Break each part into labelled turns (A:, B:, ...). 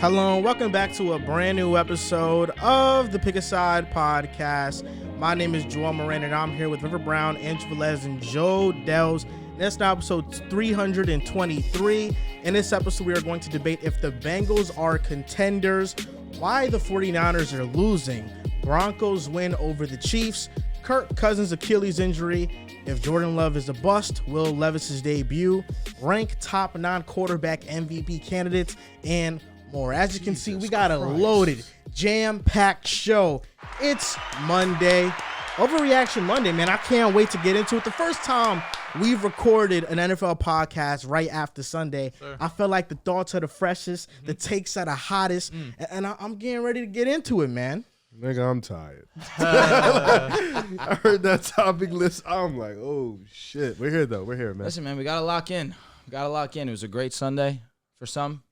A: Hello, and welcome back to a brand new episode of the Pick a Side podcast. My name is Joel Moran, and I'm here with River Brown, Andrew Velez, and Joe Dehls. That's now episode 323. In this episode, we are going to debate if the Bengals are contenders, why the 49ers are losing, Broncos win over the Chiefs, Kirk Cousins Achilles injury, if Jordan Love is a bust, will Levis' debut, rank top non-quarterback MVP candidates, and more. As you can see, we got a loaded, jam-packed show. It's Monday. Overreaction Monday, man. I can't wait to get into it. The first time we've recorded an NFL podcast right after Sunday, I felt like the thoughts are the freshest, the takes are the hottest, and I'm getting ready to get into it, man.
B: Nigga, I'm tired. I heard that topic list. I'm like, oh, shit. We're here, though. We're here, man.
C: Listen, man, we got to lock in. It was a great Sunday for some.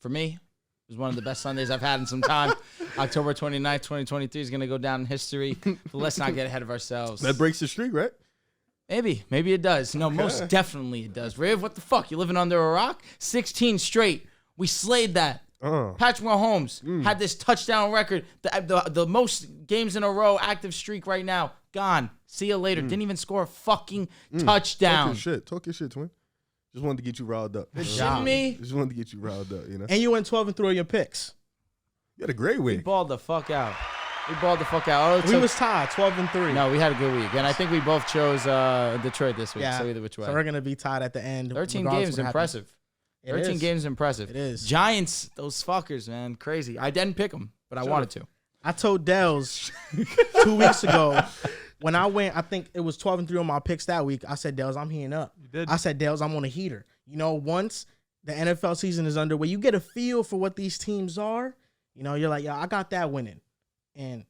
C: For me, it was one of the best Sundays I've had in some time. October 29th, 2023 is going to go down in history. But let's not get ahead of ourselves.
B: That breaks the streak, right?
C: Maybe it does. No, most definitely it does. Riv, what the fuck? You living under a rock? 16 straight. We slayed that. Patrick Mahomes had this touchdown record. The most games in a row, active streak right now. Gone. See you later. Didn't even score a fucking touchdown.
B: Talk your shit, twin. Just wanted to get you riled up.
C: Shitting me?
B: Just wanted to get you riled up, you know?
A: And you went 12-3 on your picks.
B: You had a great
C: We
B: week.
C: balled the fuck out.
A: We was tied, 12-3.
C: No, we had a good week. And I think we both chose Detroit this week.
A: Yeah.
C: So either which way.
A: So we're going to be tied at the end.
C: 13
A: regardless
C: games,
A: of what
C: impressive.
A: happens.
C: 13 games, impressive.
A: It is.
C: Giants, those fuckers, man. Crazy. I didn't pick them, but I wanted to.
A: I told Dehls 2 weeks ago when I went, I think it was 12-3 on my picks that week. I said, Dehls, I'm heating up.
D: You did.
A: I said, Dehls, I'm on a heater. You know, once the NFL season is underway, you get a feel for what these teams are. You know, you're like, yeah, I got that winning. And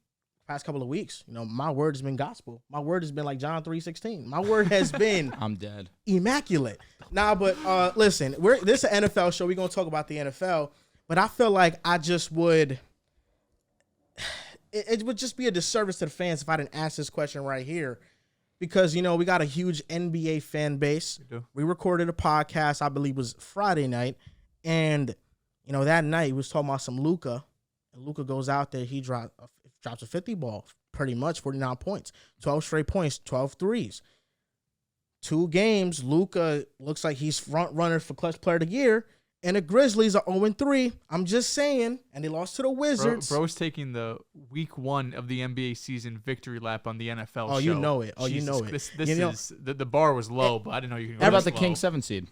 A: past couple of weeks, you know, my word has been gospel. My word has been like John 3:16. My word has been
C: I'm dead.
A: Immaculate. Nah, but listen, this is an NFL show. We're going to talk about the NFL, but I feel like I just would it would just be a disservice to the fans if I didn't ask this question right here. Because, you know, we got a huge NBA fan base. We recorded a podcast, I believe it was Friday night. And, you know, that night we was talking about some Luka. And Luka goes out there, he drops a 50 ball, pretty much 49 points, 12 straight points, 12 threes. 2 games, Luka looks like he's front runner for clutch player of the year. And the Grizzlies are 0-3. I'm just saying. And they lost to the Wizards.
D: Bro's taking the week 1 of the NBA season victory lap on the NFL show.
A: Oh, you know it.
D: Jesus,
A: You know it.
D: This
A: You know,
D: is the bar was low, but I didn't know you could go
C: What about
D: this
C: the King
D: low.
C: 7 seed?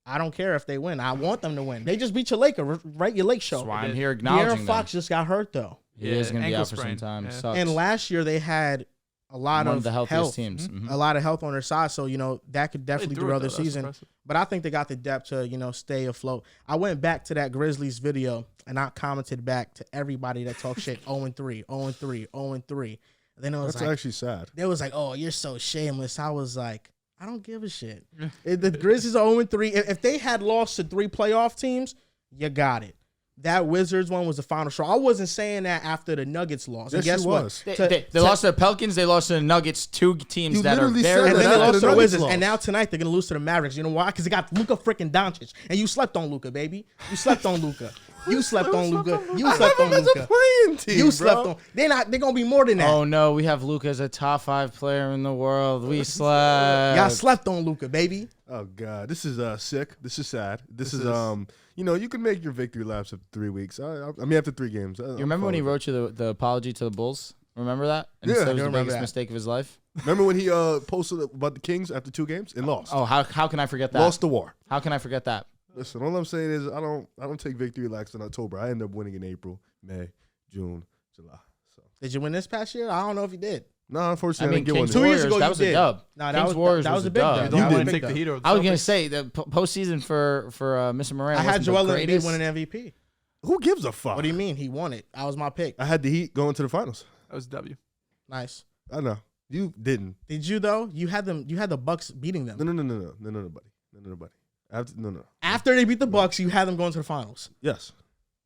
A: I don't care if they win. I want them to win. They just beat your Laker, right? Your Lake show.
C: That's why I'm here
A: De'Aaron
C: acknowledging
A: Fox
C: them.
A: just got hurt, though.
C: He is going to be
D: ankle
C: out for some
D: sprain.
C: time.
D: Yeah.
C: Sucks.
A: And last year they had a lot
C: One
A: of
C: of the healthiest
A: health,
C: teams. Mhm.
A: a lot of health on their side. So, you know, that could definitely
D: They threw
A: derail
D: it,
A: the
D: though. That's
A: season.
D: impressive.
A: But I think they got the depth to, you know, stay afloat. I went back to that Grizzlies video and I commented back to everybody that talked shit 0-3, 0-3, 0-3. And then it was
B: That's
A: like,
B: actually sad.
A: they was like, oh, you're so shameless. I was like, I don't give a shit. If the Grizzlies are 0-3. If they had lost to 3 playoff teams, you got it. That Wizards one was the final straw. I wasn't saying that after the Nuggets lost. And
B: Yes,
A: guess
B: you
A: what?
B: was.
C: They lost to the Pelicans. They lost to the Nuggets. 2 teams
B: You
C: that are
B: literally
C: very
B: said
A: And then
B: that
A: they
B: after
A: lost
B: the
A: to the
B: Nuggets
A: Wizards.
B: lost.
A: And now tonight they're going to lose to the Mavericks. You know why? Because they got Luka freaking Doncic. And you slept on Luka, baby. You slept on Luka. You slept on Luka. You slept on
B: That's a
A: Luka.
B: playing team,
A: You slept
B: bro.
A: on. They're going to be more than that.
C: Oh, no. We have Luka as a top 5 player in the world. We slept.
A: Y'all slept on Luka, baby.
B: Oh, God. This is sick. This is sad. This is you know, you can make your victory laps after 3 weeks. I mean, after 3 games.
C: You remember when he wrote you the apology to the Bulls? Remember that? And
B: Yeah,
C: he said
B: I
C: it was
A: do
C: the
A: remember
C: biggest
A: that.
C: mistake of his life?
B: Remember when he posted about the Kings after 2 games and lost?
C: Oh, how can I forget that?
B: Lost the war.
C: How can I forget that?
B: Listen, all I'm saying is I don't take victory laps in October. I end up winning in April, May, June, July. So
A: Did you win this past year? I don't know if you did.
B: no, unfortunately,
C: I mean,
B: didn't get
C: Kings
B: one.
A: 2 years
C: Warriors,
A: ago,
C: that
A: you
C: was a
A: did.
C: dub.
A: No,
C: Kings Warriors
A: that was a big
C: dub.
A: dub.
D: You
A: That was
D: don't
A: a
D: want to
A: big
D: take the
A: dub.
D: heat over the
C: I was gonna
D: Celtics.
C: say the postseason for Mr. Moran.
A: I had
C: wasn't the
A: Joel Embiid
C: greatest.
A: winning MVP.
B: Who gives a fuck?
A: What do you mean? He won it. That was my pick.
B: I had the Heat going to the finals.
D: That was a W.
A: Nice.
B: I know. You didn't.
A: Did you though? You had them. You had the Bucks beating them.
B: No, buddy. No, buddy. No.
A: After they beat the Bucks, you had them going to the finals.
B: Yes.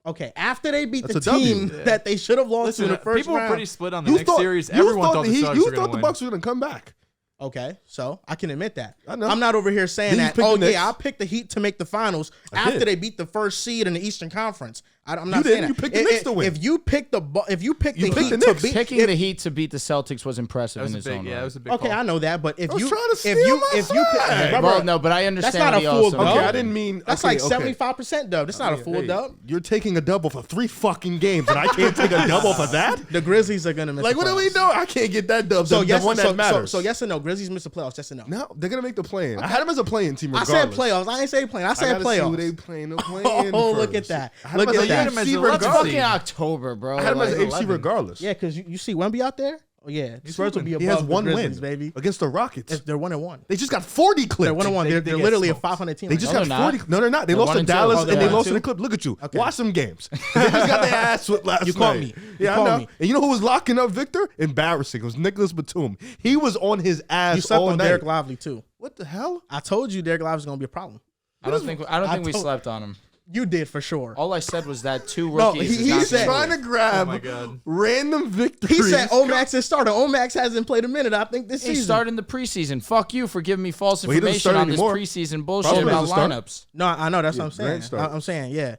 A: Okay. After they beat
B: That's
A: the
B: a W.
A: team that they should have lost
D: Listen,
A: in the first
D: people
A: round.
D: were pretty split on the next series. Everyone thought the Celtics were going to
B: the
D: win.
B: Bucks were going to come back.
A: Okay, so I can admit that.
B: I know.
A: I'm not over here saying
B: Then you
A: that,
B: picked
A: oh,
B: the Knicks.
A: yeah, I picked the Heat to make the finals
B: I
A: after
B: did.
A: they beat the first seed in the Eastern Conference. I'm not
B: You
A: saying
B: didn't.
A: that.
B: You picked the Knicks to win.
A: If you picked the
B: You
A: Heat
B: picked the
A: to
B: Knicks.
A: beat...
C: Picking the Heat to beat the Celtics was impressive
D: That was
C: in
D: a
C: his
D: big,
C: own
D: yeah,
C: right.
D: that was a big
A: Okay,
D: call.
A: I know that, but if
B: I was
A: you...
B: trying to steal my
A: if you
B: side.
A: remember,
C: Well, no, but I
A: that's
C: understand
A: not
C: what
A: a
C: he
A: full
C: also
A: dub.
B: Okay,
C: meant.
B: I didn't mean.
A: That's
B: okay,
A: like
B: okay.
A: 75% dub. That's not a full
B: Hey,
A: dub.
B: You're taking a double for 3 fucking games, and I can't take a double for that?
A: The Grizzlies are going to miss
B: Like,
A: the
B: what are we
A: playoffs.
B: doing? I can't get that dub.
A: So
B: the
A: yes,
B: one that matters.
A: so yes or no? Grizzlies miss the playoffs, yes or no?
B: No, they're going to make the play-in. I had them as a play-in team
A: I
B: regardless.
A: said playoffs. I ain't say playing. I
B: I
A: said
B: gotta see who
A: playoffs.
B: they playing. They're playing
A: Oh,
B: first.
A: look at that.
B: I had
A: Look
B: them as
A: at
B: a
A: that.
D: You had
B: AFC
D: them as
C: It's
D: a
C: fucking
B: regardless.
C: October, bro.
B: I had them as
C: Like,
B: an AFC regardless.
A: Yeah, because you see Wemby out there? Oh, yeah. The Spurs will be above
B: He has
A: the
B: one
A: Grizzlies,
B: win
A: baby.
B: against the Rockets.
A: They're 1-1.
B: They just got 40 clips.
A: They're 1-1. They're
B: get
A: literally a
B: smoked.
A: 500 team.
B: They
A: right
B: just
A: now.
C: No,
B: got
C: they're
B: 40.
C: not.
B: No, they're not. They
C: They're
B: lost to
C: 1-2.
B: Dallas
A: Oh,
B: and
A: they're
B: they lost
A: 1-2?
B: to the Clip. Look at you.
A: Okay.
B: Watch some games. They just got their ass whipped last
A: You caught
B: night.
A: me. You
B: Yeah, I
A: caught
B: know.
A: me.
B: And you know who was locking up Victor? Embarrassing. It was Nicholas Batum. He was on his ass
A: You slept
B: all
A: on
B: night.
A: Derek Lively, too.
B: What the hell?
A: I told you Derek Lively was going to be a problem.
C: I don't think we
A: told-
C: slept on him.
A: You did for sure.
C: All I said was that 2
A: No,
C: rookies.
A: he
C: is not
A: said-
C: gonna
B: Trying
C: do
B: to
C: it.
B: grab
D: Oh my God.
B: random victories.
A: He said Omax is starter. Omax hasn't played a minute, I think, this
C: He
A: season.
C: started in the preseason. Fuck you for giving me false
B: Well, he doesn't
C: information
B: start
C: on this
B: anymore.
C: preseason bullshit
B: Probably
C: about
B: doesn't start.
C: lineups.
A: No, I know. That's what I'm saying.
B: Grant started.
A: I'm saying, yeah.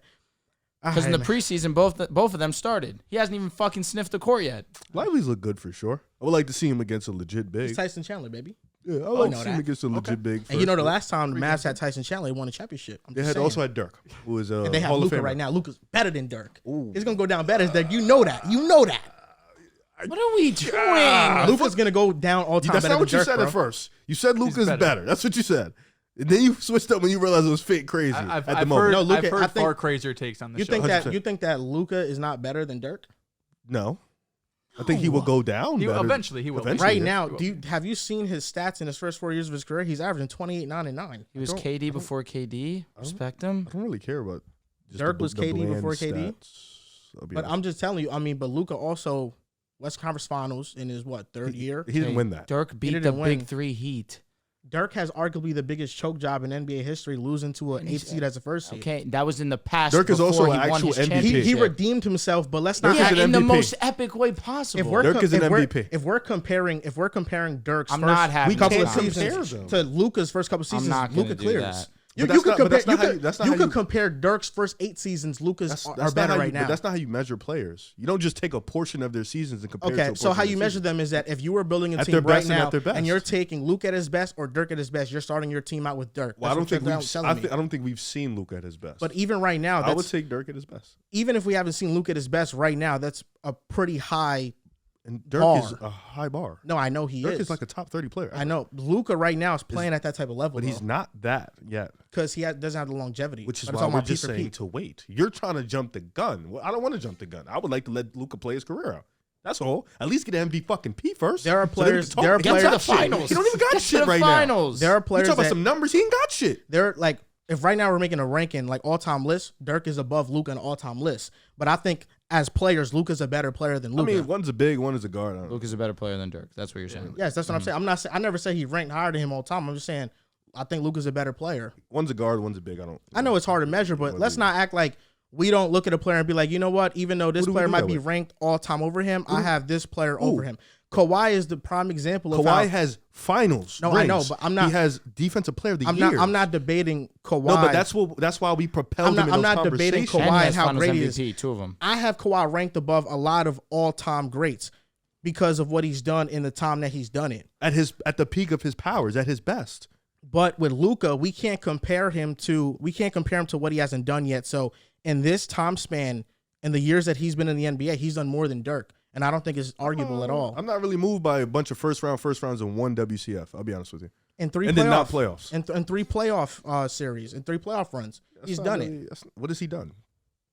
C: Because in the
A: All right,
C: preseason, both of them started. He hasn't even fucking sniffed the court yet.
B: Lively's look good for sure. I would like to see him against a legit
A: man.
B: big.
A: It's Tyson Chandler, baby.
B: Yeah, I would like
A: know
B: to see him
A: that.
B: against a legit big.
A: And you know, the
B: first.
A: last time the Mavs had Tyson Chandler, they won a championship. I'm
B: They
A: just
B: had
A: saying.
B: also had Dirk, who is a
A: And they have
B: Hall of
A: Luka
B: Famer.
A: right now. Luka's better than Dirk.
B: Ooh.
A: He's gonna go down better than Dirk. You know that. You know that.
C: What are we doing?
A: Luka's gonna go down all time.
B: That's
A: better
B: not what
A: than
B: you
A: Dirk,
B: said
A: bro.
B: at first. You said Luka's
D: better.
B: better. That's what you said. And then you switched up when you realized it was fake crazy
D: I've
B: at the
D: heard,
B: moment.
A: No, Luka,
D: I've heard
A: I think-
D: far crazier takes on the
A: You
D: show.
A: think that
B: 100%.
A: you think that Luka is not better than Dirk
B: No. I think he will go down.
D: He-
B: better.
D: eventually he will.
B: Eventually,
A: right
B: yeah.
A: now? Have you seen his stats in his first 4 years of his career? He's averaging 28, 9, and 9.
C: He was KD before KD. Respect him.
B: I don't really care about just
A: Dirk
B: the,
A: was
B: the
A: KD
B: bland
A: before KD?
B: stats. I'll be
A: But
B: honest.
A: I'm just telling you. I mean, but Luka also Western Conference Finals in his third year.
B: He didn't win that.
C: Dirk beat the
A: didn't win.
C: Big Three Heat.
A: Dirk has arguably the biggest choke job in NBA history, losing to an 8th seed as a first seed.
C: Okay, that was in the past.
B: Dirk is also
C: before
B: an
C: he won
B: actual
C: his
B: MVP.
C: championship.
A: He redeemed himself, but let's not
B: Dirk is
A: act.
C: Yeah,
B: an
C: in the
B: MVP.
C: most epic way possible.
A: If we're
B: Dirk is an
A: if we're-
B: MVP.
A: If we're comparing Dirk's
C: I'm
A: first
C: not happy
A: couple
C: with
A: of
C: that.
A: seasons
B: Compare them.
A: to Luka's first couple of
C: I'm
A: seasons,
C: not gonna
A: Luka
C: do
A: clears.
C: that.
A: You
B: But that's
A: could
B: not- but
A: compare.
B: that's not how you- that's not
A: You
B: how
A: could
B: you-
A: compare Dirk's first 8 seasons. Luka's
B: That's
A: are
B: not
A: better
B: how
A: right
B: you,
A: now.
B: But that's not how you measure players. You don't just take a portion of their seasons and compare it to
A: Okay,
B: a
A: so
B: portion
A: how
B: of
A: you
B: their
A: measure
B: seasons.
A: them is that if you were building a
B: At
A: team
B: their
A: right
B: best and
A: now
B: at their best.
A: and you're taking Luka at his best or Dirk at his best, you're starting your team out with Dirk.
B: Well, I don't think we've.
A: telling me.
B: I don't think we've seen Luka at his best.
A: But even right now,
B: I would
A: that's,
B: take Dirk at his best.
A: even if we haven't seen Luka at his best right now, that's a pretty high.
B: And Dirk
A: Bar.
B: is a high bar.
A: No, I know he
B: Dirk
A: is.
B: is like a top 30 player.
A: I know Luka right now is playing at that type of level,
B: But he's not that yet,
A: because doesn't have the longevity.
B: which is
A: I'm
B: why
A: talking
B: we're
A: about
B: just
A: Pete for
B: saying
A: Pete.
B: to wait. You're trying to jump the gun. Well, I don't want to jump the gun. I would like to let Luka play his career out. That's all. At least get MVP fucking P first.
A: There are
B: So then we
A: players-
B: can talk.
A: there are
B: He don't
A: players-
B: got
C: Get to the
B: shit.
C: finals.
B: He don't even got
C: Get
B: shit
C: to the
B: right
C: finals.
A: There are
B: now. You
A: players
B: talk about
A: that
B: some numbers. He ain't got shit.
A: they're like, if right now we're making a ranking like all-time list, Dirk is above Luka on all-time list. But I think as players, Luka's a better player than
B: I
A: Luka.
B: mean, one's a big, one is a guard. I don't know.
C: Luka's a better player than Dirk. That's what you're saying.
A: Yes, that's what I'm saying. I'm not. I never say he ranked higher than him all the time. I'm just saying I think Luka's a better player.
B: One's a guard, one's a big.
A: I know it's hard to measure, but let's not act like we don't look at a player and be like, you know what? Even though this
B: Who do we
A: player
B: do
A: might
B: that
A: be
B: with?
A: ranked all time over him, I have this player over him. Kawhi is the prime example of
B: Kawhi
A: how.
B: has finals.
A: No, I know,
B: rings.
A: but I'm not-
B: He has defensive player of the
A: I'm
B: year.
A: not. I'm not debating Kawhi.
B: No, but that's why we propelled him in
A: I'm
B: those
A: not debating
B: conversations.
A: Kawhi
C: And he
A: and
C: has
A: how
C: Finals
A: great he is.
C: MVP, 2 of them.
A: I have Kawhi ranked above a lot of all-time greats because of what he's done in the time that he's done it.
B: At the peak of his powers, at his best.
A: But with Luka, we can't compare him to what he hasn't done yet. So in this time span, in the years that he's been in the NBA, he's done more than Dirk, and I don't think it's arguable at all.
B: I'm not really moved by a bunch of first rounds and one WCF. I'll be honest with you.
A: In three
B: And then not playoffs.
A: and 3 playoff series and 3 playoff runs, he's done it.
B: What has he done?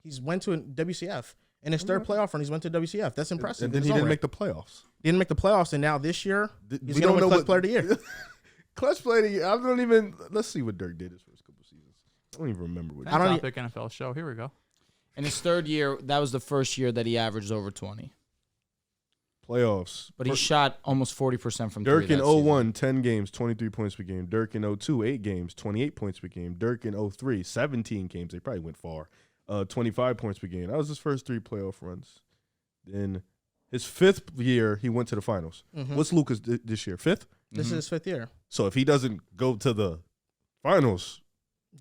A: He's went to a WCF. In his third playoff run, he's went to WCF. That's impressive.
B: And then
A: in
B: he
A: its own
B: didn't
A: right.
B: make the playoffs.
A: Didn't make the playoffs, and now this year
B: We
A: he's going to win Clutch Player of the Year.
B: Clutch player of the year. I don't even. Let's see what Dirk did his first couple seasons. I don't even remember what.
A: I don't
D: Topic NFL show. Here we go.
C: In his third year, that was the first year that he averaged over 20.
B: Playoffs.
C: But he shot almost 40% from
B: Dirk
C: three
B: in
C: that season.
B: 01, 10 games, 23 points per game. Dirk in 02, 8 games, 28 points per game. Dirk in 03, 17 games. They probably went far. 25 points per game. That was his first 3 playoff runs. Then his 5th year, he went to the finals.
A: Mhm.
B: What's Luka's this year? 5th?
A: This is his 5th year.
B: So if he doesn't go to the finals,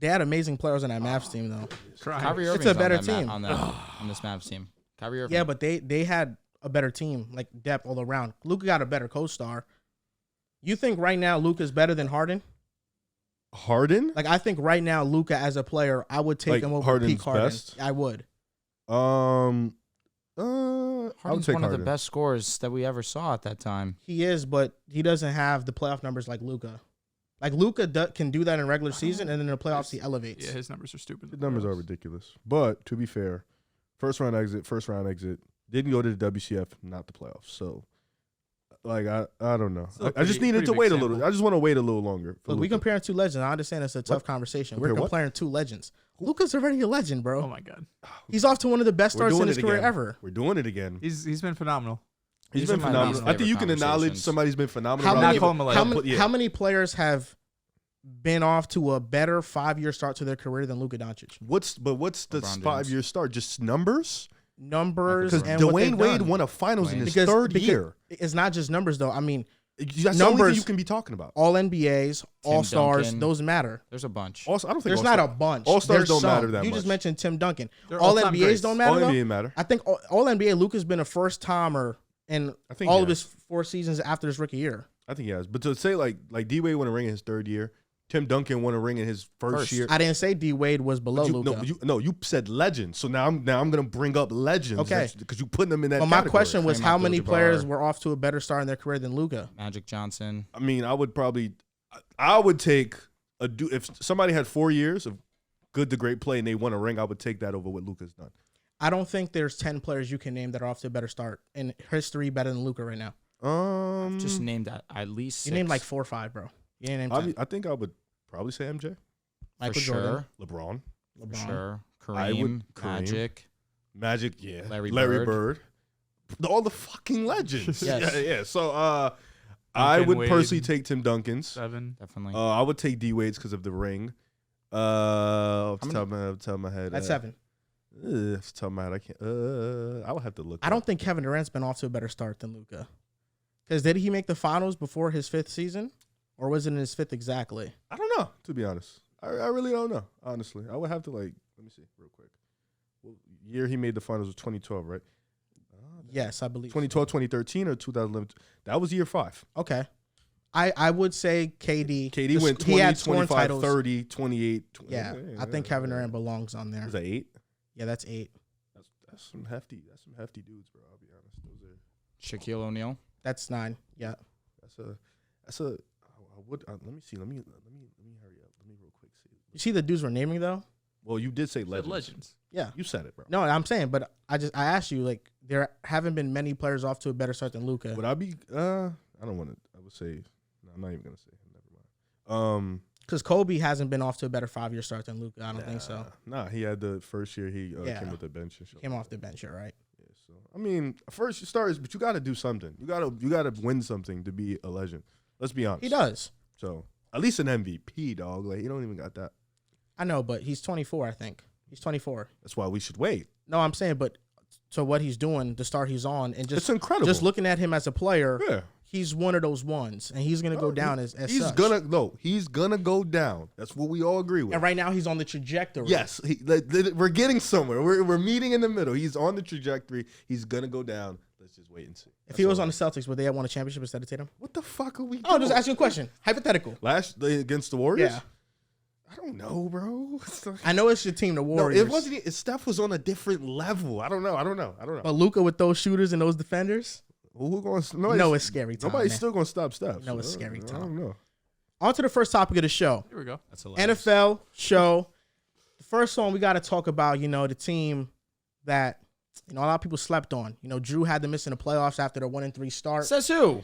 A: they had amazing players on that Mavs team, though.
C: Kyrie
A: It's
C: Irving's
A: a better team
C: on this Mavs team. Kyrie Irving.
A: Yeah, but they had a better team, like depth all around. Luka got a better co-star. You think right now Luka's better than Harden?
B: Harden?
A: Like, I think right now Luka as a player, I would take him over
B: Harden's
A: peak Harden.
B: best?
A: I would.
C: Harden's
B: I would take
C: one of the
B: Harden.
C: best scorers that we ever saw at that time.
A: He is, but he doesn't have the playoff numbers like Luka. Like, Luka can do that in regular season, and then in the playoffs he elevates.
D: Yeah, his numbers are stupid.
B: The numbers are ridiculous. But to be fair, first round exit. Didn't go to the WCF, not the playoffs. So, like, I don't know.
D: Still
B: I just
D: pretty
B: needed to
D: big
B: wait a
D: sample.
B: little. I just want to wait a little longer. for
A: Look, we
B: Luka.
A: comparing two legends. I understand it's a tough conversation. We're
B: Compare what?
A: comparing two legends. Luka's already a legend, bro.
D: Oh my god,
A: He's off to one of the best
B: We're
A: starts in
B: doing
A: his
B: it
A: career
B: again.
A: ever.
B: We're doing it again.
D: he's been phenomenal.
B: He's
C: These
B: been
C: are my
B: phenomenal.
C: least
B: I think you
C: favorite
B: can acknowledge
C: conversations.
B: somebody's been phenomenal.
A: How
B: around
A: many,
B: here.
D: call him a legend.
A: how many players have been off to a better 5-year start to their career than Luka Doncic?
B: What's the
C: LeBron
B: 5-year start? Just numbers?
A: Numbers
B: Because
A: and what they've
B: Dwayne Wade
A: done.
B: won a finals in his
A: Because-
B: third
A: because
B: year.
A: It's not just numbers, though. I mean,
B: That's the only
A: numbers-
B: thing you can be talking about.
A: all NBAs, all stars,
C: Duncan.
A: those matter.
C: There's a bunch.
B: Also, I don't think
A: There's not a bunch.
B: All stars
A: There's
B: don't
A: some.
B: matter that
A: You
B: much.
A: just mentioned Tim Duncan.
D: They're
A: All
D: all-time
A: NBAs
D: greats.
A: don't matter,
B: All
A: though?
B: NBA matter.
A: I think all NBA, Luka's been a first-timer in
B: I think
A: all
B: he
A: of
B: has.
A: his 4 seasons after his rookie year.
B: I think he has. But to say like D-Wade won a ring in his third year, Tim Duncan won a ring in his first year.
A: I didn't say D Wade was below Luka.
B: You said legend. So now I'm gonna bring up legends.
A: Okay.
B: Because you putting them in that
A: But my
B: category.
A: question was,
C: Kareem
A: how many
C: Abdul-Jabbar.
A: players were off to a better start in their career than Luka?
C: Magic Johnson.
B: I mean, I would take if somebody had 4 years of good to great play and they won a ring, I would take that over what Luka's done.
A: I don't think there's 10 players you can name that are off to a better start in history better than Luka right now.
C: Just named at least 6.
A: You named like 4 or 5, bro. You didn't name 10.
B: I think I would probably say MJ,
A: Michael
C: for
A: Jordan,
C: sure.
B: LeBron,
C: For
A: LeBron.
C: sure.
B: I would-
C: Kareem,
B: Magic, yeah,
C: Larry
B: Bird. All the fucking legends.
A: Yes.
B: yeah. So I
D: Duncan,
B: would
D: Wade.
B: personally take Tim Duncan's.
D: 7.
C: definitely.
B: I would take D-Wade's because of the ring. Off the top of my head.
A: That's 7.
B: Off the top of my head, I can't. I would have to look.
A: I don't think Kevin Durant's been off to a better start than Luka. Because did he make the finals before his 5th season? Or was it in his 5th exactly?
B: I don't know, to be honest. I really don't know, honestly. I would have to, let me see real quick. Well, year he made the finals was 2012, right?
A: Yes, I believe.
B: 2012, 2013, or 2011? That was year 5.
A: Okay. I would say KD.
B: KD went
A: he
B: 20,
A: had scoring
B: 25,
A: titles.
B: 30, 28. 20,
A: Yeah, I think Kevin Durant belongs on there.
B: Is that 8?
A: Yeah, that's 8.
B: That's some hefty dudes, bro. I'll be honest. Those are
C: Shaquille O'Neal.
A: That's 9. Yeah.
B: that's a I would let me see. Let me hurry up. Let me real quick see.
A: You see the dudes we're naming though?
B: Well, you did say
D: Said
B: legends.
D: legends.
A: Yeah.
B: You said it, bro.
A: No, I'm saying, but I asked you, like, there haven't been many players off to a better start than Luka.
B: Would I be? I don't want to. I would say. No, I'm not even gonna say. Never mind.
A: Because Kobe hasn't been off to a better 5-year start than Luka. I don't think so.
B: Nah, he had the first year he
A: Yeah.
B: came with the bench and shit.
A: Came off the bench, you're right?
B: Yeah, so I mean, first start is, but you got to do something. You gotta win something to be a legend. Let's be honest.
A: He does.
B: So at least an MVP, dog. Like, he don't even got that.
A: I know, but he's 24, I think. He's 24.
B: That's why we should wait.
A: No, I'm saying, but so what he's doing, the start he's on, and just
B: It's incredible.
A: Just looking at him as a player,
B: Yeah.
A: he's one of those ones, and he's gonna go down as
B: he's
A: such.
B: he's gonna go down. That's what we all agree with.
A: And right now he's on the trajectory.
B: Yes, we're getting somewhere. We're meeting in the middle. He's on the trajectory. He's gonna go down. Let's just wait and see.
A: If he was on the Celtics, would they have won a championship instead of Tatum?
B: What the fuck are we?
A: Oh,
B: doing?
A: just asking a question. Hypothetical.
B: Last day against the Warriors.
A: Yeah.
B: I don't know, bro.
A: I know it's your team, the
B: No,
A: Warriors.
B: it wasn't. Steph was on a different level. I don't know.
A: But Luka with those shooters and those defenders,
B: Who going?
A: no, it's scary time.
B: Nobody's
A: man.
B: still gonna stop Steph.
A: No, it's scary
B: I
A: time.
B: don't know.
A: On to the first topic of the show.
D: Here we go.
C: That's hilarious.
A: NFL show. The first one we got to talk about, the team that, a lot of people slept on. Drew had them missing the playoffs after their 1-3 start.
C: Says who?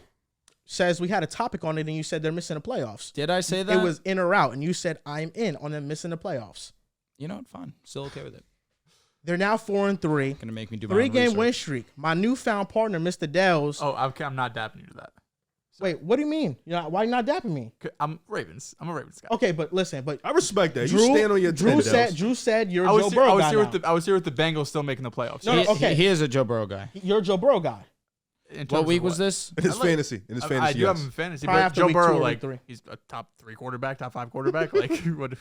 A: Says we had a topic on it and you said they're missing the playoffs.
C: Did I say that?
A: It was in or out, and you said I'm in on them missing the playoffs.
C: You know what? Fine. Still okay with it.
A: They're now 4-3.
C: Gonna make me do my own
A: 3-game
C: research.
A: win streak. My newfound partner, Mr. Dehls.
D: Oh, I'm not dapping you to that.
A: Wait, what do you mean? Why you not dapping me?
D: I'm Ravens. I'm a Ravens guy.
A: Okay, but listen,
B: I respect that.
A: Drew,
B: You stand on your
A: Drew
B: 10,
A: said
B: Dehls.
A: Drew said you're
D: I
A: a
D: was
A: Joe
D: here,
A: Burrow guy now.
D: I was here with the Bengals still making the playoffs.
A: No,
C: He,
A: okay.
C: he is a Joe Burrow guy.
A: You're a Joe Burrow guy.
C: What week was this?
B: In his fantasy. In his fantasy,
D: I do have him in fantasy,
A: Probably
D: but
A: after
D: Joe
A: week 2
D: Burrow,
A: or
D: like,
A: week 3.
D: he's a top 3 quarterback, top 5 quarterback. Like, what?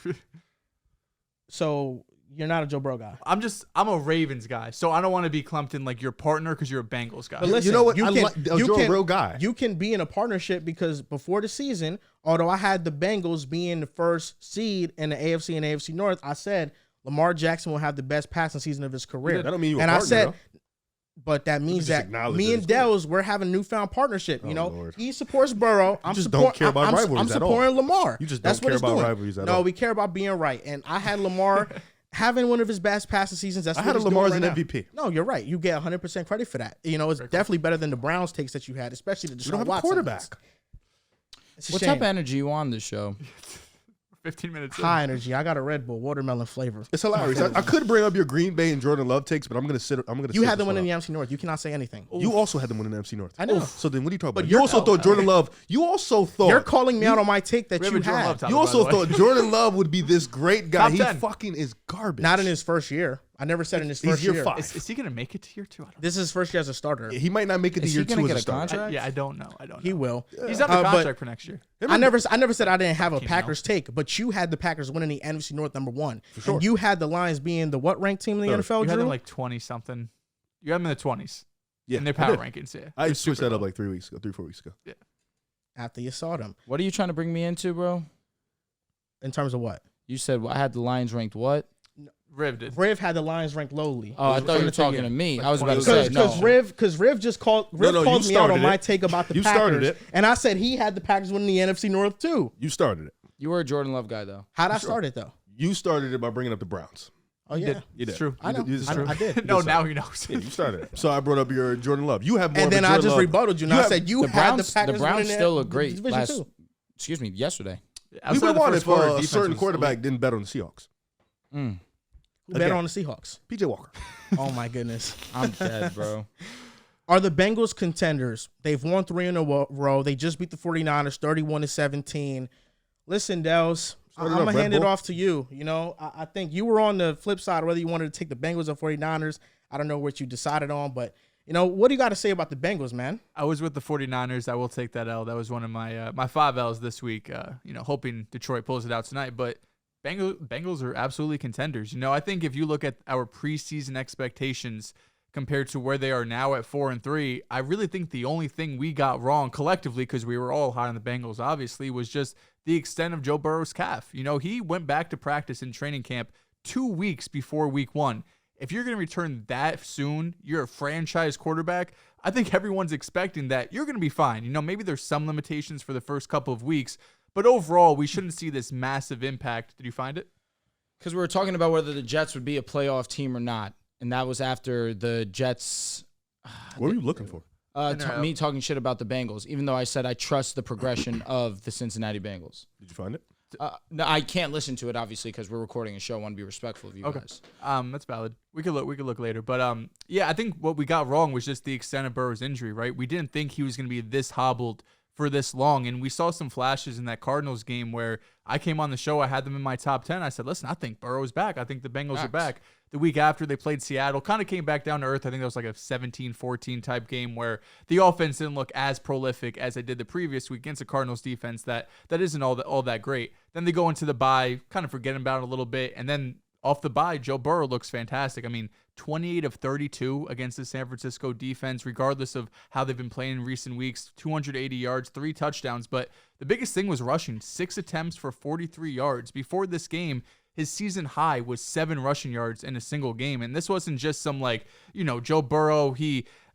A: So you're not a Joe Burrow guy.
D: I'm a Ravens guy, so I don't want to be clumped in like your partner because you're a Bengals guy.
A: But listen,
B: You know what?
A: You
B: I
A: can,
B: like a
A: you
B: Joe
A: can-
B: Burrow guy.
A: You can be in a partnership because before the season, although I had the Bengals being the first seed in the AFC and AFC North, I said Lamar Jackson will have the best passing season of his career.
B: That don't mean you're a
A: and
B: partner,
A: I said,
B: though.
A: but that means
B: just
A: that
B: acknowledge
A: me
B: it
A: and
B: as well.
A: Dehls, we're having a newfound partnership. You
B: Oh,
A: know,
B: Lord.
A: he supports Burrow. I'm
B: just
A: support-
B: don't care about
A: I'm
B: rivalries at all.
A: supporting Lamar.
B: You just
A: That's
B: don't
A: what
B: care
A: it's
B: about
A: doing.
B: rivalries at
A: No,
B: all.
A: we care about being right. And I had Lamar having one of his best passing seasons. That's
B: I
A: what
B: had
A: he's
B: Lamar
A: doing
B: as
A: right
B: an
A: now.
B: MVP.
A: No, you're right. You get 100% credit for that. You know, it's definitely better than the Browns takes that you had, especially the Deshaun
B: You don't have a
A: Watson
B: quarterback.
A: ones. It's a
C: What
A: shame.
C: type of energy you on this show?
D: 15 minutes. in.
A: High energy. I got a Red Bull, watermelon flavor.
B: It's hilarious. I could bring up your Green Bay and Jordan Love takes, but I'm gonna sit. I'm gonna.
A: You had them winning the NFC North. You cannot say anything.
B: You also had them winning the NFC North.
A: I know.
B: So then, what are you talking
A: But
B: about?
A: you're
B: You also thought Jordan Love. You also thought.
A: You're calling me out on my take that
D: We have
A: you
D: a Jordan
A: had.
D: Love topic,
B: You
D: by
B: also
D: the way.
B: thought Jordan Love would be this great guy.
D: Top
B: He
D: 10.
B: fucking is garbage.
A: Not in his first year. I never said in his
B: He's
A: first
B: year
A: year.
B: 5.
D: Is he gonna make it to year 2? I don't know.
A: This is his first year as a starter.
B: He might not make it to
C: Is
B: year
C: he gonna
B: 2
C: get
B: as a
C: a
B: starter.
C: contract?
D: Yeah, I don't know. I don't know.
A: He will.
D: He's under
A: but-
D: contract for next year.
A: I never said I didn't have a
D: Keep
A: Packers take, but you had the Packers winning the NFC North #1.
B: sure.
A: And you had the Lions being the what ranked team in the
B: Third.
A: NFL,
D: You had
A: Drew?
D: them like 20 something. You had them in the 20s.
B: Yeah,
D: in their
B: I
D: power
B: did.
D: rankings. Yeah,
B: I
D: They're
B: switched
D: super
B: that up
D: low.
B: like 3 weeks ago, 3-4 weeks ago.
A: After you saw them.
C: What are you trying to bring me into, bro?
A: In terms of what?
C: You said I had the Lions ranked what?
D: Riv did.
A: Riv had the Lions ranked lowly.
C: Oh, I thought you were talking to me. I was about to say
A: Because
C: no.
A: Riv just called
B: No,
A: Riv called
B: you
A: me out on
B: started
A: my
B: it.
A: take about the
B: You
A: Packers.
B: started it.
A: And I said he had the Packers winning the NFC North too.
B: You started it.
C: You were a Jordan Love guy though.
A: How'd I start it though?
B: You started it by bringing up the Browns.
A: Oh yeah.
B: You did.
D: It's true.
A: I know.
B: You did-
A: I did.
D: No, now he knows.
B: Yeah, you started it. So I brought up your Jordan Love. You have more
A: And then
B: of a
A: I
B: Jordan
A: just
B: Love.
A: rebutted you and I
B: have-
A: said you
C: The
A: had
C: Browns,
A: the Packers
C: the Browns
A: winning
C: still
A: the
C: look great
A: division
C: last.
A: too.
C: Excuse me, yesterday.
B: We
D: Outside
B: would
D: the
B: want
D: first
B: if
D: quarter,
B: a
D: defense
B: certain
D: was
B: quarterback
D: elite.
B: didn't bet on the Seahawks.
C: Mm,
A: Who bet
B: Again.
A: on the Seahawks?
B: PJ Walker.
A: Oh my goodness.
C: I'm dead, bro.
A: Are the Bengals contenders? They've won 3 in a row. They just beat the 49ers 31-17. Listen, Dehls, I'm
B: Started up,
A: going to
B: Red
A: hand it
B: Bull.
A: off to you. You know, I think you were on the flip side, whether you wanted to take the Bengals or 49ers. I don't know what you decided on, but, you know, what do you got to say about the Bengals, man?
D: I was with the 49ers. I will take that L. That was one of my my 5 L's this week. Hoping Detroit pulls it out tonight. But Bengals are absolutely contenders. You know, I think if you look at our preseason expectations compared to where they are now at 4-3, I really think the only thing we got wrong collectively, because we were all high on the Bengals, obviously, was just the extent of Joe Burrow's calf. You know, he went back to practice in training camp 2 weeks before week 1. If you're going to return that soon, you're a franchise quarterback. I think everyone's expecting that you're going to be fine. You know, maybe there's some limitations for the first couple of weeks, but overall, we shouldn't see this massive impact. Did you find it?
C: Because we were talking about whether the Jets would be a playoff team or not, and that was after the Jets.
B: What are you looking for?
C: Me talking shit about the Bengals, even though I said I trust the progression of the Cincinnati Bengals.
B: Did you find it?
C: No, I can't listen to it obviously because we're recording a show. I want to be respectful of you guys.
D: That's valid. We could look later, but yeah, I think what we got wrong was just the extent of Burrow's injury. Right, we didn't think he was going to be this hobbled for this long, and we saw some flashes in that Cardinals game where I came on the show. I had them in my top 10. I said, listen, I think Burrow's back. I think the Bengals are back. The week after they played Seattle, kind of came back down to earth. I think that was like a 17-14 type game where the offense didn't look as prolific as they did the previous week against the Cardinals defense that isn't all that great. Then they go into the bye, kind of forgetting about it a little bit, and then off the bye, Joe Burrow looks fantastic. I mean, 28 of 32 against the San Francisco defense, regardless of how they've been playing in recent weeks. 280 yards, 3 touchdowns. But the biggest thing was rushing. 6 attempts for 43 yards. Before this game, his season high was 7 rushing yards in a single game. And this wasn't just some Joe Burrow,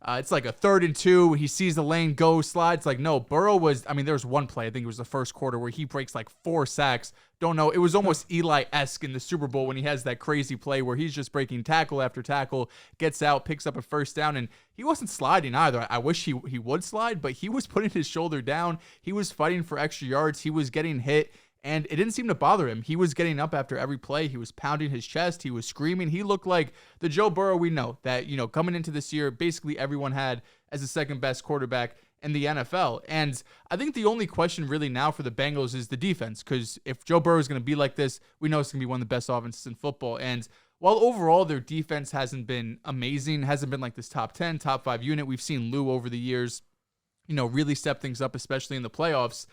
D: it's like a 3rd and 2. He sees the lane go, slides. Like, no, Burrow was, there was one play, I think it was the first quarter, where he breaks like 4 sacks. Don't know. It was almost Eli-esque in the Super Bowl when he has that crazy play where he's just breaking tackle after tackle, gets out, picks up a first down, and he wasn't sliding either. I wish he would slide, but he was putting his shoulder down. He was fighting for extra yards. He was getting hit. And it didn't seem to bother him. He was getting up after every play. He was pounding his chest. He was screaming. He looked like the Joe Burrow we know that, coming into this year, basically everyone had as the second best quarterback in the NFL. And I think the only question really now for the Bengals is the defense, because if Joe Burrow is going to be like this, we know it's going to be one of the best offenses in football. And while overall their defense hasn't been amazing, hasn't been like this top 10, top 5 unit. We've seen Lou over the years, really step things up, especially in the playoffs.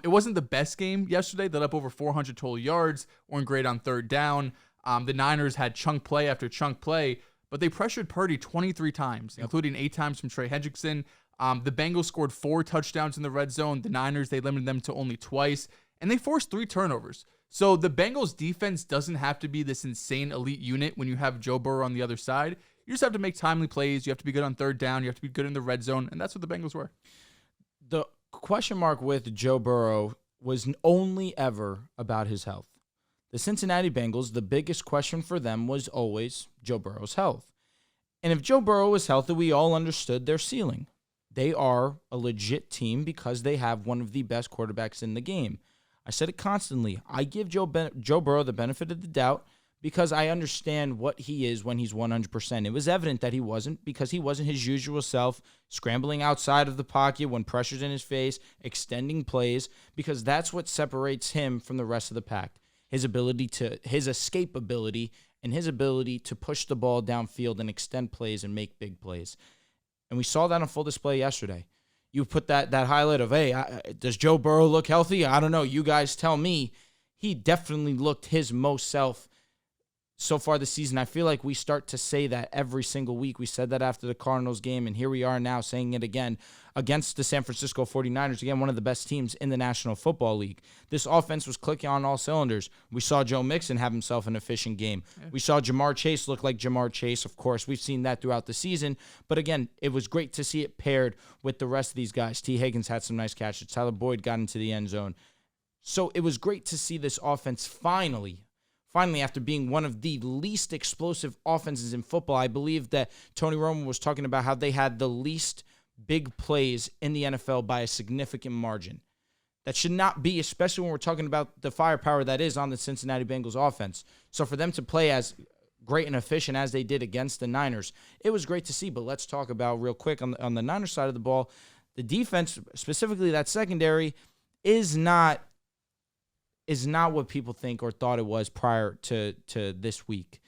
D: It wasn't the best game yesterday. They let up over 400 total yards, weren't great on third down. The Niners had chunk play after chunk play, but they pressured Purdy 23 times, including 8 times from Trey Hendrickson. The Bengals scored 4 touchdowns in the red zone. The Niners, they limited them to only twice, and they forced 3 turnovers. So the Bengals defense doesn't have to be this insane elite unit when you have Joe Burrow on the other side. You just have to make timely plays. You have to be good on third down. You have to be good in the red zone, and that's what the Bengals were.
C: The question mark with Joe Burrow was only ever about his health. The Cincinnati Bengals, the biggest question for them was always Joe Burrow's health. And if Joe Burrow was healthy, we all understood their ceiling. They are a legit team because they have one of the best quarterbacks in the game. I said it constantly. I give Joe Burrow the benefit of the doubt because I understand what he is when he's 100%. It was evident that he wasn't because he wasn't his usual self, scrambling outside of the pocket when pressure's in his face, extending plays, because that's what separates him from the rest of the pack. His escape ability, and his ability to push the ball downfield and extend plays and make big plays. And we saw that on full display yesterday. You put that highlight of, hey, does Joe Burrow look healthy? I don't know. You guys tell me. He definitely looked his most self so far this season. I feel like we start to say that every single week. We said that after the Cardinals game, and here we are now saying it again against the San Francisco 49ers, again, one of the best teams in the National Football League. This offense was clicking on all cylinders. We saw Joe Mixon have himself an efficient game. Yeah. We saw Jamar Chase look like Jamar Chase, of course. We've seen that throughout the season. But again, it was great to see it paired with the rest of these guys. T. Higgins had some nice catches. Tyler Boyd got into the end zone. So it was great to see this offense finally, after being one of the least explosive offenses in football. I believe that Tony Romo was talking about how they had the least big plays in the NFL by a significant margin. That should not be, especially when we're talking about the firepower that is on the Cincinnati Bengals offense. So for them to play as great and efficient as they did against the Niners, it was great to see. But let's talk about real quick on the Niners side of the ball, the defense, specifically that secondary, is not what people think or thought it was prior to this week.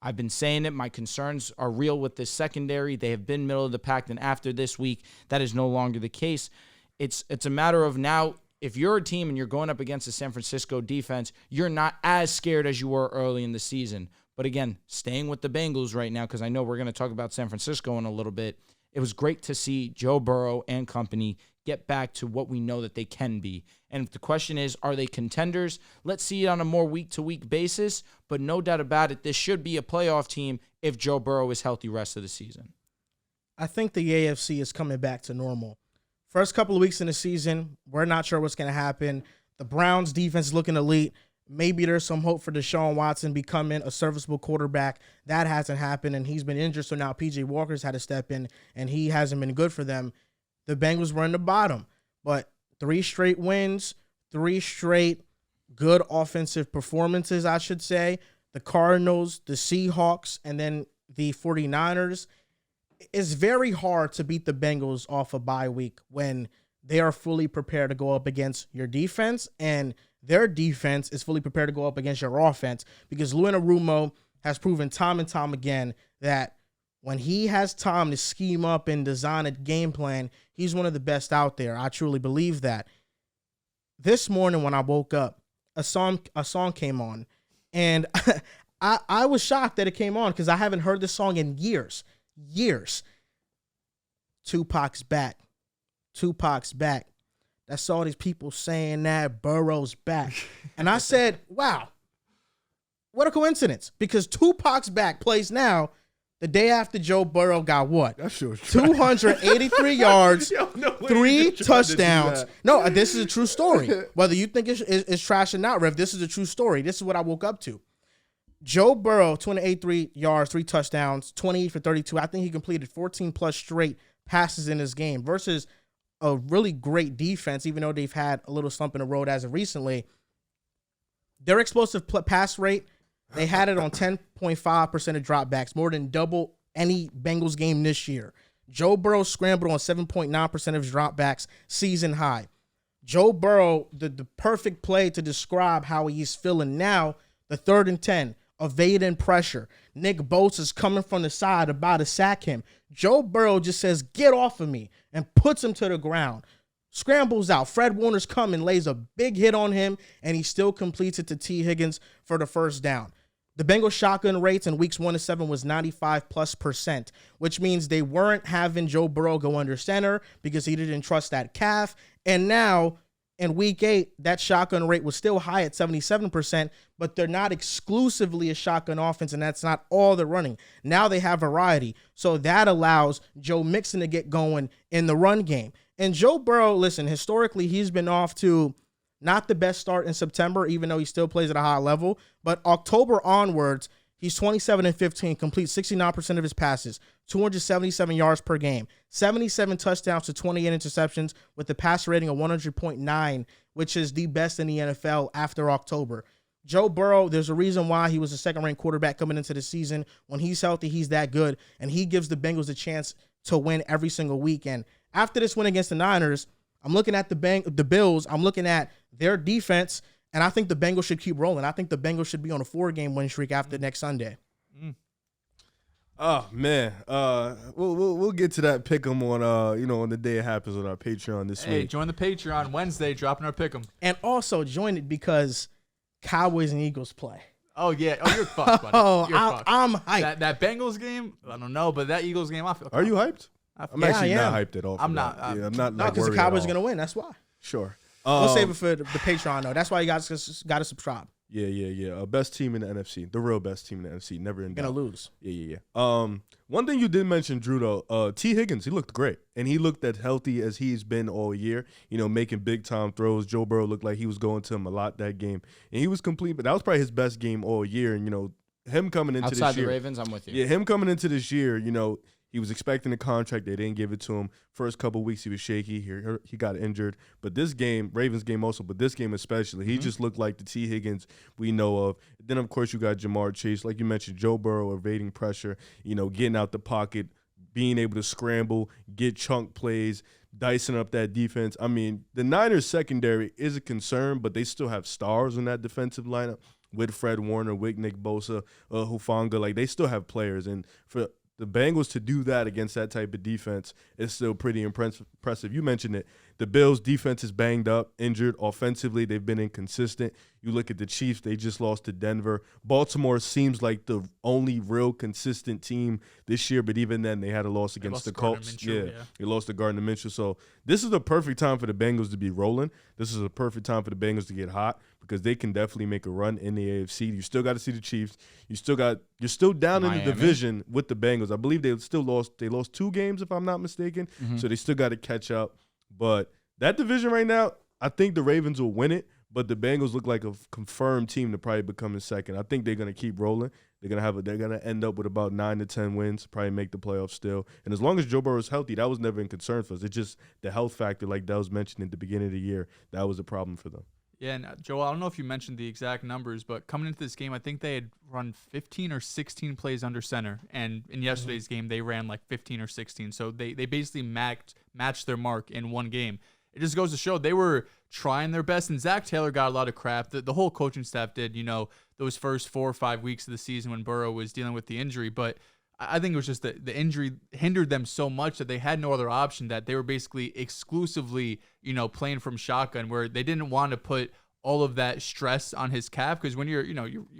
C: I've been saying it. My concerns are real with this secondary. They have been middle of the pack, and after this week, that is no longer the case. It's a matter of now, if you're a team and you're going up against the San Francisco defense, you're not as scared as you were early in the season. But again, staying with the Bengals right now, because I know we're going to talk about San Francisco in a little bit, it was great to see Joe Burrow and company get back to what we know that they can be. And if the question is, are they contenders? Let's see it on a more week-to-week basis, but no doubt about it, this should be a playoff team if Joe Burrow is healthy rest of the season.
A: I think the AFC is coming back to normal. First couple of weeks in the season, we're not sure what's going to happen. The Browns' defense is looking elite. Maybe there's some hope for Deshaun Watson becoming a serviceable quarterback. That hasn't happened, and he's been injured, so now P.J. Walker's had to step in, and he hasn't been good for them. The Bengals were in the bottom, but 3 straight wins, 3 straight good offensive performances, I should say. The Cardinals, the Seahawks, and then the 49ers. It's very hard to beat the Bengals off a bye week when they are fully prepared to go up against your defense, and their defense is fully prepared to go up against your offense, because Lou Anarumo has proven time and time again that when he has time to scheme up and design a game plan, he's one of the best out there. I truly believe that. This morning when I woke up, a song came on, and I was shocked that it came on because I haven't heard this song in years. Tupac's back. That's all these people saying that Burrow's back. And I said, wow, what a coincidence, because Tupac's back plays now the day after Joe Burrow got what? 283 yards, 3 touchdowns. No, this is a true story. Whether you think it's trash or not, Rev, this is a true story. This is what I woke up to. Joe Burrow, 283 yards, 3 touchdowns, 28 for 32. I think he completed 14-plus straight passes in this game versus a really great defense, even though they've had a little slump in the road as of recently. Their explosive pass rate, they had it on 10.5% of dropbacks, more than double any Bengals game this year. Joe Burrow scrambled on 7.9% of his dropbacks, season high. Joe Burrow, the perfect play to describe how he's feeling now, the 3rd and 10. evading pressure. Nick Bosa's coming from the side, about to sack him. Joe Burrow just says, "Get off of me," and puts him to the ground. Scrambles out. Fred Warner's coming, lays a big hit on him, and he still completes it to T. Higgins for the first down. The Bengals shotgun rates in weeks 1 to 7 was 95+%, which means they weren't having Joe Burrow go under center because he didn't trust that calf. And now in week 8, that shotgun rate was still high at 77%, but they're not exclusively a shotgun offense, and that's not all they're running. Now they have variety. So that allows Joe Mixon to get going in the run game. And Joe Burrow, listen, historically, he's been off to not the best start in September, even though he still plays at a high level. But October onwards, he's 27-15, completes 69% of his passes, 277 yards per game, 77 touchdowns to 28 interceptions with a passer rating of 100.9, which is the best in the NFL after October. Joe Burrow, there's a reason why he was a second-ranked quarterback coming into the season. When he's healthy, he's that good, and he gives the Bengals a chance to win every single week. And after this win against the Niners, I'm looking at the Bills. I'm looking at their defense, and I think the Bengals should keep rolling. I think the Bengals should be on a 4-game win streak after next Sunday.
B: Oh man, we'll get to that pick'em on on the day it happens on our Patreon this week.
D: Hey, join the Patreon Wednesday, dropping our pick'em.
A: And also join it because Cowboys and Eagles play.
D: Oh yeah, you're fucked, buddy. You're fucked.
A: I'm hyped.
D: That Bengals game, I don't know, but that Eagles game, I feel.
B: Are you hyped? I'm actually not hyped at all.
D: I'm not.
B: I'm not.
A: No, because the Cowboys are gonna win. That's why.
B: Sure.
A: We'll save it for the Patreon though. That's why you guys got to subscribe.
B: Yeah. Best team in the NFC, the real best team in the NFC. Never in doubt.
A: Gonna lose.
B: Yeah. One thing you did mention, Drew, though, T. Higgins, he looked great, and he looked as healthy as he's been all year. Making big time throws. Joe Burrow looked like he was going to him a lot that game, and he was complete. But that was probably his best game all year. And him coming into
C: outside
B: this year,
C: the Ravens, I'm with you.
B: Yeah, him coming into this year, he was expecting a contract. They didn't give it to him. First couple of weeks, he was shaky. He got injured. But this game, Ravens game also, but this game especially, he just looked like the T. Higgins we know of. Then, of course, you got Jamar Chase. Like you mentioned, Joe Burrow evading pressure, getting out the pocket, being able to scramble, get chunk plays, dicing up that defense. I mean, the Niners secondary is a concern, but they still have stars in that defensive lineup with Fred Warner, with Nick Bosa, Hufanga. Like, they still have players. And for the Bengals to do that against that type of defense is still pretty impressive. You mentioned it. The Bills' defense is banged up, injured. Offensively, they've been inconsistent. You look at the Chiefs, they just lost to Denver. Baltimore seems like the only real consistent team this year, but even then, they had a loss against the Colts. They lost to Gardner Minshew. So this is the perfect time for the Bengals to be rolling. This is a perfect time for the Bengals to get hot because they can definitely make a run in the AFC. You still got to see the Chiefs. You're still down
C: Miami.
B: in the division with the Bengals. I believe they lost 2 games, if I'm not mistaken. So they still got to catch up. But that division right now, I think the Ravens will win it, but the Bengals look like a confirmed team to probably become in second. I think they're going to keep rolling. They're going to end up with about 9 to 10 wins, probably make the playoffs still. And as long as Joe Burrow is healthy, that was never a concern for us. It's just the health factor, like Dehls mentioned at the beginning of the year, that was a problem for them.
D: Yeah, and Joel, I don't know if you mentioned the exact numbers, but coming into this game, I think they had run 15 or 16 plays under center, and in yesterday's game, they ran like 15 or 16. So they basically matched their mark in one game. It just goes to show they were trying their best, and Zach Taylor got a lot of crap. The whole coaching staff did, those first 4 or 5 weeks of the season when Burrow was dealing with the injury, but I think it was just that the injury hindered them so much that they had no other option, that they were basically exclusively, playing from shotgun, where they didn't want to put all of that stress on his calf, because when you're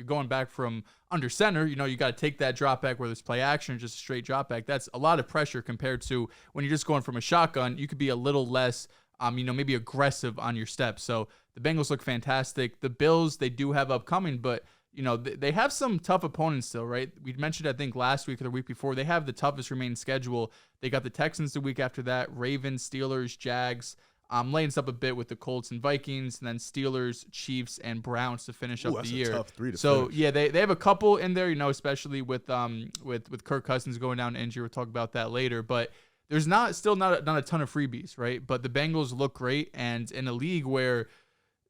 D: going back from under center, you got to take that drop back, whether it's play action or just a straight drop back. That's a lot of pressure compared to when you're just going from a shotgun. You could be a little less, maybe aggressive on your steps. So the Bengals look fantastic. The Bills, they do have upcoming, but they have some tough opponents still, right? We mentioned, I think, last week or the week before, they have the toughest remaining schedule. They got the Texans the week after that, Ravens, Steelers, Jags. Laying us up a bit with the Colts and Vikings, and then Steelers, Chiefs, and Browns to finish up the year.
B: Tough 3 to
D: so
B: finish.
D: Yeah, they have a couple in there, especially with Kirk Cousins going down to injury. We'll talk about that later, but there's not a ton of freebies, right? But the Bengals look great, and in a league where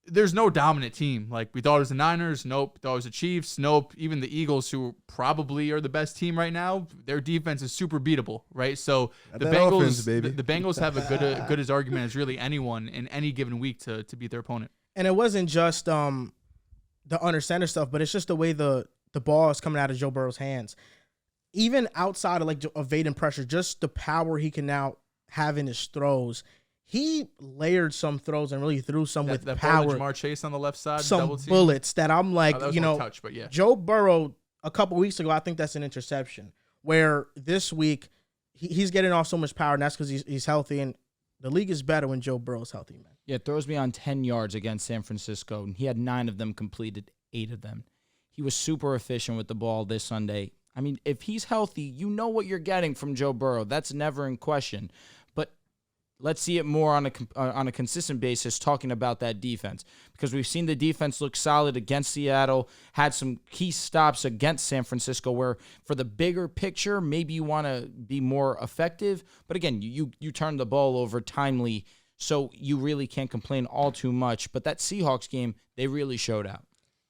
D: there's no dominant team. Like, we thought it was the Niners. Nope. Thought it was the Chiefs. Nope. Even the Eagles, who probably are the best team right now, their defense is super beatable, right? So the Bengals,
B: offense, baby.
D: The Bengals have a good as argument as really anyone in any given week to beat their opponent.
A: And it wasn't just the under center stuff, but it's just the way the the ball is coming out of Joe Burrow's hands. Even outside of like evading pressure, just the power he can now have in his throws. He layered some throws and really threw some with power.
D: That Jamar Chase on the left side,
A: some bullets that I'm like,
D: that was more touch, but yeah.
A: Joe Burrow a couple weeks ago, I think that's an interception. Where this week he's getting off so much power, and that's because he's healthy. And the league is better when Joe Burrow's healthy, man.
C: Yeah, throws me on 10 yards against San Francisco, and he had 9 of them completed, 8 of them. He was super efficient with the ball this Sunday. I mean, if he's healthy, you know what you're getting from Joe Burrow. That's never in question. But let's see it more on a consistent basis, talking about that defense, because we've seen the defense look solid against Seattle, had some key stops against San Francisco where for the bigger picture, maybe you want to be more effective. But again, you turn the ball over timely, so you really can't complain all too much. But that Seahawks game, they really showed out.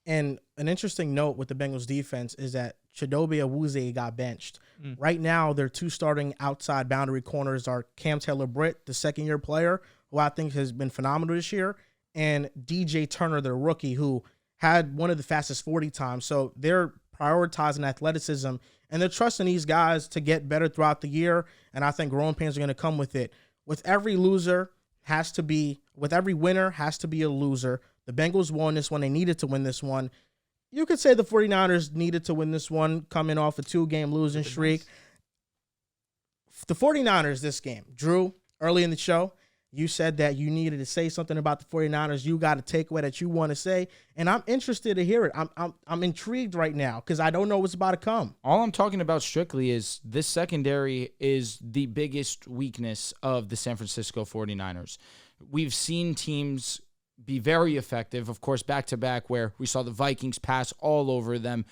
A: And an interesting note with the Bengals defense is that Chidobe Awuzie got benched. Right now, their 2 starting outside boundary corners are Cam Taylor-Britt, the second-year player, who I think has been phenomenal this year, and DJ Turner, their rookie, who had one of the fastest 40 times. So they're prioritizing athleticism, and they're trusting these guys to get better throughout the year, and I think growing pains are going to come with it. With every winner has to be a loser. The Bengals won this one. They needed to win this one. You could say the 49ers needed to win this one, coming off a 2-game losing streak. Nice. The 49ers this game. Drew, early in the show, you said that you needed to say something about the 49ers. You got a takeaway that you want to say, and I'm interested to hear it. I'm intrigued right now because I don't know what's about to come.
C: All I'm talking about strictly is this secondary is the biggest weakness of the San Francisco 49ers. We've seen teams be very effective, of course, back-to-back, where we saw the Vikings pass all over them.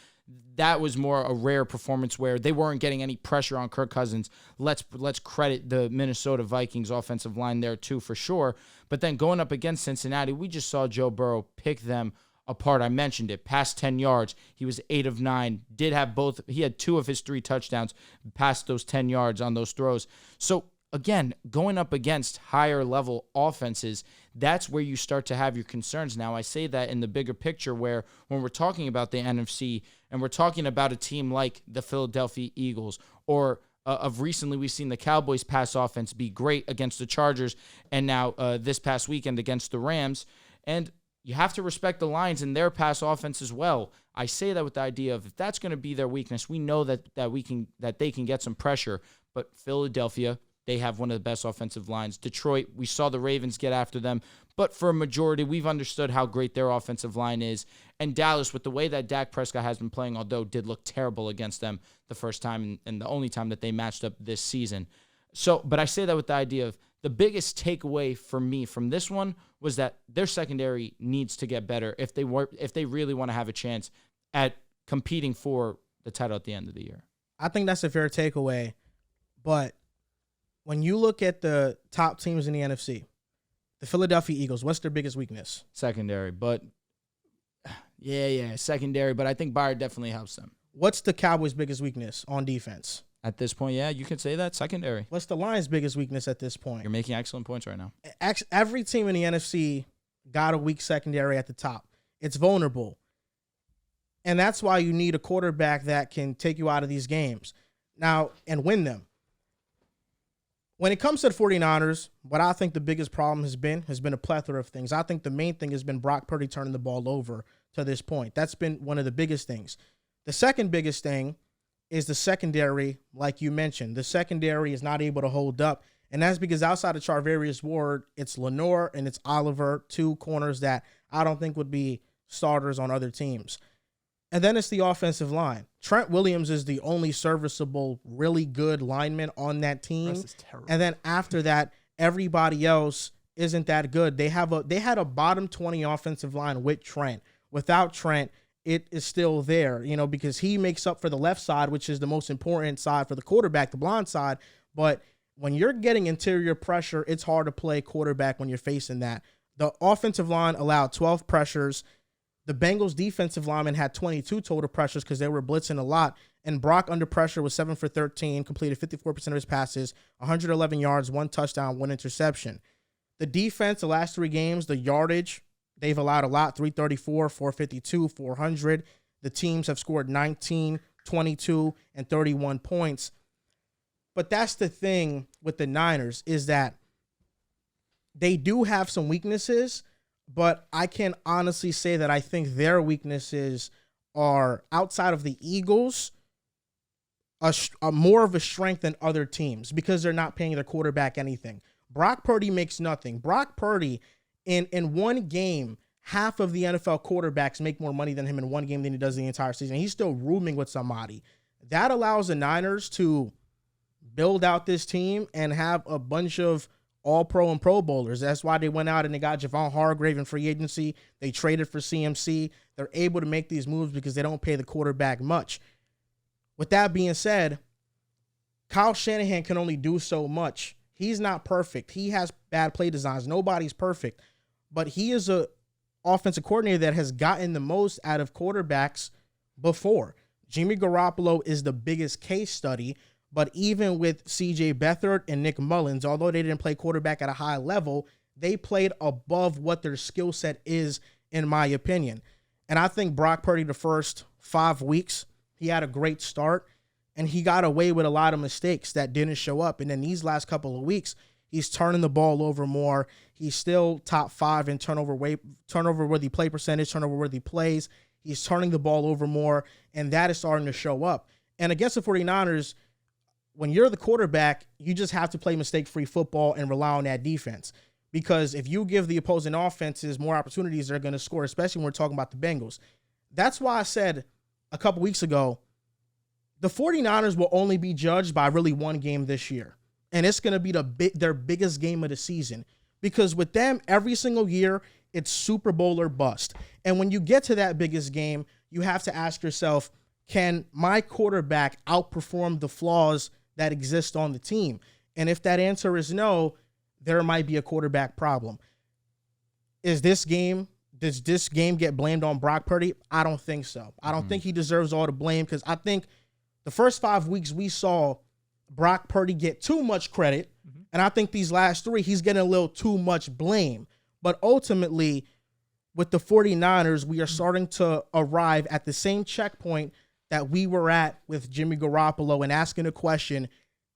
C: That was more a rare performance where they weren't getting any pressure on Kirk Cousins. Let's credit the Minnesota Vikings offensive line there too, for sure. But then going up against Cincinnati, we just saw Joe Burrow pick them apart. I mentioned it. Past 10 yards, he was 8 of 9. He had 2 of his 3 touchdowns past those 10 yards on those throws. So again, going up against higher level offenses, that's where you start to have your concerns. Now, I say that in the bigger picture where when we're talking about the NFC and we're talking about a team like the Philadelphia Eagles or of recently we've seen the Cowboys pass offense be great against the Chargers and now this past weekend against the Rams. And you have to respect the Lions and their pass offense as well. I say that with the idea of if that's going to be their weakness, we know that they can get some pressure. But Philadelphia, they have one of the best offensive lines. Detroit, we saw the Ravens get after them. But for a majority, we've understood how great their offensive line is. And Dallas, with the way that Dak Prescott has been playing, although did look terrible against them the first time and the only time that they matched up this season. But I say that with the idea of the biggest takeaway for me from this one was that their secondary needs to get better if they really want to have a chance at competing for the title at the end of the year.
A: I think that's a fair takeaway. But when you look at the top teams in the NFC, the Philadelphia Eagles, what's their biggest weakness?
C: Secondary, but secondary, but I think Byard definitely helps them.
A: What's the Cowboys' biggest weakness on defense?
C: At this point, yeah, you can say that, secondary.
A: What's the Lions' biggest weakness at this point?
C: You're making excellent points right now.
A: Every team in the NFC got a weak secondary at the top. It's vulnerable. And that's why you need a quarterback that can take you out of these games now and win them. When it comes to the 49ers, what I think the biggest problem has been a plethora of things. I think the main thing has been Brock Purdy turning the ball over to this point. That's been one of the biggest things. The second biggest thing is the secondary, like you mentioned. The secondary is not able to hold up, and that's because outside of Charvarius Ward, it's Lenore and it's Oliver, 2 corners that I don't think would be starters on other teams. And then it's the offensive line. Trent Williams is the only serviceable, really good lineman on that team.
D: The rest is terrible.
A: And then after that, everybody else isn't that good. They had a bottom 20 offensive line with Trent. Without Trent, it is still there, because he makes up for the left side, which is the most important side for the quarterback, the blind side. But when you're getting interior pressure, it's hard to play quarterback when you're facing that. The offensive line allowed 12 pressures. The Bengals defensive lineman had 22 total pressures because they were blitzing a lot. And Brock under pressure was 7 for 13, completed 54% of his passes, 111 yards, 1 touchdown, 1 interception. The defense, the last 3 games, the yardage, they've allowed a lot, 334, 452, 400. the teams have scored 19, 22, and 31 points. But that's the thing with the Niners is that they do have some weaknesses, but I can honestly say that I think their weaknesses are outside of the Eagles, a more of a strength than other teams because they're not paying their quarterback anything. Brock Purdy makes nothing. Brock Purdy, in one game, half of the NFL quarterbacks make more money than him in one game than he does the entire season. He's still rooming with somebody. That allows the Niners to build out this team and have a bunch of all-pro and pro bowlers. That's why they went out and they got Javon Hargrave in free agency. They traded for CMC. They're able to make these moves because they don't pay the quarterback much. With that being said, Kyle Shanahan can only do so much. He's not perfect. He has bad play designs. Nobody's perfect. But he is a offensive coordinator that has gotten the most out of quarterbacks before. Jimmy Garoppolo is the biggest case study, but even with C.J. Beathard and Nick Mullins, although they didn't play quarterback at a high level, they played above what their skill set is, in my opinion. And I think Brock Purdy, the first 5 weeks, he had a great start, and he got away with a lot of mistakes that didn't show up. And then these last couple of weeks, he's turning the ball over more. He's still top 5 in turnover-worthy play percentage, turnover-worthy plays. He's turning the ball over more, and that is starting to show up. And against the 49ers, when you're the quarterback, you just have to play mistake-free football and rely on that defense. Because if you give the opposing offenses more opportunities, they're going to score, especially when we're talking about the Bengals. That's why I said a couple weeks ago, the 49ers will only be judged by really one game this year. And it's going to be their biggest game of the season. Because with them, every single year, it's Super Bowl or bust. And when you get to that biggest game, you have to ask yourself, can my quarterback outperform the flaws that exist on the team? And if that answer is no, there might be a quarterback problem. Does this game get blamed on Brock Purdy? I don't think so. I don't think he deserves all the blame because I think the first 5 weeks we saw Brock Purdy get too much credit. And I think these last 3, he's getting a little too much blame. But ultimately, with the 49ers, we are starting to arrive at the same checkpoint that we were at with Jimmy Garoppolo and asking the question,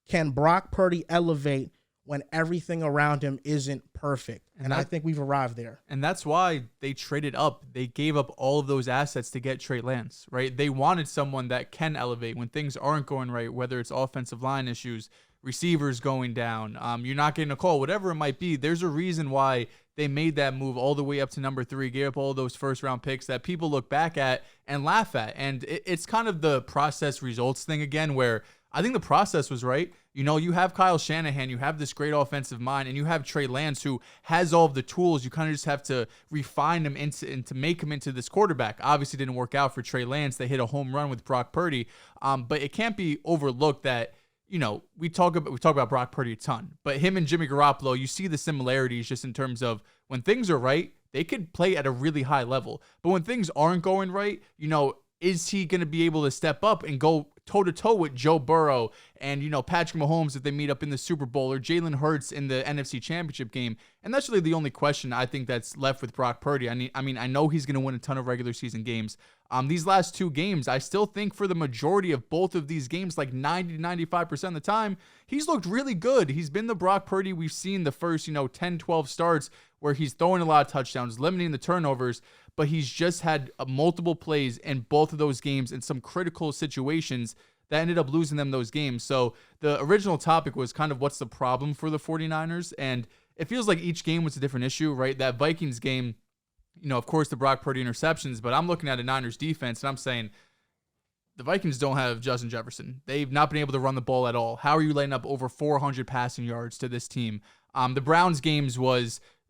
A: can Brock Purdy elevate when everything around him isn't perfect? And I think we've arrived there.
D: And that's why they traded up. They gave up all of those assets to get Trey Lance, right? They wanted someone that can elevate when things aren't going right, whether it's offensive line issues, receivers going down, you're not getting a call, whatever it might be. There's a reason why they made that move all the way up to number 3, gave up all those first-round picks that people look back at and laugh at. And it's kind of the process results thing again, where I think the process was right. You know, you have Kyle Shanahan, you have this great offensive mind, and you have Trey Lance who has all of the tools. You kind of just have to refine him and to make him into this quarterback. Obviously didn't work out for Trey Lance. They hit a home run with Brock Purdy. But it can't be overlooked that, you know, we talk about Brock Purdy a ton, but him and Jimmy Garoppolo, you see the similarities just in terms of when things are right, they could play at a really high level. But when things aren't going right, you know, is he going to be able to step up and go toe-to-toe with Joe Burrow and, you know, Patrick Mahomes if they meet up in the Super Bowl, or Jalen Hurts in the NFC Championship game? And that's really the only question I think that's left with Brock Purdy. I mean, I know he's going to win a ton of regular season games. These last 2 games, I still think for the majority of both of these games, like 90 to 95% of the time, he's looked really good. He's been the Brock Purdy we've seen the first, 10, 12 starts where he's throwing a lot of touchdowns, limiting the turnovers, but he's just had multiple plays in both of those games in some critical situations that ended up losing them those games. So the original topic was kind of what's the problem for the 49ers, and it feels like each game was a different issue, right? That Vikings game, of course, the Brock Purdy interceptions, but I'm looking at a Niners defense, and I'm saying the Vikings don't have Justin Jefferson. They've not been able to run the ball at all. How are you laying up over 400 passing yards to this team? The Browns games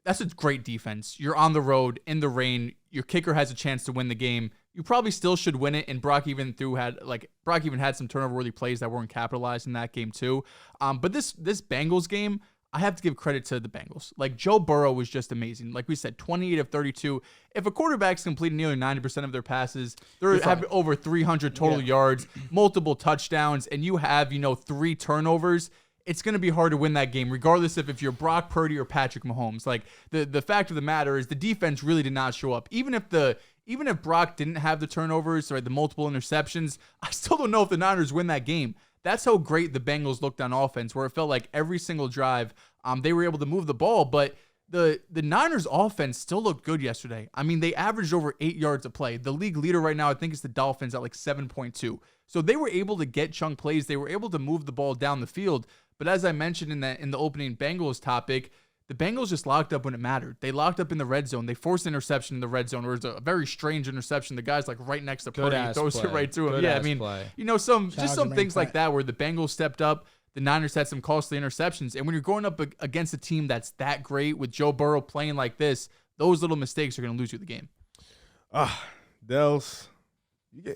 D: that's a great defense. You're on the road in the rain. Your kicker has a chance to win the game. You probably still should win it. And Brock even had some turnover-worthy plays that weren't capitalized in that game too. But this Bengals game, I have to give credit to the Bengals. Like, Joe Burrow was just amazing. Like we said, 28 of 32. If a quarterback's completing nearly 90% of their passes, they have over 300 total yards, multiple touchdowns, and you have 3 turnovers, it's going to be hard to win that game, regardless of if you're Brock Purdy or Patrick Mahomes. Like, the fact of the matter is the defense really did not show up. Even if the even if Brock didn't have the turnovers or the multiple interceptions, I still don't know if the Niners win that game. That's how great the Bengals looked on offense, where it felt like every single drive they were able to move the ball. But the Niners offense still looked good yesterday. I mean, they averaged over 8 yards a play. The league leader right now, I think, is the Dolphins at like 7.2. So they were able to get chunk plays. They were able to move the ball down the field. But as I mentioned in the opening Bengals topic, the Bengals just locked up when it mattered. They locked up in the red zone. They forced an interception in the red zone, where it's a very strange interception. The guy's like right next to Purdy, throws it right to him. Yeah, I mean, some things like that where the Bengals stepped up. The Niners had some costly interceptions. And when you're going up against a team that's that great with Joe Burrow playing like this, those little mistakes are going to lose you the game.
B: Dehls,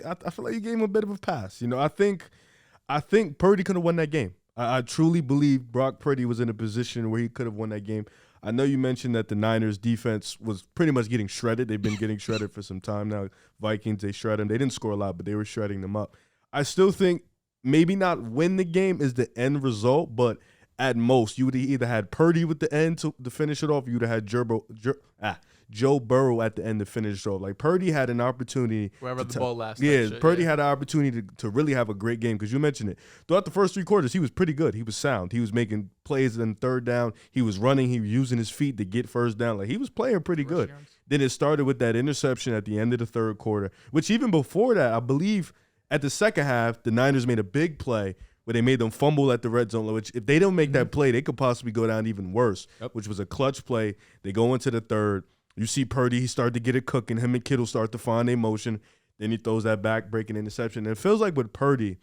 B: I feel like you gave him a bit of a pass. I think Purdy could have won that game. I truly believe Brock Purdy was in a position where he could have won that game. I know you mentioned that the Niners defense was pretty much getting shredded. They've been getting shredded for some time now. Vikings, they shred them. They didn't score a lot, but they were shredding them up. I still think maybe not win the game is the end result, but at most you would have either had Purdy with the end to finish it off, you would have had Joe Burrow at the end to finish it off. Like, Purdy had an opportunity.
D: Wherever the ball last.
B: Purdy had an opportunity to really have a great game, because you mentioned it. Throughout the first 3 quarters, he was pretty good. He was sound. He was making plays in third down. He was running. He was using his feet to get first down. Like, he was playing pretty good. Then it started with that interception at the end of the third quarter, which even before that, I believe at the second half, the Niners made a big play where they made them fumble at the red zone, which if they don't make that play, they could possibly go down even worse, which was a clutch play. They go into the third. You see Purdy, he started to get it cooking. Him and Kittle start to find their motion. Then he throws that back-breaking interception. And it feels like with Purdy,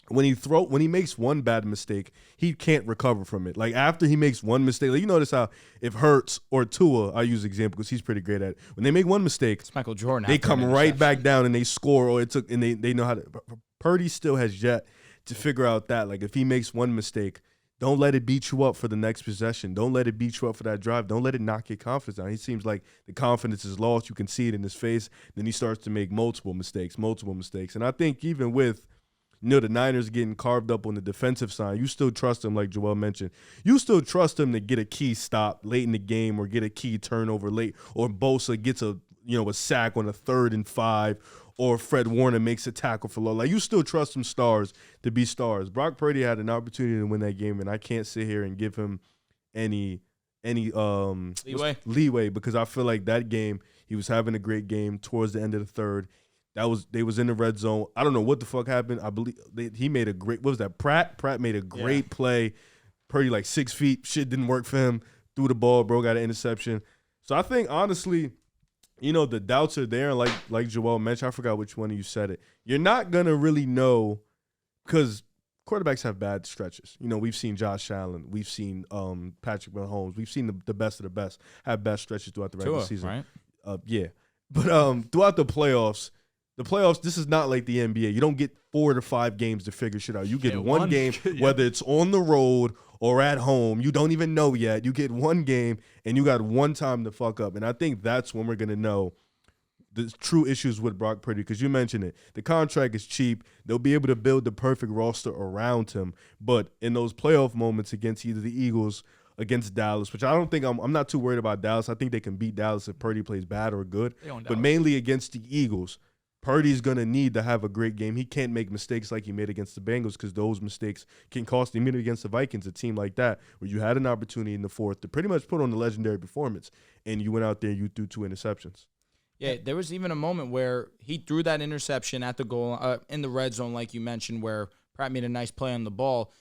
B: when he makes one bad mistake, he can't recover from it. Like, after he makes one mistake, like, you notice how if Hurts or Tua, I use the example because he's pretty great at it. When they make one mistake,
C: it's Michael Jordan.
B: They come right back down and they score, and they know how to. Purdy still has yet to figure out that. Like, if he makes one mistake, don't let it beat you up for the next possession. Don't let it beat you up for that drive. Don't let it knock your confidence down. He seems like the confidence is lost. You can see it in his face. Then he starts to make multiple mistakes. And I think even with, the Niners getting carved up on the defensive side, you still trust him, like Joel mentioned. You still trust him to get a key stop late in the game, or get a key turnover late, or Bosa gets a sack on a 3rd and 5, or Fred Warner makes a tackle for low. Like, you still trust some stars to be stars. Brock Purdy had an opportunity to win that game, and I can't sit here and give him any leeway, because I feel like that game, he was having a great game towards the end of the third. They was in the red zone. I don't know what the fuck happened. I believe he made a great, what was that? Pratt made a great play. Purdy like 6 feet. Shit didn't work for him. Threw the ball, bro, got an interception. So I think, honestly, the doubts are there. And like Joel mentioned, I forgot which one of you said it. You're not going to really know, because quarterbacks have bad stretches. We've seen Josh Allen. We've seen Patrick Mahomes. We've seen the best of the best have bad stretches throughout the regular season.
C: Right?
B: Yeah. But throughout the playoffs, this is not like the NBA. You don't get 4 to 5 games to figure shit out. You get one game, whether it's on the road or at home. You don't even know yet. You get one game, and you got one time to fuck up. And I think that's when we're going to know the true issues with Brock Purdy, because you mentioned it. The contract is cheap. They'll be able to build the perfect roster around him. But in those playoff moments against either the Eagles, against Dallas, which I don't think I'm not too worried about Dallas. I think they can beat Dallas if Purdy plays bad or good. But mainly against the Eagles, Purdy's going to need to have a great game. He can't make mistakes like he made against the Bengals, because those mistakes can cost him. Even against the Vikings, a team like that, where you had an opportunity in the fourth to pretty much put on the legendary performance, and you went out there and you threw 2 interceptions.
C: Yeah, there was even a moment where he threw that interception at the goal in the red zone, like you mentioned, where Pratt made a nice play on the ball.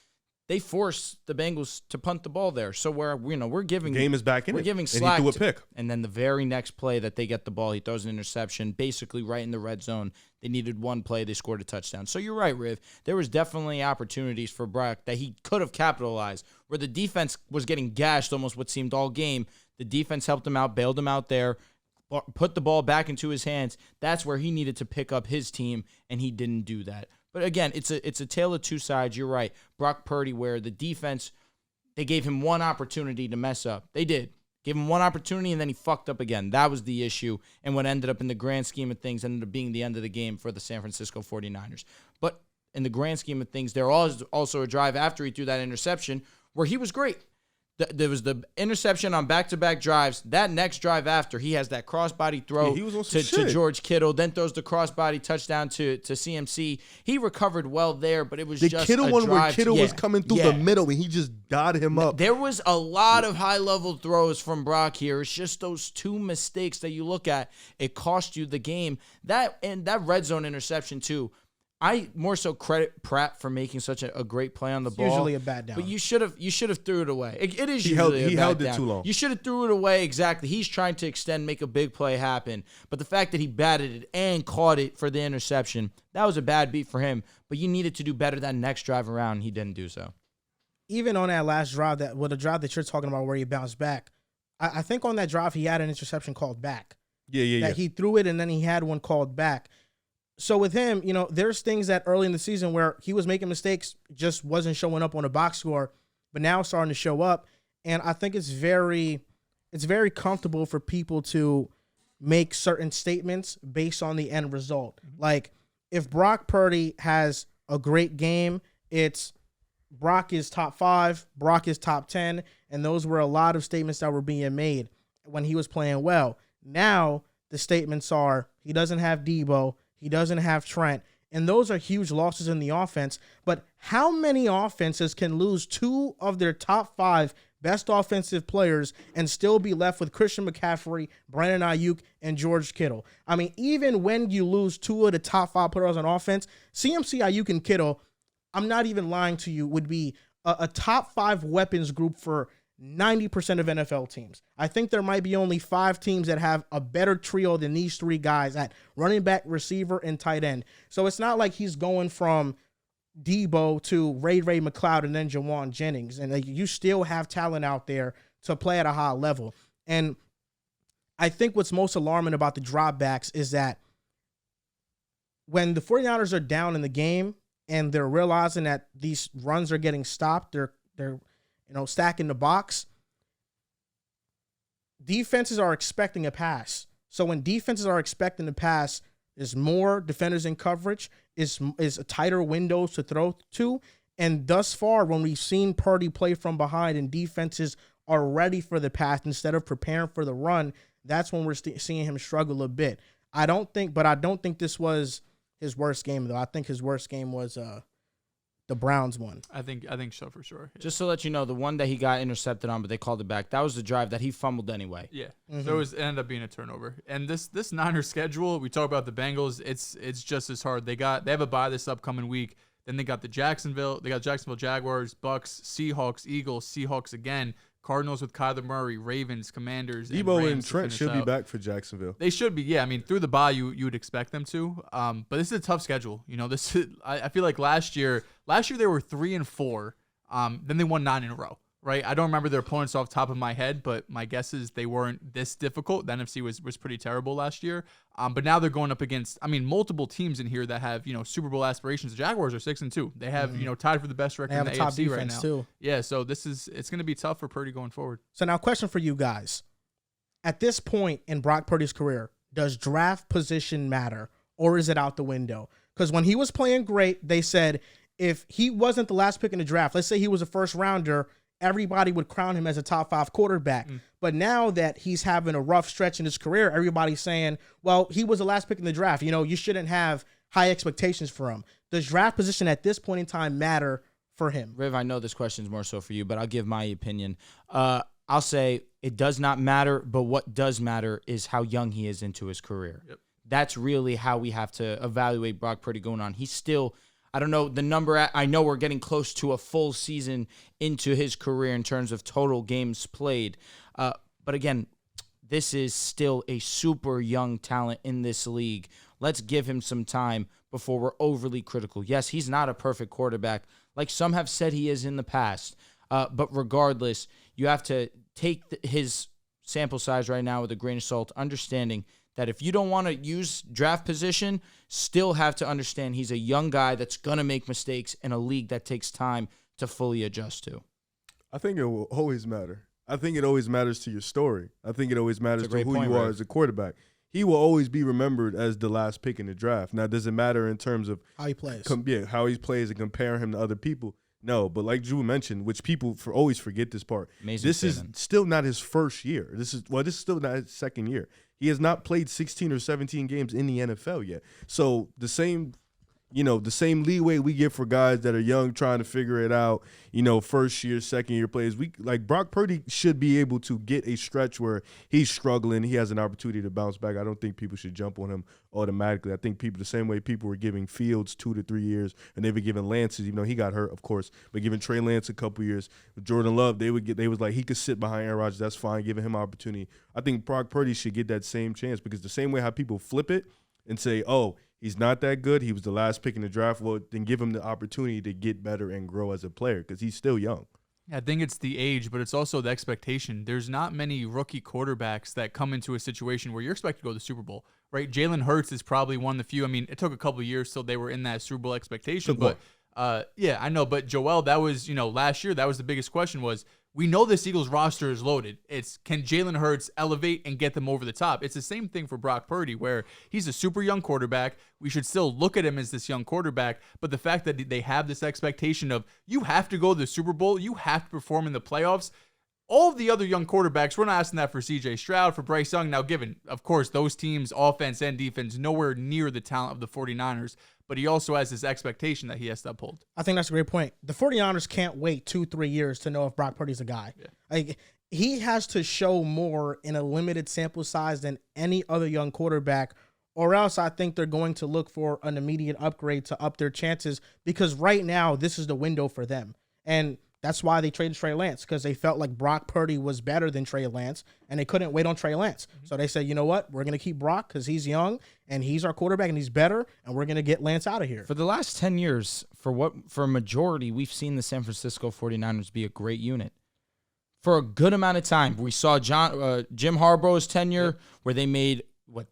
C: They forced the Bengals to punt the ball there. So we're giving
B: the game is back in.
C: We're
B: it.
C: giving slack.
B: And he threw a pick.
C: And then the very next play that they get the ball, he throws an interception, basically right in the red zone. They needed one play. They scored a touchdown. So you're right, Riv. There was definitely opportunities for Brock that he could have capitalized, where the defense was getting gashed almost what seemed all game. The defense helped him out, bailed him out there, put the ball back into his hands. That's where he needed to pick up his team, and he didn't do that. But again, it's a tale of two sides. You're right. Brock Purdy, where the defense, they gave him one opportunity to mess up. They did. Gave him one opportunity, and then he fucked up again. That was the issue, and what ended up in the grand scheme of things ended up being the end of the game for the San Francisco 49ers. But in the grand scheme of things, there was also a drive after he threw that interception where he was great. There was the interception on back-to-back drives. That next drive after, he has that crossbody throw
B: he was on some
C: to
B: shit.
C: George Kittle, then throws the crossbody touchdown to CMC. He recovered well there, but it was
B: The
C: just
B: Kittle
C: a
B: one
C: drive.
B: where Kittle was coming through the middle and he just got him up.
C: There was a lot of high-level throws from Brock here. It's just those two mistakes that you look at. It cost you the game. That red zone interception, too. I more so credit Pratt for making such a great play on the ball.
A: Usually a bad down.
C: But you should have threw it away. It is
B: He
C: usually a bad
B: held
C: down.
B: it too long.
C: You should have threw it away, exactly. He's trying to extend, make a big play happen. But the fact that he batted it and caught it for the interception, that was a bad beat for him. But you needed to do better that next drive around, and he didn't do so.
A: Even on that last drive, the drive that you're talking about where he bounced back, I think on that drive he had an interception called back.
B: Yeah.
A: He threw it and then he had one called back. So with him, there's things that early in the season where he was making mistakes, just wasn't showing up on a box score, but now starting to show up. And I think it's very comfortable for people to make certain statements based on the end result. Mm-hmm. Like if Brock Purdy has a great game, it's Brock is top 5, Brock is top 10, and those were a lot of statements that were being made when he was playing well. Now the statements are he doesn't have Debo, he doesn't have Trent, and those are huge losses in the offense. But how many offenses can lose 2 of their top 5 best offensive players and still be left with Christian McCaffrey, Brandon Ayuk, and George Kittle? I mean, even when you lose 2 of the top 5 players on offense, CMC, Ayuk, and Kittle, I'm not even lying to you, would be a top 5 weapons group for 90% of NFL teams. I think there might be only 5 teams that have a better trio than these 3 guys at running back, receiver, and tight end. So it's not like he's going from Debo to Ray McLeod and then Jawan Jennings. And you still have talent out there to play at a high level. And I think what's most alarming about the dropbacks is that when the 49ers are down in the game and they're realizing that these runs are getting stopped, they're stacking the box, defenses are expecting a pass. So when defenses are expecting to pass, there's more defenders in coverage, is a tighter windows to throw to. And thus far, when we've seen Purdy play from behind and defenses are ready for the pass instead of preparing for the run, that's when we're seeing him struggle a bit. I don't think this was his worst game, though. I think his worst game was the Browns one.
D: I think so for sure. Yeah.
C: Just to let you know, the one that he got intercepted on, but they called it back, that was the drive that he fumbled anyway.
D: Yeah. Mm-hmm. So it ended up being a turnover. And this Niners schedule, we talk about the Bengals, it's just as hard. They have a bye this upcoming week. Then they got Jacksonville Jaguars, Bucks, Seahawks, Eagles, Seahawks again, Cardinals with Kyler Murray, Ravens, Commanders,
B: Debo and Trent should be back for Jacksonville.
D: They should be, yeah. I mean, through the bye, you would expect them to. But this is a tough schedule. I feel like last year they were 3-4. Then they won 9 in a row, right? I don't remember their opponents off the top of my head, but my guess is they weren't this difficult. The NFC was pretty terrible last year. But now they're going up against, multiple teams in here that have, Super Bowl aspirations. The Jaguars are 6-2. They have, tied for the best record in the AFC right now.
A: Too.
D: Yeah, so it's going to be tough for Purdy going forward.
A: So now, question for you guys. At this point in Brock Purdy's career, does draft position matter, or is it out the window? Because when he was playing great, they said if he wasn't the last pick in the draft, let's say he was a first rounder, everybody would crown him as a top 5 quarterback. But now that he's having a rough stretch in his career, everybody's saying, well, he was the last pick in the draft. You shouldn't have high expectations for him. Does draft position at this point in time matter for him?
C: Riv, I know this question is more so for you, but I'll give my opinion. I'll say it does not matter, but what does matter is how young he is into his career. Yep. That's really how we have to evaluate Brock Purdy going on. He's still, I don't know the number. I know we're getting close to a full season into his career in terms of total games played. But again, this is still a super young talent in this league. Let's give him some time before we're overly critical. Yes, he's not a perfect quarterback, like some have said he is in the past. But regardless, you have to take his sample size right now with a grain of salt, understanding that if you don't want to use draft position, still have to understand he's a young guy that's going to make mistakes in a league that takes time to fully adjust to.
B: I think it will always matter. I think it always matters to your story. I think it always matters to who you are as a quarterback. He will always be remembered as the last pick in the draft. Now, does it matter in terms of
A: how he plays?
B: How he plays and compare him to other people? No, but like Drew mentioned, which people always forget this part.
C: Amazing
B: this
C: statement.
B: is still not his first year. This is still not his second year. He has not played 16 or 17 games in the NFL yet. So the same leeway we give for guys that are young trying to figure it out, first year, second year players. Brock Purdy should be able to get a stretch where he's struggling. He has an opportunity to bounce back. I don't think people should jump on him automatically. I think people, the same way people were giving Fields 2 to 3 years, and they were giving Lance, even though he got hurt, of course, but giving Trey Lance a couple years. With Jordan Love, they was like, he could sit behind Aaron Rodgers. That's fine, giving him opportunity. I think Brock Purdy should get that same chance, because the same way how people flip it and say, oh, he's not that good, he was the last pick in the draft, well, then give him the opportunity to get better and grow as a player, because he's still young.
D: I think it's the age, but it's also the expectation. There's not many rookie quarterbacks that come into a situation where you're expected to go to the Super Bowl, right? Jalen Hurts is probably one of the few. I mean, it took a couple of years till they were in that Super Bowl expectation. But yeah, I know. But Joel, that was, last year, that was the biggest question was, we know this Eagles roster is loaded. It's, can Jalen Hurts elevate and get them over the top? It's the same thing for Brock Purdy, where he's a super young quarterback. We should still look at him as this young quarterback, but the fact that they have this expectation of, you have to go to the Super Bowl, you have to perform in the playoffs. All of the other young quarterbacks, we're not asking that for C.J. Stroud, for Bryce Young. Now, given, of course, those teams, offense and defense, nowhere near the talent of the 49ers, but he also has this expectation that he has to uphold.
A: I think that's a great point. The 49ers can't wait 2-3 years to know if Brock Purdy's a guy. Yeah. Like, he has to show more in a limited sample size than any other young quarterback, or else I think they're going to look for an immediate upgrade to up their chances, because right now this is the window for them. And that's why they traded Trey Lance, because they felt like Brock Purdy was better than Trey Lance, and they couldn't wait on Trey Lance. So they said, you know what? We're going to keep Brock because he's young, and he's our quarterback, and he's better, and we're going to get Lance out of here.
C: For the last 10 years, for a majority, we've seen the San Francisco 49ers be a great unit. For a good amount of time, we saw Jim Harbaugh's tenure, where they made,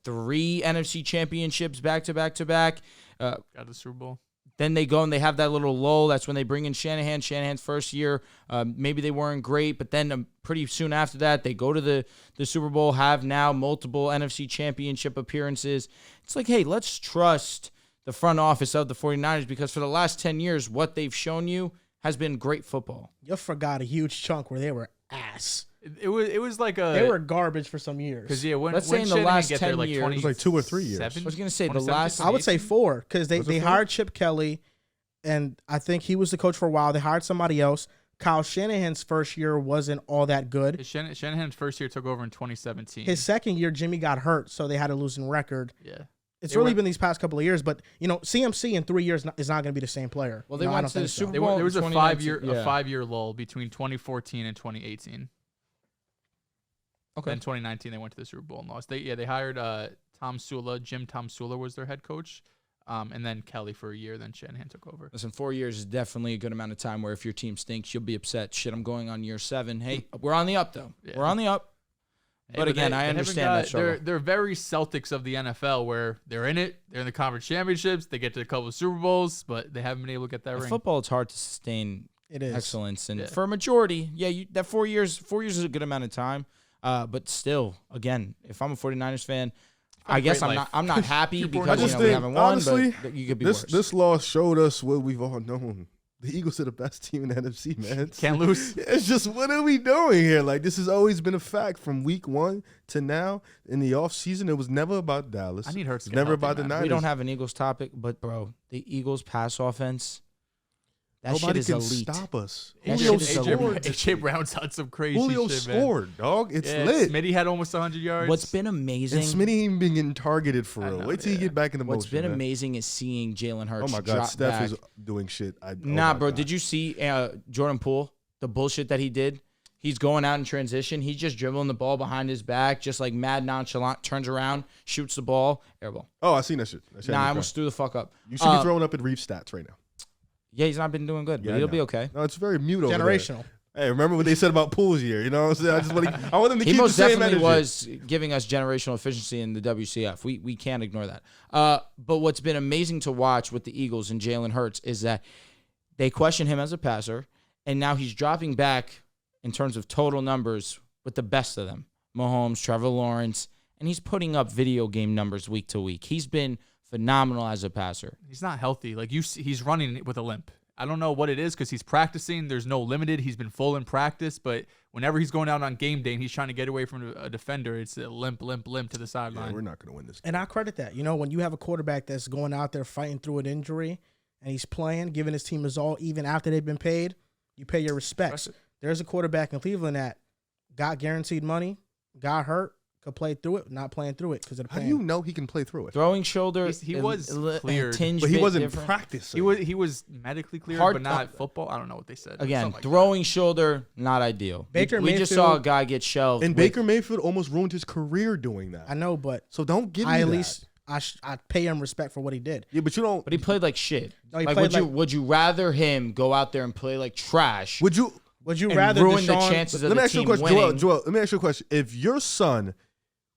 C: 3 NFC championships back-to-back-to-back.
D: Got the Super Bowl.
C: Then they go and they have that little lull. That's when they bring in Shanahan. Shanahan's first year, maybe they weren't great, but then pretty soon after that, they go to the Super Bowl, have now multiple NFC championship appearances. It's like, hey, let's trust the front office of the 49ers, because for the last 10 years, what they've shown you has been great football.
A: You forgot a huge chunk where they were ass.
D: It was like
A: they were garbage for some years.
D: Because
C: let's say in the last 10
D: there, like
C: years,
D: 20,
B: it was like 2 or 3 years.
C: I was gonna say the last.
A: I would say 4, because they hired Chip Kelly, and I think he was the coach for a while. They hired somebody else. Kyle Shanahan's first year wasn't all that good.
D: Shanahan's first year took over in 2017.
A: His second year, Jimmy got hurt, so they had a losing record.
D: Yeah.
A: It's really been these past couple of years, but CMC in 3 years is not going to be the same player.
C: Well, they went to the Super Bowl.
D: There was a 5-year lull between 2014 and 2018.
C: Okay.
D: In 2019, they went to the Super Bowl and lost. They hired Tom Sula. Tom Sula was their head coach, and then Kelly for a year. Then Shanahan took over.
C: Listen, 4 years is definitely a good amount of time where if your team stinks, you'll be upset. Shit, I'm going on year 7. Hey, we're on the up, though. Yeah. We're on the up. But again, I understand that struggle.
D: They're very Celtics of the NFL, where they're in it. They're in the conference championships. They get to a couple of Super Bowls, but they haven't been able to get that ring.
C: Football, it's hard to sustain excellence. And for a majority, that 4 years is a good amount of time. But still, again, if I'm a 49ers fan, I guess I'm not happy because we haven't won, honestly, but you could be worse.
B: This loss showed us what we've all known. The Eagles are the best team in the NFC, man.
D: Can't lose.
B: It's just, what are we doing here? Like, this has always been a fact from week 1 to now. In the offseason, it was never about Dallas.
D: I need Hurts.
B: It's never about the Niners.
C: We don't have an Eagles topic, but, bro, the Eagles pass offense, that
B: nobody
C: shit is
B: can
C: elite.
B: stop us.
C: Julio scored.
D: AJ Brown's had some crazy
B: Julio
D: shit, man.
B: scored, dog. It's lit.
D: Smitty had almost 100 yards.
C: What's been amazing.
B: And Smitty ain't been getting targeted for real. Wait till you get back in the motion.
C: What's been amazing is seeing Jalen Hurts.
B: Oh my God, Steph is doing shit.
C: Bro. Did you see Jordan Poole? The bullshit that he did. He's going out in transition. He's just dribbling the ball behind his back, just like mad nonchalant. Turns around, shoots the ball, air ball.
B: Oh, I seen that shit.
C: I almost threw the fuck up.
B: You should be throwing up at Reef stats right now.
C: Yeah, he's not been doing good, but he'll be okay.
B: No, it's very mute over
A: generational.
B: There. Hey, remember what they said about Poole's year? You know what I'm saying? I want him to keep the same energy.
C: He most definitely was giving us generational efficiency in the WCF. We can't ignore that. But what's been amazing to watch with the Eagles and Jalen Hurts is that they question him as a passer, and now he's dropping back in terms of total numbers with the best of them. Mahomes, Trevor Lawrence, and he's putting up video game numbers week to week. He's been phenomenal as a passer.
D: He's not healthy. Like he's running with a limp. I don't know what it is because he's practicing. There's no limited. He's been full in practice, but whenever he's going out on game day and he's trying to get away from a defender, it's a limp to the sideline.
B: Yeah, we're not going to win this game.
A: And I credit that. When you have a quarterback that's going out there fighting through an injury and he's playing, giving his team his all, even after they've been paid, you pay your respects. There's a quarterback in Cleveland that got guaranteed money, got hurt, could play through it, not playing through it because of the pain.
B: How do you know he can play through it?
C: Throwing shoulder.
D: He was cleared,
B: but he wasn't practicing.
D: He was medically cleared, but not football. I don't know what they said.
C: Again, throwing shoulder, not ideal. We just saw a guy get shelved.
B: And Baker Mayfield almost ruined his career doing that.
A: I know, but
B: so don't give me
A: at
B: that.
A: least I pay him respect for what he did.
B: Yeah, but you don't.
C: But he played like shit.
A: No,
C: would you rather him go out there and play like trash?
B: Would you
A: rather
C: ruin
A: Deshaun,
C: the chances of
B: let me
C: the
B: ask you a
C: team
B: question,
C: winning?
B: Joel, let me ask you a question. If your son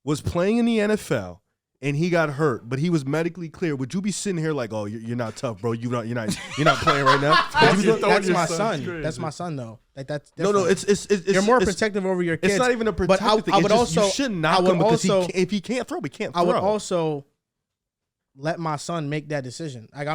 B: was playing in the NFL and he got hurt, but he was medically clear, would you be sitting here like, "Oh, you're not tough, bro. You're not playing right now"?
A: That's my son. That's my son, though. That's
B: no. It's
A: you're more protective over your kids.
B: It's not even a protective thing.
A: I would also
B: you should knock him because if he can't throw, he can't throw.
A: I would also let my son make that decision. Like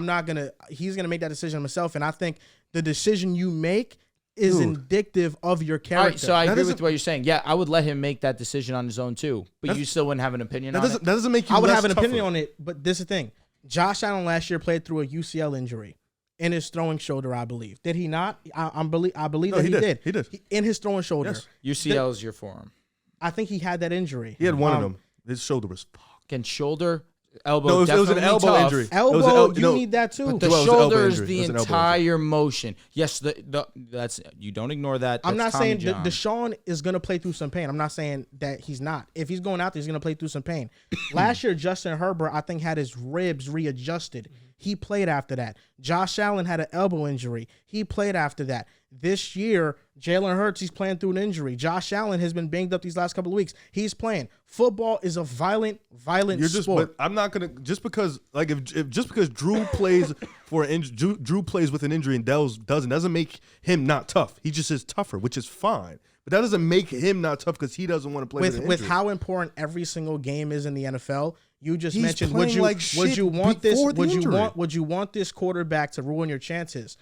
A: he's gonna make that decision himself, and I think the decision you make is indicative of your character.
C: All right, so I agree with what you're saying. Yeah, I would let him make that decision on his own too, but you still wouldn't have an opinion on it.
B: That doesn't make you.
A: I would have an
B: tougher.
A: opinion on it, but this is the thing. Josh Allen last year played through a UCL injury in his throwing shoulder, I believe. Did he not? I believe that he did.
B: He did.
A: In his throwing shoulder.
B: Yes.
C: UCL is your forearm.
A: I think he had that injury.
B: He had one of them. His shoulder was fucked.
C: Again, shoulder, elbow.
B: No, it was an elbow
C: tough.
B: injury.
A: Elbow, you need that too.
C: But the shoulder is the entire motion. Yes, that's you don't ignore that.
A: I'm not
C: Tommy
A: saying
C: John.
A: Deshaun is going to play through some pain. I'm not saying that he's not. If he's going out there, he's going to play through some pain. Last year, Justin Herbert, I think, had his ribs readjusted. He played after that. Josh Allen had an elbow injury. He played after that. This year, Jalen Hurts, he's playing through an injury. Josh Allen has been banged up these last couple of weeks. He's playing. Football is a violent sport.
B: But I'm not gonna just because Drew plays Drew plays with an injury and Dehls doesn't make him not tough. He just is tougher, which is fine. But that doesn't make him not tough because he doesn't want to play with an injury.
A: With how important every single game is in the NFL. You just
B: He's
A: mentioned
B: would you
A: want this quarterback to ruin your chances?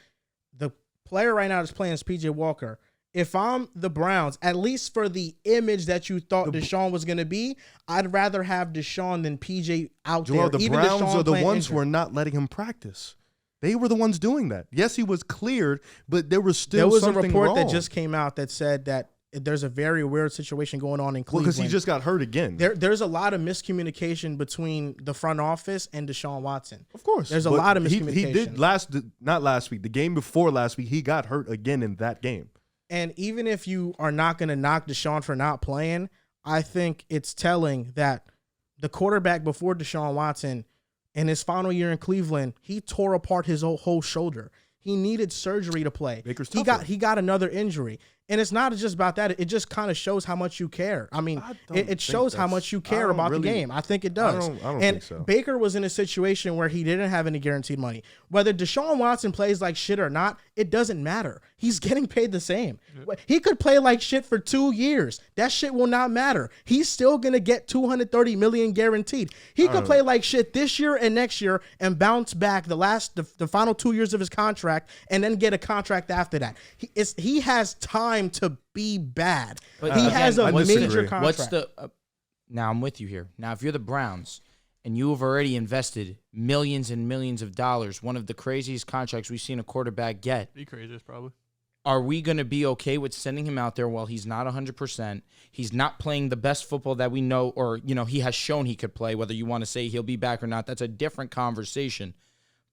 A: The player right now that's playing is PJ Walker. If I'm the Browns, at least for the image that you thought Deshaun was going to be, I'd rather have Deshaun than PJ out there.
B: The
A: Even
B: Browns
A: Deshaun
B: are the ones
A: injured.
B: who are not letting him practice. They were the ones doing that. Yes, he was cleared, but there was still something
A: a report
B: wrong.
A: that just came out that said that there's a very weird situation going on in Cleveland.
B: Because he just got hurt again.
A: There's a lot of miscommunication between the front office and Deshaun Watson.
B: Of course.
A: There's a lot of miscommunication.
B: He did not last week. The game before last week, he got hurt again in that game.
A: And even if you are not going to knock Deshaun for not playing, I think it's telling that the quarterback before Deshaun Watson, in his final year in Cleveland, he tore apart his whole shoulder. He needed surgery to play.
B: Baker's
A: he
B: tougher.
A: got another injury. And it's not just about that. It just kind of shows how much you care. I mean, it shows how much you care about the game. I think it does.
B: I don't think so.
A: Baker was in a situation where he didn't have any guaranteed money. Whether Deshaun Watson plays like shit or not, it doesn't matter. He's getting paid the same. He could play like shit for 2 years. That shit will not matter. He's still going to get $230 million guaranteed. He could play like shit this year and next year and bounce back the final 2 years of his contract and then get a contract after that. He has time to be bad.
C: But
A: he has a major
B: disagree.
A: contract.
C: Now I'm with you here. Now, if you're the Browns and you have already invested millions and millions of dollars, one of the craziest contracts we've seen a quarterback get.
D: Be craziest, probably.
C: Are we going to be okay with sending him out there while he's not 100%? He's not playing the best football that we know, or he has shown he could play. Whether you want to say he'll be back or not, that's a different conversation.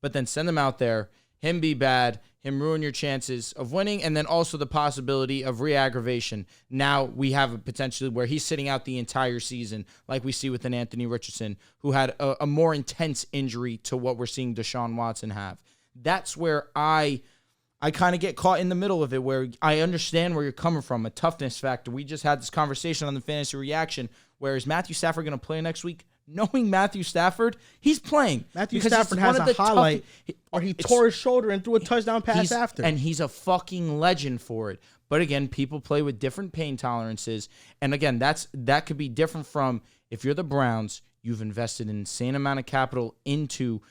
C: But then send him out there, him be bad, him ruin your chances of winning, and then also the possibility of re-aggravation. Now we have a potentially where he's sitting out the entire season, like we see with an Anthony Richardson, who had a more intense injury to what we're seeing Deshaun Watson have. That's where I kind of get caught in the middle of it, where I understand where you're coming from, a toughness factor. We just had this conversation on the Fantasy Reaction, where is Matthew Stafford going to play next week? Knowing Matthew Stafford, he's playing.
A: Matthew Stafford has a highlight where he tore his shoulder and threw a touchdown pass after.
C: And he's a fucking legend for it. But again, people play with different pain tolerances. And again, that could be different from if you're the Browns, You've invested an insane amount of capital into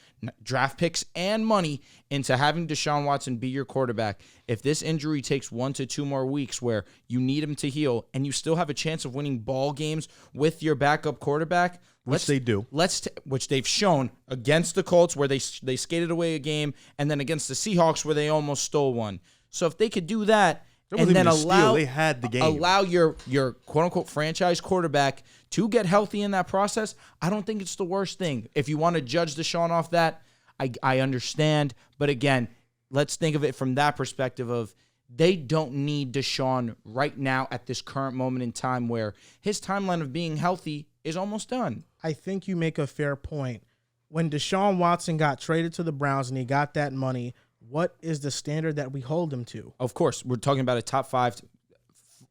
C: draft picks and money into having Deshaun Watson be your quarterback. If this injury takes 1 to 2 more weeks where you need him to heal and you still have a chance of winning ball games with your backup quarterback,
B: which they do.
C: Which they've shown against the Colts where they skated away a game, and then against the Seahawks where they almost stole one. So if they could do that, and then
B: they had the game.
C: Allow your quote unquote franchise quarterback to get healthy in that process, I don't think it's the worst thing. If you want to judge Deshaun off that, I understand. But again, let's think of it from that perspective of they don't need Deshaun right now at this current moment in time where his timeline of being healthy is almost done.
A: I think you make a fair point. When Deshaun Watson got traded to the Browns and he got that money, what is the standard that we hold him to?
C: Of course, we're talking about a top 5,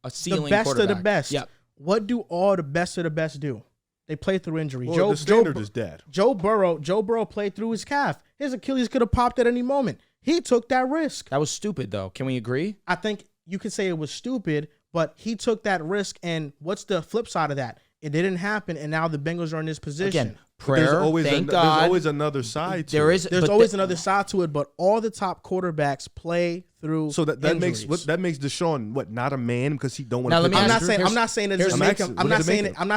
C: a ceiling
A: the best
C: quarterback.
A: of the best.
C: Yep.
A: What do all the best of the best do? They play through injury.
B: Well, the standard is dead.
A: Joe Burrow played through his calf. His Achilles could have popped at any moment. He took that risk.
C: That was stupid, though. Can we agree?
A: I think you could say it was stupid, but he took that risk, and what's the flip side of that? It didn't happen, and now the Bengals are in this position.
C: Again, prayer, thank God.
B: There's always another side to it.
A: There's always another side to it, but all the top quarterbacks play through
B: So that makes Deshaun not a man because he don't want to.
A: I'm not saying it doesn't make him. I'm not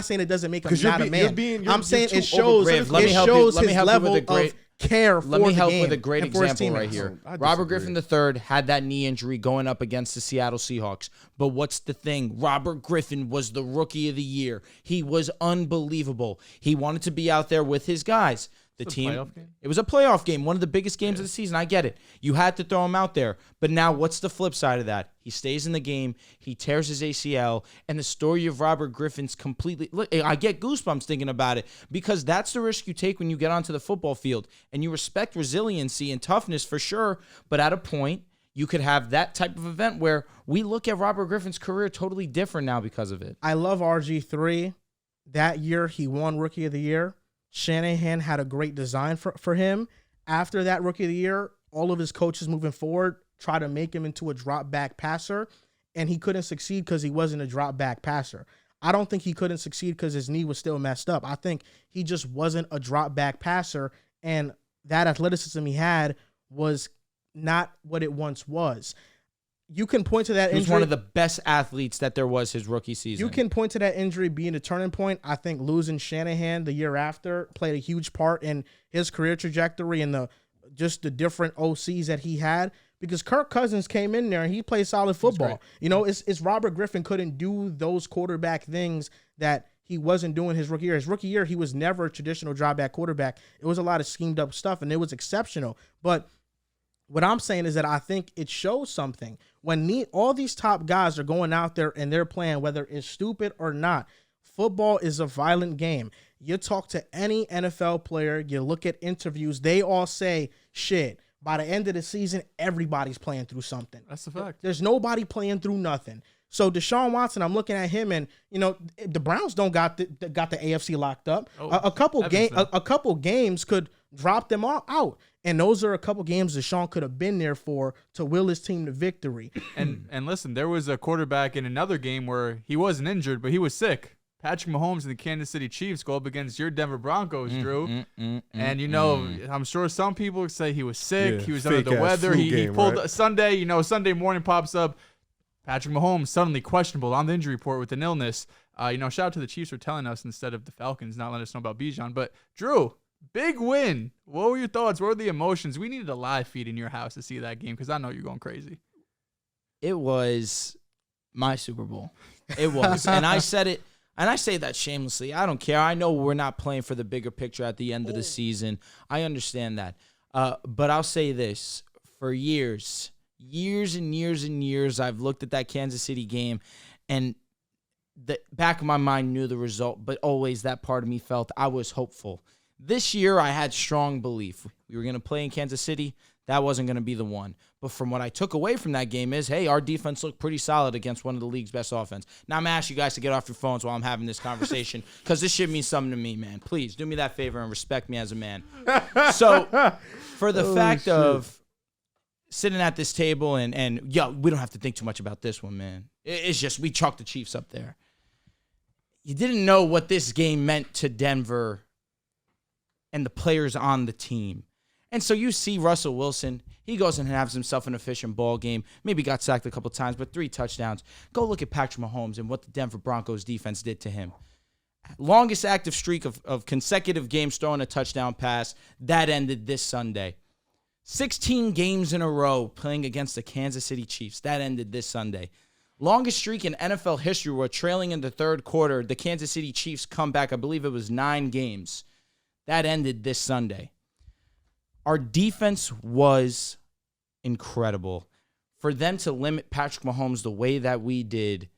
A: saying it doesn't make him not a man. I'm saying it shows his level of care for the game.
C: Let me help with a great example right here.
B: I
C: Robert
B: disagree.
C: Griffin III had that knee injury going up against the Seattle Seahawks. But what's the thing? Robert Griffin was the rookie of the year. He was unbelievable. He wanted to be out there with his guys. The team. It was a playoff game, one of the biggest games of the season. I get it. You had to throw him out there. But now what's the flip side of that? He stays in the game. He tears his ACL. And the story of Robert Griffin's completely... Look, I get goosebumps thinking about it because that's the risk you take when you get onto the football field. And you respect resiliency and toughness for sure. But at a point, you could have that type of event where we look at Robert Griffin's career totally different now because of it.
A: I love RG3. That year, he won Rookie of the Year. Shanahan had a great design for him. After that Rookie of the Year, all of his coaches moving forward try to make him into a drop back passer, and he couldn't succeed because he wasn't a drop back passer. I don't think he couldn't succeed because his knee was still messed up. I think he just wasn't a drop back passer, and that athleticism he had was not what it once was. You can point to that injury.
C: He was one of the best athletes that there was his rookie season.
A: You can point to that injury being a turning point. I think losing Shanahan the year after played a huge part in his career trajectory and the different OCs that he had, because Kirk Cousins came in there and he played solid football. You know, it's Robert Griffin couldn't do those quarterback things that he wasn't doing his rookie year. His rookie year, he was never a traditional drop back quarterback. It was a lot of schemed up stuff, and it was exceptional. But what I'm saying is that I think it shows something. When all these top guys are going out there and they're playing, whether it's stupid or not, football is a violent game. You talk to any NFL player, you look at interviews, they all say, shit, by the end of the season, everybody's playing through something.
D: That's a fact.
A: There's nobody playing through nothing. So Deshaun Watson, I'm looking at him, and the Browns don't got the AFC locked up. A couple games could drop them all out, and those are a couple games Deshaun could have been there for to will his team to victory.
D: And listen, there was a quarterback in another game where he wasn't injured, but he was sick. Patrick Mahomes and the Kansas City Chiefs go up against your Denver Broncos, Drew. I'm sure some people would say he was sick.
B: Yeah,
D: he was under the weather. He pulled right? Sunday morning pops up. Patrick Mahomes suddenly questionable on the injury report with an illness. Shout out to the Chiefs for telling us instead of the Falcons not letting us know about Bijan. But Drew, big win. What were your thoughts? What were the emotions? We needed a live feed in your house to see that game because I know you're going crazy.
C: It was my Super Bowl. It was. And I said it, and I say that shamelessly. I don't care. I know we're not playing for the bigger picture at the end of the season. I understand that. But I'll say this. For years and years, I've looked at that Kansas City game, and the back of my mind knew the result, but always that part of me felt I was hopeful. This year, I had strong belief. We were going to play in Kansas City. That wasn't going to be the one. But from what I took away from that game is, hey, our defense looked pretty solid against one of the league's best offense. Now, I'm going to ask you guys to get off your phones while I'm having this conversation because this shit means something to me, man. Please, do me that favor and respect me as a man. So, for the fact of sitting at this table and we don't have to think too much about this one, man. It's just we chalked the Chiefs up there. You didn't know what this game meant to Denver and the players on the team. And so you see Russell Wilson, he goes and has himself an efficient ball game. Maybe got sacked a couple times, but 3 touchdowns. Go look at Patrick Mahomes and what the Denver Broncos defense did to him. Longest active streak of consecutive games throwing a touchdown pass. That ended this Sunday. 16 games in a row playing against the Kansas City Chiefs. That ended this Sunday. Longest streak in NFL history where trailing in the third quarter, the Kansas City Chiefs come back. I believe it was 9 games. That ended this Sunday. Our defense was incredible. For them to limit Patrick Mahomes the way that we did,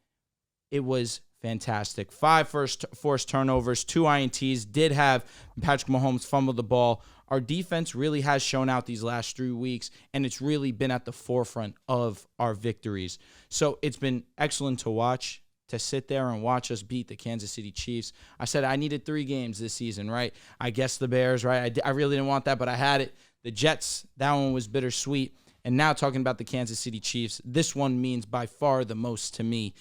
C: it was fantastic. 5 forced turnovers, 2 INTs. Did have Patrick Mahomes fumble the ball. Our defense really has shown out these last 3 weeks, and it's really been at the forefront of our victories. So it's been excellent to watch, to sit there and watch us beat the Kansas City Chiefs. I said I needed 3 games this season, right? I guessed the Bears, right? I really didn't want that, but I had it. The Jets, that one was bittersweet. And now talking about the Kansas City Chiefs, this one means by far the most to me.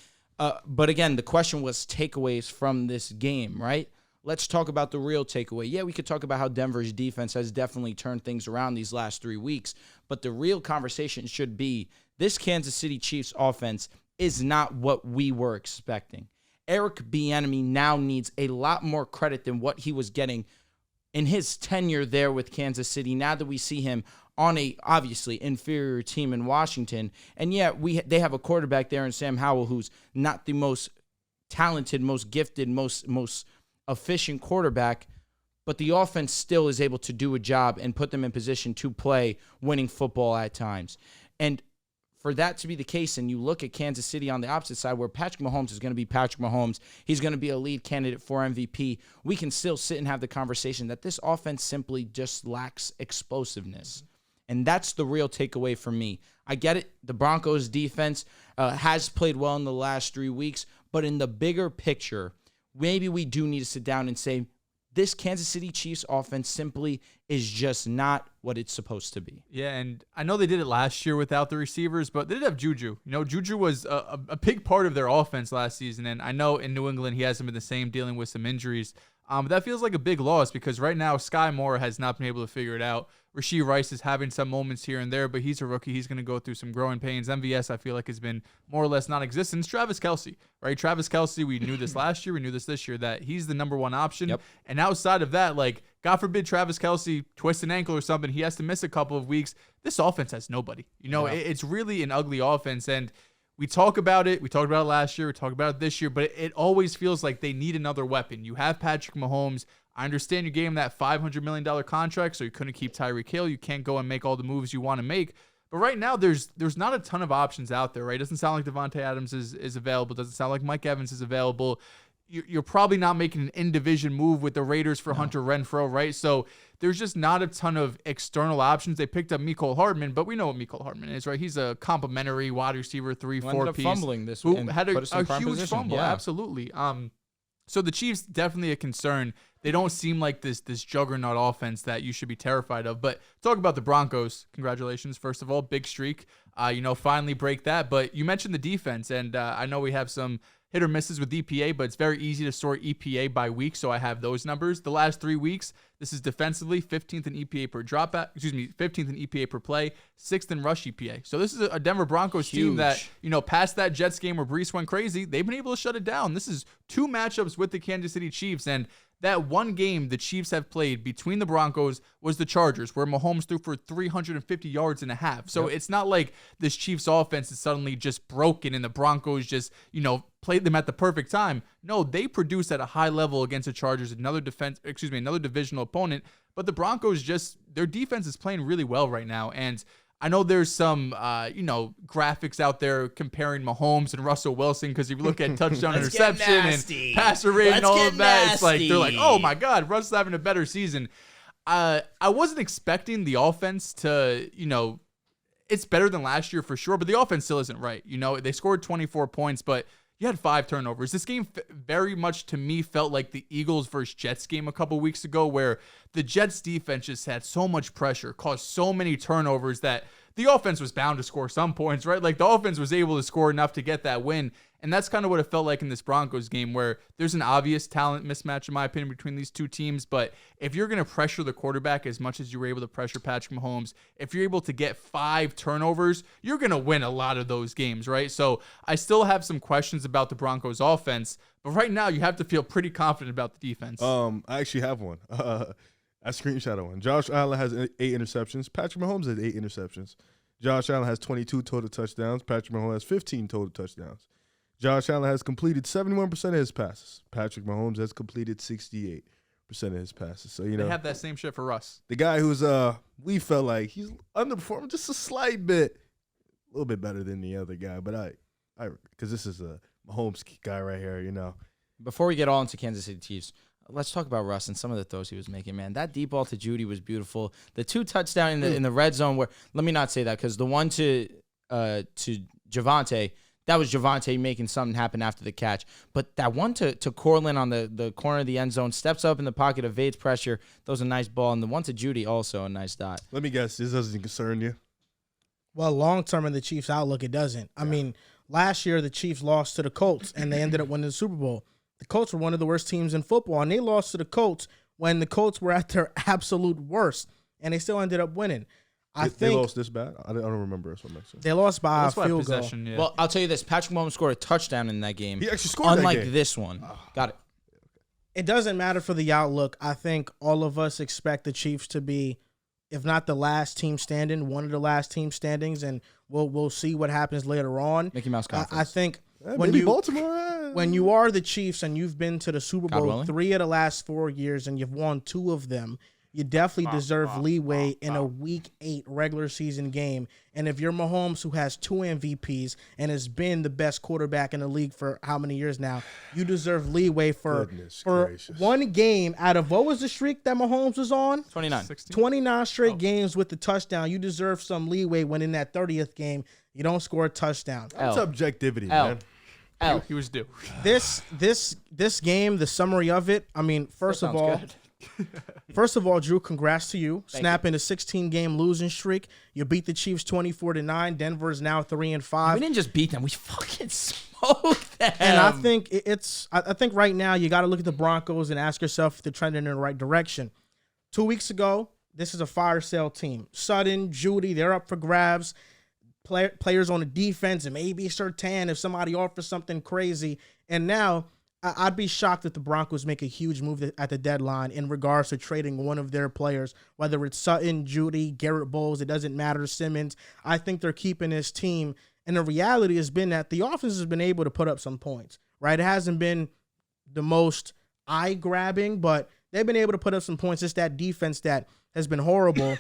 C: But again, the question was takeaways from this game, right? Let's talk about the real takeaway. Yeah, we could talk about how Denver's defense has definitely turned things around these last 3 weeks, but the real conversation should be this Kansas City Chiefs offense is not what we were expecting. Eric Bieniemy now needs a lot more credit than what he was getting in his tenure there with Kansas City. Now that we see him on a obviously inferior team in Washington, and yeah, they have a quarterback there in Sam Howell who's not the most talented, most gifted, most efficient quarterback, but the offense still is able to do a job and put them in position to play winning football at times. And for that to be the case, and you look at Kansas City on the opposite side where Patrick Mahomes is going to be Patrick Mahomes, he's going to be a lead candidate for MVP, we can still sit and have the conversation that this offense simply just lacks explosiveness. And that's the real takeaway for me. I get it. The Broncos defense has played well in the last 3 weeks, but in the bigger picture, maybe we do need to sit down and say, this Kansas City Chiefs offense simply is just not what it's supposed to be.
D: Yeah, and I know they did it last year without the receivers, but they did have Juju. You know, Juju was a big part of their offense last season, and I know in New England he hasn't been the same, dealing with some injuries. But that feels like a big loss because right now Sky Moore has not been able to figure it out. Rashee Rice is having some moments here and there, but he's a rookie. He's going to go through some growing pains. MVS, I feel like, has been more or less non-existent. It's Travis Kelce, right? Travis Kelce, we knew this last year. We knew this year, that he's the number 1 option.
C: Yep.
D: And outside of that, like, God forbid Travis Kelce twists an ankle or something, he has to miss a couple of weeks. This offense has nobody. You know, it's really an ugly offense, and we talk about it. We talked about it last year. We talked about it this year, but it always feels like they need another weapon. You have Patrick Mahomes. I understand you gave him that $500 million contract, so you couldn't keep Tyreek Hill. You can't go and make all the moves you want to make. But right now, there's not a ton of options out there, right? It doesn't sound like Devontae Adams is available. It doesn't sound like Mike Evans is available. You're probably not making an in-division move with the Raiders for Hunter Renfrow, right? So there's just not a ton of external options. They picked up Mecole Hardman, but we know what Mecole Hardman is, right? He's a complimentary wide receiver, 3-4 piece.
C: Fumbling this
D: who
C: and
D: had a huge
C: position.
D: fumble, absolutely. So the Chiefs, definitely a concern. They don't seem like this juggernaut offense that you should be terrified of. But talk about the Broncos. Congratulations, first of all, big streak. Finally break that. But you mentioned the defense, and I know we have some hit or misses with EPA, but it's very easy to sort EPA by week, so I have those numbers. The last 3 weeks, this is defensively 15th in EPA per 15th in EPA per play, 6th in rush EPA. So this is a Denver Broncos team that, past that Jets game where Brees went crazy, they've been able to shut it down. This is 2 matchups with the Kansas City Chiefs, and that one game the Chiefs have played between the Broncos was the Chargers, where Mahomes threw for 350 yards and a half. So it's not like this Chiefs offense is suddenly just broken and the Broncos just, played them at the perfect time. No, they produced at a high level against the Chargers, another divisional opponent. But the Broncos their defense is playing really well right now. And I know there's some, graphics out there comparing Mahomes and Russell Wilson, because if you look at touchdown interception and passer rate and all of that, it's like, they're like, oh my God, Russell's having a better season. I wasn't expecting the offense to, it's better than last year for sure, but the offense still isn't right. They scored 24 points, but you had 5 turnovers. This game very much, to me, felt like the Eagles versus Jets game a couple weeks ago, where the Jets defense just had so much pressure, caused so many turnovers that the offense was bound to score some points, right? Like the offense was able to score enough to get that win. And that's kind of what it felt like in this Broncos game, where there's an obvious talent mismatch, in my opinion, between these two teams. But if you're going to pressure the quarterback as much as you were able to pressure Patrick Mahomes, if you're able to get 5 turnovers, you're going to win a lot of those games, right? So I still have some questions about the Broncos offense, but right now you have to feel pretty confident about the defense.
B: I actually have one. I screenshot one. Josh Allen has 8 interceptions. Patrick Mahomes has 8 interceptions. Josh Allen has 22 total touchdowns. Patrick Mahomes has 15 total touchdowns. Josh Allen has completed 71% of his passes. Patrick Mahomes has completed 68% of his passes. So,
D: they have that same shit for Russ.
B: The guy who's we felt like he's underperformed just a slight bit, a little bit better than the other guy. But I because this is a Mahomes guy right here,
C: Before we get all into Kansas City Chiefs, let's talk about Russ and some of the throws he was making, man. That deep ball to Judy was beautiful. The 2 touchdown in the red zone, where let me not say that, because the one to Javonte, that was Javonte making something happen after the catch. But that one to Cortland on the corner of the end zone, steps up in the pocket, evades pressure. That was a nice ball. And the one to Judy, also a nice dot.
B: Let me guess, this doesn't concern you?
A: Well, long-term in the Chiefs' outlook, it doesn't. I mean, last year the Chiefs lost to the Colts, and they ended up winning the Super Bowl. The Colts were one of the worst teams in football, and they lost to the Colts when the Colts were at their absolute worst, and they still ended up winning. I think
B: they lost this bad. I don't remember. That's what makes sense.
A: They lost by a field goal.
D: Yeah.
C: Well, I'll tell you this. Patrick Mahomes scored a touchdown in that game.
B: He actually scored
C: unlike
B: that game.
C: this one. Got it.
A: It doesn't matter for the outlook. I think all of us expect the Chiefs to be, if not the last team standing, one of the last team standings, and we'll see what happens later on.
C: Mickey Mouse conference.
A: I think
B: Baltimore.
A: When you are the Chiefs and you've been to the Super
C: God
A: Bowl
C: willing.
A: 3 of the last 4 years and you've won 2 of them, you definitely deserve leeway in a Week 8 regular season game. And if you're Mahomes, who has 2 MVPs and has been the best quarterback in the league for how many years now, you deserve leeway for one game out of, what was the streak that Mahomes was on?
C: 29.
A: 29 straight games with the touchdown. You deserve some leeway when in that 30th game you don't score a touchdown.
B: That's objectivity, man.
D: He was due.
A: This game, the summary of it, I mean, first of all, Drew, congrats to you. Snapping a 16-game losing streak. You beat the Chiefs 24-9. Denver is now 3-5.
C: We didn't just beat them. We fucking smoked them.
A: And I think I think right now you got to look at the Broncos and ask yourself if they're trending in the right direction. 2 weeks ago, this is a fire sale team. Sutton, Judy, they're up for grabs. Players on the defense, and maybe Surtain if somebody offers something crazy. And now I'd be shocked if the Broncos make a huge move at the deadline in regards to trading one of their players, whether it's Sutton, Judy, Garrett Bowles, it doesn't matter, Simmons. I think they're keeping this team. And the reality has been that the offense has been able to put up some points, right? It hasn't been the most eye-grabbing, but they've been able to put up some points. It's that defense that has been horrible.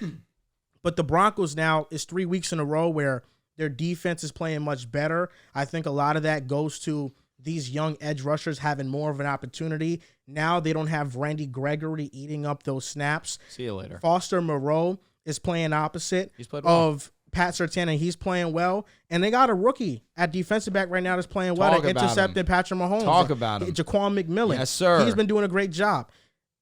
A: But the Broncos now is 3 weeks in a row where their defense is playing much better. I think a lot of that goes to these young edge rushers having more of an opportunity. Now they don't have Randy Gregory eating up those snaps.
C: See you later.
A: Foster Moreau is playing opposite
C: played well.
A: of Pat Surtain, and he's playing well. And they got a rookie at defensive back right now that's playing well. They're intercepting Patrick Mahomes.
C: Talk about him.
A: Jaquan McMillan.
C: Yes, sir.
A: He's been doing a great job.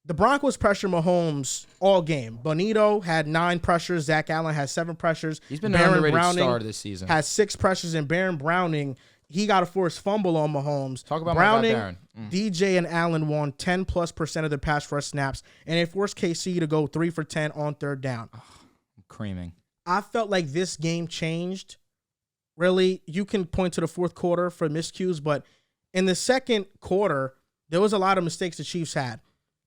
A: The Broncos pressure Mahomes all game. Bonito had 9 pressures. Zach Allen has 7 pressures.
C: He's been an underrated star this season.
A: Has 6 pressures, and Baron Browning, he got a forced fumble on Mahomes.
C: Talk about
A: Browning,
C: my guy Baron.
A: DJ, and Allen won 10+% of their pass rush snaps, and they forced KC to go 3 for 10 on 3rd down.
C: I'm creaming.
A: I felt like this game changed. Really, you can point to the 4th quarter for miscues, but in the 2nd quarter, there was a lot of mistakes the Chiefs had.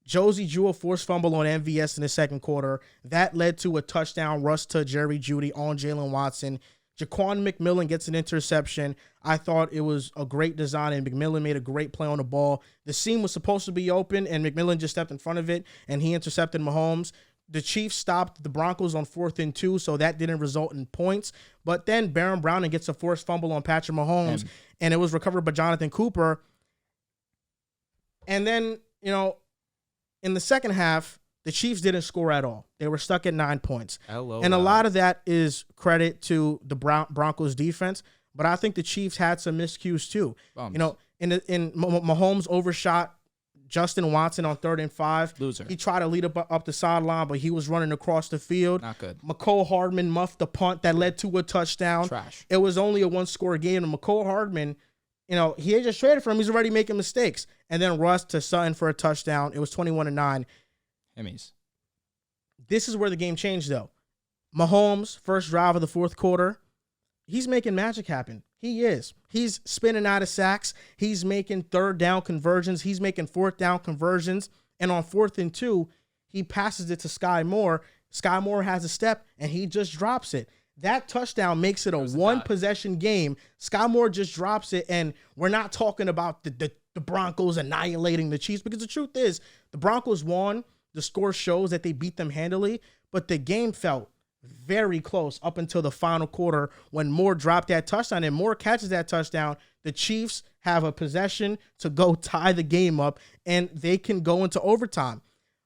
A: Josie drew a forced fumble on MVS in the 2nd quarter. That led to a touchdown rush to Jerry Jeudy on Jalen Watson. Jaquan McMillan gets an interception. I thought it was a great design, and McMillan made a great play on the ball. The seam was supposed to be open, and McMillan just stepped in front of it, and he intercepted Mahomes. The Chiefs stopped the Broncos on 4th and 2, so that didn't result in points. But then Baron Browning gets a forced fumble on Patrick Mahomes, and it was recovered by Jonathan Cooper. And then, in the second half, the Chiefs didn't score at all. They were stuck at 9 points. A lot of that is credit to the Broncos defense, but I think the Chiefs had some miscues too. Mahomes overshot Justin Watson on 3rd and 5.
C: Loser.
A: He tried to lead up the sideline, but he was running across the field.
C: Not good.
A: McCole Hardman muffed the punt that led to a touchdown.
C: Trash.
A: It was only a 1-score game, and McCole Hardman, he had just traded for him. He's already making mistakes. And then Russ to Sutton for a touchdown. It was 21-9.
C: Emmys.
A: This is where the game changed, though. Mahomes, first drive of the fourth quarter, he's making magic happen. He is. He's spinning out of sacks. He's making 3rd down conversions. He's making 4th down conversions. And on 4th and 2, he passes it to Sky Moore. Sky Moore has a step, and he just drops it. That touchdown makes it a one-possession game. Sky Moore just drops it, and we're not talking about the Broncos annihilating the Chiefs, because the truth is the Broncos won. The score shows that they beat them handily, but the game felt very close up until the final quarter when Moore dropped that touchdown, and Moore catches that touchdown. The Chiefs have a possession to go tie the game up, and they can go into overtime.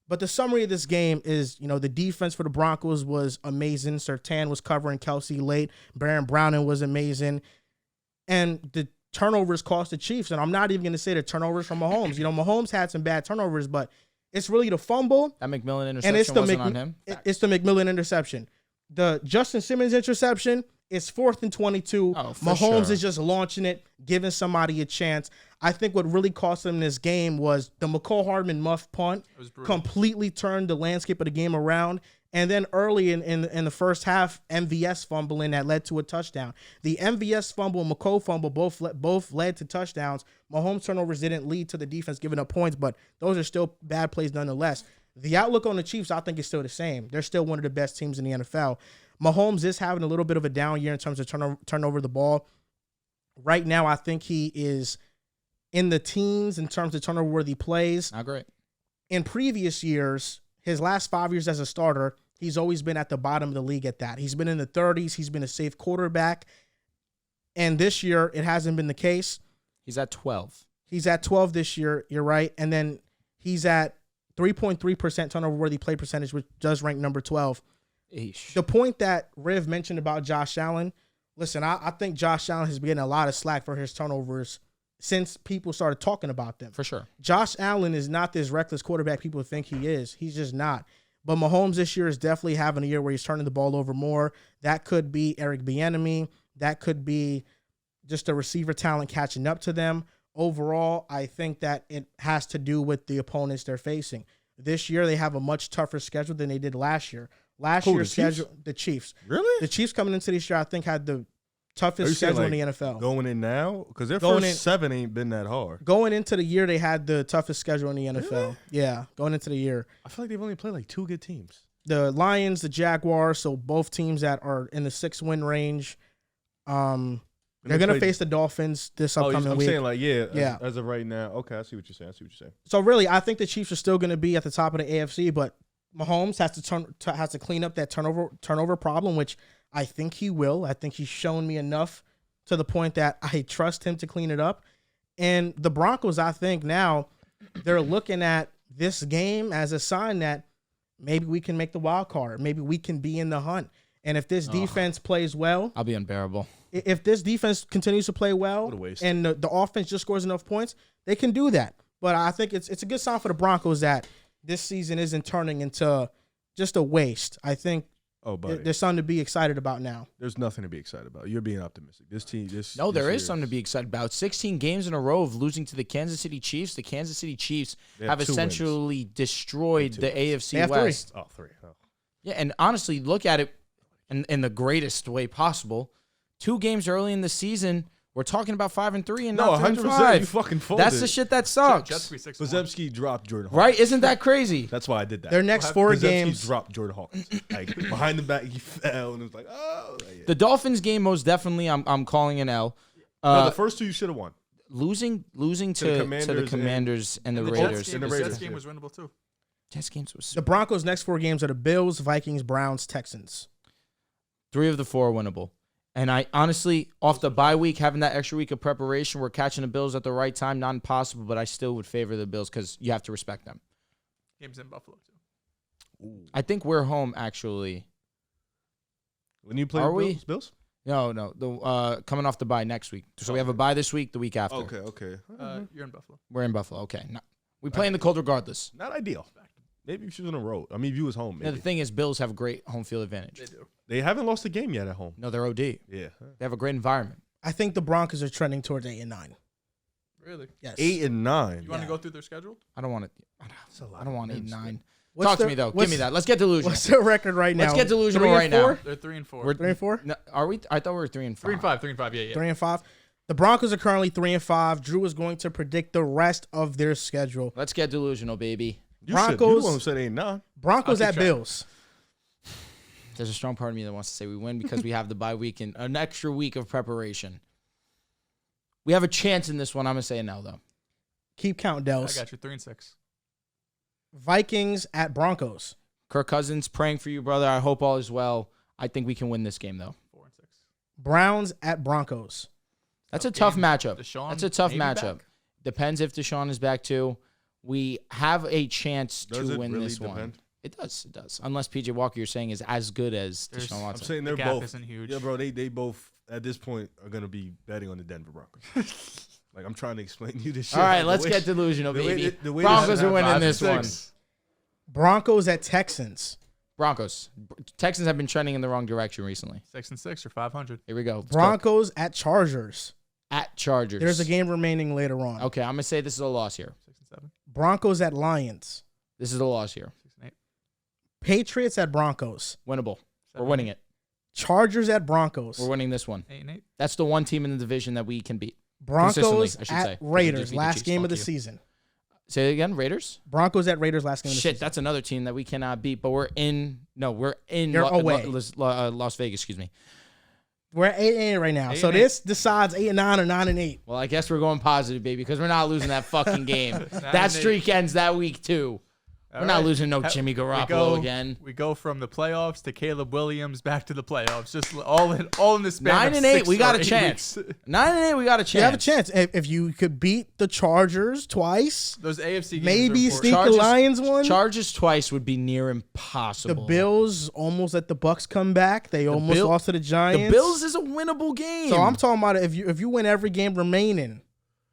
A: But the summary of this game is, the defense for the Broncos was amazing. Surtain was covering Kelsey late. Baron Browning was amazing. And the turnovers cost the Chiefs. And I'm not even going to say the turnovers from Mahomes. Mahomes had some bad turnovers, but it's really the fumble.
C: That McMillan interception wasn't on him.
A: It's the McMillan interception. The Justin Simmons interception is 4th and 22. Mahomes is just launching it, giving somebody a chance. I think what really cost them this game was the McCole Hardman muff punt completely turned the landscape of the game around. And then early in the first half, MVS fumbling that led to a touchdown. The MVS fumble and McCole fumble both led to touchdowns. Mahomes turnovers didn't lead to the defense giving up points, but those are still bad plays nonetheless. The outlook on the Chiefs, I think, is still the same. They're still one of the best teams in the NFL. Mahomes is having a little bit of a down year in terms of turn over the ball. Right now, I think he is in the teens in terms of turnover-worthy plays.
C: Not great.
A: In previous years, his last 5 years as a starter, he's always been at the bottom of the league at that. He's been in the 30s. He's been a safe quarterback. And this year, it hasn't been the case.
C: He's at 12.
A: He's at 12 this year. You're right. And then he's at 3.3% turnover-worthy play percentage, which does rank number 12.
C: Eesh.
A: The point that Riv mentioned about Josh Allen, listen, I think Josh Allen has been getting a lot of slack for his turnovers since people started talking about them.
C: For sure.
A: Josh Allen is not this reckless quarterback people think he is. He's just not. But Mahomes this year is definitely having a year where he's turning the ball over more. That could be Eric Bieniemy. That could be just the receiver talent catching up to them. Overall, I think that it has to do with the opponents they're facing. This year, they have a much tougher schedule than they did last year. Last year's schedule, the Chiefs.
B: Really?
A: The Chiefs coming into this year, I think, had the toughest schedule in the NFL.
B: Going in now? Because their first 7 ain't been that hard.
A: Going into the year, they had the toughest schedule in the NFL.
B: Really?
A: Yeah, going into the year.
B: I feel like they've only played like 2 good teams.
A: The Lions, the Jaguars, so both teams that are in the 6-win range. They're going to face the Dolphins this upcoming week.
B: I'm saying as of right now. Okay, I see what you're saying.
A: So really, I think the Chiefs are still going to be at the top of the AFC, but Mahomes has to clean up that turnover problem, which I think he will. I think he's shown me enough to the point that I trust him to clean it up. And the Broncos, I think now they're looking at this game as a sign that maybe we can make the wild card. Maybe we can be in the hunt. And if this defense plays well,
C: I'll be unbearable.
A: If this defense continues to play well and the offense just scores enough points, they can do that. But I think it's a good sign for the Broncos that this season isn't turning into just a waste. I think there's something to be excited about now.
B: There's nothing to be excited about. You're being optimistic.
C: There is something to be excited about. 16 games in a row of losing to the Kansas City Chiefs. The Kansas City Chiefs have essentially destroyed the AFC West.
B: 3. Oh.
C: Yeah, and honestly, look at it in the greatest way possible. 2 games early in the season, we're talking about 5-3 and not 3-5.
B: You fucking folded.
C: That's the shit that sucks.
B: Pozemski dropped Jordan Hawkins.
C: Right? Isn't that crazy?
B: That's why I did that.
A: Their next 4 games.
B: Pozemski dropped Jordan Hawkins. Like, behind the back, he fell, and it was like, oh. Yeah.
C: The Dolphins game, most definitely, I'm calling an L.
B: No, the first 2 you should have won.
C: Losing to the Commanders and the Raiders.
D: The Jets game was winnable, too.
C: Jets games was...
A: The Broncos' next 4 games are the Bills, Vikings, Browns, Texans.
C: 3 of the 4 are winnable. And I honestly, off the bye week, having that extra week of preparation, we're catching the Bills at the right time. Not impossible, but I still would favor the Bills because you have to respect them.
D: Games in Buffalo, too.
C: Ooh. I think we're home, actually.
B: When you play Bills?
C: No. Coming off the bye next week. So we have a bye this week, the week after.
B: Okay.
D: You're in Buffalo.
C: We're in Buffalo. Okay. We play in the cold regardless.
B: Not ideal. Maybe if she was on the road. I mean, if you was home, maybe.
C: Now, the thing is, Bills have a great home field advantage.
D: They do.
B: They haven't lost a game yet at home.
C: No, they're OD.
B: Yeah.
C: They have a great environment.
A: I think the Broncos are trending towards 8-9.
D: Really?
A: Yes.
B: 8-9.
D: You want to go through their schedule?
C: I don't want it. I don't want 8-9.
A: What's
C: Talk to
A: their-
C: me though.
A: what's-
C: Give me that. Let's get delusional.
A: What's their record right now?
C: Let's get delusional
A: 3 and
C: right now.
A: 4?
D: They're 3-4.
C: We're
A: 3 and 4.
C: No, are we? I thought we were 3 and 5.
D: 3-5. 3-5. Yeah.
A: 3 and 5. The Broncos are currently 3 and 5. Drew is going to predict the rest of their schedule.
C: Let's get delusional, baby.
B: You
A: Broncos-
B: You're the one who said 8-9.
A: Broncos
D: I'll
A: at
D: keep track.
A: Bills.
C: There's a strong part of me that wants to say we win because we have the bye week and an extra week of preparation. We have a chance in this one. I'm gonna say no though.
A: Keep count,
D: I
A: Dehls.
D: got you. 3-6.
A: Vikings at Broncos.
C: Kirk Cousins, praying for you, brother. I hope all is well. I think we can win this game though.
D: 4-6.
A: Browns at Broncos.
C: That's a
D: Tough
C: tough
D: game.
C: matchup.
D: Deshaun
C: That's a tough
D: maybe
C: matchup.
D: back?
C: Depends if Deshaun is back too. We have a chance
B: Does
C: to
B: it
C: win
B: really
C: this one.
B: depend?
C: It does. It does. Unless PJ Walker, you're saying, is as good as
D: There's-
C: Deshaun
B: I'm
C: Watson.
B: saying
D: The
B: they're
D: gap
B: both.
D: isn't huge.
B: Yeah, bro. They both at this point are gonna be betting on the Denver Broncos. Like I'm trying to explain to you this shit.
C: All right,
B: The
C: let's
B: way-
C: get delusional,
B: the way
C: baby.
B: the way
C: Broncos
B: this
C: are winning
B: happened-
C: this one.
D: 5-6.
A: Broncos at Texans.
C: Broncos. Texans have been trending in the wrong direction recently.
D: 6-6 or 500.
C: Here we go. Let's go.
A: Broncos at Chargers.
C: At Chargers.
A: There's a game remaining later on.
C: Okay, I'm going to say this is a loss here.
D: 6-7.
A: Broncos at Lions.
C: This is a loss here.
D: 6-8.
A: Patriots at Broncos.
C: Winnable. We're
D: 7-8.
C: winning it.
A: Chargers at Broncos.
C: We're winning this one.
D: 8-8.
C: That's the one team in the division that we can beat.
A: Broncos
C: Consistently, I should say,
A: at
C: 'cause we
A: Raiders.
C: just beat the
A: Last
C: Chiefs.
A: game of
C: Fuck
A: the
C: you.
A: season.
C: Say it again, Raiders?
A: Broncos at Raiders. Last game of the
C: Shit,
A: season.
C: that's another team that we cannot beat, but we're in
A: You're away.
C: Las Vegas, excuse me.
A: We're at 8-8 right now.
D: 8
A: So
D: and
A: this decides 8-9 or 9-8.
C: Well, I guess we're going positive, baby, because we're not losing that fucking game. that
D: and
C: streak ends that week, too. We're not losing no Jimmy Garoppolo again.
D: We go from the playoffs to Caleb Williams back to the playoffs. Just all in the span
C: 9
D: of
C: and 8,
D: 6
C: we got
D: or
C: a
D: 8
C: chance.
D: weeks.
C: 9 and 8, we got a chance.
A: You have a chance. If you could beat the Chargers twice,
D: Those AFC games
A: maybe
D: are
A: sneak
D: important.
A: the Lions one.
C: Chargers twice would be near
A: The
C: impossible.
A: Bills almost let the Bucks come back. They almost
C: Bill-
A: lost to the Giants.
C: The Bills is a winnable game.
A: So I'm talking about if you win every game remaining,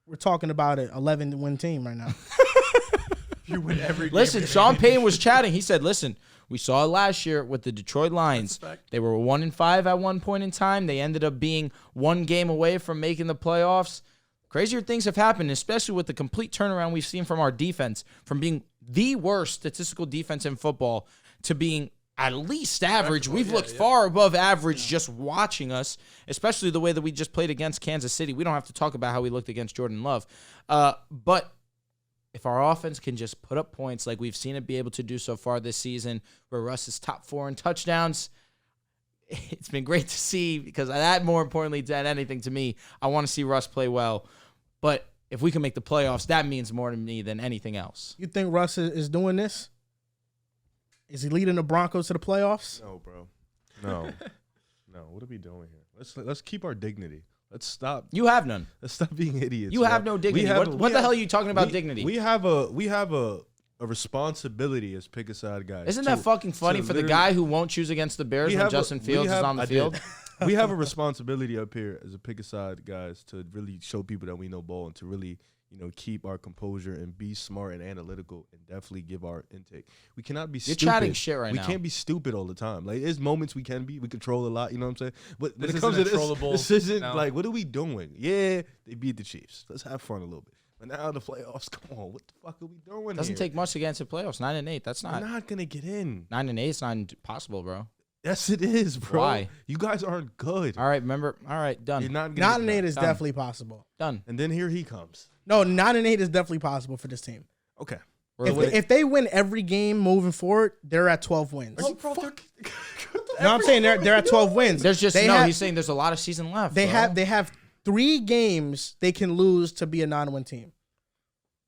A: we're talking about an 11-win team right now.
D: You win every game.
C: Listen, Sean Payton was chatting. He said, listen, we saw it last year with the Detroit Lions.
D: That's a fact.
C: They were 1-5 at one point in time. They ended up being one game away from making the playoffs. Crazier things have happened, especially with the complete turnaround we've seen from our defense, from being the worst statistical defense in football to being at least average. We've looked far above average just watching us, especially the way that we just played against Kansas City. We don't have to talk about how we looked against Jordan Love. But if our offense can just put up points like we've seen it be able to do so far this season, where Russ is top 4 in touchdowns, it's been great to see because that, more importantly than anything to me, I want to see Russ play well. But if we can make the playoffs, that means more to me than anything else.
A: You think Russ is doing this? Is he leading the Broncos to the playoffs?
B: No, bro. No. What are we doing here? Let's keep our dignity. Let's stop.
C: You have none.
B: Let's stop being idiots.
C: You have no dignity. What the hell are you talking about dignity?
B: We have a responsibility as pick a side guys.
C: Isn't that fucking funny for the guy who won't choose against the Bears when Justin Fields is on the field?
B: We have a responsibility up here as a pick a side guys to really show people that we know ball and to really, keep our composure and be smart and analytical and definitely give our intake. We cannot be
C: You're
B: stupid.
C: chatting shit right
B: we
C: now.
B: can't be stupid all the time. Like there's moments we control a lot, you know what I'm saying? But when
D: This
B: it comes to
D: isn't a
B: this,
D: trollable-
B: this isn't
D: no.
B: like, what are we doing? Yeah, they beat the Chiefs. Let's have fun a little bit. But now the playoffs, come on, what the fuck are we doing?
C: Doesn't
B: here?
C: take much to get into playoffs. 9 and 8. That's
B: We're
C: not
B: not gonna get in.
C: 9 and 8. It's not possible, bro.
B: Yes, it is, bro.
C: Why?
B: You guys aren't good.
C: All right, remember. All right, done.
B: You're not gonna
A: 9-8 is
C: Done.
A: definitely possible.
C: Done.
B: And then here he comes.
A: No, 9-8 is definitely possible for this team.
B: Okay.
A: If they win every game moving forward, they're at 12 wins.
B: Are you fuck?
A: No, I'm saying they're at 12 wins.
C: There's just
A: They have-
C: he's saying there's a lot of season left.
A: They
C: bro.
A: have 3 games they can lose to be a 9-win team.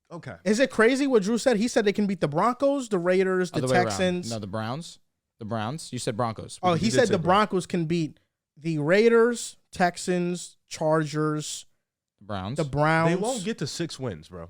B: Okay.
A: Is it crazy what Drew said? He said they can beat the Broncos, the Raiders, the
C: Other way around.
A: Texans.
C: No, the Browns. The Browns. You said Broncos.
A: Oh,
B: You
A: he
B: did
A: said
B: say
A: the Broncos can beat the Raiders, Texans, Chargers,
C: The Browns.
A: the Browns.
B: They won't get to 6 wins, bro.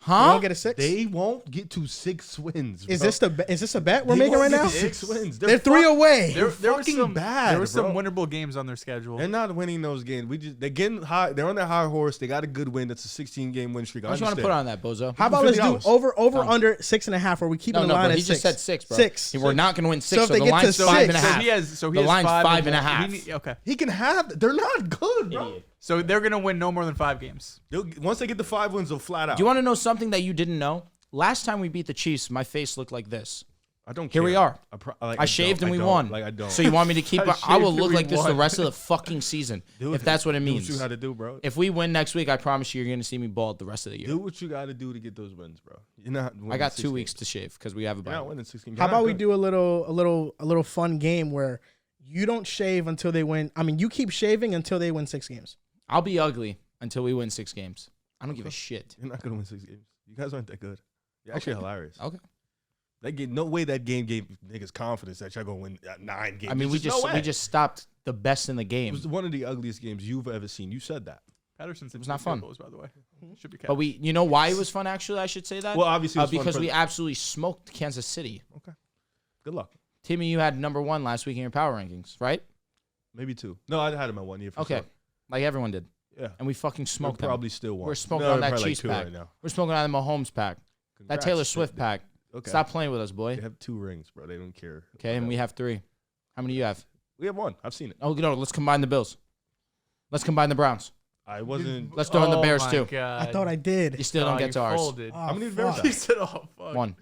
A: They won't get a 6.
B: They won't get to 6 wins. Bro.
A: Is this a bet we're
B: They
A: making
B: won't
A: right
B: get
A: now?
B: to 6 wins.
A: They're 3 away.
D: There was
B: fucking
D: some
B: bad,
D: There were some
B: bro.
D: winnable games on their schedule.
B: They're not winning those games. They're getting high. They're on their high horse. They got a good win. That's a 16-game win streak.
C: How much you want to put on that, Bozo?
A: How about let's do
B: $50?
A: over under 6.5, where we keep the line
C: bro,
A: at
C: he
A: 6.
C: just said 6, bro.
A: 6.
C: We're not going to win 6,
A: So if
C: so
A: they
C: the
A: get
C: line's
A: to
C: 5.5.
D: So he
C: The
D: has
C: line's
D: 5
C: 5.5.
D: Okay.
B: He can have. They're not good, bro.
C: Idiot.
D: So they're gonna win no more than 5 games.
B: Once they get the 5 wins, they'll flat out.
C: Do you want to know something that you didn't know? Last time we beat the Chiefs, my face looked like this.
B: I don't.
C: Here
B: care.
C: we are.
B: I
C: shaved
B: don't.
C: and we
B: I don't.
C: won.
B: Like I don't.
C: So you want me to keep? I will
D: shaved
C: look
D: and
C: like
D: we
C: this the
D: won.
C: rest of the fucking season, if that's what it
B: Do
C: means.
B: what you got to do, bro.
C: If we win next week, I promise you're going to see me bald the rest of the year.
B: Do what you got to do to get those wins, bro. You're not.
C: I got 2 weeks to shave because we have a
B: You're not
C: bye.
B: winning 6 games.
A: How about we do a little fun game where you don't shave until they win? I mean, you keep shaving until they win 6 games.
C: I'll be ugly until we win 6 games. I don't give a shit.
B: You're not gonna win 6 games. You guys aren't that good. You're actually hilarious.
C: Okay.
B: No way that game gave niggas confidence that y'all gonna win 9 games.
C: I mean, we just stopped the best in the
B: It
C: game.
B: was one of the ugliest games you've ever seen. You said that.
D: Patterson said
C: was not fun.
D: Goals, by the way. Should be
C: But you know why it was fun? Actually, I should say that.
B: Well, obviously, it was fun
C: because
B: for-
C: we absolutely smoked Kansas City.
B: Okay. Good luck.
C: Timmy, you had number 1 last week in your power rankings, right?
B: Maybe 2. No, I had him at 1 year. For
C: Okay,
B: sure.
C: like everyone did,
B: Yeah.
C: and we fucking
B: We'll
C: smoked them.
B: probably still one.
C: We're smoking
B: No,
C: on that
B: probably
C: Chiefs
B: two
C: pack.
B: right now.
C: We're smoking on the Mahomes pack. That
B: Congrats.
C: Taylor Swift pack.
B: Okay.
C: Stop playing with us, boy.
B: They have 2 rings, bro. They don't care.
C: Okay, and we have 3. How many do you have?
B: We have 1. I've seen it.
C: Oh, no, let's combine the Bills. Let's combine the Browns.
B: I wasn't.
C: Let's throw in the Bears,
D: my
C: too.
D: God.
A: I thought I did.
C: You still don't get to ours.
D: Folded.
A: Oh,
B: How many
A: fuck.
B: Bears?
D: He said, "Oh fuck."
C: 1.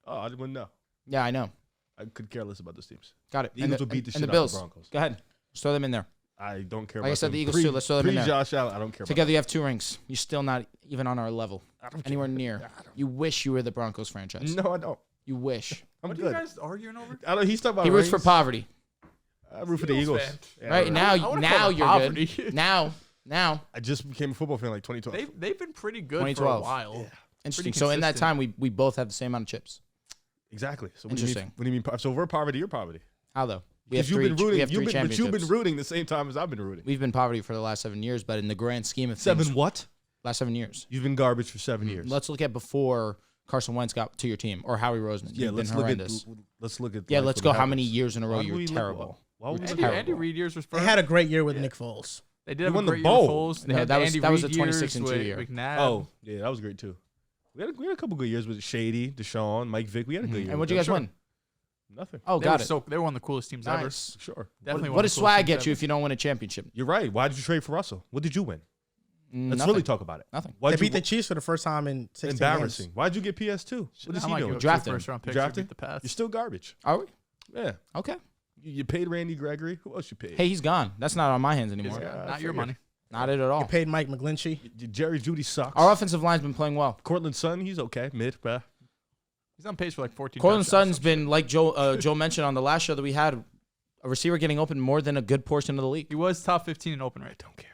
B: Oh, I wouldn't know.
C: Yeah, I know.
B: I could care less about those teams.
C: Got it.
B: The Eagles will beat the shit
C: and the
B: out
C: Bills.
B: of the Broncos.
C: Go ahead. Let's throw them in there.
B: I don't care.
C: Like I
B: about
C: said,
B: them.
C: the Eagles too. Let's throw them in there.
B: Josh Allen, I don't care.
C: Together, you have 2 rings. You're still not even on our level.
B: I don't
C: Anywhere near. You wish you were the Broncos franchise.
B: No, I don't.
C: You wish.
B: I'm
D: What are
B: good.
D: you guys arguing over?
B: I don't. He's talking about.
C: He roots for
B: rings.
C: poverty.
B: I root for the
D: Eagles
B: Eagles.
D: fan.
B: Yeah,
C: Right
B: right.
C: now,
D: I wanna
C: now
D: call it
C: you're
D: poverty.
C: good. Now,
B: I just became a football fan like 2012.
D: They've been pretty good for a
C: 2012.
D: while.
B: Yeah.
C: interesting.
D: Pretty
C: So in that
D: consistent.
C: time, we both have the same amount of chips.
B: Exactly. So
C: Interesting.
B: What do you mean? So we're poverty. You're poverty.
C: How though? We have
B: Because you've
C: 3.
B: been rooting.
C: We have 3
B: But you've
C: championships.
B: been rooting the same time as I've been rooting.
C: We've been poverty for the last 7 years, but in the grand scheme of things,
B: 7 what?
C: last 7 years.
B: You've been garbage for 7 years.
C: Let's look at before Carson Wentz got to your team or Howie Roseman.
B: Yeah,
C: You've
B: let's
C: been
B: look
C: horrendous.
B: at. Let's look at.
C: Yeah,
B: like,
C: let's
B: what
C: go. How
B: happens.
C: many years in a row
B: Why do
C: you're
B: we look
C: terrible?
B: well? Why would we
D: Andy,
B: look
D: Andy
B: terrible?
D: Reid years was
A: They
D: first.
A: had a great year with Nick Foles.
D: They did have
B: won
D: a
B: the
D: great
B: bowl.
D: year with Foles. They
C: No,
D: had
C: that
D: the
C: was-
D: Andy
C: that was
D: Reid
C: a 26
D: years
C: and 2
D: with
C: year.
D: McNabb.
B: Oh, yeah, that was great too. We had a couple good years with Shady, Deshaun, Mike Vick. We had a good year.
C: And
B: with
C: what'd you
B: them.
C: guys
B: Sure.
C: win?
B: Nothing.
C: Oh,
D: They
C: got
D: were
C: it.
D: they were one of the coolest teams ever.
C: Nice.
B: Sure.
D: Definitely.
C: What does swag get you if you don't win a championship?
B: You're right. Why did you trade for Russell? What did you win? Let's
C: Nothing.
B: really talk about it.
C: Nothing.
B: Why'd
A: They
B: you
A: beat the Chiefs for the first time in 16
B: Embarrassing.
A: games.
B: Why'd you get PS2? What is he doing?
C: Draft him.
D: First round picks.
B: Drafted?
D: Beat the Pats.
B: You're still garbage.
C: Are we?
B: Yeah.
C: Okay.
B: You paid Randy Gregory. Who else you paid?
C: Hey, he's gone. That's not on my hands anymore.
B: Yeah.
D: Not your
B: figured.
D: money.
C: Not it at all.
A: You paid Mike McGlinchey.
B: Jerry Judy sucks.
C: Our offensive line's been playing well.
B: Cortland Sutton, he's okay. Mid, bruh.
D: He's on pace for like 14.
C: Cortland
D: touchdowns.
C: Sutton's been, like Joe mentioned on the last show that we had, a receiver getting open more than a good portion of the league.
D: He was top 15 in open rate.
B: Don't care.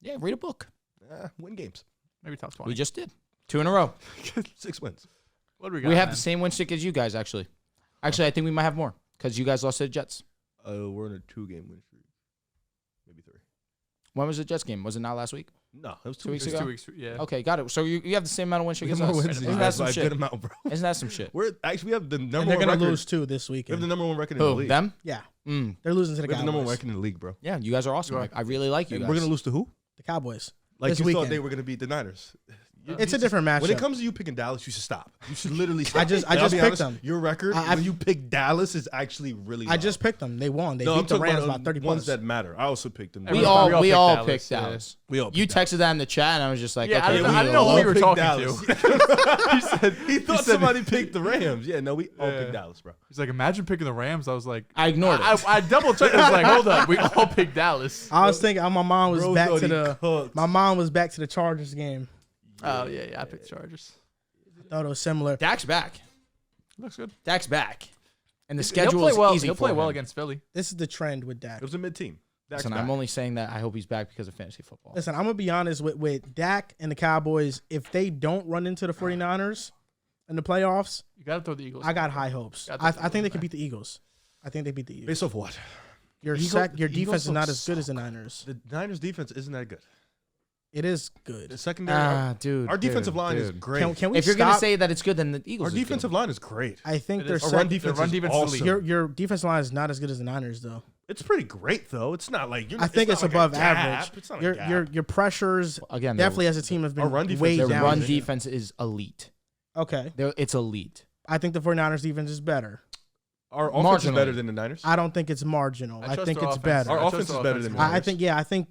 C: Yeah, read a book.
B: Win games.
D: Maybe top 20.
C: We just did. 2 in a row.
B: 6 wins.
D: What do we got?
C: We have
D: man?
C: the same win streak as you guys, actually. Actually, I think we might have more because you guys lost to the Jets.
B: We're in a 2-game win streak. Maybe 3.
C: When was the Jets game? Was it not last week?
B: No, it was
C: 2
B: 2
C: weeks
D: It was
C: ago?
D: 2 weeks. Yeah.
C: Okay, got it. So you have the same amount of win streak
B: We
C: as
B: have more
C: us.
B: wins than you
C: Isn't that
B: guys
C: some
B: by a
C: shit?
B: good amount, bro.
C: Isn't that some shit?
B: We're actually we have the number
A: And they're
B: one
A: going to
B: record.
A: lose too this
B: We have
A: weekend.
B: the number 1 record in the
C: Who?
B: league.
C: Them?
A: Yeah.
C: Mm.
A: They're losing to the
B: We have the number 1
A: Cowboys.
B: record in the league, bro.
C: Yeah, you guys are awesome.
D: You are.
C: Like, I really like you
B: And
C: guys.
B: we're gonna lose to who?
A: The Cowboys.
B: Like
A: This
B: you
A: weekend.
B: thought they were gonna beat the Niners.
A: It's a different matchup.
B: When it comes to you picking Dallas, you should stop. You should literally stop.
A: I just
B: And I'll be
A: picked
B: honest,
A: them.
B: Your record
A: I-
B: when you pick Dallas is actually really low.
A: I just picked them. They won. They
B: no,
A: beat
B: I'm
A: the
B: talking
A: Rams
B: about
A: about 30
B: ones
A: points.
B: that matter. I also picked them.
C: we
D: We
C: all
D: all picked
C: picked
D: Dallas,
C: Dallas.
B: We all
C: You
B: picked Dallas.
C: texted that in the chat, and I was just like,
D: Yeah, I
C: okay,
D: didn't know
C: all
D: who you were
B: picked
D: talking
B: Dallas.
D: to. He said
B: He thought
D: said-
B: somebody picked the Rams. Yeah, no, we all
D: Yeah.
B: picked Dallas, bro.
D: He's like, imagine picking the Rams. I was like,
C: I ignored it.
D: I double checked. I was like, hold up, we all picked Dallas.
A: I was thinking, my mom was
B: Bro
A: back
B: thought
A: to
B: he
A: the.
B: cooked.
A: My mom was back to the Chargers game.
D: Oh yeah, I picked the Chargers.
A: I thought it was similar.
C: Dak's back.
D: Looks good.
C: Dak's back. And the
D: He'll
C: schedule
D: play
C: is
D: well.
C: easy
D: He'll
C: for
D: play well
C: him.
D: against Philly.
A: This is the trend with Dak.
B: It was a mid-team.
C: Listen, I'm only saying that I hope he's back because of fantasy football.
A: Listen, I'm going to be honest with Dak and the Cowboys. If they don't run into the 49ers in the playoffs,
D: You got to throw the Eagles.
A: I got high hopes.
D: Got
A: I
D: the
A: think they
D: Eagles
A: can beat the Eagles. I think they beat the Eagles.
B: Based off what?
A: Your,
B: the Eagles-
A: your
B: the
A: defense is
B: Eagles
A: not
B: look
A: as good as the
B: so
A: Niners.
B: The Niners defense isn't that good.
A: It is good.
B: The secondary,
C: dude.
B: our defensive line is great.
A: Can we
C: If you're gonna
A: stop?
C: say that it's good, then the Eagles.
B: Our defensive line is great.
A: I think
D: It
A: their
D: is.
B: Our run defense
D: run
B: is
D: defense is
B: awesome.
D: elite.
A: your defensive line is not as good as the Niners, though.
B: It's pretty great though. It's not like
A: I think it's
B: not
A: above
B: like a gap.
A: average.
B: It's not a gap.
A: Your pressures
C: Again,
A: definitely as a team have been
B: Our run defense-
A: way
C: their
A: down.
C: run
A: this year.
C: defense is elite.
A: Okay,
C: It's elite.
A: I think the 49ers defense is better.
B: Our offense is
C: Marginally.
B: better than the Niners.
A: I don't think it's marginal. I
D: trust
A: think
D: our
A: it's
D: offense.
A: better.
B: Our
D: I trust
B: offense is
D: our
B: better
D: offense
B: than
D: more.
B: the Niners.
A: I think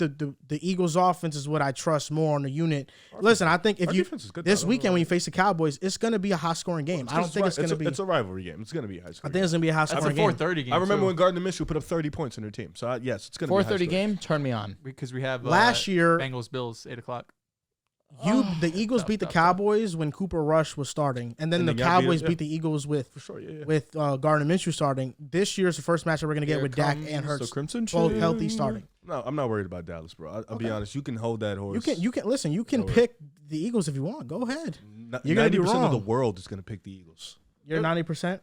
A: the Eagles' offense is what I trust more on the unit. Listen, I think if
B: our
A: you
B: defense is good,
A: this
B: though.
A: weekend when you face the Cowboys, it's going to be a high scoring game. I don't think it's going to be.
B: It's a rivalry game. It's going to be a high
A: I
B: school.
A: think it's going to be a high
D: That's a
A: scoring game.
D: 4:30 game.
B: I remember
D: too,
B: when Gardner Minshew put up 30 points in their team. So yes, it's going to be a high
C: 4:30
B: scoring.
C: game. Turn me on.
D: because we have
A: Last year,
D: Bengals Bills 8:00.
A: the Eagles beat the Cowboys when Cooper Rush was starting, and then
B: And
A: the
B: then y'all
A: Cowboys
B: beat
A: beat the Eagles with
B: For sure, yeah.
A: Gardner Minshew starting. This year's the first matchup we're going to get
B: Here
A: with Dak
B: comes
A: and
B: the
A: Hurts
B: Crimson
A: both
B: Tide.
A: healthy starting.
B: No, I'm not worried about Dallas, bro. I'll be honest. You can hold that horse.
A: You can listen. You can
B: Go ahead.
A: pick the Eagles if you want. Go ahead. You're
B: 90%
A: gonna be
B: of the
A: wrong.
B: world is going to pick the Eagles.
A: You're 90%.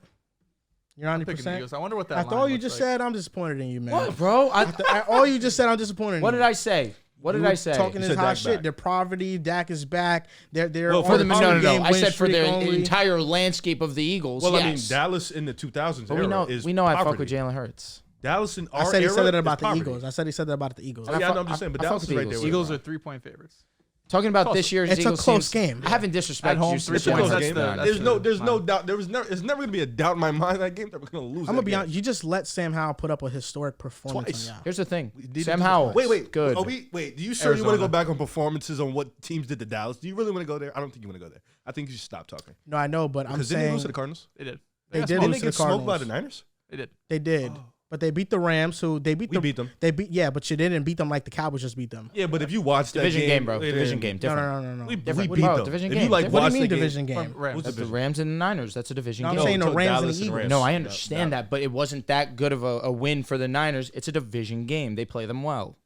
A: You're
D: I'm picking the
A: 90%.
D: Eagles. I wonder what that.
A: After
D: line
A: all you
D: looks
A: just
D: like.
A: said, I'm disappointed in you, man.
C: What, bro?
A: After all you just said, I'm disappointed in
C: What
A: you.
C: did I say? What did
A: You
C: I
A: were
C: say?
A: Talking
B: You
A: this
B: said
A: hot
B: Dak
A: shit.
B: back.
A: Their poverty. Dak is back. They're
B: Well,
C: For the
A: on
C: no.
A: game
C: I
A: win
C: said for
A: streak
C: their
A: only.
C: entire landscape of the Eagles.
B: Well,
C: yes.
B: I mean, Dallas in the 2000s
C: But
B: era
C: we know I fuck
B: poverty.
C: with Jalen Hurts.
B: Dallas in our
A: I said he
B: era
A: said that
B: is
A: about the
B: poverty.
A: Eagles. I said he said that about the Eagles.
B: Oh, yeah, I know, I'm just saying, but
C: I
B: Dallas
C: fuck
B: is
C: with
B: right
C: the
B: there.
C: Eagles.
B: with
D: Eagles
B: them.
D: are 3-point favorites.
C: Talking about this year's
A: It's a
C: Eagles
A: close
C: teams,
A: game.
C: I haven't disrespected
D: At home,
C: you.
D: 3
B: It's a
D: points,
B: close
D: that's
B: game.
D: the-
B: There's no
D: fine.
B: doubt. There's never going to be a doubt in my mind that game that we're going to lose.
A: I'm gonna
B: that
A: be
B: game.
A: honest. You just let Sam Howell put up a historic performance
B: Twice.
A: on y'all.
C: Here's the thing.
B: Did
C: Sam
B: it-
C: Howell.
B: Wait.
C: Good.
B: Wait. Do you sure you want to
D: Arizona.
B: go back on performances on what teams did to Dallas? Do you really want to go there? I don't think you want to go there. I think you should stop talking.
A: No, I know, but I'm
B: Because didn't they
A: saying
B: lose to the Cardinals?
D: They did.
A: They
D: got
A: did
D: smoked.
B: Didn't
A: lose
B: they
A: to
B: get
A: the
B: smoked by the
A: Cardinals.
B: Niners?
D: They did.
A: They did, but they beat the Rams, who they beat.
B: We beat them.
A: They beat, yeah, but you didn't beat them like the Cowboys just beat them.
B: Yeah, but if you watch that
C: Division game, bro.
B: then-
C: Division game.
A: No,
C: Different.
A: no.
B: We
C: Different.
B: beat
C: Bro,
B: them.
C: division
B: If
C: game.
B: you like
C: What
A: What do
B: watch
A: you mean
B: the
A: division game?
D: Rams.
B: What's
C: That's the
B: division?
C: Rams and the Niners. That's a division
A: No, I'm
C: game.
A: saying the
B: until
A: Rams and
B: Dallas
A: the Eagles.
B: Rams.
C: No, I
B: No,
C: understand that, but it wasn't that good of a win for the Niners. It's a division game. They play them well.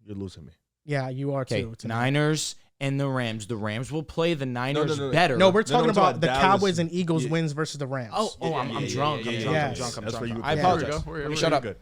B: You're losing me.
A: Yeah, you are
C: Okay,
A: too. tonight.
C: Niners and the Rams. The Rams will play the Niners
B: no.
C: better.
A: No, we're
B: No,
A: talking
B: we're talking
A: about the
B: about
A: Cowboys
B: Dallas.
A: and Eagles
B: Yeah.
A: wins versus the Rams.
C: I'm drunk. I'm
A: yeah,
C: drunk.
A: yeah.
C: I'm
A: Yes.
C: drunk. I'm
B: That's where
C: drunk.
B: you-
C: I
B: Yeah.
C: apologize.
D: Here we go.
C: Let me
D: We're
C: shut up.
B: Good.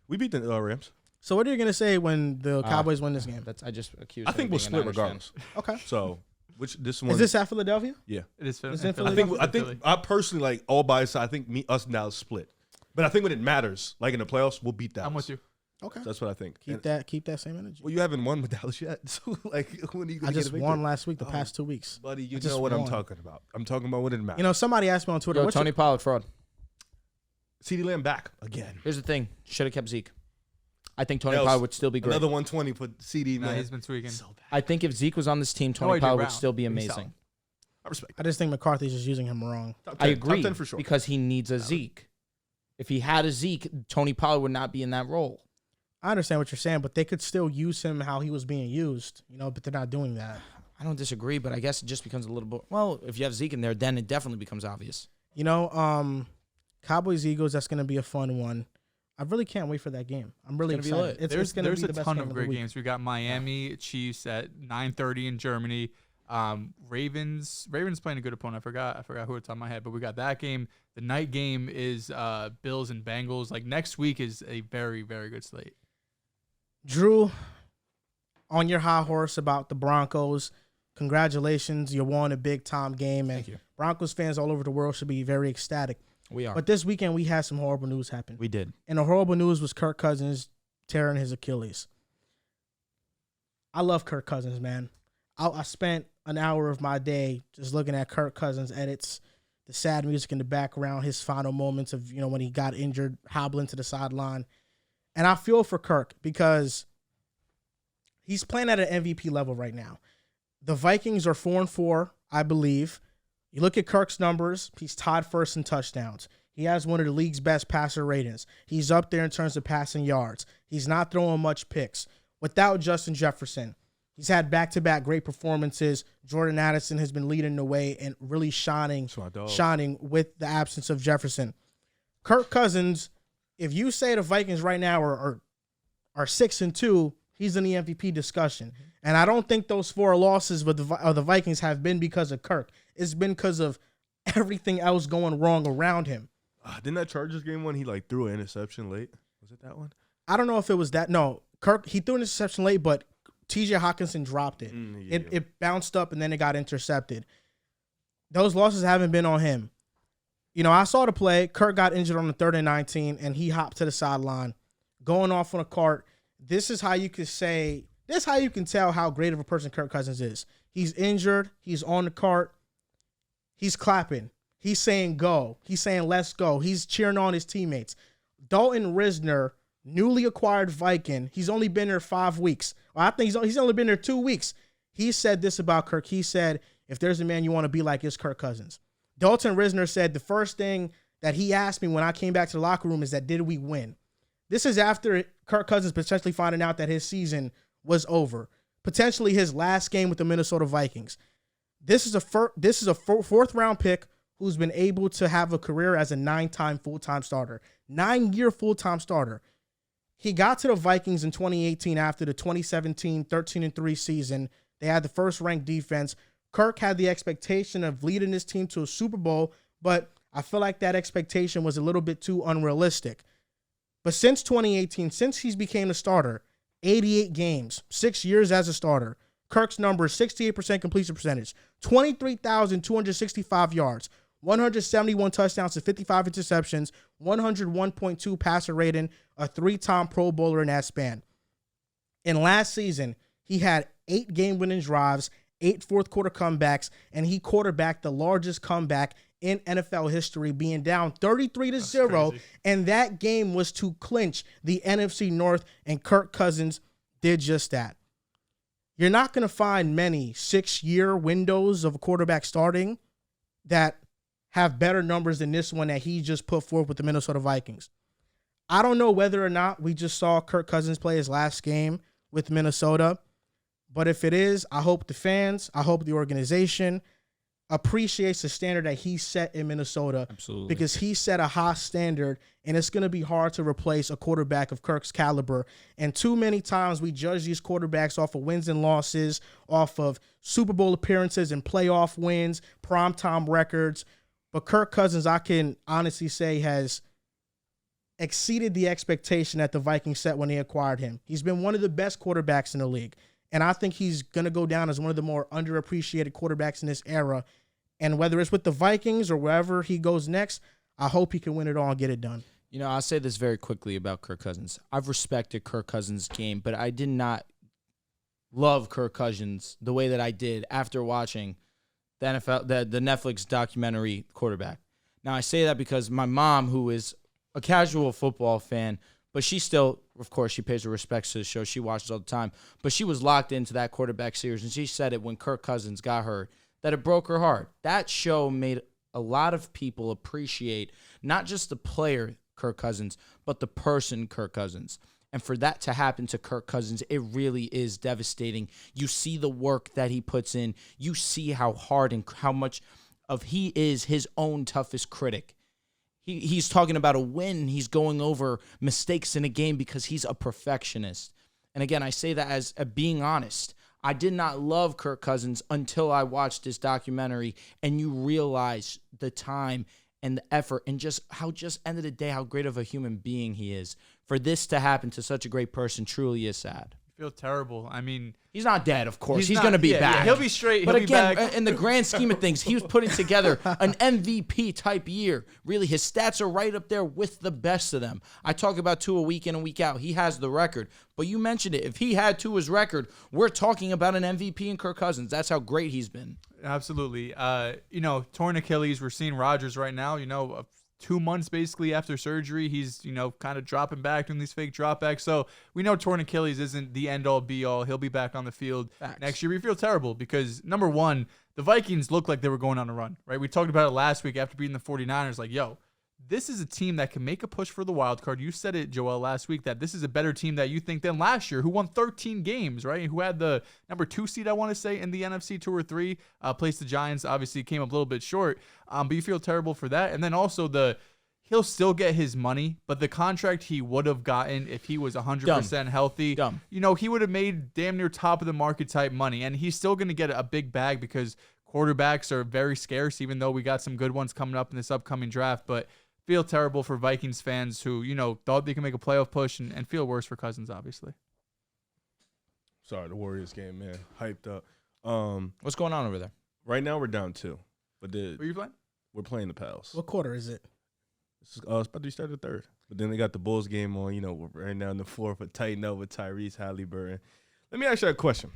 B: We beat the Rams.
A: So what are you gonna say when the Cowboys win this game?
C: I just accused.
B: I
C: him
B: think
C: of
B: we'll
C: being a
B: split
C: Niners fan.
B: regardless.
A: Okay.
B: So, which this one
A: Is this at Philadelphia?
B: Yeah.
D: It is.
A: It's in
B: I
A: Philadelphia.
B: think I personally like all by side. I think us and Dallas split. But I think when it matters, like in the playoffs, we'll beat Dallas.
D: I'm with you.
A: Okay.
B: That's what I think.
A: Keep
B: And-
A: that same energy.
B: Well, you haven't won with Dallas yet. So, like, when are you
A: I
B: gonna
A: just
B: get a
A: won
B: victory?
A: last week. The past 2 weeks.
B: Buddy, you
A: I just
B: know what I'm
A: won.
B: talking about. I'm talking about when it matters.
A: You know, somebody asked me on Twitter.
C: Yo,
A: what's
C: Tony
A: your-
C: Pollard fraud.
B: CeeDee Lamb back again.
C: Here's the thing. Should have kept Zeke. I think Tony
B: Dehls,
C: Pollard would still be great.
B: Another 120 for CD.
D: No,
B: man.
D: he's been tweaking.
B: So bad.
C: I think if Zeke was on this team, Tony
D: AJ
C: Pollard would
D: Brown.
C: still be
D: He's
C: amazing.
D: solid.
B: I respect.
A: I just think McCarthy's just using him wrong.
B: Top
C: I
B: 10,
C: agree
B: Top 10 for sure.
C: because he needs a Zeke. If he had a Zeke, Tony Pollard would not be in that role.
A: I understand what you're saying, but they could still use him how he was being used. You know, but they're not doing that.
C: I don't disagree, but I guess it just becomes a little bit. Well, if you have Zeke in there, then it definitely becomes obvious.
A: You know, Cowboys Eagles. That's gonna be a fun one. I really can't wait for that game. I'm really
C: It's
A: excited.
C: gonna be lit.
A: It's gonna
D: There's
A: be
D: a
A: the best
D: ton
A: game
D: of
A: the
D: great
A: week.
D: games. We got Miami Chiefs at 9:30 in Germany. Ravens playing a good opponent. I forgot who it's on my head, but we got that game. The night game is Bills and Bengals. Like next week is a very, very good slate.
A: Drew, on your high horse about the Broncos, congratulations. You won a big time game, and
C: Thank you.
A: Broncos fans all over the world should be very ecstatic.
C: We are.
A: But this weekend we had some horrible news happen.
C: We did.
A: And the horrible news was Kirk Cousins tearing his Achilles. I love Kirk Cousins, man. I spent an hour of my day just looking at Kirk Cousins edits, the sad music in the background, his final moments of, you know, when he got injured, hobbling to the sideline. And I feel for Kirk because he's playing at an MVP level right now. The Vikings are 4-4, I believe. You look at Kirk's numbers, he's tied first in touchdowns. He has one of the league's best passer ratings. He's up there in terms of passing yards. He's not throwing much picks. Without Justin Jefferson, he's had back-to-back great performances. Jordan Addison has been leading the way and really shining with the absence of Jefferson. Kirk Cousins, if you say the Vikings right now are 6-2, he's in the MVP discussion. And I don't think those 4 losses of the Vikings have been because of Kirk. It's been because of everything else going wrong around him.
B: Didn't that Chargers game one he like threw an interception late? Was it that one?
A: I don't know if it was that. No, Kirk, he threw an interception late, but TJ Hawkinson dropped it. It bounced up and then it got intercepted. Those losses haven't been on him. You know, I saw the play. Kirk got injured on the 3rd and 19, and he hopped to the sideline, going off on a cart. This is how you can say, this is how you can tell how great of a person Kirk Cousins is. He's injured. He's on the cart. He's clapping. He's saying go. He's saying let's go. He's cheering on his teammates. Dalton Risner, newly acquired Viking. He's only been there 5 weeks. Well, I think he's only been there 2 weeks. He said this about Kirk. He said, if there's a man you want to be like, it's Kirk Cousins. Dalton Risner said the first thing that he asked me when I came back to the locker room is that, did we win? This is after Kirk Cousins potentially finding out that his season was over. Potentially his last game with the Minnesota Vikings. This is a 4th round pick who's been able to have a career as a 9-time full-time starter. 9-year full-time starter. He got to the Vikings in 2018 after the 2017 13-3 season. They had the first-ranked defense. Kirk had the expectation of leading his team to a Super Bowl, but I feel like that expectation was a little bit too unrealistic. But since 2018, since he's became a starter, 88 games, 6 years as a starter, Kirk's number is 68% completion percentage, 23,265 yards, 171 touchdowns to 55 interceptions, 101.2 passer rating, a 3-time Pro Bowler in that span. And last season, he had 8 game-winning drives, 8 fourth-quarter comebacks, and he quarterbacked the largest comeback in NFL history, being down 33-0, and that game was to clinch the NFC North, and Kirk Cousins did just that. You're not going to find many 6-year windows of a quarterback starting that have better numbers than this one that he just put forth with the Minnesota Vikings. I don't know whether or not we just saw Kirk Cousins play his last game with Minnesota, but if it is, I hope the fans, I hope the organization appreciates the standard that he set in Minnesota.
C: Absolutely.
A: Because he set a high standard, and it's going to be hard to replace a quarterback of Kirk's caliber. And too many times we judge these quarterbacks off of wins and losses, off of Super Bowl appearances and playoff wins, primetime records. But Kirk Cousins, I can honestly say, has exceeded the expectation that the Vikings set when they acquired him. He's been one of the best quarterbacks in the league. And I think he's going to go down as one of the more underappreciated quarterbacks in this era. And whether it's with the Vikings or wherever he goes next, I hope he can win it all and get it done.
C: You know, I'll say this very quickly about Kirk Cousins. I've respected Kirk Cousins' game, but I did not love Kirk Cousins the way that I did after watching the NFL, the Netflix documentary Quarterback. Now, I say that because my mom, who is a casual football fan, but she still, of course, she pays her respects to the show. She watches all the time. But she was locked into that Quarterback series, and she said it when Kirk Cousins got hurt, that it broke her heart. That show made a lot of people appreciate not just the player, Kirk Cousins, but the person, Kirk Cousins. And for that to happen to Kirk Cousins, it really is devastating. You see the work that he puts in. You see how hard and how much of he is his own toughest critic. He's talking about a win. He's going over mistakes in a game because he's a perfectionist. And again, I say that as being honest. I did not love Kirk Cousins until I watched this documentary, and you realize the time and the effort and just end of the day, how great of a human being he is. For this to happen to such a great person truly is sad.
D: I feel terrible. I mean,
C: he's not dead, of course. He's going to be back.
D: Yeah, he'll be straight.
C: But
D: he'll
C: again,
D: be back.
C: in the grand scheme of things, he was putting together an MVP type year. Really, his stats are right up there with the best of them. I talk about Tua week in and week out. He has the record. But you mentioned it. If he had Tua's record, we're talking about an MVP in Kirk Cousins. That's how great he's been.
D: Absolutely. Torn Achilles. We're seeing Rodgers right now. 2 months basically after surgery, he's, kind of dropping back, doing these fake dropbacks. So we know torn Achilles isn't the end-all, be-all. He'll be back on the field next year. We feel terrible because, number one, the Vikings looked like they were going on a run, right? We talked about it last week after beating the 49ers, like, this is a team that can make a push for the wild card. You said it, Joel, last week, that this is a better team that you think than last year, who won 13 games, right? Who had the number 2 seed, I want to say, in the NFC 2 or 3. Placed the Giants, obviously came up a little bit short. But you feel terrible for that. And then also he'll still get his money, but the contract he would have gotten if he was 100% healthy, he would have made damn near top of the market type money. And he's still going to get a big bag because quarterbacks are very scarce, even though we got some good ones coming up in this upcoming draft. But feel terrible for Vikings fans who, thought they could make a playoff push and feel worse for Cousins, obviously.
B: Sorry, the Warriors game, man. Hyped up.
C: What's going on over there?
B: Right now we're down 2. But
D: Who are you playing?
B: we're playing the Pals.
A: What quarter is it?
B: It's about to be started the 3rd. But then they got the Bulls game on. You know, we're right now in the 4th for tighten up with Tyrese Halliburton. Let me ask you a question.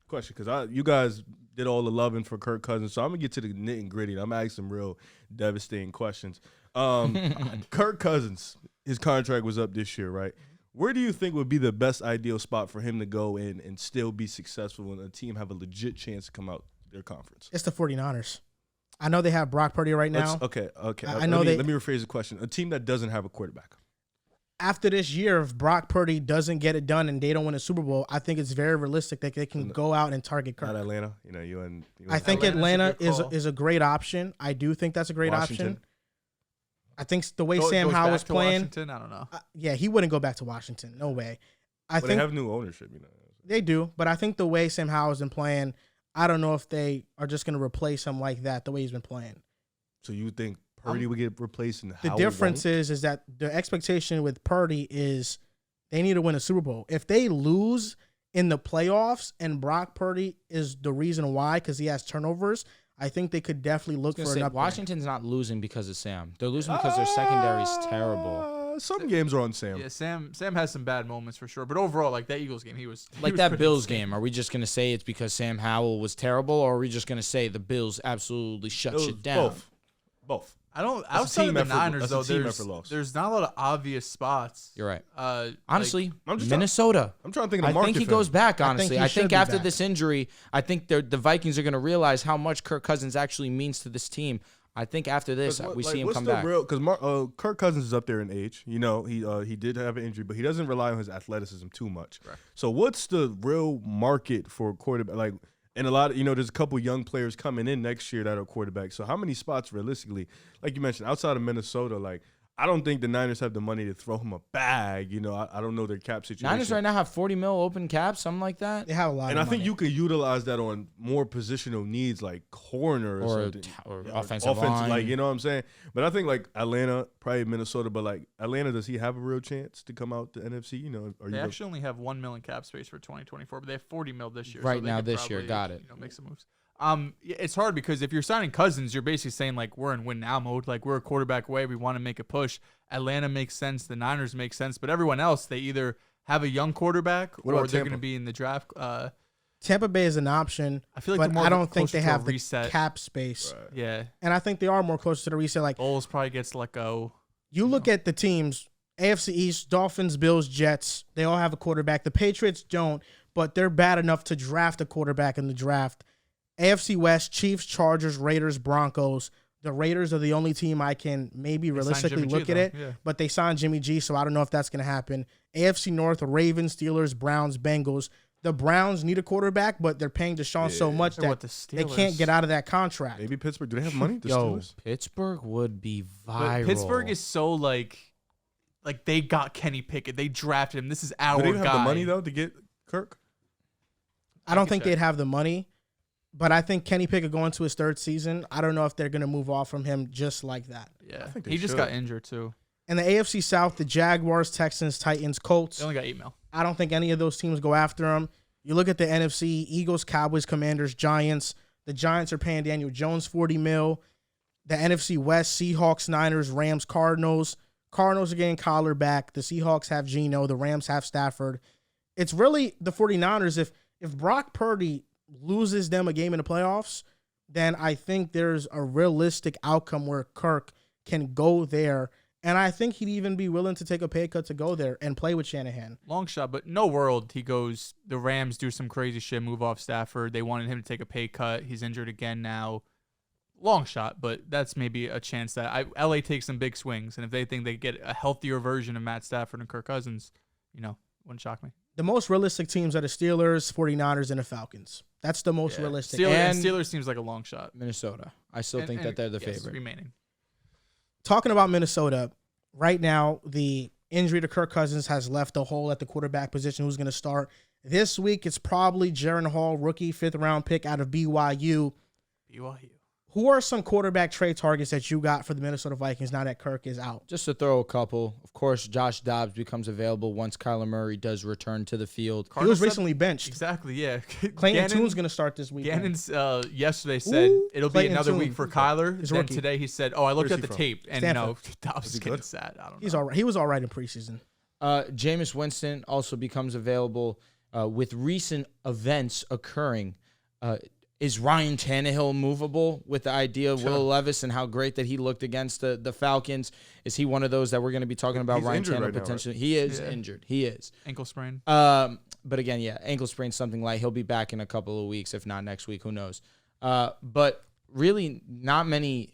B: Because you guys did all the loving for Kirk Cousins, so I'm going to get to the nit and gritty. I'm asking some real devastating questions. Kirk Cousins, his contract was up this year, right? Where do you think would be the best ideal spot for him to go in and still be successful when a team have a legit chance to come out their conference?
A: It's the 49ers. I know they have Brock Purdy right now.
B: Okay.
A: I know
B: let me rephrase the question. A team that doesn't have a quarterback.
A: After this year, if Brock Purdy doesn't get it done and they don't win a Super Bowl, I think it's very realistic that they can go out and target Kirk.
B: Not Atlanta.
A: I think Atlanta is a great option. I do think that's a great option. I think the way Sam Howell is playing.
D: Washington? I don't know.
A: Yeah, he wouldn't go back to Washington. No way.
B: They have new ownership,
A: They do, but I think the way Sam Howell's been playing, I don't know if they are just going to replace him like that, the way he's been playing.
B: So you think Purdy would get replaced and
A: the difference is that the expectation with Purdy is they need to win a Super Bowl. If they lose in the playoffs and Brock Purdy is the reason why because he has turnovers, I think they could definitely look for an upgrade.
C: Washington's not losing because of Sam. They're losing because their secondary is terrible.
B: Some games are on Sam.
D: Yeah, Sam has some bad moments for sure. But overall, like that Eagles game, he was
C: that Bills game. Are we just gonna say it's because Sam Howell was terrible, or are we just gonna say the Bills absolutely shut shit down?
B: Both.
D: Outside of the Niners though, there's not a lot of obvious spots.
C: You're right. Honestly,
B: Minnesota. I'm trying to think of the market.
C: I think he goes back. Honestly, I think after
A: back.
C: this injury, I think the Vikings are going to realize how much Kirk Cousins actually means to this team. I think after this, we see him come back.
B: Because Kirk Cousins is up there in age. You know, he did have an injury, but he doesn't rely on his athleticism too much. Right. So what's the real market for a quarterback? Like, and a lot of, there's a couple young players coming in next year that are quarterbacks. So how many spots realistically, like you mentioned, outside of Minnesota, like, I don't think the Niners have the money to throw him a bag. I don't know their cap situation.
C: Niners right now have $40 million open cap, something like that.
A: They have a lot
B: and
A: of money.
B: I think you could utilize that on more positional needs like corner or something.
C: Or offensive line.
B: Like, you know what I'm saying? But I think like Atlanta, probably Minnesota, but like Atlanta, does he have a real chance to come out the NFC?
D: They actually only have $1 million cap space for 2024, but they have $40 million this year.
C: Right
D: so
C: now this year, got it.
D: Make some moves. It's hard because if you're signing Cousins, you're basically saying like we're in win now mode. Like we're a quarterback away. We want to make a push. Atlanta makes sense. The Niners make sense. But everyone else, they either have a young quarterback or they're going to be in the draft.
A: Tampa Bay is an option.
D: I feel like
A: but I don't think they have the
D: reset.
A: cap space.
B: Right.
D: Yeah.
A: And I think they are more closer to the reset. Like
D: Bowles probably gets let go.
A: You look at the teams, AFC East, Dolphins, Bills, Jets, they all have a quarterback. The Patriots don't, but they're bad enough to draft a quarterback in the draft. AFC West, Chiefs, Chargers, Raiders, Broncos. The Raiders are the only team I can maybe realistically look at it, but they signed Jimmy G, so I don't know if that's going to happen. AFC North, Ravens, Steelers, Browns, Bengals. The Browns need a quarterback, but they're paying Deshaun so much that they can't get out of that contract.
B: Maybe Pittsburgh. Do they have money?
C: Pittsburgh would be viral.
D: But Pittsburgh is so like they got Kenny Pickett. They drafted him. This is our guy.
B: Do they have the money, though, to get Kirk?
A: I don't think they'd have the money. But I think Kenny Pickett going to his 3rd season, I don't know if they're going to move off from him just like that.
D: Yeah, he just got injured too.
A: In the AFC South, the Jaguars, Texans, Titans, Colts.
D: They only got $8 million.
A: I don't think any of those teams go after him. You look at the NFC, Eagles, Cowboys, Commanders, Giants. The Giants are paying Daniel Jones $40 million. The NFC West, Seahawks, Niners, Rams, Cardinals. Cardinals are getting Collar back. The Seahawks have Geno. The Rams have Stafford. It's really the 49ers. If Brock Purdy loses them a game in the playoffs, then I think there's a realistic outcome where Kirk can go there. And I think he'd even be willing to take a pay cut to go there and play with Shanahan.
D: Long shot, but no world he goes, the Rams do some crazy shit, move off Stafford. They wanted him to take a pay cut. He's injured again now. Long shot, but that's maybe a chance that LA takes some big swings. And if they think they get a healthier version of Matt Stafford and Kirk Cousins, wouldn't shock me.
A: The most realistic teams are the Steelers, 49ers, and the Falcons. That's the most realistic.
D: Steelers seems like a long shot.
C: Minnesota. I still think that they're the favorite.
D: Remaining.
A: Talking about Minnesota, right now, the injury to Kirk Cousins has left a hole at the quarterback position. Who's going to start? This week, it's probably Jaren Hall, rookie, 5th-round pick out of BYU. Who are some quarterback trade targets that you got for the Minnesota Vikings now that Kirk is out?
C: Just to throw a couple. Of course, Josh Dobbs becomes available once Kyler Murray does return to the field.
A: He was recently benched.
D: Exactly, yeah.
A: Clayton Tune's going to start this week.
D: Gannon's yesterday said it'll be
A: Clayton
D: another
A: Tune.
D: week for Kyler.
A: His
D: Then
A: rookie.
D: today he said, I looked
B: Where's
D: at
B: he
D: the
B: from?
D: tape, and
A: Stanford.
D: Dobbs is getting sad. I don't know.
A: He's all right. He was all right in preseason.
C: Jameis Winston also becomes available with recent events occurring. Is Ryan Tannehill movable with the idea of Will Levis and how great that he looked against the Falcons? Is he one of those that we're going to be talking about?
B: He's
C: Ryan
B: injured
C: Tannehill
B: right now,
C: potentially. He is injured. He is.
D: Ankle sprain.
C: But again, ankle sprain, something like he'll be back in a couple of weeks, if not next week. Who knows? But really, not many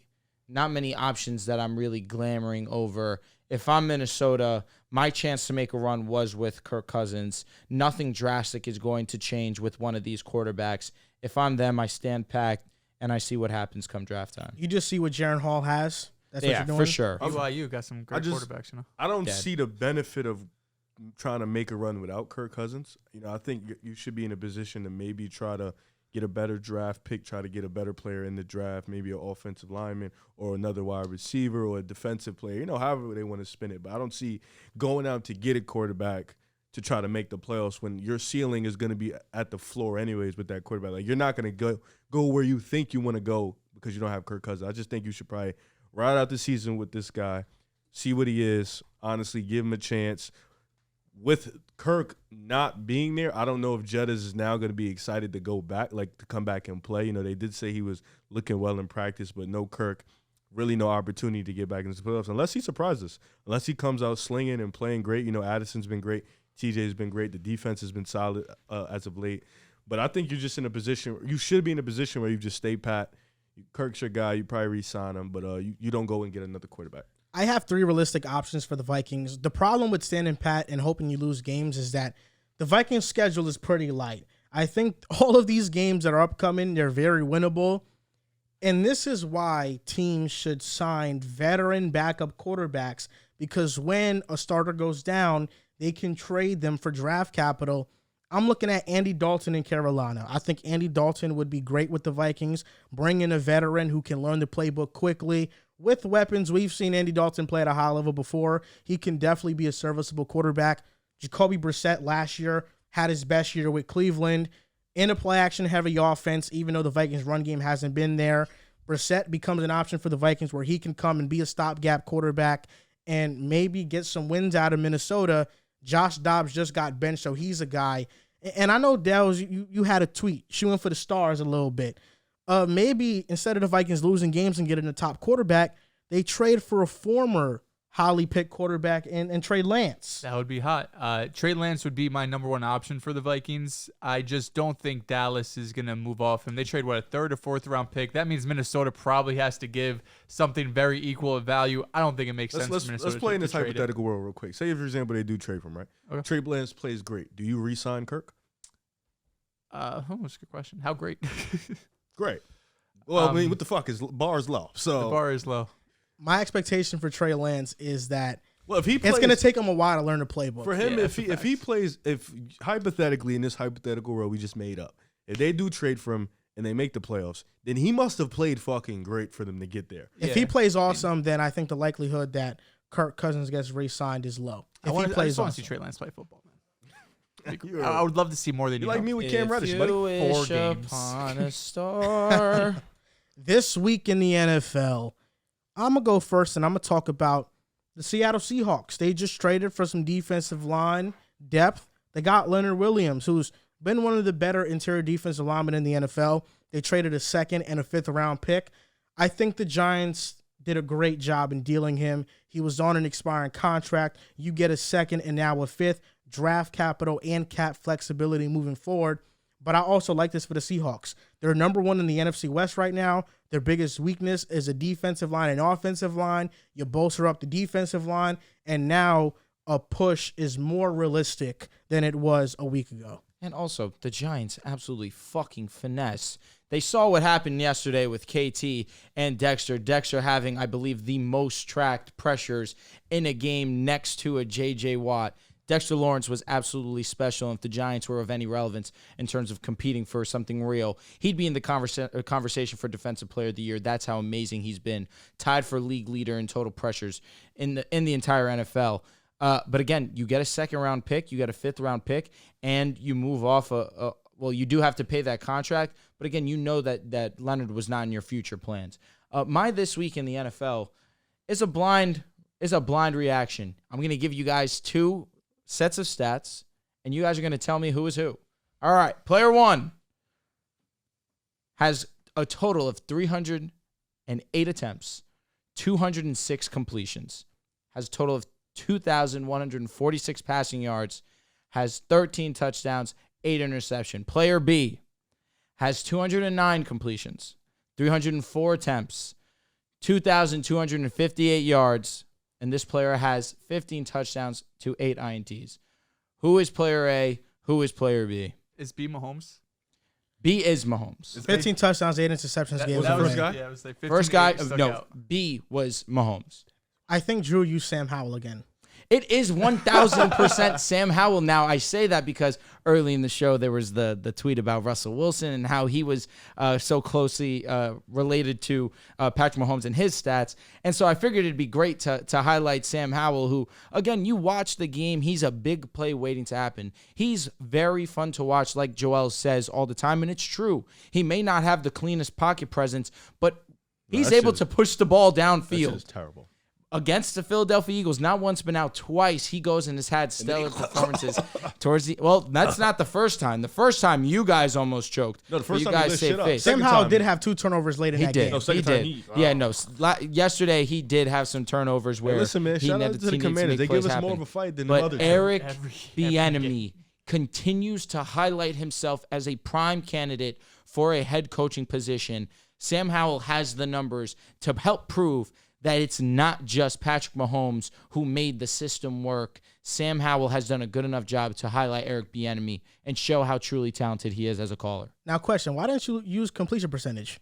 C: options that I'm really glamoring over. If I'm Minnesota, my chance to make a run was with Kirk Cousins. Nothing drastic is going to change with one of these quarterbacks. If I'm them, I stand packed and I see what happens come draft time.
A: You just see what Jaron Hall has. That's what you're doing?
C: For sure.
D: BYU got some great quarterbacks.
B: I don't see the benefit of trying to make a run without Kirk Cousins. I think you should be in a position to maybe try to get a better draft pick, try to get a better player in the draft, maybe an offensive lineman or another wide receiver or a defensive player, however they want to spin it. But I don't see going out to get a quarterback to try to make the playoffs when your ceiling is going to be at the floor anyways with that quarterback. Like, you're not going to go where you think you want to go because you don't have Kirk Cousins. I just think you should probably ride out the season with this guy, see what he is, honestly, give him a chance. With Kirk not being there, I don't know if Jettas is now going to be excited to go back, like to come back and play. They did say he was looking well in practice, but no Kirk, really no opportunity to get back into the playoffs unless he surprises us, unless he comes out slinging and playing great. Addison's been great. TJ's been great. The defense has been solid as of late. But I think you're just in a position – you should be in a position where you just stay pat. Kirk's your guy. You probably re-sign him, but you don't go and get another quarterback.
A: I have 3 realistic options for the Vikings. The problem with standing pat and hoping you lose games is that the Vikings' schedule is pretty light. I think all of these games that are upcoming, they're very winnable. And this is why teams should sign veteran backup quarterbacks, because when a starter goes down, they can trade them for draft capital. I'm looking at Andy Dalton in Carolina. I think Andy Dalton would be great with the Vikings. Bring in a veteran who can learn the playbook quickly. With weapons, we've seen Andy Dalton play at a high level before. He can definitely be a serviceable quarterback. Jacoby Brissett last year had his best year with Cleveland in a play-action heavy offense, even though the Vikings' run game hasn't been there. Brissett becomes an option for the Vikings where he can come and be a stopgap quarterback and maybe get some wins out of Minnesota. Josh Dobbs just got benched, so he's a guy. And I know, Dehls, you had a tweet shooting for the stars a little bit. Maybe instead of the Vikings losing games and getting a top quarterback, they trade for a former highly picked quarterback and trade Lance.
D: That would be hot. Trey Lance would be my number one option for the Vikings. I just don't think Dallas is going to move off him. They trade, a 3rd or 4th round pick? That means Minnesota probably has to give something very equal of value. I don't think it makes sense for Minnesota
B: Let's play in this
D: trade
B: hypothetical world real quick. Say, for example, they do trade for him, right?
D: Okay.
B: Trey Lance plays great. Do you re-sign Kirk?
D: That's a good question. How great?
B: Great. Well, what the fuck? Bar is low. So
D: The bar is low.
A: My expectation for Trey Lance is that
B: if he plays,
A: it's going to take him a while to learn the playbook.
B: For him, if he plays, if hypothetically in this hypothetical world we just made up, if they do trade for him and they make the playoffs, then he must have played fucking great for them to get there.
A: If he plays awesome, then I think the likelihood that Kirk Cousins gets re-signed is low. If he plays
D: I want to see
A: awesome.
D: Trey Lance play football, man. I would love to see more than
B: You're like me with Cam Reddish, buddy.
D: 4 games.
C: Upon a star.
A: This week in the NFL, I'm going to go first, and I'm going to talk about the Seattle Seahawks. They just traded for some defensive line depth. They got Leonard Williams, who's been one of the better interior defensive linemen in the NFL. They traded a 2nd and a 5th round pick. I think the Giants did a great job in dealing him. He was on an expiring contract. You get a 2nd and now a 5th, draft capital and cap flexibility moving forward. But I also like this for the Seahawks. They're number 1 in the NFC West right now. Their biggest weakness is a defensive line and offensive line. You bolster up the defensive line, and now a push is more realistic than it was a week ago.
C: And also, the Giants absolutely fucking finesse. They saw what happened yesterday with KT and Dexter. Dexter having, I believe, the most tracked pressures in a game next to a J.J. Watt. Dexter Lawrence was absolutely special. And if the Giants were of any relevance in terms of competing for something real, he'd be in the conversation for Defensive Player of the Year. That's how amazing he's been. Tied for league leader in total pressures in the entire NFL. But again, you get a second-round pick, you get a fifth-round pick, and you move off well, you do have to pay that contract. But again, you know that Leonard was not in your future plans. My this week in the NFL is a blind reaction. I'm going to give you guys 2 sets of stats, and you guys are going to tell me who is who. All right, player 1 has a total of 308 attempts, 206 completions, has a total of 2,146 passing yards, has 13 touchdowns, 8 interceptions. Player B has 209 completions, 304 attempts, 2,258 yards, and this player has 15 touchdowns to 8 INTs. Who is player A? Who is player B?
D: Is B Mahomes?
C: B is Mahomes.
A: 15 touchdowns, 8 interceptions.
D: That
A: Gave
D: was
A: us
D: the
A: a
D: first
A: ring.
D: guy. Yeah, it was like 15
C: First guy,
D: stuck
C: no,
D: out.
C: B was Mahomes.
A: I think Drew used Sam Howell again.
C: It is 1,000% Sam Howell. Now, I say that because early in the show, there was the tweet about Russell Wilson and how he was so closely related to Patrick Mahomes and his stats. And so I figured it'd be great to highlight Sam Howell, who, again, you watch the game. He's a big play waiting to happen. He's very fun to watch, like Joel says all the time, and it's true. He may not have the cleanest pocket presence, but he's able to push the ball downfield.
B: That's terrible.
C: Against the Philadelphia Eagles, not once but now twice, he goes and has had stellar performances towards the. Well, that's not the first time. The first time you guys almost choked.
B: No, the first
C: you
B: time he
C: guys
B: lit
C: saved
B: shit up.
C: face.
A: Sam
B: Second
A: Howell
B: time.
A: did have 2 turnovers late in
C: He
A: that
C: did.
A: game.
B: No, second
C: He
B: time
C: did.
B: he-
C: Yeah,
B: wow.
C: no. Yesterday he did have some turnovers where
B: Listen, man,
C: he
B: shout
C: needed
B: out to the
C: he needed
B: Commanders.
C: make
B: They
C: plays
B: give us
C: happen.
B: more of a fight than
C: But
B: the other team.
C: Eric
D: Every
C: Bieniemy continues to highlight himself as a prime candidate for a head coaching position. Sam Howell has the numbers to help prove that it's not just Patrick Mahomes who made the system work. Sam Howell has done a good enough job to highlight Eric Bieniemy and show how truly talented he is as a caller.
A: Now, question: why didn't you use completion percentage?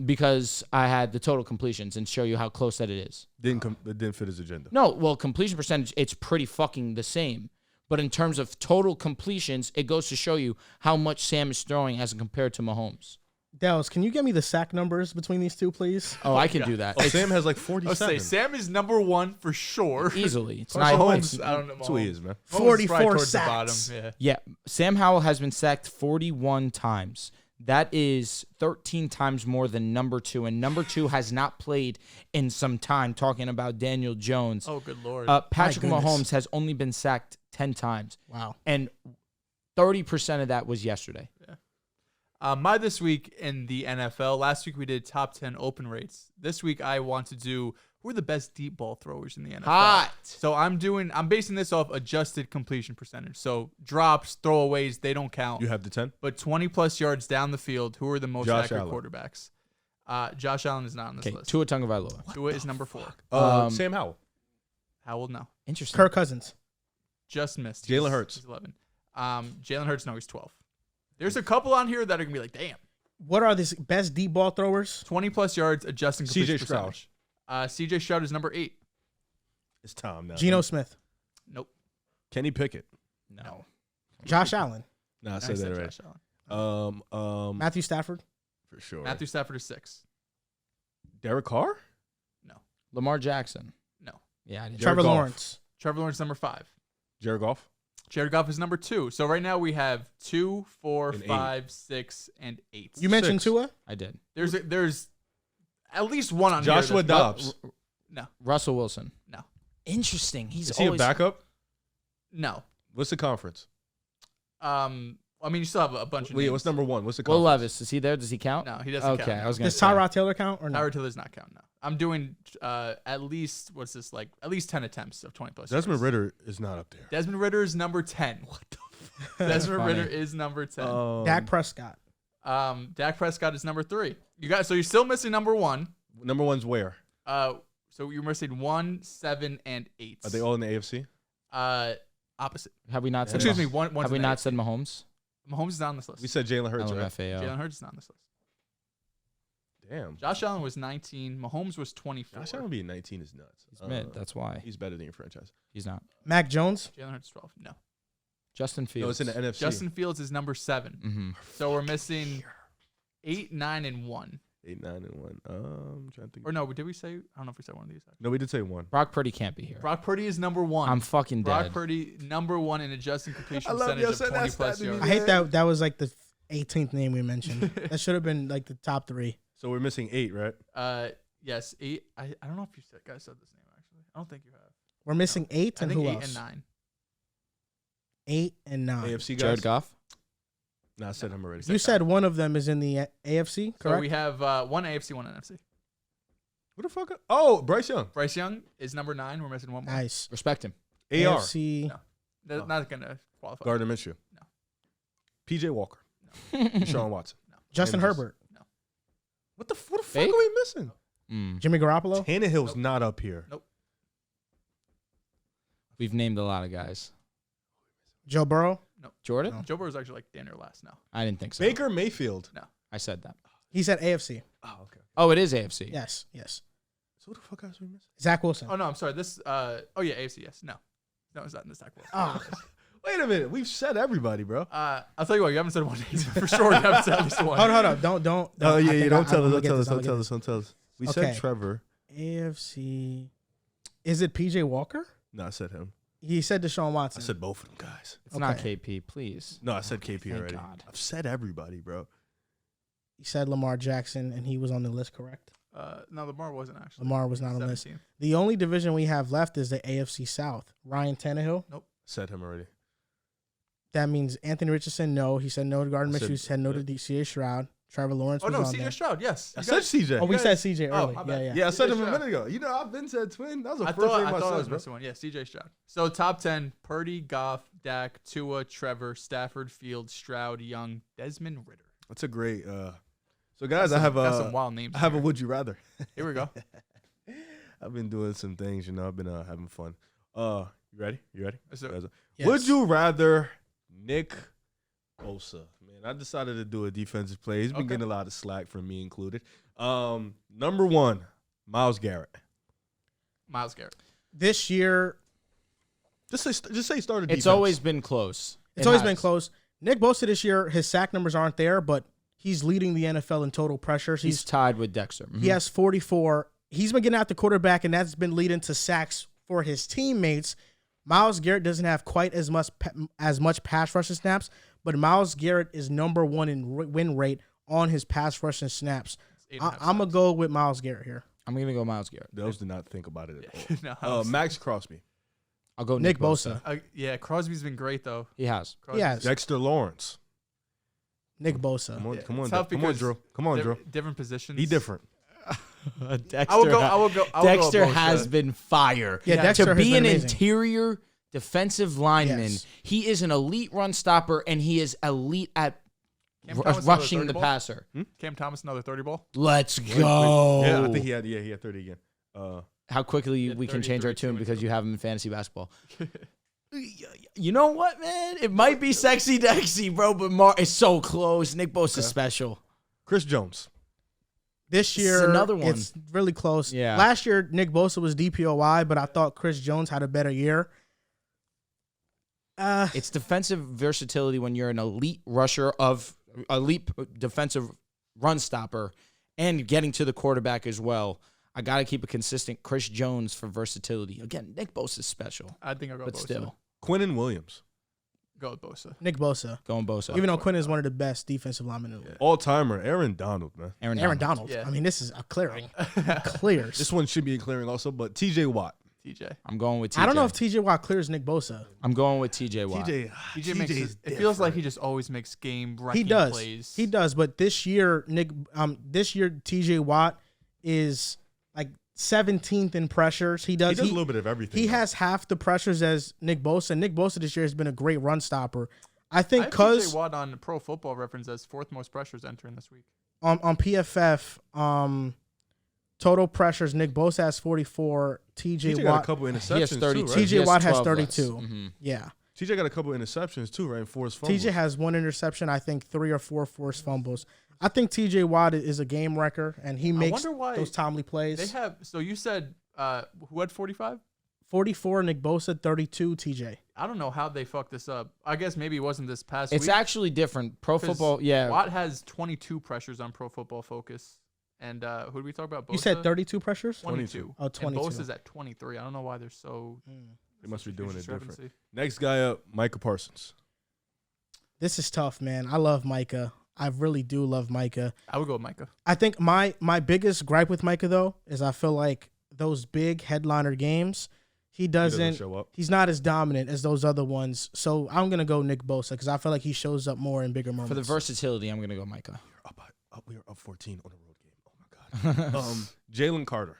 C: Because I had the total completions and show you how close that it is.
B: It didn't fit his agenda.
C: No, well, completion percentage, it's pretty fucking the same. But in terms of total completions, it goes to show you how much Sam is throwing as compared to Mahomes.
A: Dehls, can you get me the sack numbers between these two, please?
C: Oh, I can do that.
B: Oh,
C: It's
B: Sam has like
D: I'll
B: 47.
D: say Sam is number 1 for sure.
C: easily. It's
B: Carson
C: not
B: Wentz,
D: I don't know.
B: That's who he is, man.
D: Mahomes is probably
A: 44
D: towards the
A: sacks.
D: bottom. Yeah.
C: Yeah, Sam Howell has been sacked 41 times. That is 13 times more than number 2, and number 2 has not played in some time. Talking about Daniel Jones.
D: Oh, good Lord.
C: Patrick
A: My goodness.
C: Mahomes has only been sacked 10 times,
A: Wow.
C: and 30% of that was yesterday.
D: My this week in the NFL. Last week we did top 10 open rates. This week I want to do who are the best deep ball throwers in the NFL.
C: Hot.
D: So I'm basing this off adjusted completion percentage. So drops, throwaways, they don't count.
B: You have the 10?
D: But 20 plus yards down the field, who are the most
B: Josh
D: accurate
B: Allen.
D: quarterbacks? Josh Allen is not on this
C: Okay,
D: list.
C: Tua Tagovailoa.
D: Tua is number 4.
B: Sam Howell.
D: Howell, no.
C: Interesting.
A: Kirk Cousins.
D: Just missed.
B: Jalen
D: He's-
B: Hurts.
D: He's 11. Jalen Hurts, no, he's 12. There's a couple on here that are going to be like, damn.
A: What are the best deep ball throwers?
D: 20 plus yards, adjusting completion
B: CJ Stroud.
D: percentage. CJ Stroud is number 8.
B: It's Tom now.
A: Geno Smith.
D: Nope.
B: Kenny Pickett.
D: No.
A: Josh Allen.
B: No, I
D: I
B: said
D: said
B: that right.
D: Josh Allen.
A: Matthew Stafford.
B: For sure.
D: Matthew Stafford is 6.
B: Derek Carr?
D: No.
C: Lamar Jackson.
D: No.
C: Yeah, I didn't.
A: Trevor
B: Goff.
A: Lawrence.
D: Trevor Lawrence number 5.
B: Jared Goff?
D: Jared Goff is number 2. So right now we have 2, 4,
B: And
D: 5, 6, and 8.
A: You mentioned
B: 6.
A: Tua?
C: I did.
D: There's at least one on
B: Joshua
D: here. that's-
B: Dobbs.
D: No.
C: Russell Wilson.
D: No.
C: Interesting. He's
B: Is he a
C: always
B: backup?
D: No.
B: What's the conference?
D: I mean, you still have a bunch of
B: Wait,
D: names.
B: what's number 1? What's the
C: Will
B: conference?
C: Levis. Is he there? Does he count?
D: No, he doesn't
C: Okay,
D: count.
C: I was gonna
A: Does
C: say.
A: Tyrod Taylor count or no?
D: Howard Taylor does not count now. I'm doing at least, what's this, like, at least 10 attempts of 20 plus
B: Desmond
D: yards.
B: Ritter is not up there.
D: Desmond Ritter is number 10. What the fuck? Desmond
C: funny.
D: Ritter is number 10.
A: Dak Prescott.
D: Dak Prescott is number 3. So you're still missing number 1.
B: Number 1's where?
D: So you're missing 1, 7, and 8.
B: Are they all in the AFC?
D: Opposite?
C: Have we not said?
D: Excuse me. One's
C: Have we
D: in the
C: not
D: AFC.
C: said Mahomes?
D: Mahomes is not on this list.
B: We said Jalen Hurts, right?
C: LMFAO.
D: Jalen Hurts is not on this list.
B: Damn.
D: Josh Allen was 19. Mahomes was 24.
B: Josh Allen being 19 is nuts.
C: He's mid. That's why.
B: He's better than your franchise.
C: He's not.
A: Mac Jones.
D: Jalen Hurts 12. No.
C: Justin Fields.
B: No, it's in the NFC.
D: Justin Fields is number 7.
C: Mm-hmm.
D: So we're missing 8, 9, and 1.
B: 8, 9, and 1. I'm trying to think.
D: Or no, did we say? I don't know if we said one of these.
B: No, we did say 1.
C: Brock Purdy can't be here.
D: Brock Purdy is number 1.
C: I'm fucking
D: Brock
C: dead.
D: Purdy number 1 in adjusting completion
B: I love
D: percentage
B: you.
D: of
B: Said
D: 20
B: that
D: plus
B: stat to me.
D: yards.
A: I hate that was like the 18th name we mentioned. That should have been like the top 3.
B: So we're missing 8, right?
D: Yes, 8. I don't know if you guys said this name actually. I don't think you have.
A: We're missing 8
D: I
A: and
D: think
A: who
D: 8
A: else?
D: and 9.
A: 8 and 9.
B: AFC guys.
C: Jared Goff.
B: No, I said him already.
A: You said one of them is in the AFC, correct?
D: So we have one AFC, one NFC.
B: Who the fuck? Oh, Bryce Young.
D: Bryce Young is number 9. We're missing one more.
A: Nice.
C: Respect him.
B: AR.
A: AFC.
D: No. They're not gonna qualify.
B: Gardner Minshew.
D: No.
B: PJ Walker. Deshaun Watson.
A: Justin
B: Davis.
A: Herbert.
B: What the fuck
C: Fake?
B: are we missing?
A: Jimmy Garoppolo.
B: Tannehill's not up here.
D: Nope.
C: We've named a lot of guys.
A: Joe Burrow.
C: Jordan?
A: No.
D: Joe Burrow is actually like damn near last now.
C: I didn't think so.
B: Baker Mayfield.
C: I said that.
A: He said AFC.
B: Oh, okay.
C: Oh, it is AFC.
A: Yes, yes.
B: So who the fuck else are we missing?
A: Zach Wilson.
D: Oh no, I'm sorry. This oh yeah, AFC, yes. No, it's not in this tack list.
A: Oh.
B: Wait a minute. We've said everybody, bro.
D: I'll tell you what, you haven't said one name for sure. You haven't said at least one.
A: Hold on. Don't.
B: Oh,
A: I
B: yeah,
A: think
B: don't tell
A: I'm
B: us.
A: gonna
B: Don't
A: get
B: tell us.
A: this, I'm
B: Don't
A: gonna
B: tell
A: get
B: us. Don't tell us. We
A: Okay.
B: said Trevor.
A: AFC. Is it PJ Walker?
B: No, I said him.
A: He said Deshaun
B: I
A: Watson.
B: said both of them guys.
C: It's not
A: Okay.
C: KP, please.
B: No, I said KP
C: Thank
B: already.
C: God.
B: I've said everybody, bro.
A: He said Lamar Jackson, and he was on the list, correct?
D: No, Lamar wasn't actually.
A: Lamar was not on the list.
D: 17.
A: The only division we have left is the AFC South. Ryan Tannehill.
B: Said him already.
A: That means Anthony Richardson, no. He said no to Gardner
B: I said-
A: Minshew. He said no to C.J. Stroud. Trevor Lawrence
D: Oh
A: was
D: no,
A: on
D: CJ
A: there.
D: Stroud. Yes,
B: I
D: You
B: said
D: guys-
B: CJ.
A: Oh, we
D: guys-
A: said C.J.
D: Oh,
A: early.
D: my
A: Yeah,
D: bad.
A: yeah.
B: Yeah, I said
D: CJ
B: him a
D: Stroud.
B: minute ago. You know, I've been said twin. That was the
D: I
B: first
D: thought
B: name
D: I
B: I
D: was
B: said, bro.
D: missing one. Yeah, CJ Stroud. So top 10: Purdy, Goff, Dak, Tua, Trevor, Stafford, Fields, Stroud, Young, Desmond Ritter.
B: That's a great. So guys, I have
D: Got some
B: a.
D: wild names.
B: I have a
D: here.
B: would you rather.
D: Here we go.
B: I've been doing some things, you know. I've been having fun. You ready? You ready?
D: So-
A: Yes.
B: Would you rather Nick Bosa? Man, I decided to do a defensive play. He's been
D: Okay.
B: getting a lot of slack from me included. Number 1, Myles Garrett.
D: Myles Garrett.
A: This year,
B: Just say starter defense.
C: It's always been close.
A: it's always been close. Nick Bosa this year, his sack numbers aren't there, but he's leading the NFL in total pressures.
C: He's tied with Dexter.
A: He has 44. He's been getting out the quarterback, and that's been leading to sacks for his teammates. Myles Garrett doesn't have quite as much pass rushing snaps, but Myles Garrett is number 1 in win rate on his pass rushing snaps. I'm going to go with Myles Garrett here.
C: I'm going to go Myles Garrett.
B: Those did not think about it at
D: No,
B: all. Max Crosby.
C: I'll go
A: Nick Bosa.
D: yeah, Crosby's been great though.
C: He has.
D: Crosby's
A: Yes.
B: Dexter Lawrence.
A: Nick Bosa.
B: Come on,
D: Yeah,
B: come on,
D: it's tough
B: come on,
D: because
B: Drew. Come on, Drew.
D: Different positions.
B: He different.
C: Dexter,
D: I will go.
C: Dexter
D: Bosa.
C: has been fire.
A: Yeah,
D: Yeah.
A: Dexter
C: To
A: has
C: be
A: been
C: an
A: amazing.
C: interior defensive lineman,
A: Yes.
C: he is an elite run stopper, and he is elite at
D: Cam Thomas another
C: rushing
D: 30
C: the
D: ball?
C: passer.
D: Cam Thomas another 30 ball.
C: Let's go.
B: Yeah, I think he had 30 again.
C: How quickly
D: Yeah,
C: we can
D: 30,
C: change our
D: 32
C: tune
D: weeks
C: because
D: ago.
C: you have him in fantasy basketball. You know what, man? It might be sexy Dexy, bro, but it's so close. Nick Bosa's special.
B: Chris Jones.
A: This
C: This is
A: year,
C: another one.
A: it's really close.
C: Yeah.
A: Last year, Nick Bosa was DPOY, but I thought Chris Jones had a better year.
C: It's defensive versatility when you're an elite rusher of elite defensive run stopper and getting to the quarterback as well. I got to keep a consistent Chris Jones for versatility. Again, Nick Bosa's special,
D: I think I'll go.
C: but
D: Bosa.
C: still
B: Quinnen Williams.
D: Go with Bosa.
A: Nick Bosa.
C: going Bosa.
A: Even though Quinn is one of the best defensive linemen in the league.
B: All timer. Aaron Donald, man.
A: Aaron Donald.
D: Yeah.
A: I mean, this is a clearing. Clears.
B: This one should be a clearing also, but TJ Watt.
D: TJ.
C: I'm going with TJ.
A: I don't know if TJ Watt clears Nick Bosa.
C: I'm going with TJ Watt.
D: TJ makes it feels like he just always makes game wrecking
A: He does.
D: plays.
A: He does. But this year, TJ Watt is like 17th in pressures. He does
B: a little bit of everything.
A: He
B: though.
A: has half the pressures as Nick Bosa. Nick Bosa this year has been a great run stopper. I think
D: I have
A: because
D: TJ Watt on Pro Football Reference as 4th most pressures entering this week.
A: on PFF, total pressures, Nick Bosa has 44. TJ
B: TJ got a
A: Watt.
B: couple
C: He has
B: interceptions
C: 32.
B: too, right?
A: TJ Watt has
C: 12 less.
A: 32.
C: Mhm.
A: Yeah.
B: TJ got a couple interceptions too, right? And forced fumbles.
A: TJ has 1 interception, I think 3 or 4 forced fumbles. I think TJ Watt is a game wrecker, and he makes those timely plays.
D: They have. So you said who had 45?
A: 44, Nick Bosa, 32, TJ.
D: I don't know how they fucked this up. I guess maybe it wasn't this past
C: It's
D: week.
C: actually different. Pro football, yeah.
D: Watt has 22 pressures on Pro Football Focus. And who did we talk about? Bosa?
A: You said 32 pressures?
D: 22.
A: Oh, 22.
D: And Bosa's at 23. I don't know why they're so...
B: They must be doing it different.
D: discrepancy.
B: Next guy up, Micah Parsons.
A: This is tough, man. I love Micah. I really do love Micah.
D: I would go with Micah.
A: I think my biggest gripe with Micah, though, is I feel like those big headliner games, he doesn't
B: show up.
A: He's not as dominant as those other ones. So I'm going to go Nick Bosa because I feel like he shows up more in bigger moments.
C: For the versatility, I'm going to go Micah.
B: We are up 14 on the road game. Oh, my God. Jalen Carter.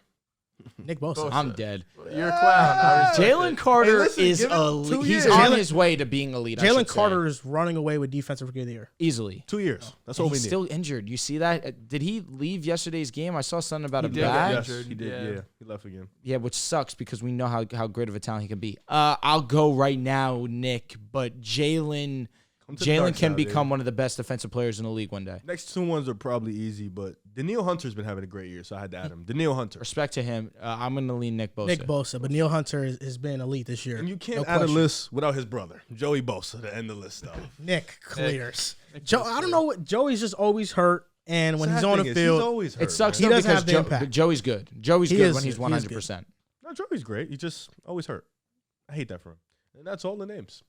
A: Nick Bosa.
C: I'm dead.
D: You're a clown.
C: Jalen Carter
B: listen,
C: is
B: give him 2
C: elite. He's
B: years.
C: on his way to being elite. I
A: Jalen
C: should say.
A: Carter is running away with Defensive Rookie of the Year.
C: Easily.
B: 2 years. That's
C: And
B: all we
C: he's
B: need.
C: still injured. You see that? Did he leave yesterday's game? I saw something about a
D: did
C: back.
D: get
B: Yes,
D: injured.
B: he did.
D: Yeah.
B: Yeah, he left again.
C: Yeah, which sucks because we know how great of a talent he can be. I'll go right now, Nick, but Jalen
B: to the dark
C: can
B: side,
C: become
B: baby.
C: one of the best defensive players in the league one day.
B: Next 2 ones are probably easy, but Daniil Hunter's been having a great year, so I had to add him. Daniil Hunter.
C: Respect to him. I'm going to lean Nick Bosa.
A: Nick Bosa, but Neil Hunter has been elite this year.
B: And you can't
A: No
B: add
A: question.
B: a list without his brother, Joey Bosa, to end the list, though.
A: Nick clears.
D: Nick
A: Joe,
D: Bosa.
A: I don't know what Joey's just always hurt, and when he's
B: Sad
A: on
B: thing
A: the
B: is,
A: field,
B: he's always hurt,
C: It sucks
A: He
C: though
A: doesn't
C: because
A: have the impact.
C: but Joey's good. Joey's
A: He
C: good
A: is
C: when he's
A: good. He is
C: 100%.
B: No, Joey's great. He just always hurt. I hate that for him. And that's all the names.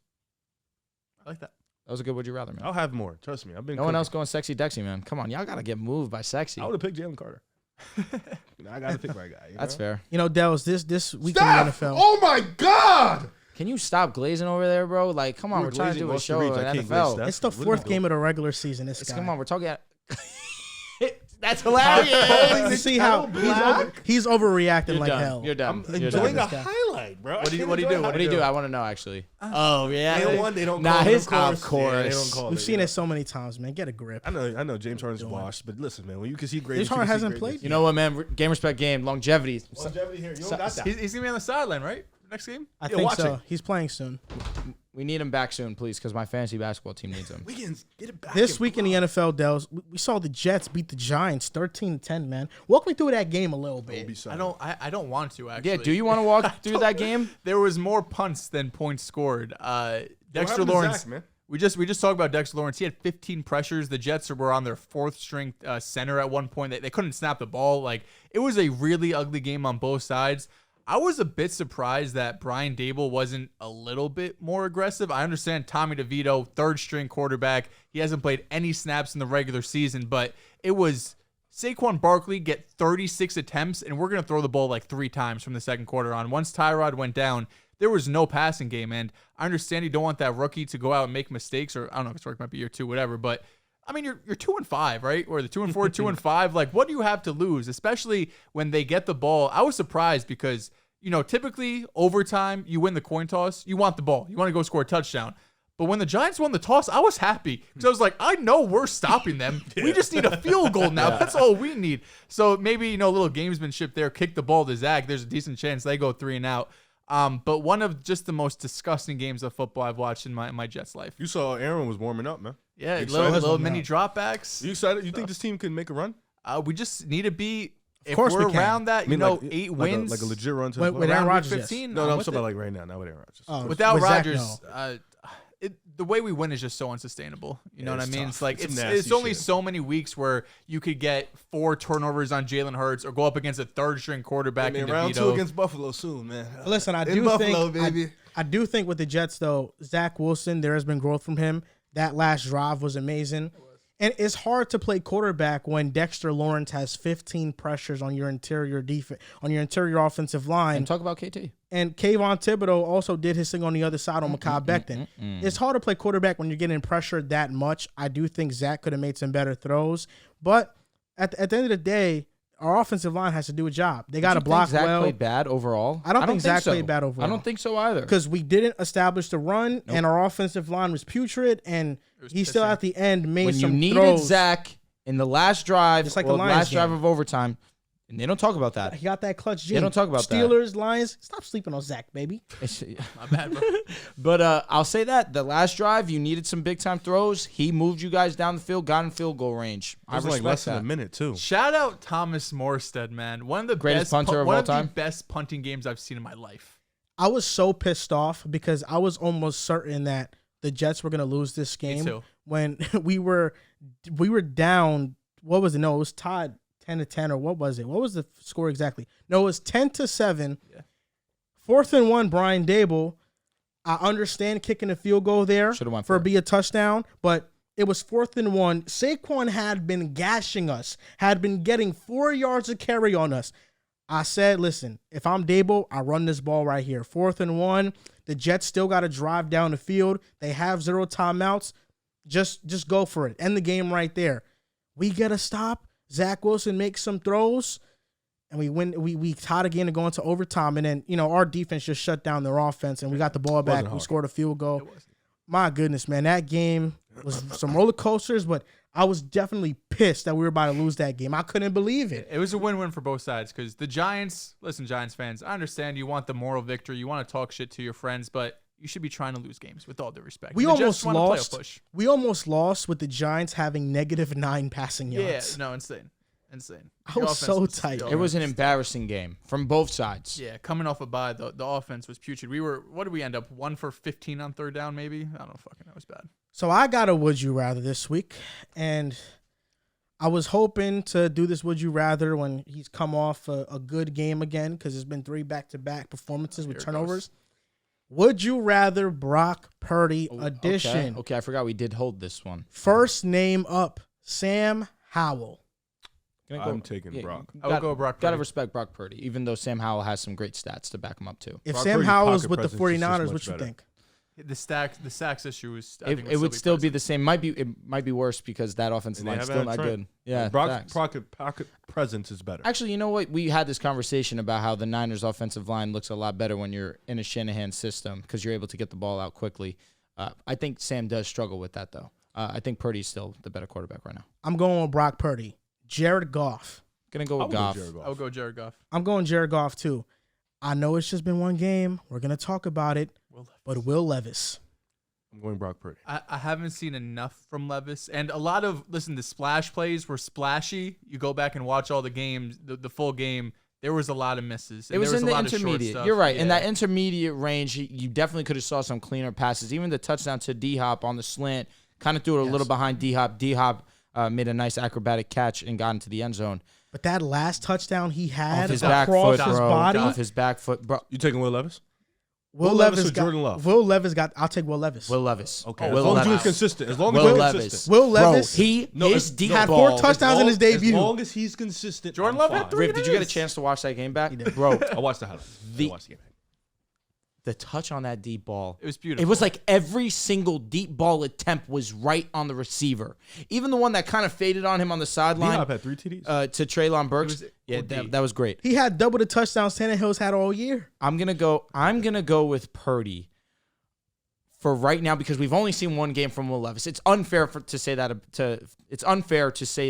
D: I like that.
C: That was a good would you rather, man.
B: I'll have more. Trust me. I've been.
C: No one
B: cooking.
C: else going sexy Dexy, man. Come on, y'all got to get moved by sexy.
B: I would have picked Jalen Carter. I got to pick my guy.
C: That's fair.
A: you know, Dehls, this week
B: Steph!
A: in the NFL.
B: Oh my God!
C: Can you stop glazing over there, bro? Like, come on,
B: We
C: we're
B: were
C: trying to
B: glazing
C: do a
B: off the
C: show
B: reach.
C: in
B: I can't
C: NFL.
B: glaze
A: It's the
B: What are we
A: 4th
B: doing?
A: game of the regular season. This guy.
C: Come on, we're talking. That's hilarious.
A: You see how he's overreacting
C: You're
A: like
C: done.
A: hell.
C: You're done.
B: I'm
C: You're
B: enjoying
C: done.
B: a highlight, bro.
D: What do you do?
C: What do you do? I want to know actually. Oh yeah.
B: They don't want. They don't.
C: Nah,
B: call it,
C: his
B: of course.
C: of course.
B: Yeah, they don't call
A: We've
B: it,
A: seen
B: yeah.
A: it so many times, man. Get a grip.
B: I know. James Harden's washed, but listen, man. When you can see great,
A: James Harden hasn't played
C: You know what, man? Game, respect, game, longevity.
B: Longevity here. You don't got that.
D: He's gonna be on the sideline, right? Next game.
A: I
B: Yeah,
A: think
B: watch
A: so.
B: it.
A: He's playing soon.
C: We need him back soon, please, because my fantasy basketball team needs him.
B: We can get it back.
A: This
B: and
A: week in the NFL, Dehls, we saw the Jets beat the Giants 13-10, man. Walk me through that game a little bit.
B: blow.
D: I don't want to actually.
C: Yeah, do you want to walk through that game?
D: There was more punts than points scored. Dexter
B: happened to
D: Lawrence.
B: Zach, man?
D: We just talked about Dexter Lawrence. He had 15 pressures. The Jets were on their 4th string center at one point. They couldn't snap the ball. Like, it was a really ugly game on both sides. I was a bit surprised that Brian Dable wasn't a little bit more aggressive. I understand Tommy DeVito, 3rd string quarterback. He hasn't played any snaps in the regular season, but it was Saquon Barkley get 36 attempts, and we're going to throw the ball like 3 times from the second quarter on. Once Tyrod went down, there was no passing game, and I understand you don't want that rookie to go out and make mistakes, or I don't know if his rookie might be year 2, whatever, but I mean, you're 2-5, right? Or the 2-4, 2-5. Like, what do you have to lose? Especially when they get the ball. I was surprised because, typically overtime, you win the coin toss. You want the ball. You want to go score a touchdown. But when the Giants won the toss, I was happy because I was like, I know we're stopping them. We just need a field goal now. That's all we need. So maybe, a little gamesmanship there. Kick the ball to Zach. There's a decent chance they go 3 and out. But one of just the most disgusting games of football I've watched in my Jets life.
B: You saw Aaron was warming up, man.
D: Yeah,
B: You
D: little
B: excited?
D: mini dropbacks.
B: You excited? You think this team can make a run?
D: We just need to be, if
A: course
D: we're
A: we can.
D: around that, 8 wins.
B: like a legit run to
A: Wait,
B: the
A: with
B: playoffs?
A: Aaron
D: around
A: Rodgers,
D: week
A: yes.
D: 15.
B: No, I'm
D: with
B: talking about
D: it.
B: like right now, not with Aaron Rodgers.
A: Oh,
D: Without
A: with Zach,
D: Rodgers,
A: no.
D: the way we win is just so unsustainable. You know what I
B: it's
D: mean?
B: tough.
D: It's like
B: It's
D: it's
B: some nasty
D: only
B: shit.
D: so many weeks where you could get 4 turnovers on Jalen Hurts or go up against a 3rd string quarterback in
B: round 2
D: DeVito.
B: against Buffalo soon, man.
A: Listen, I
B: In
A: do
B: Buffalo,
A: think
B: baby.
A: I do think with the Jets though, Zach Wilson, there has been growth from him. That last drive was amazing. And it's hard to play quarterback when Dexter Lawrence has 15 pressures on your interior defense, on your interior offensive line.
C: And talk about KT.
A: And Kayvon Thibodeau also did his thing on the other side on Mekhi Becton. It's hard to play quarterback when you're getting pressured that much. I do think Zach could have made some better throws. But at the end of the day, our offensive line has to do a job. They got to block
C: Zach
A: well.
C: played bad overall?
A: I don't think Zach played bad overall.
C: I don't think so either.
A: Because we didn't establish the run, and our offensive line was putrid, and he still at the end made
C: When
A: some
C: you needed
A: throws.
C: Zach in the last drive,
A: Just like
C: or
A: the Lions
C: last drive
A: game.
C: of overtime, And they don't talk about that.
A: He got that clutch gene.
C: They don't talk about
A: Steelers, Lions. Stop sleeping on Zach, baby.
D: My bad, bro.
C: But I'll say that the last drive, you needed some big time throws. He moved you guys down the field, got in field goal range.
B: I was like less than a minute too.
D: Shout out Thomas Morstead, man. One of the
C: Greatest
D: best
C: punter of all time.
D: the best punting games I've seen in my life.
A: I was so pissed off because I was almost certain that the Jets were going to lose this game.
D: Me too.
A: When we were down. What was it? No, it was tied 10-10, or what was it? What was the score exactly? No, it was 10-7.
D: Yeah.
A: 4th and 1, Brian Dable. I understand kicking a field goal there
C: for
A: be a touchdown, but it was 4th and 1. Saquon had been gashing us, had been getting 4 yards of carry on us. I said, listen, if I'm Dable, I run this ball right here. 4th and 1. The Jets still got to drive down the field. They have 0 timeouts. Just go for it. End the game right there. We get a stop. Zach Wilson makes some throws, and we win. We tied again to go into overtime, and then our defense just shut down their offense, and we got the ball back. We scored a field goal. My goodness, man, that game was some roller coasters, but I was definitely pissed that we were about to lose that game. I couldn't believe it.
D: It was a win-win for both sides because the Giants. Listen, Giants fans, I understand you want the moral victory, you want to talk shit to your friends, but you should be trying to lose games with all due respect.
A: We almost lost. We almost lost with the Giants having -9 passing yards.
D: Yeah, no, insane.
A: I was so tight.
C: It was an embarrassing game from both sides.
D: Yeah, coming off a bye, the offense was putrid. What did we end up? 1 for 15 on 3rd down, maybe? I don't know. Fucking, that was bad.
A: So I got a would you rather this week, and I was hoping to do this would you rather when he's come off a good game again because it's been 3 back-to-back performances with turnovers. Would you rather Brock Purdy edition?
C: Okay, I forgot we did hold this one.
A: First name up, Sam Howell.
B: I'm taking Brock.
D: I would go Brock Purdy.
C: Gotta respect Brock Purdy, even though Sam Howell has some great stats to back him up too.
A: If
B: Brock
A: Sam
B: Purdy's
A: Howell's
B: pocket
A: with the
B: presence is just
A: 49ers,
B: much
A: what you
B: better.
A: think?
D: The sacks issue is.
C: It would still be the same. It might be worse because that offensive line's still not good. Yeah,
B: Brock's pocket presence is better.
C: Actually, you know what? We had this conversation about how the Niners' offensive line looks a lot better when you're in a Shanahan system because you're able to get the ball out quickly. I think Sam does struggle with that though. I think Purdy's still the better quarterback right now.
A: I'm going with Brock Purdy. Jared Goff.
C: Gonna go with Goff.
D: I would go Jared Goff.
A: I'm going Jared Goff too. I know it's just been one game. We're gonna talk about it. But Will Levis.
B: I'm going Brock Purdy.
D: I haven't seen enough from Levis. And a lot of, the splash plays were splashy. You go back and watch all the games, the full game, there was a lot of misses.
C: It was in the intermediate. You're right.
D: Yeah.
C: In that intermediate range, you definitely could have saw some cleaner passes. Even the touchdown to D-Hop on the slant, kind of threw it a little behind D-Hop. D-Hop made a nice acrobatic catch and got into the end zone.
A: But that last touchdown he had
C: off his
A: across
C: back foot,
A: his
C: bro.
A: body.
C: Off his back foot, bro.
B: You taking Will Levis?
A: Will Levis
B: or Jordan Love?
A: Will Levis got. I'll take Will Levis.
C: Will Levis.
B: Okay.
C: Will
B: as long as
C: Levis.
B: he's consistent. As long as
C: Will
B: he's
C: Levis.
B: consistent.
A: Will Levis.
C: Bro, his deep
A: had
C: ball.
A: 4 touchdowns in his debut.
B: As long as he's consistent.
D: Jordan
B: I'm
D: Love had
B: fine.
D: 3.
C: Riv, did you get a chance to watch that game back? Bro,
B: I watched the highlights. I watched the game.
C: the touch on that deep ball.
D: It was beautiful.
C: It was like every single deep ball attempt was right on the receiver. Even the one that kind of faded on him on the sideline.
B: D-Hop had 3 TDs.
C: To Treylon Burks.
D: It was
C: That was great.
A: He had double the touchdowns Tannehill's had all year.
C: I'm gonna go with Purdy for right now because we've only seen one game from Will Levis. It's unfair to say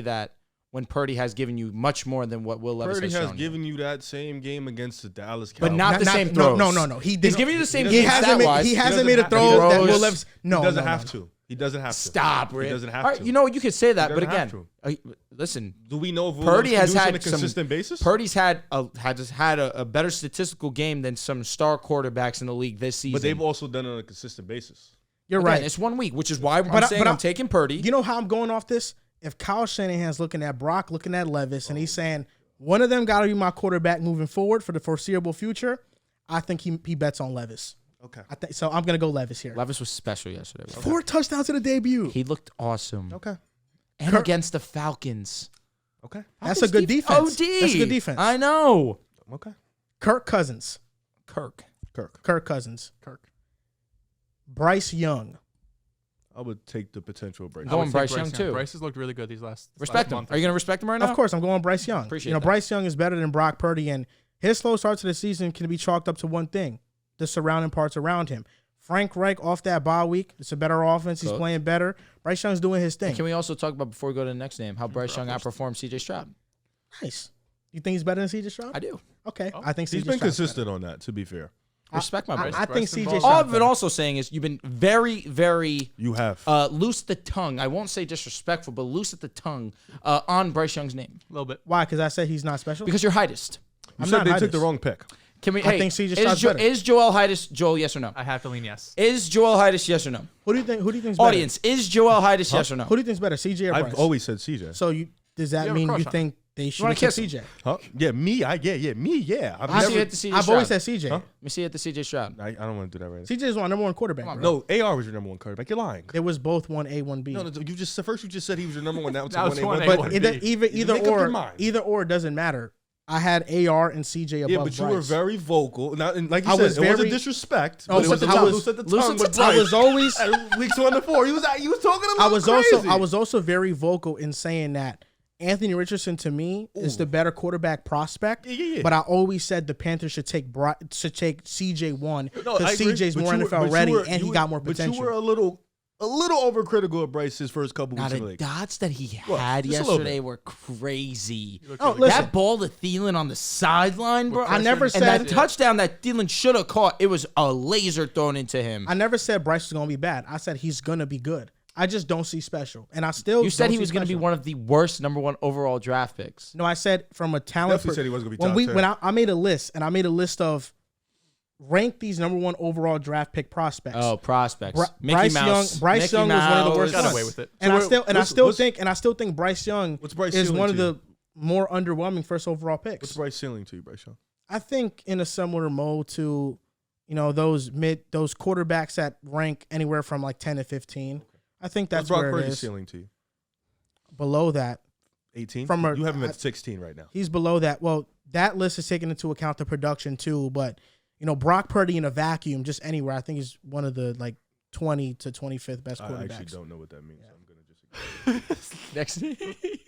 C: that when Purdy has given you much more than what Will Levis
B: Purdy
C: has
B: has
C: shown
B: given you that same game against the Dallas Cowboys.
C: but not the same throws.
A: No.
C: He's
A: didn't.
C: giving you the same
A: He
C: game
A: hasn't
C: stat-wise.
A: made a throw that Will Levis. No,
B: he doesn't have to. He doesn't have to.
C: Stop, Rick.
B: He doesn't have
C: All right,
B: to.
C: you know, you could say that, but
B: doesn't have
C: again, listen.
B: Do we know if Will
C: Purdy
B: Levis
C: has
B: can do this
C: had
B: on a consistent basis?
C: Purdy's had a better statistical game than some star quarterbacks in the league this season.
B: But they've also done it on a consistent basis.
A: You're
C: Again,
A: right.
C: It's 1 week, which is why I'm taking Purdy.
A: You know how I'm going off this? If Kyle Shanahan's looking at Brock, looking at Levis, and he's saying one of them got to be my quarterback moving forward for the foreseeable future, I think he bets on Levis.
B: Okay.
A: So I'm going to go Levis here.
C: Levis was special yesterday.
A: 4 touchdowns in the debut.
C: He looked awesome.
B: Okay.
C: And against the Falcons.
B: Okay.
A: That's a good defense.
C: OD.
A: That's a good defense.
C: I know.
B: Okay.
A: Kirk Cousins.
C: Kirk
A: Cousins. Bryce Young.
B: I would take the potential break.
C: Go on Bryce Young, too.
D: Bryce has looked really good these last
C: Respect him.
D: month.
C: Are you going to respect him right now?
A: Of course, I'm going Bryce Young.
C: Appreciate that.
A: Bryce Young is better than Brock Purdy, and his slow start to the season can be chalked up to one thing: the surrounding parts around him. Frank Reich off that bye week. It's a better offense. He's playing better. Bryce Young's doing his thing.
C: And can we also talk about, before we go to the next name, how Bryce Young outperformed C.J. Stroud?
A: Nice. You think he's better than CJ Stroud?
C: I do.
A: Okay, I think
B: He's
A: CJ
B: been
A: Stroud's
B: consistent on that, to be fair.
C: Respect my brother.
A: I think
D: Rest in
A: CJ
D: ball.
A: Stroud.
C: All I've been also saying is you've been very, very
B: You have.
C: loose the tongue. I won't say disrespectful, but loose at the tongue on Bryce Young's name.
D: A little bit.
A: Why? Because I said he's not special.
C: Because you're heightest.
B: You
A: I'm
B: said
A: not
B: they
A: high
B: took the
A: this.
B: wrong pick.
C: Can we?
A: I
C: Hey,
A: think CJ
C: is,
A: Stroud's better.
C: is Joel Heides? Joel, yes or no?
D: I have to lean yes.
C: Is Joel Heides? Yes or no?
A: Who do you think? Who do you think's better?
C: Audience, is Joel Heides? Yes or no?
A: Who do you think's better, CJ or Bryce?
B: I've always said CJ.
A: So does that
D: have a
A: mean
D: crush
A: you
D: on
A: think they should
C: wanna
A: have took
C: kiss him?
A: CJ?
B: Huh? Yeah, me. Yeah. I've
C: Let me see
B: never.
C: it to CJ
A: I've
C: Stroud.
A: always said CJ.
B: Huh?
C: Let me see it to CJ Stroud.
B: I don't want to do that right
A: CJ is my number one quarterback.
C: Come on,
A: bro.
B: now. No, AR was your number one quarterback. You're lying.
A: It was both 1A, 1B.
B: No, you just first you just said he was your number one. Now it's
D: Now it's
B: 1A,
D: 1A,
B: 1B.
A: but
D: 1B.
A: either
B: make up your
A: or,
B: mind.
A: either or doesn't matter. I had AR and CJ above
B: Yeah, but you were
A: Bryce.
B: very vocal. Now, and like you
A: I
B: said,
A: was
B: it wasn't
A: very-
B: disrespect.
A: No,
B: But it was
A: I was-
B: loose at the
C: loose
B: tongue
C: at the
B: with
C: tongue.
B: Bryce.
A: I was always
B: At week 2 and 4. He was talking a little
A: I was
B: crazy.
A: also very vocal in saying that Anthony Richardson to me is the better quarterback prospect.
B: Yeah.
A: But I always said the Panthers should take CJ1
B: No, I
A: because
B: agree,
A: CJ's
B: but
A: more
B: you were-
A: NFL
B: but you
A: ready
B: were-
A: and
B: you
A: he
B: were-
A: got more
B: But
A: potential.
B: you were a little overcritical of Bryce his first couple
C: Now
B: weeks in
C: the
B: the league.
C: dots that he
B: What?
C: had
B: Just a little
C: yesterday
B: bit.
C: were crazy.
A: Oh, listen.
C: That ball to Thielen on the sideline, bro.
A: I never
C: and
A: said
C: that touchdown that Thielen should have caught. It was a laser thrown into him.
A: I never said Bryce was gonna be bad. I said he's gonna be good. I just don't see special, and I still
C: You said
A: don't
C: he
A: see
C: was going to be
A: special.
C: one of the worst number 1 overall draft picks.
A: No, I said from a talent.
B: Definitely said he wasn't gonna be
A: when
B: top
A: we
B: 10.
A: when I made a list, and I made a list of rank these number 1 overall draft pick prospects.
C: Oh, prospects. Mickey
A: Bryce
C: Mouse.
A: Young. Bryce
C: Mickey
A: Young was one of the
C: Mouse.
A: worst.
D: Got
A: ones.
D: away with it.
A: And
B: So
A: I still and
B: what's-
A: I still think Bryce Young
B: What's Bryce
A: is
B: ceiling
A: one of
B: to
A: the more underwhelming first overall
B: What's
A: picks.
B: Bryce ceiling to you, Bryce Young?
A: I think in a similar mode to, those quarterbacks that rank anywhere from like 10 to 15. I think that's
B: What's Brock
A: where it
B: Purdy's
A: is.
B: ceiling to you?
A: Below that,
B: 18.
A: From a-
B: You have him at 16 right now.
A: he's below that. Well, that list is taking into account the production too, but Brock Purdy in a vacuum, just anywhere, I think he's one of the like 20 to 25th best
B: I
A: quarterbacks.
B: actually don't know what that means. So I'm gonna just.
C: Next.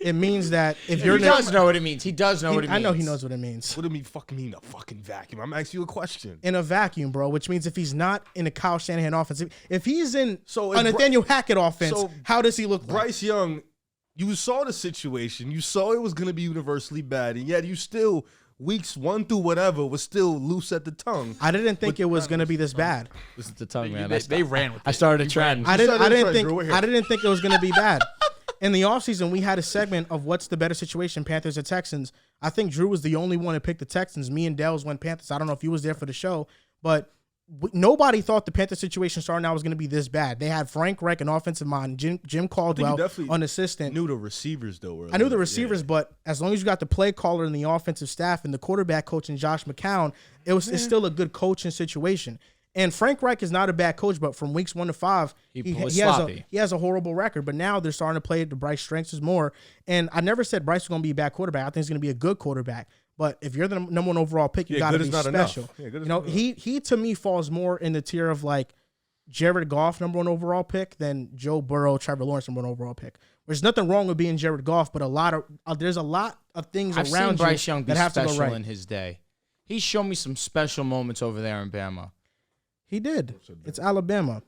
A: It means that if
C: He
A: you're
C: does know what it means. He does know what it means.
A: I know he knows what it means.
B: What do me fucking mean a fucking vacuum? I'm asking you a question.
A: In a vacuum, bro, which means if he's not in a Kyle Shanahan offense, if he's in
B: So
A: a
B: if
A: Nathaniel Hackett offense,
B: so
A: how does he look like?
B: Bryce Young, you saw the situation. You saw it was going to be universally bad, and yet you still, weeks 1 through whatever, was still loose at the tongue.
A: I didn't think it was going to be this bad.
C: This is the tongue, man.
D: They ran with it.
C: I started a trend.
A: I didn't
B: started a trend,
A: think
B: Drew. We're here.
A: I didn't think it was going to be bad. In the offseason, we had a segment of what's the better situation, Panthers or Texans. I think Drew was the only one to pick the Texans. Me and Dehls went Panthers. I don't know if you was there for the show, but nobody thought the Panther situation starting out was going to be this bad. They had Frank Reich, an offensive mind, Jim Caldwell,
B: definitely
A: an assistant.
B: Knew the receivers though.
A: I knew the receivers, but as long as you got the play caller and the offensive staff and the quarterback coach and Josh McCown, it's still a good coaching situation. And Frank Reich is not a bad coach, but from weeks 1 to 5, he has a horrible record. But now they're starting to play to Bryce's strengths more. And I never said Bryce was going to be a bad quarterback. I think he's going to be a good quarterback. But if you're the number 1 overall pick, you got to be special. He to me falls more in the tier of like Jared Goff, number 1 overall pick, than Joe Burrow, Trevor Lawrence, number 1 overall pick. There's nothing wrong with being Jared Goff, but there's a lot of things
C: I've
A: around
C: seen Bryce
A: you
C: Young be
A: that have to go
C: special
A: right.
C: in his day. He showed me some special moments over there in Bama.
A: He did. It's Alabama.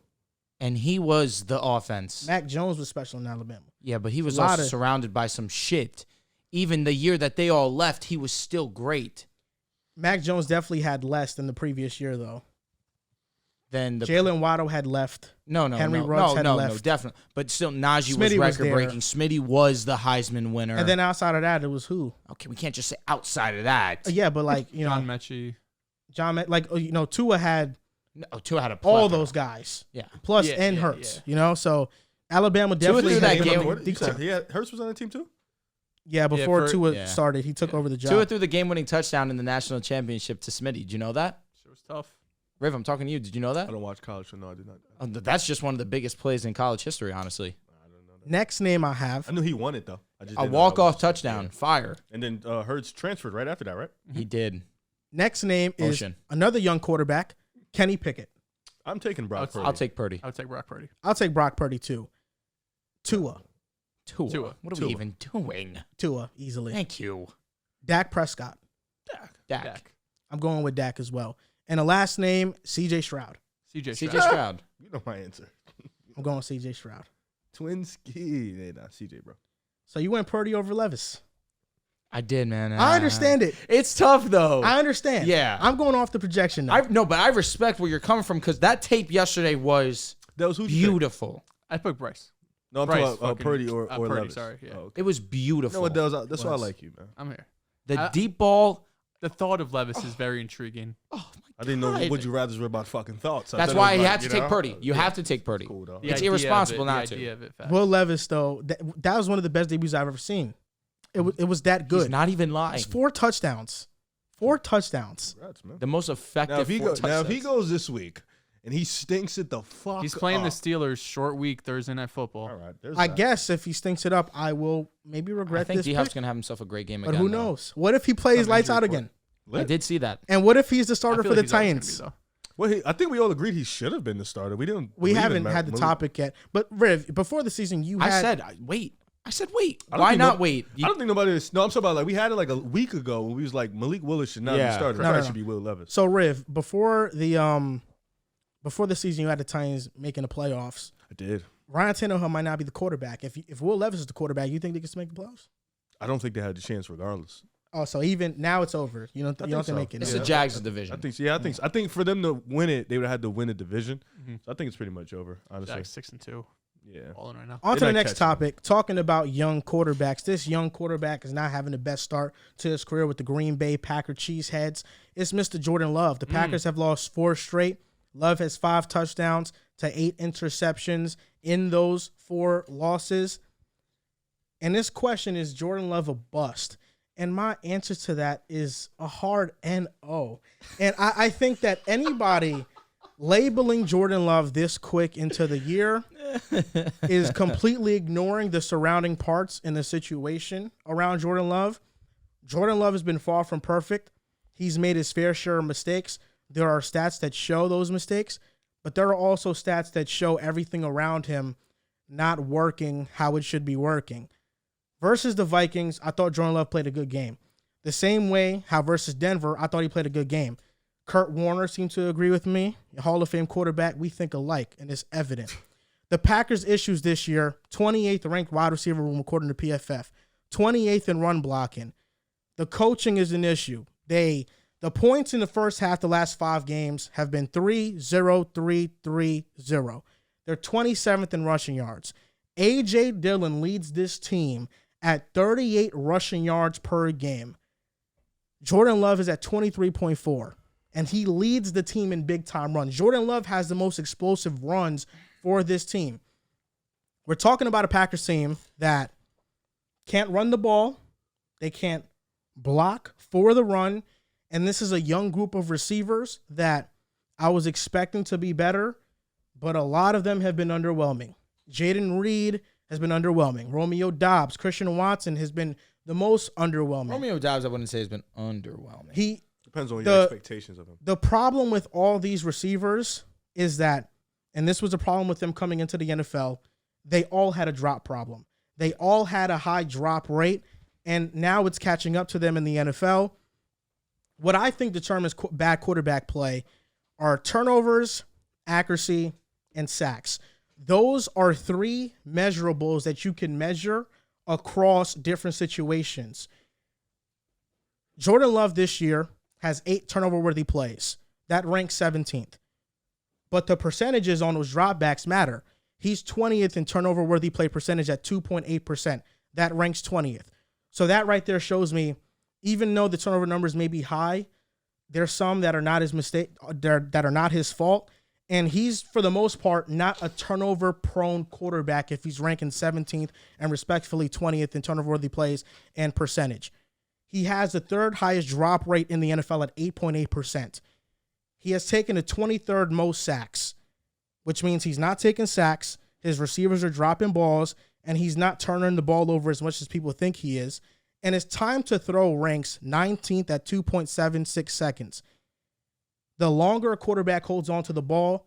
C: And he was the offense.
A: Mac Jones was special in Alabama.
C: Yeah, but he was
A: A lot
C: also
A: of-
C: surrounded by some shit. Even the year that they all left, he was still great.
A: Mac Jones definitely had less than the previous year, though.
C: Then the
A: Jalen Waddle had left.
C: no,
A: Henry Ruggs had left.
C: definitely. But still, Najee
A: Smitty was
C: was record breaking. Smitty was the Heisman winner.
A: And then outside of that, it was who?
C: okay, we can't just say outside of that.
A: Yeah, but like,
D: John Mechie.
A: Tua had
C: No, Tua had a
A: all
C: plethora.
A: those guys.
C: Yeah.
A: Plus,
D: Yeah,
A: and
D: yeah,
A: Hurts, so Alabama
C: Tua
A: definitely
C: threw that
A: had
C: game.
B: Hurts was on the team too.
A: Yeah, before
D: for-
A: Tua
C: yeah.
A: started, he took over the job.
C: Tua threw the game-winning touchdown in the national championship to Smitty. Did you know that?
D: Sure was tough.
C: Riv, I'm talking to you. Did you know that?
B: I don't watch college, so no, I did not.
C: Oh, that's just one of the biggest plays in college history, honestly.
B: I don't know that.
A: Next name I have.
B: I knew he won it though. I just
C: A
B: didn't know that
C: walk-off
B: was-
C: touchdown.
B: yeah.
C: Fire.
B: And then Hurts transferred right after that, right?
C: He did.
A: Next name is
C: Motion.
A: another young quarterback, Kenny Pickett.
B: I'm taking Brock Purdy.
C: I'll take Purdy.
D: I would take Brock Purdy.
A: I'll take Brock Purdy too. Tua
C: Tua. What are
B: Tua.
C: we even doing?
A: easily.
C: Thank you.
A: Dak Prescott.
C: Dak.
A: I'm going with Dak as well. And the last name, CJ Stroud.
D: CJ
C: CJ Stroud.
B: You know my answer.
A: I'm going with CJ Stroud.
B: Twin ski. Nah, CJ, bro.
A: So you went Purdy over Levis.
C: I did, man.
A: I understand it.
C: It's tough though.
A: I understand.
C: Yeah.
A: I'm going off the projection now.
C: But I respect where you're coming from because that tape yesterday was beautiful.
D: I put Bryce.
B: No, I'm
D: Bryce,
B: talking about Purdy or
D: Purdy,
B: Levis.
D: sorry. Yeah.
B: Oh, okay.
C: It was beautiful.
B: No, it does. That's why I like you, man.
D: I'm here.
C: The deep ball.
D: The thought of Levis is very intriguing.
C: Oh, my
B: I didn't know would you rather were about fucking thoughts.
C: That's why you have to take Purdy. You have to take Purdy.
B: Cool, though.
C: It's irresponsible not to.
A: Will Levis, though, that was one of the best debuts I've ever seen. It was that good.
C: He's not even lying.
A: It's 4 touchdowns. 4 touchdowns.
B: Congrats, man.
C: The most effective.
B: Now, if he goes this week and he stinks it the fuck
D: He's playing the
B: up.
D: Steelers short week Thursday Night Football.
B: All right,
A: I guess if he stinks it up, I will maybe regret
C: I think
A: this.
C: Dehls gonna have himself a great game
A: But
C: again.
A: who knows? What if he plays lights out again?
C: I did see that.
A: And what if he's the starter
D: I feel
A: for the
D: like he's always gonna
A: Titans?
D: be, though.
B: Well, I think we all agreed he should have been the starter.
A: We haven't had the topic yet. But Riv, before the season,
C: I said wait.
B: I don't
C: Why
B: think
C: not wait?
B: I don't think nobody is. No, I'm talking about like we had it like a week ago when we was like Malik Willis should not be started.
A: No.
B: Should be Will Levis.
A: So Riv, before the season, you had the Titans making the playoffs.
B: I did.
A: Ryan Tannehill might not be the quarterback. If Will Levis is the quarterback, you think they can make the playoffs?
B: I don't think they had the chance regardless.
A: Oh, so even now it's over. You don't have to make it.
C: It's the Jags division.
B: I think for them to win it, they would have had to win a division. So I think it's pretty much over. Honestly,
D: Jags 6-2.
B: Yeah.
D: Balling right now.
A: On to the next topic, talking about young quarterbacks. This young quarterback is not having the best start to his career with the Green Bay Packer Cheeseheads. It's Mr. Jordan Love. The Packers have lost 4 straight. Love has 5 touchdowns to 8 interceptions in those 4 losses. And this question is Jordan Love a bust? And my answer to that is a hard N-O. And I think that anybody labeling Jordan Love this quick into the year is completely ignoring the surrounding parts in the situation around Jordan Love. Jordan Love has been far from perfect. He's made his fair share of mistakes. There are stats that show those mistakes, but there are also stats that show everything around him not working how it should be working. Versus the Vikings, I thought Jordan Love played a good game. The same way how versus Denver, I thought he played a good game. Kurt Warner seemed to agree with me. A Hall of Fame quarterback, we think alike, and it's evident. The Packers' issues this year, 28th ranked wide receiver room according to PFF, 28th in run blocking. The coaching is an issue. The points in the first half, the last 5 games, have been 3-0-3-3-0. They're 27th in rushing yards. A.J. Dillon leads this team at 38 rushing yards per game. Jordan Love is at 23.4, and he leads the team in big-time runs. Jordan Love has the most explosive runs for this team. We're talking about a Packers team that can't run the ball. They can't block for the run, and this is a young group of receivers that I was expecting to be better, but a lot of them have been underwhelming. Jaden Reed has been underwhelming. Romeo Doubs, Christian Watson has been the most underwhelming.
C: Romeo Doubs, I wouldn't say has been underwhelming.
A: He
B: depends on your expectations of him.
A: The problem with all these receivers is that, and this was a problem with them coming into the NFL, they all had a drop problem. They all had a high drop rate, and now it's catching up to them in the NFL. What I think determines bad quarterback play are turnovers, accuracy, and sacks. Those are 3 measurables that you can measure across different situations. Jordan Love this year has 8 turnover-worthy plays. That ranks 17th. But the percentages on those dropbacks matter. He's 20th in turnover-worthy play percentage at 2.8%. That ranks 20th. So that right there shows me, even though the turnover numbers may be high, there's some that are not his mistake, that are not his fault. And he's, for the most part, not a turnover-prone quarterback if he's ranking 17th and respectfully 20th in turnover-worthy plays and percentage. He has the 3rd highest drop rate in the NFL at 8.8%. He has taken the 23rd most sacks, which means he's not taking sacks, his receivers are dropping balls, and he's not turning the ball over as much as people think he is. And his time to throw ranks 19th at 2.76 seconds. The longer a quarterback holds on to the ball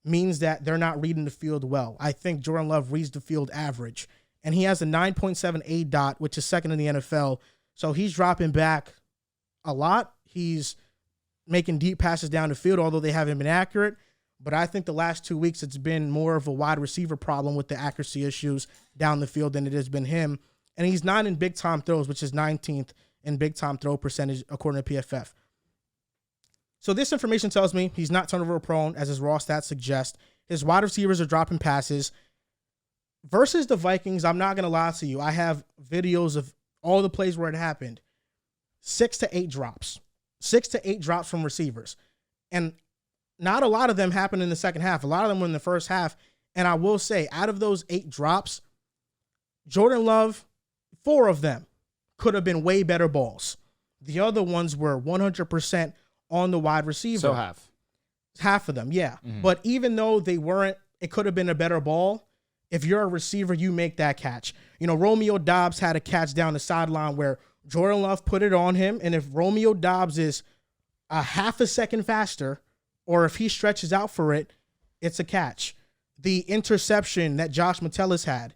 A: means that they're not reading the field well. I think Jordan Love reads the field average. And he has a 9.7 ADOT, which is 2nd in the NFL. So he's dropping back a lot. He's making deep passes down the field, although they haven't been accurate. But I think the last 2 weeks it's been more of a wide receiver problem with the accuracy issues down the field than it has been him. And he's not in big-time throws, which is 19th in big-time throw percentage according to PFF. So this information tells me he's not turnover prone, as his raw stats suggest. His wide receivers are dropping passes. Versus the Vikings, I'm not going to lie to you. I have videos of all the plays where it happened. 6 to 8 drops. 6 to 8 drops from receivers. And not a lot of them happened in the second half. A lot of them were in the first half. And I will say, out of those 8 drops, Jordan Love, 4 of them could have been way better balls. The other ones were 100% on the wide receiver.
C: So half.
A: Half of them, yeah. Mm-hmm. But even though they weren't, it could have been a better ball. If you're a receiver, you make that catch. You know, Romeo Doubs had a catch down the sideline where Jordan Love put it on him. And if Romeo Doubs is a half a second faster, or if he stretches out for it, it's a catch. The interception that Josh Metellus had,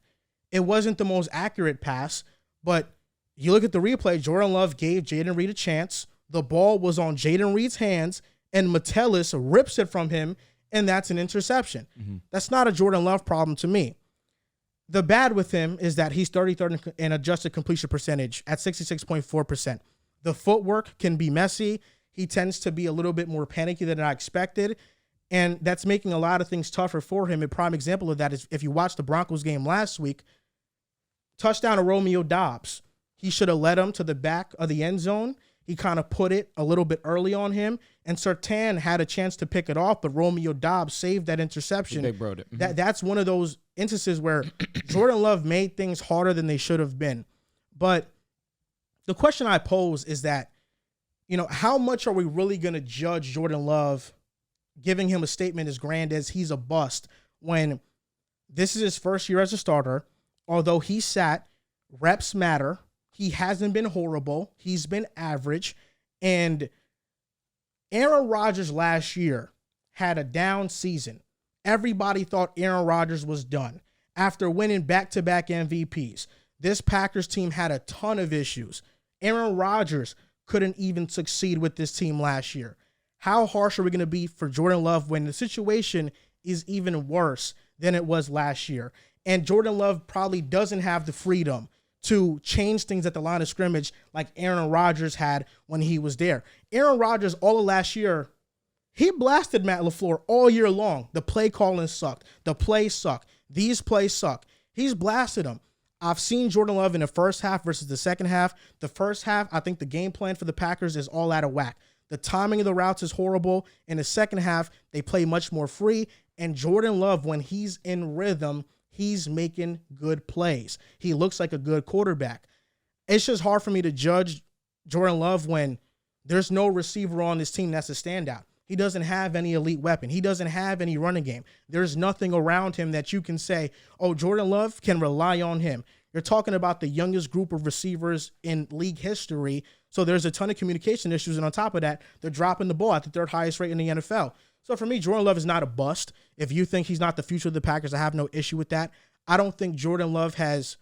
A: it wasn't the most accurate pass, but you look at the replay, Jordan Love gave Jayden Reed a chance. The ball was on Jayden Reed's hands, and Metellus rips it from him, and that's an interception. Mm-hmm. That's not a Jordan Love problem to me. The bad with him is that he's 33rd in adjusted completion percentage at 66.4%. The footwork can be messy. He tends to be a little bit more panicky than I expected, and that's making a lot of things tougher for him. A prime example of that is if you watch the Broncos game last week, touchdown to Romeo Doubs. He should have led him to the back of the end zone. He kind of put it a little bit early on him, and Surtain had a chance to pick it off, but Romeo Doubs saved that interception.
C: Big broed it. Mm-hmm.
A: That's one of those instances where Jordan Love made things harder than they should have been. But the question I pose is that, you know, how much are we really going to judge Jordan Love, giving him a statement as grand as he's a bust, when this is his first year as a starter? Although he sat, reps matter. He hasn't been horrible. He's been average. And Aaron Rodgers last year had a down season. Everybody thought Aaron Rodgers was done after winning back-to-back MVPs. This Packers team had a ton of issues. Aaron Rodgers couldn't even succeed with this team last year. How harsh are we going to be for Jordan Love when the situation is even worse than it was last year? And Jordan Love probably doesn't have the freedom to change things at the line of scrimmage like Aaron Rodgers had when he was there. Aaron Rodgers, all of last year, he blasted Matt LaFleur all year long. The play calling sucked. The plays suck. These plays suck. He's blasted him. I've seen Jordan Love in the first half versus the second half. The first half, I think the game plan for the Packers is all out of whack. The timing of the routes is horrible. In the second half, they play much more free. And Jordan Love, when he's in rhythm, he's making good plays. He looks like a good quarterback. It's just hard for me to judge Jordan Love when there's no receiver on this team that's a standout. He doesn't have any elite weapon. He doesn't have any running game. There's nothing around him that you can say, oh, Jordan Love can rely on him. You're talking about the youngest group of receivers in league history, so there's a ton of communication issues, and on top of that, they're dropping the ball at the 3rd highest rate in the NFL. So for me, Jordan Love is not a bust. If you think he's not the future of the Packers, I have no issue with that. I don't think Jordan Love has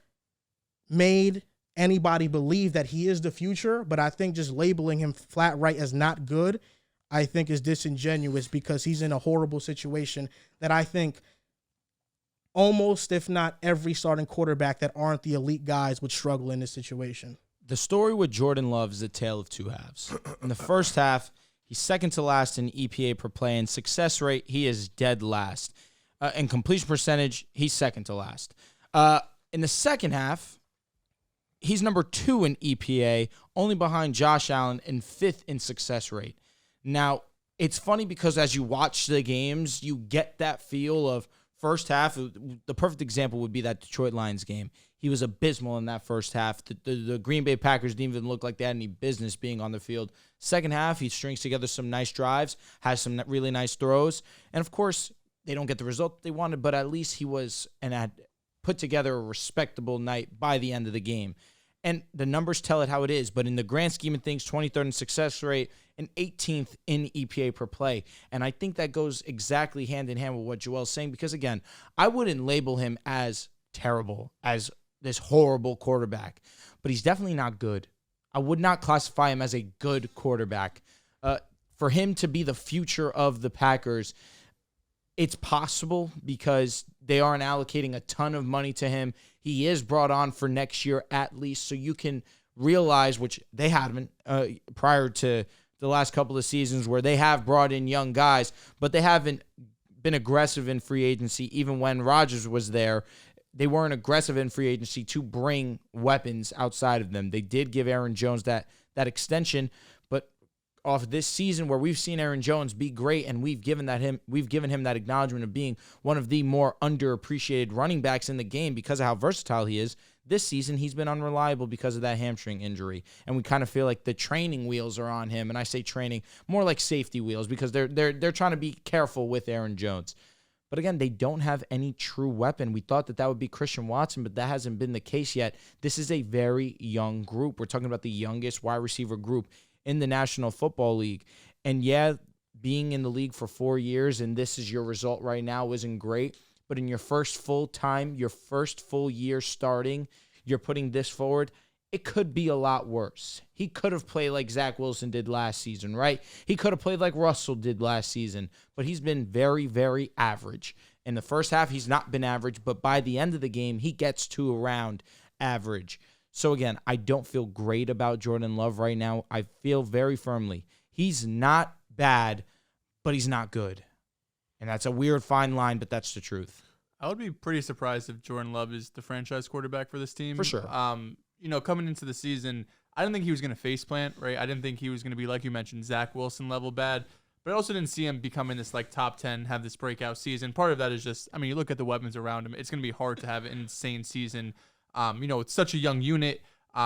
A: made anybody believe that he is the future, but I think just labeling him flat right as not good, I think is disingenuous because he's in a horrible situation that I think almost, if not every starting quarterback that aren't the elite guys would struggle in this situation.
C: The story with Jordan Love is a tale of two halves. In the first half, he's second to last in EPA per play. In success rate, he is dead last. In completion percentage, he's second to last. In the second half, he's number 2 in EPA, only behind Josh Allen, and 5th in success rate. Now, it's funny because as you watch the games, you get that feel of first half. The perfect example would be that Detroit Lions game. He was abysmal in that first half. The Green Bay Packers didn't even look like they had any business being on the field. Second half, he strings together some nice drives, has some really nice throws. And, of course, they don't get the result they wanted, but at least he was and had put together a respectable night by the end of the game. And the numbers tell it how it is. But in the grand scheme of things, 23rd in success rate and 18th in EPA per play. And I think that goes exactly hand in hand with what Joel's saying because, again, I wouldn't label him as terrible, as this horrible quarterback. But he's definitely not good. I would not classify him as a good quarterback. For him to be the future of the Packers, it's possible because they aren't allocating a ton of money to him. he is brought on for next year at least, so you can realize, which they haven't prior to the last couple of seasons where they have brought in young guys, but they haven't been aggressive in free agency. Even when Rodgers was there, they weren't aggressive in free agency to bring weapons outside of them. They did give Aaron Jones that extension, but off this season where we've seen Aaron Jones be great and we've given him that acknowledgement of being one of the more underappreciated running backs in the game because of how versatile he is. This season, he's been unreliable because of that hamstring injury, and we kind of feel like the training wheels are on him. And I say training more like safety wheels because they're trying to be careful with Aaron Jones. But again, they don't have any true weapon. We thought that would be Christian Watson, but that hasn't been the case yet. This is a very young group. We're talking about the youngest wide receiver group in the National Football League. And yeah, being in the league for 4 years and this is your result right now isn't great. But in your first full year starting, you're putting this forward, it could be a lot worse. He could have played like Zach Wilson did last season, right? He could have played like Russell did last season, but he's been very, very average. In the first half, he's not been average, but by the end of the game, he gets to around average. So again, I don't feel great about Jordan Love right now. I feel very firmly he's not bad, but he's not good. And that's a weird fine line, but that's the truth.
D: I would be pretty surprised if Jordan Love is the franchise quarterback for this team.
C: For sure.
D: Coming into the season, I didn't think he was going to faceplant, right? I didn't think he was going to be, like you mentioned, Zach Wilson level bad. But I also didn't see him becoming this like top 10, have this breakout season. Part of that is just, you look at the weapons around him. It's going to be hard to have an insane season. It's such a young unit.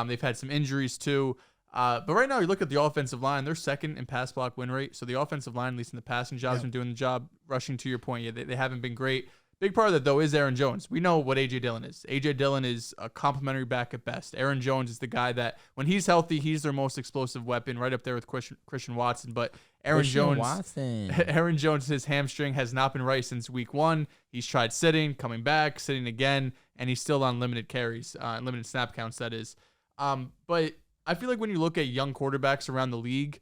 D: They've had some injuries too. But right now, you look at the offensive line, they're second in pass block win rate. So the offensive line, at least in the passing job, has been doing the job. Rushing, to your point, yeah, they haven't been great. Big part of that, though, is Aaron Jones. We know what A.J. Dillon is. A.J. Dillon is a complimentary back at best. Aaron Jones is the guy that, when he's healthy, he's their most explosive weapon, right up there with Christian Watson. But Aaron Jones, his hamstring has not been right since week 1. He's tried sitting, coming back, sitting again, and he's still on limited carries, limited snap counts, that is. But I feel like when you look at young quarterbacks around the league,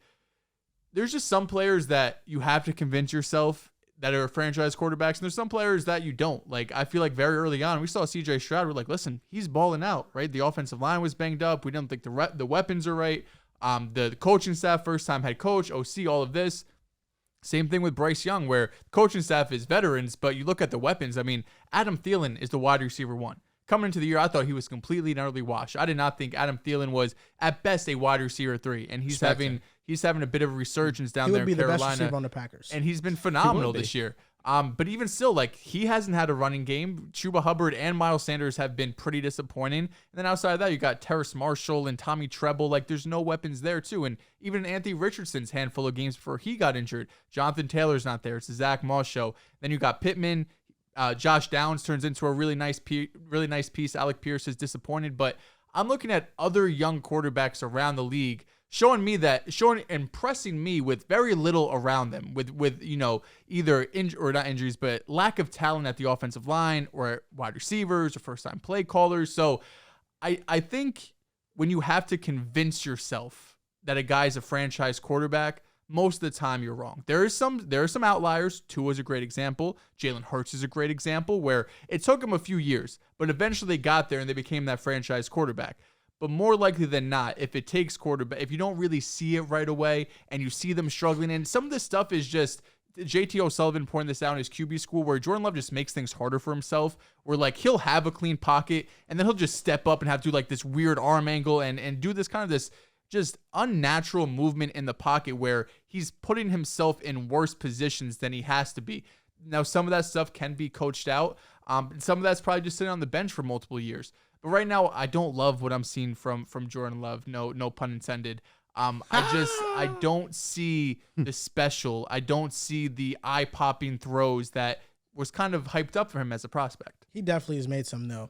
D: there's just some players that you have to convince yourself that are franchise quarterbacks, and there's some players that you don't. Like, I feel like very early on, we saw C.J. Stroud. We're like, listen, he's balling out, right? The offensive line was banged up. We didn't think the weapons are right. The coaching staff, first-time head coach, OC, all of this. Same thing with Bryce Young, where the coaching staff is veterans, but you look at the weapons. Adam Thielen is the wide receiver 1. Coming into the year, I thought he was completely and utterly washed. I did not think Adam Thielen was, at best, a wide receiver 3, and he's having a bit of a resurgence down there in Carolina. He would be the best receiver
A: on the Packers.
D: And he's been phenomenal this year. But even still, he hasn't had a running game. Chuba Hubbard and Miles Sanders have been pretty disappointing. And then outside of that, you got Terrace Marshall and Tommy Treble. There's no weapons there, too. And even Anthony Richardson's handful of games before he got injured. Jonathan Taylor's not there. It's the Zach Moss show. Then you got Pittman. Josh Downs turns into a really nice piece. Alec Pierce is disappointed. But I'm looking at other young quarterbacks around the league impressing me with very little around them, with either not injuries, but lack of talent at the offensive line or wide receivers or first-time play callers. So I think when you have to convince yourself that a guy's a franchise quarterback, most of the time you're wrong. There are some outliers. Tua is a great example. Jalen Hurts is a great example where it took them a few years, but eventually they got there and they became that franchise quarterback. But more likely than not, if it takes quarterback, if you don't really see it right away and you see them struggling, and some of this stuff is just, JT O'Sullivan pointed this out in his QB school, where Jordan Love just makes things harder for himself, where he'll have a clean pocket and then he'll just step up and have to do this weird arm angle and do this kind of this just unnatural movement in the pocket where he's putting himself in worse positions than he has to be. Now, some of that stuff can be coached out. Some of that's probably just sitting on the bench for multiple years. But right now, I don't love what I'm seeing from Jordan Love. No pun intended. I don't see the special. I don't see the eye-popping throws that was kind of hyped up for him as a prospect.
A: He definitely has made some, though.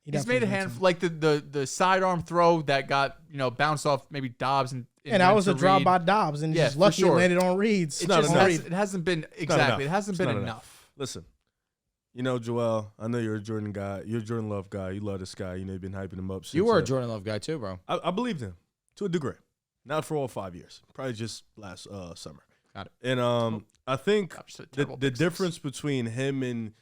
D: He's made a handful, like the sidearm throw that got bounced off maybe Dobbs and
A: that was a drop by Dobbs, and just lucky it landed on Reed's.
D: It hasn't been exactly. It hasn't been enough.
B: Listen. Joel, I know you're a Jordan guy. You're a Jordan Love guy. You love this guy. You've been hyping him up since.
C: You were a Jordan Love guy too, bro.
B: I believed him to a degree. Not for all 5 years. Probably just last summer.
C: Got it.
B: And I think the difference between him and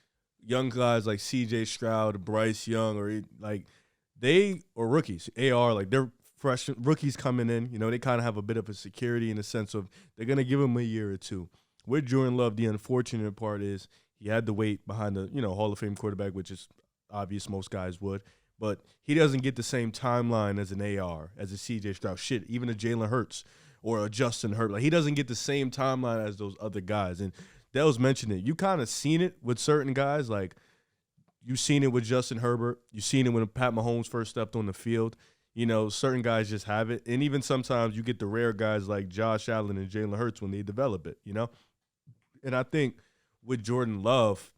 B: young guys like C.J. Stroud, Bryce Young, or rookies, AR, like they're fresh rookies coming in. You know, they kind of have a bit of a security in the sense of they're going to give him a year or two. With Jordan Love, the unfortunate part is he had to wait behind the, Hall of Fame quarterback, which is obvious most guys would. But he doesn't get the same timeline as an AR, as a C.J. Stroud. Shit, even a Jalen Hurts or a Justin Herbert. Like, he doesn't get the same timeline as those other guys. And Dehls mentioned it. You kind of seen it with certain guys. Like, you've seen it with Justin Herbert. You've seen it when Pat Mahomes first stepped on the field. Certain guys just have it. And even sometimes you get the rare guys like Josh Allen and Jalen Hurts when they develop it, And I think with Jordan Love,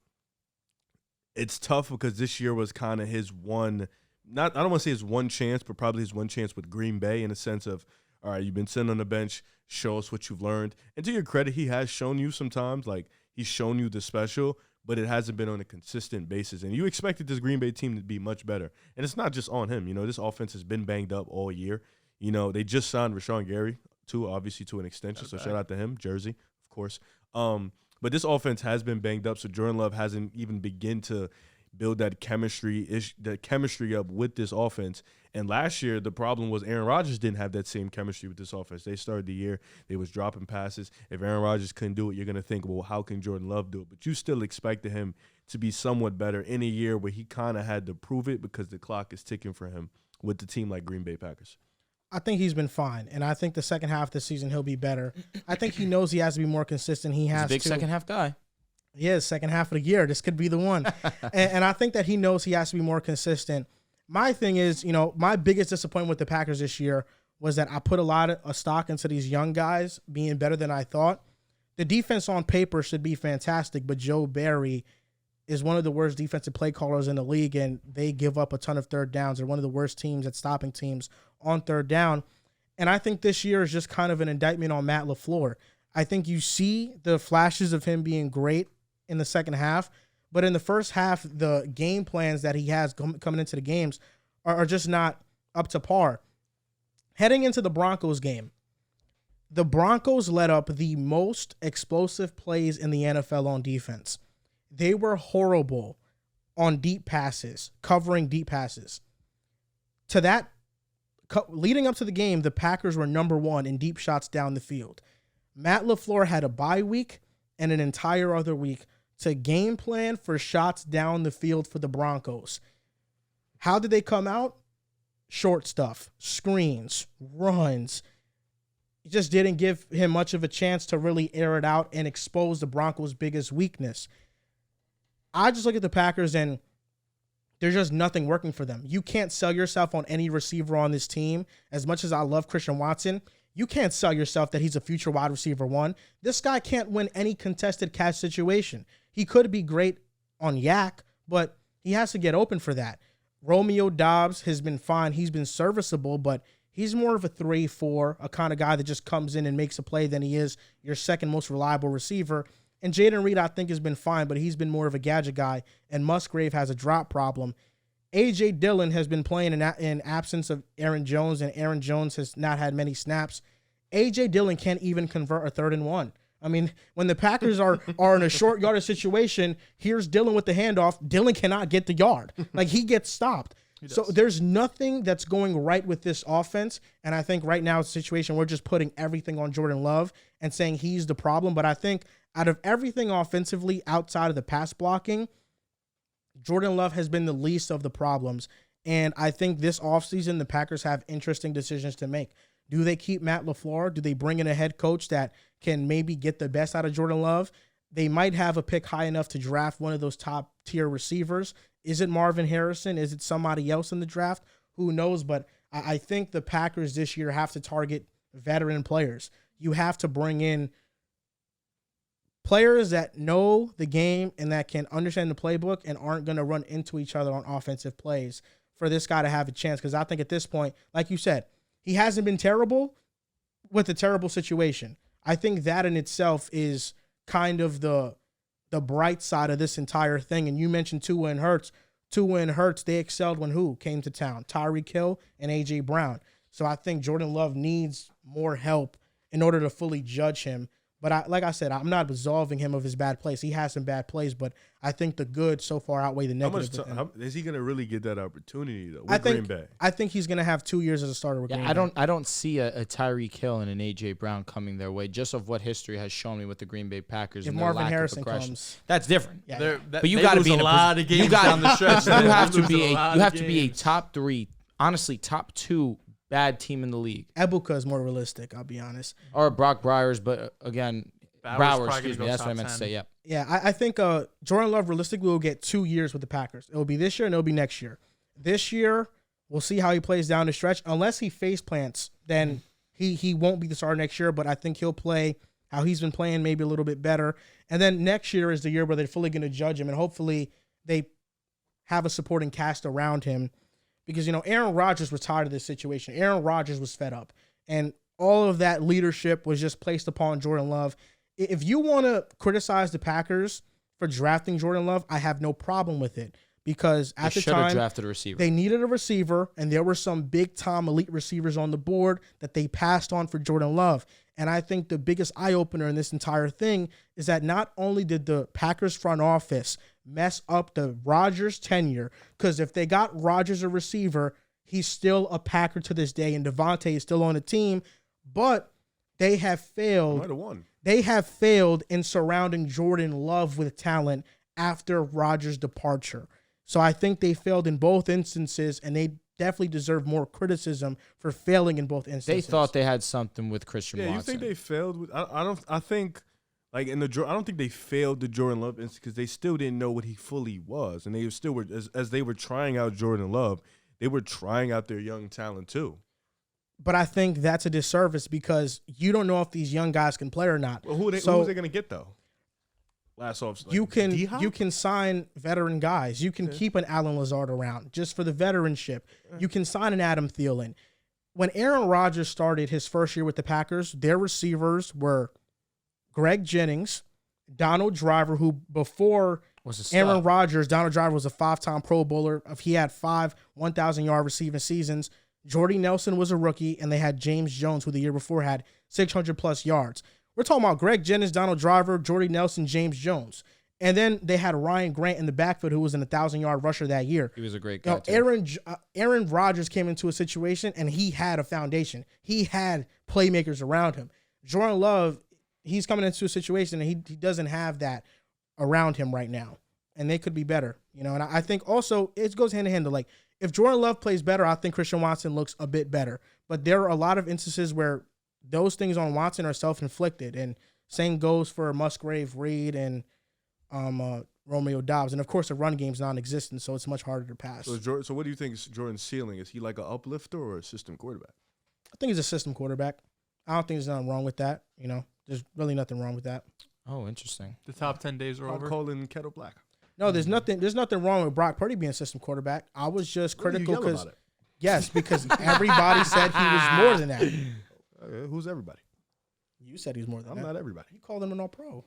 B: it's tough because this year was kind of his one – I don't want to say his one chance, but probably his one chance with Green Bay in the sense of, all right, you've been sitting on the bench, show us what you've learned. And to your credit, he has shown you sometimes, like he's shown you the special, but it hasn't been on a consistent basis. And you expected this Green Bay team to be much better. And it's not just on him. This offense has been banged up all year. They just signed Rashawn Gary, obviously to an extension, so shout out to him, Jersey, of course. But this offense has been banged up, so Jordan Love hasn't even begun to build that chemistry up with this offense. And last year, the problem was Aaron Rodgers didn't have that same chemistry with this offense. They started the year, they was dropping passes. If Aaron Rodgers couldn't do it, you're going to think, well, how can Jordan Love do it? But you still expected him to be somewhat better in a year where he kind of had to prove it because the clock is ticking for him with the team like Green Bay Packers.
A: I think he's been fine, and I think the second half of the season he'll be better. I think he knows he has to be more consistent. He's a
C: big second half guy.
A: Yeah, second half of the year. This could be the one. and I think that he knows he has to be more consistent. My thing is, my biggest disappointment with the Packers this year was that I put a lot of stock into these young guys being better than I thought. The defense on paper should be fantastic, but Joe Barry is one of the worst defensive play callers in the league, and they give up a ton of third downs. They're one of the worst teams at stopping teams on third down. And I think this year is just kind of an indictment on Matt LaFleur. I think you see the flashes of him being great in the second half, but in the first half, the game plans that he has coming into the games are just not up to par. Heading into the Broncos game, the Broncos let up the most explosive plays in the NFL on defense. They were horrible on deep passes, covering deep passes. To that, leading up to the game, the Packers were number one in deep shots down the field. Matt LaFleur had a bye week and an entire other week to game plan for shots down the field for the Broncos. How did they come out? Short stuff, screens, runs. It just didn't give him much of a chance to really air it out and expose the Broncos' biggest weakness. I just look at the Packers and there's just nothing working for them. You can't sell yourself on any receiver on this team. As much as I love Christian Watson, you can't sell yourself that he's a future wide receiver one. This guy can't win any contested catch situation. He could be great on yak, but he has to get open for that. Romeo Doubs has been fine. He's been serviceable, but he's more of a 3-4, a kind of guy that just comes in and makes a play than he is your second most reliable receiver. And Jaden Reed, I think, has been fine, but he's been more of a gadget guy, and Musgrave has a drop problem. A.J. Dillon has been playing in absence of Aaron Jones, and Aaron Jones has not had many snaps. A.J. Dillon can't even convert a 3rd and 1. I mean, when the Packers are in a short yardage situation, here's Dillon with the handoff. Dillon cannot get the yard. Like, he gets stopped. So there's nothing that's going right with this offense, and I think right now it's a situation we're just putting everything on Jordan Love and saying he's the problem. But I think out of everything offensively outside of the pass blocking, Jordan Love has been the least of the problems. And I think this offseason the Packers have interesting decisions to make. Do they keep Matt LaFleur? Do they bring in a head coach that can maybe get the best out of Jordan Love? They might have a pick high enough to draft one of those top-tier receivers. Is it Marvin Harrison? Is it somebody else in the draft? Who knows? But I think the Packers this year have to target veteran players. You have to bring in players that know the game and that can understand the playbook and aren't going to run into each other on offensive plays for this guy to have a chance. Because I think at this point, like you said, he hasn't been terrible with a terrible situation. I think that in itself is kind of the bright side of this entire thing. And you mentioned Tua and Hurts. Tua and Hurts, they excelled when who came to town? Tyreek Hill and A.J. Brown. So I think Jordan Love needs more help in order to fully judge him. But like I said, I'm not absolving him of his bad plays. He has some bad plays, but I think the good so far outweigh the negative.
B: Is he going to really get that opportunity though? With Green Bay?
A: I think he's going to have 2 years as a starter with Green Bay.
C: I don't see a Tyreek Hill and an AJ Brown coming their way, just of what history has shown me with the Green Bay Packers.
A: If
C: and
A: Marvin
C: lack
A: Harrison
C: of progression.
A: comes,
C: that's different.
A: Yeah.
C: But you got to be in
D: a lot of games down the stretch.
C: You have to be a top 3, honestly top 2 bad team in the league.
A: Ebuka is more realistic, I'll be honest.
C: Or Brock Bowers, but again, Bowers, excuse me. That's what I meant to say. Yeah.
A: Yeah, I think Jordan Love realistically will get 2 years with the Packers. It will be this year and it will be next year. This year, we'll see how he plays down the stretch. Unless he face plants, then he won't be the starter next year. But I think he'll play how he's been playing, maybe a little bit better. And then next year is the year where they're fully going to judge him, and hopefully they have a supporting cast around him. Because, Aaron Rodgers was tired of this situation. Aaron Rodgers was fed up. And all of that leadership was just placed upon Jordan Love. If you want to criticize the Packers for drafting Jordan Love, I have no problem with it. Because at the time,
C: drafted a receiver.
A: They needed a receiver, and there were some big-time elite receivers on the board that they passed on for Jordan Love. And I think the biggest eye-opener in this entire thing is that not only did the Packers front office mess up the Rodgers tenure, because if they got Rodgers a receiver, he's still a Packer to this day, and Devontae is still on the team, but they have failed.
B: Might have won.
A: They have failed in surrounding Jordan Love with talent after Rodgers' departure. So I think they failed in both instances, and they definitely deserve more criticism for failing in both instances.
C: They thought they had something with Christian Watson.
B: Yeah, you think they failed with? I think like I don't think they failed the Jordan Love instance because they still didn't know what he fully was, and they still were as they were trying out Jordan Love, they were trying out their young talent too.
A: But I think that's a disservice because you don't know if these young guys can play or not.
B: Well, who are they going to get though? Last off,
A: you can sign veteran guys. You can keep an Allen Lazard around just for the veteranship. You can sign an Adam Thielen. When Aaron Rodgers started his first year with the Packers, their receivers were Greg Jennings, Donald Driver, who before Aaron Rodgers, Donald Driver was a 5-time Pro Bowler. He had 5 1,000-yard receiving seasons. Jordy Nelson was a rookie, and they had James Jones, who the year before had 600-plus yards. We're talking about Greg Jennings, Donald Driver, Jordy Nelson, James Jones. And then they had Ryan Grant in the backfield, who was an 1,000-yard rusher that year.
C: He was a great guy, too.
A: Aaron Rodgers came into a situation, and he had a foundation. He had playmakers around him. Jordan Love, he's coming into a situation, and he doesn't have that around him right now. And they could be better. And I think also it goes hand in hand. Like, if Jordan Love plays better, I think Christian Watson looks a bit better. But there are a lot of instances where those things on Watson are self-inflicted. And same goes for Musgrave, Reed, and Romeo Dobbs. And, of course, the run game's non-existent, so it's much harder to pass.
B: So what do you think is Jordan's ceiling? Is he like an uplifter or a system quarterback?
A: I think he's a system quarterback. I don't think there's nothing wrong with that. There's really nothing wrong with that.
C: Oh, interesting.
D: The top 10 days are over.
B: I'm calling Kettle Black.
A: No, there's nothing wrong with Brock Purdy being a system quarterback. I was just critical because because everybody said he was more than that.
B: Who's everybody?
A: You said he was more than that.
B: I'm not everybody.
A: You called him an all-pro.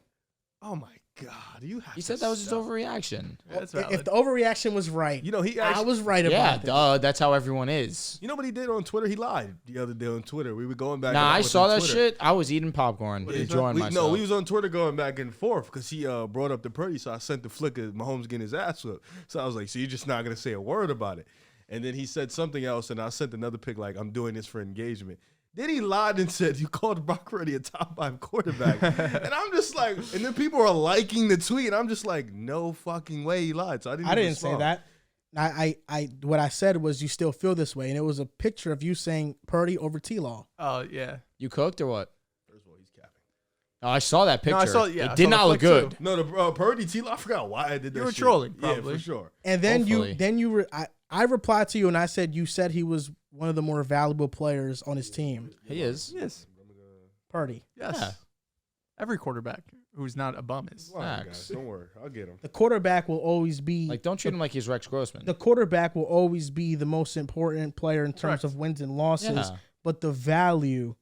B: Oh my God!
C: He said that was his overreaction.
D: Yeah, that's valid.
A: If the overreaction was right, I was right about it.
C: Yeah, that's how everyone is.
B: You know what he did on Twitter? He lied the other day on Twitter. We were going back.
C: I saw that shit. I was eating popcorn, enjoying myself.
B: No, we was on Twitter going back and forth because he brought up the Purdy, so I sent the flick of Mahomes getting his ass whipped. So I was like, so you're just not gonna say a word about it? And then he said something else, and I sent another pic like, I'm doing this for engagement. Then he lied and said, you called Brock Purdy a top 5 quarterback. And I'm just like, and then people are liking the tweet. And I'm just like, no fucking way he lied. So I didn't
A: say that. What I said was you still feel this way. And it was a picture of you saying Purdy over T-Law.
D: Oh, yeah.
C: You cooked or what?
B: First of all, he's capping.
C: Oh, I saw that picture.
D: No,
C: it did not look good.
B: Too. No, the Purdy T-Law, I forgot why I did that.
D: You were trolling,
B: Yeah,
D: probably.
B: for sure.
A: And then I replied to you and I said you said he was one of the more valuable players on his team.
C: He is.
D: Yes.
A: Purdy.
D: Yes.
C: Yeah.
D: Every quarterback who's not a bum is.
B: Guys, don't worry. I'll get him.
A: The quarterback will always be
C: don't treat him like he's Rex Grossman.
A: The quarterback will always be the most important player in terms of wins and losses, but the value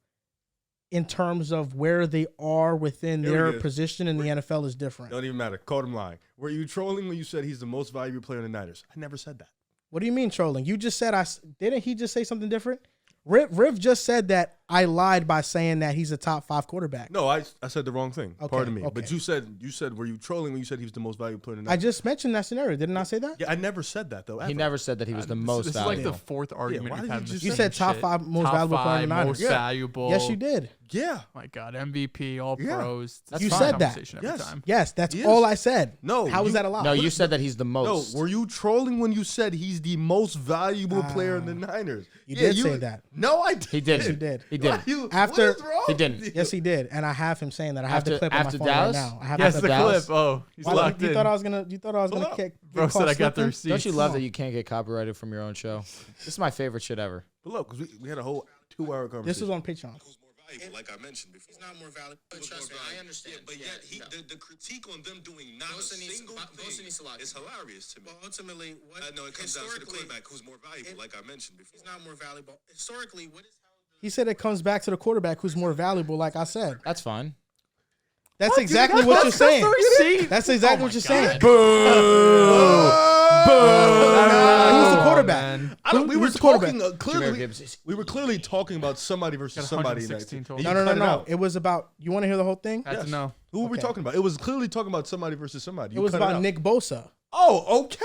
A: in terms of where they are within their position in the NFL is different.
B: Don't even matter. Caught him lying. Were you trolling when you said he's the most valuable player in the Niners? I never said that.
A: What do you mean trolling? You just said didn't he just say something different? Riv just said that I lied by saying that he's a top 5 quarterback.
B: No, I said the wrong thing.
A: Okay,
B: Pardon me.
A: okay.
B: But you said were you trolling when you said he was the most valuable player in the
A: I just mentioned that sscenario. Didn't I say that?
B: Yeah, I never said that though. Ever.
C: He never said that he was the most
D: This
C: valuable.
D: is like the fourth argument
B: why
D: we've
B: did
D: had.
B: you
D: in
B: just
D: this
A: You
B: say
A: said
D: shit.
A: top 5 most
D: Top
A: valuable player in the
D: 5
A: Niners.
D: most
A: Yeah.
D: valuable.
A: Yes, you did.
B: Yeah.
D: My God, MVP, All
B: Yeah.
D: Pros.
C: That's
A: You
C: fine.
A: said that.
D: Conversation every
B: Yes.
D: time.
A: Yes, that's
B: Yes.
A: all I said.
B: No,
A: How is
B: you-
A: that allowed?
C: No, you said that he's the most.
B: No, were you trolling when you said he's the most valuable player in the Niners?
A: You did say that.
B: No, I did.
C: He didn't.
A: You did.
C: He didn't.
A: After-
B: what is wrong
C: He
B: with
C: didn't.
B: you?
A: Yes, he did, and I have him saying that. I have the
C: After-
A: clip on my
C: after
A: phone
C: Dallas?
A: right now. I have
D: Yes,
A: the
D: the
C: Dallas?
D: clip. Oh, he's
A: Why,
D: locked
A: you
D: in.
A: thought I was gonna
B: Pull up.
A: get
D: Bro said
A: caught
D: I got the
A: slipping?
D: receipts.
C: Don't you love that you can't get copyrighted from your own show? This is my favorite shit ever.
B: But look, 'cause we had a whole 2-hour conversation.
A: This was on Patreon.
E: Who's more valuable, like I mentioned before.
F: He's not more valuable.
E: Trust me, I understand.
F: Yeah, but
E: Yeah,
F: yet
E: no.
F: the critique on them doing not
E: Bosa
F: a
E: needs-
F: single
E: Bosa
F: thing
E: needs to lock
F: is
E: in.
F: hilarious to me.
E: Well, ultimately, what
F: No, it comes down to the
E: historically,
F: quarterback who's more valuable, like I mentioned before.
E: he's not more valuable. Historically, what is
A: He said it comes back to the quarterback who's more valuable. Like I said,
C: That's fine.
A: that's exactly what you're saying.
D: receipt.
A: That's exactly what you're saying.
B: Who's
A: the quarterback?
D: man.
B: I don't, we were
A: Who's the quarterback?
B: talking
C: Jameer
B: clearly.
C: Gibbs.
B: We were clearly talking about somebody versus
D: Got
B: somebody. in that
D: 116
B: game.
D: total.
B: And
A: No,
B: you
A: no, no,
B: cut it
A: no.
B: out.
A: It was about. You want to hear the whole thing?
D: Had to know.
B: Who were we
A: Okay.
B: talking about? It was clearly talking about somebody versus somebody.
A: It was
B: cut
A: about
B: out.
A: Nick Bosa,
B: Oh, okay.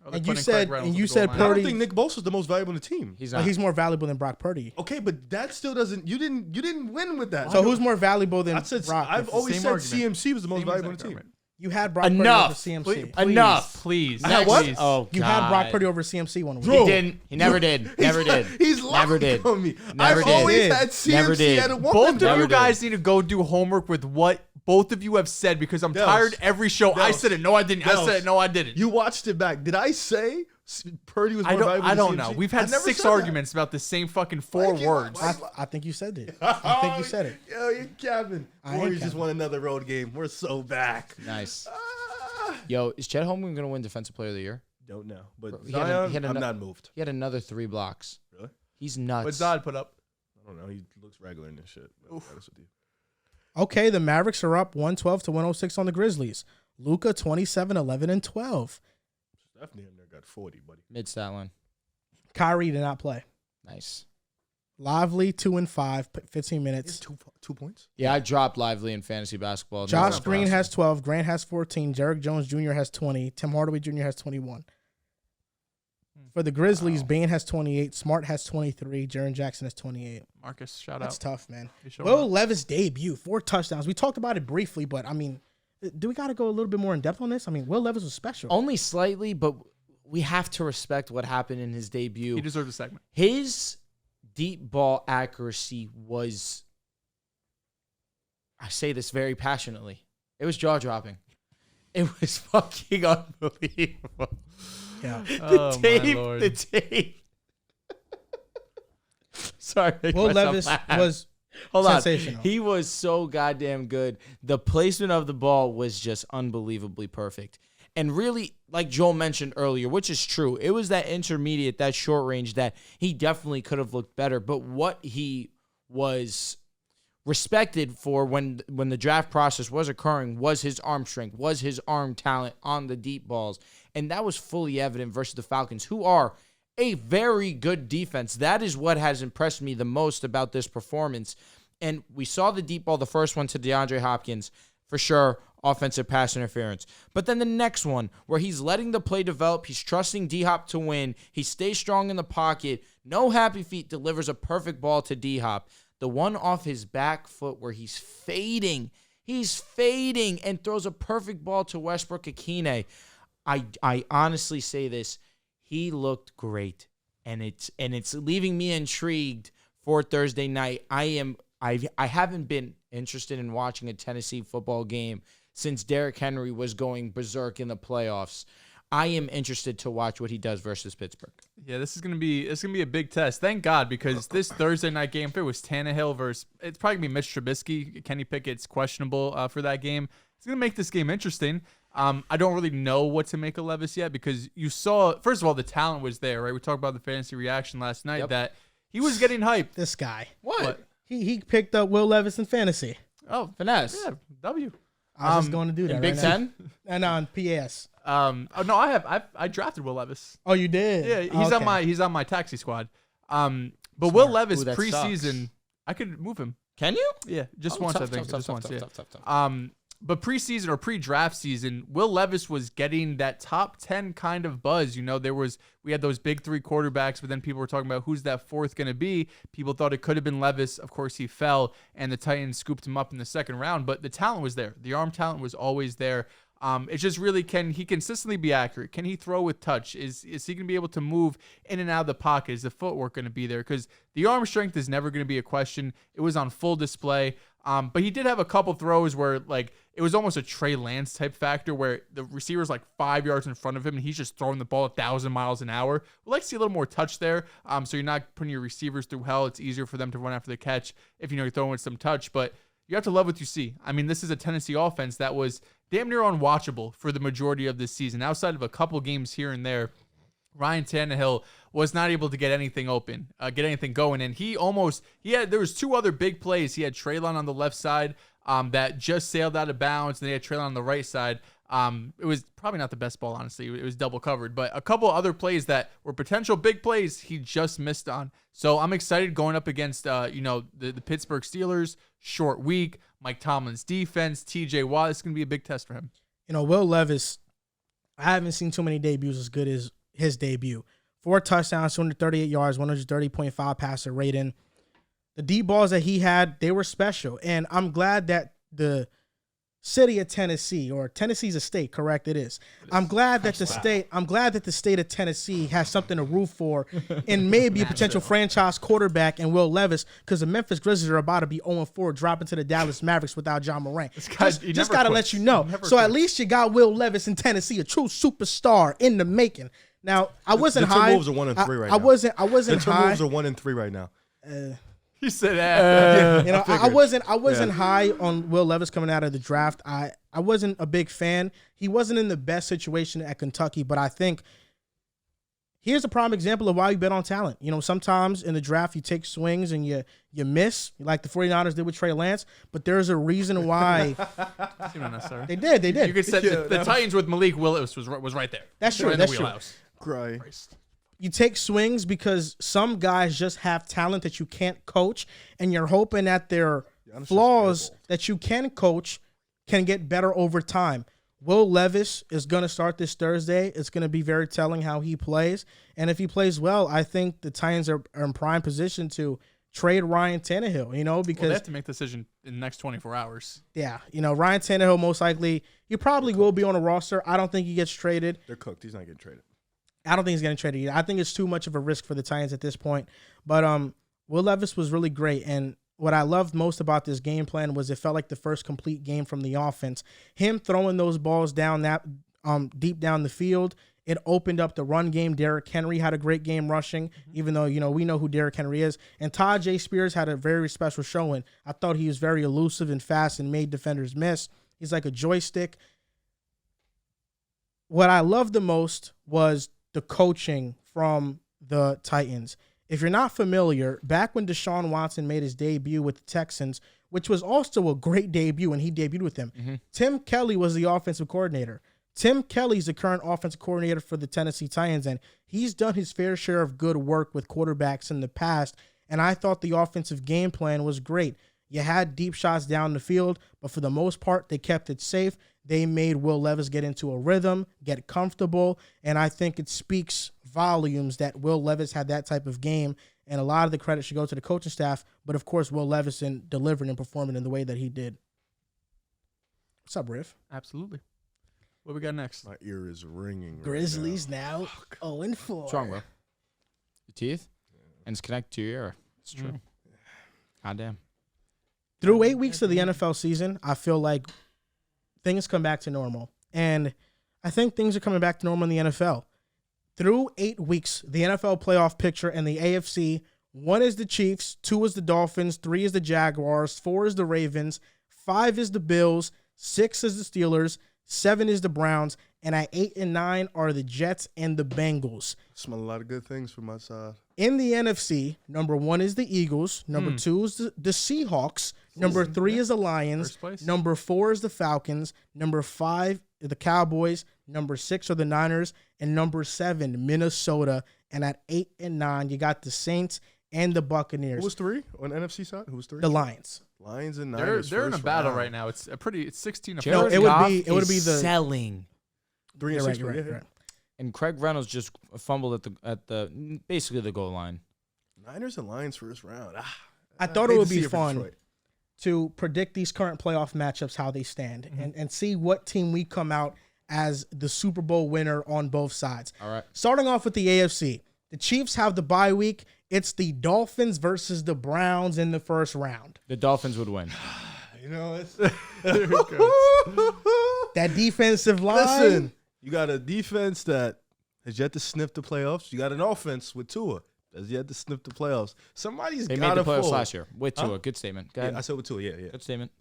D: Oh, they're
A: and you
D: putting
A: said,
D: Craig Reynolds
A: and
D: on
A: you
D: the
A: said
D: goal
B: I
D: line.
B: don't
A: Purdy.
B: think Nick Bosa's the most valuable on the team.
C: He's
A: But
C: not.
A: he's more valuable than Brock Purdy.
B: Okay, but that still doesn't. You didn't win with that.
A: So who's more valuable than
B: I said
A: Brock?
B: I've always
D: same
B: said
D: argument.
B: CMC was the most
D: Same
B: valuable on
D: exact
B: the team.
D: argument.
A: You had Brock Purdy over
C: Enough.
A: CMC.
C: Enough.
D: Please.
B: I had what?
D: Please.
C: Oh,
A: You had Brock
C: God.
A: Purdy over CMC one week.
B: Bro.
C: He didn't. He never did. Never did.
B: He's
C: Never
B: lying
C: did.
B: on me.
C: Never
B: I've
C: did.
B: always had CMC
C: Never did.
B: at a one.
D: Both of
C: Never
D: you
C: did.
D: guys need to go do homework with what both of you have said because I'm
B: Dehls.
D: tired every show. I
B: Dehls.
D: said it. No, I didn't. I
B: Dehls.
D: said it. No, I didn't.
B: You watched it back. Did I say Purdy was more
D: I don't.
B: valuable
D: I
B: than
D: don't
B: CMC?
D: know. We've
B: I
D: had
B: never
D: 6
B: said that.
D: arguments about the same fucking 4
B: Why-
D: words.
B: why-
A: I think you said it. I think you said it.
B: Yo, you're capping.
A: I ain't
B: Warriors just
A: capping.
B: won another road game. We're so back.
C: Nice.
B: Ah.
C: Yo, is Chet Holmgren going to win Defensive Player of the Year?
B: Don't know, but
C: He had
B: Zion,
C: he had
B: I'm
C: ano-
B: not moved.
C: He had another 3 blocks.
B: Really?
C: He's nuts.
D: What Zod put up?
B: I don't know. He looks regular in this shit. To be honest with you.
A: Okay, the Mavericks are up 112 to 106 on the Grizzlies. Luka 27, 11, and 12.
B: Stephanie in there got 40, buddy.
C: Mid stat line.
A: Kyrie did not play.
C: Nice.
A: Lively 2 and 5, 15
B: He has
A: minutes.
B: 2 points.
C: Yeah, I dropped Lively in fantasy basketball.
A: Josh
C: Never
A: Green
C: impressed
A: has 12. Grant has 14. Derek Jones Jr. has 20. Tim Hardaway Jr. has 21. For the Grizzlies,
C: Wow.
A: Bane has 28. Smart has 23. Jaren Jackson has 28.
D: Marcus, shout
A: That's
D: out.
A: tough, man.
D: He's showing
A: Will
D: up.
A: Levis debut, 4 touchdowns. We talked about it briefly, but I mean, do we got to go a little bit more in depth on this? I mean, Will Levis was special.
C: Only slightly, but we have to respect what happened in his debut.
D: He deserves a segment.
C: His deep ball accuracy was, I say this very passionately, it was jaw dropping. It was fucking unbelievable.
A: Yeah.
D: Oh, my
C: The
D: Lord.
C: tape. Sorry. to make
A: Will
C: myself
A: Levis
C: laugh.
A: was
C: Hold
A: sensational.
C: on. He was so goddamn good. The placement of the ball was just unbelievably perfect. And really, like Joel mentioned earlier, which is true, it was that intermediate, that short range that he definitely could have looked better. But what he was respected for when the draft process was occurring was his arm strength, was his arm talent on the deep balls. And that was fully evident versus the Falcons, who are a very good defense. That is what has impressed me the most about this performance. And we saw the deep ball, the first one to DeAndre Hopkins, for sure, offensive pass interference. But then the next one, where he's letting the play develop, he's trusting D-Hop to win, he stays strong in the pocket, no happy feet, delivers a perfect ball to D-Hop. The one off his back foot where he's fading and throws a perfect ball to Westbrook Akine. I honestly say this, he looked great, and it's leaving me intrigued for Thursday night. I haven't been interested in watching a Tennessee football game since Derrick Henry was going berserk in the playoffs. I am interested to watch what he does versus Pittsburgh.
D: Yeah, it's gonna be a big test. Thank God, because this Thursday night game, if it was Tannehill versus, it's probably gonna be Mitch Trubisky. Kenny Pickett's questionable for that game. It's gonna make this game interesting. I don't really know what to make of Levis yet because you saw, first of all, the talent was there, right? We talked about the fantasy reaction last night that he was getting hyped.
A: this guy.
C: What?
A: He picked up Will Levis in fantasy.
C: Oh, finesse.
D: Yeah, W.
A: I was just going to do that
C: In
A: right
C: Big
A: now.
C: Ten?
A: And on PAS.
D: Oh no, I drafted Will Levis.
A: Oh, you did?
D: Yeah, he's
A: Okay.
D: on my taxi squad. But Will Levis
C: Ooh, that
D: preseason, I could move him.
C: Can you?
D: Yeah, just
C: Oh,
D: once,
C: tough,
D: I think.
C: tough,
D: Just
C: tough,
D: once,
C: tough,
D: yeah.
C: tough.
D: But preseason or pre-draft season, Will Levis was getting that top 10 kind of buzz. You know, we had those big 3 quarterbacks, but then people were talking about who's that fourth going to be. People thought it could have been Levis. Of course, he fell, and the Titans scooped him up in the second round. But the talent was there. The arm talent was always there. It's just really, can he consistently be accurate? Can he throw with touch? Is he going to be able to move in and out of the pocket? Is the footwork going to be there? Because the arm strength is never going to be a question. It was on full display. But he did have a couple throws where, like, it was almost a Trey Lance type factor where the receiver's like 5 yards in front of him and he's just throwing the ball 1,000 miles an hour. We'd like to see a little more touch there. So you're not putting your receivers through hell. It's easier for them to run after the catch if you're throwing with some touch. But you have to love what you see. I mean, this is a Tennessee offense that was damn near unwatchable for the majority of this season. Outside of a couple games here and there, Ryan Tannehill was not able to get anything open, get anything going. And there was 2 other big plays. He had Treylon on the left side that just sailed out of bounds, and they had Treylon on the right side. It was probably not the best ball, honestly. It was double covered, but a couple other plays that were potential big plays he just missed on. So I'm excited going up against, the Pittsburgh Steelers, short week, Mike Tomlin's defense, TJ Watt. It's going to be a big test for him.
A: Will Levis, I haven't seen too many debuts as good as his debut. 4 touchdowns, 238 yards, 130.5 passer rating. The deep balls that he had, they were special. And I'm glad that the city of Tennessee, or Tennessee's a state, correct? It is. I'm glad that the state of Tennessee has something to root for and maybe a potential franchise quarterback in Will Levis, because the Memphis Grizzlies are about to be 0-4, dropping to the Dallas Mavericks without John Moran. Just got to let you know. So at least you got Will Levis in Tennessee, a true superstar in the making. Now, I wasn't high.
B: The Timberwolves are 1-3 right now.
A: I wasn't high.
B: The Timberwolves are 1-3 right now.
D: He said that.
A: I wasn't high on Will Levis coming out of the draft. I wasn't a big fan. He wasn't in the best situation at Kentucky, but I think here's a prime example of why you bet on talent. Sometimes in the draft you take swings and you miss, like the 49ers did with Trey Lance, but there's a reason why. They did.
D: You could say the Titans with Malik Willis was right there.
A: That's true. That's true.
B: Cry.
A: You take swings because some guys just have talent that you can't coach, and you're hoping that their flaws that you can coach can get better over time. Will Levis is going to start this Thursday. It's going to be very telling how he plays. And if he plays well, I think the Titans are in prime position to trade Ryan Tannehill, because
D: they have to make the decision in the next 24 hours.
A: Yeah. Ryan Tannehill most likely, he probably will be on a roster. I don't think he gets traded.
B: They're cooked. He's not getting traded.
A: I don't think he's getting traded either. I think it's too much of a risk for the Titans at this point. But Will Levis was really great. And what I loved most about this game plan was it felt like the first complete game from the offense. Him throwing those balls down that deep down the field, it opened up the run game. Derrick Henry had a great game rushing, even though, we know who Derrick Henry is. And Todd J. Spears had a very special showing. I thought he was very elusive and fast and made defenders miss. He's like a joystick. What I loved the most was the coaching from the Titans. If you're not familiar, back when Deshaun Watson made his debut with the Texans, which was also a great debut when he debuted with them, Tim Kelly was the offensive coordinator. Tim Kelly's the current offensive coordinator for the Tennessee Titans, and he's done his fair share of good work with quarterbacks in the past, and I thought the offensive game plan was great. You had deep shots down the field, but for the most part, they kept it safe. They made Will Levis get into a rhythm, get comfortable, and I think it speaks volumes that Will Levis had that type of game, and a lot of the credit should go to the coaching staff, but of course, Will Levis in delivering and performing in the way that he did. What's up, Riff?
D: Absolutely. What we got next?
B: My ear is ringing.
A: Grizzlies now 0-4.
C: What's wrong, bro? Your teeth? And it's connected to your ear. It's true. God damn.
A: Through 8 weeks of the NFL season, I feel like things come back to normal. And I think things are coming back to normal in the NFL. Through 8 weeks, the NFL playoff picture in the AFC, 1 is the Chiefs, 2 is the Dolphins, 3 is the Jaguars, 4 is the Ravens, 5 is the Bills, 6 is the Steelers, 7 is the Browns, and at 8 and 9 are the Jets and the Bengals.
B: Smell a lot of good things from my side.
A: In the NFC, number 1 is the Eagles, number 2 is the Seahawks, number 3 is the Lions, number 4 is the Falcons, number 5 is the Cowboys, number 6 are the Niners, and number 7, Minnesota. And at 8 and 9, you got the Saints and the
B: Who
A: Buccaneers.
B: was 3 on the NFC side? Who was 3?
A: The Lions.
B: Lions and
D: They're
B: Niners.
D: in a
B: first
D: battle
B: round.
D: right now. It's 16 to
A: No,
D: 4.
A: it would
C: Goff
A: be
C: is
A: the
C: selling.
B: 3 and
A: You're
B: 6.
A: right,
B: Yeah,
A: you're right.
C: And Craig Reynolds just fumbled at the basically the goal line.
B: Niners and Lions first round.
A: I thought
B: hate
A: it would
B: to
A: be
B: see for
A: fun
B: Detroit.
A: to predict these current playoff matchups, how they stand,
B: Mm-hmm.
A: and see what team we come out as the Super Bowl winner on both sides.
C: All right.
A: Starting off with the AFC, the Chiefs have the bye week. It's the Dolphins versus the Browns in the first round.
C: The Dolphins would win.
B: You know, it's
A: That defensive line.
B: listen. You got a defense that has yet to sniff the playoffs. You got an offense with Tua that's yet to sniff the playoffs. Somebody's
C: They
B: got
C: made
B: to
C: the playoffs
B: fold.
C: last year with
B: Huh?
C: Tua. Good statement. Go
B: Yeah,
C: ahead.
B: I said with Tua. Yeah.
C: Good statement.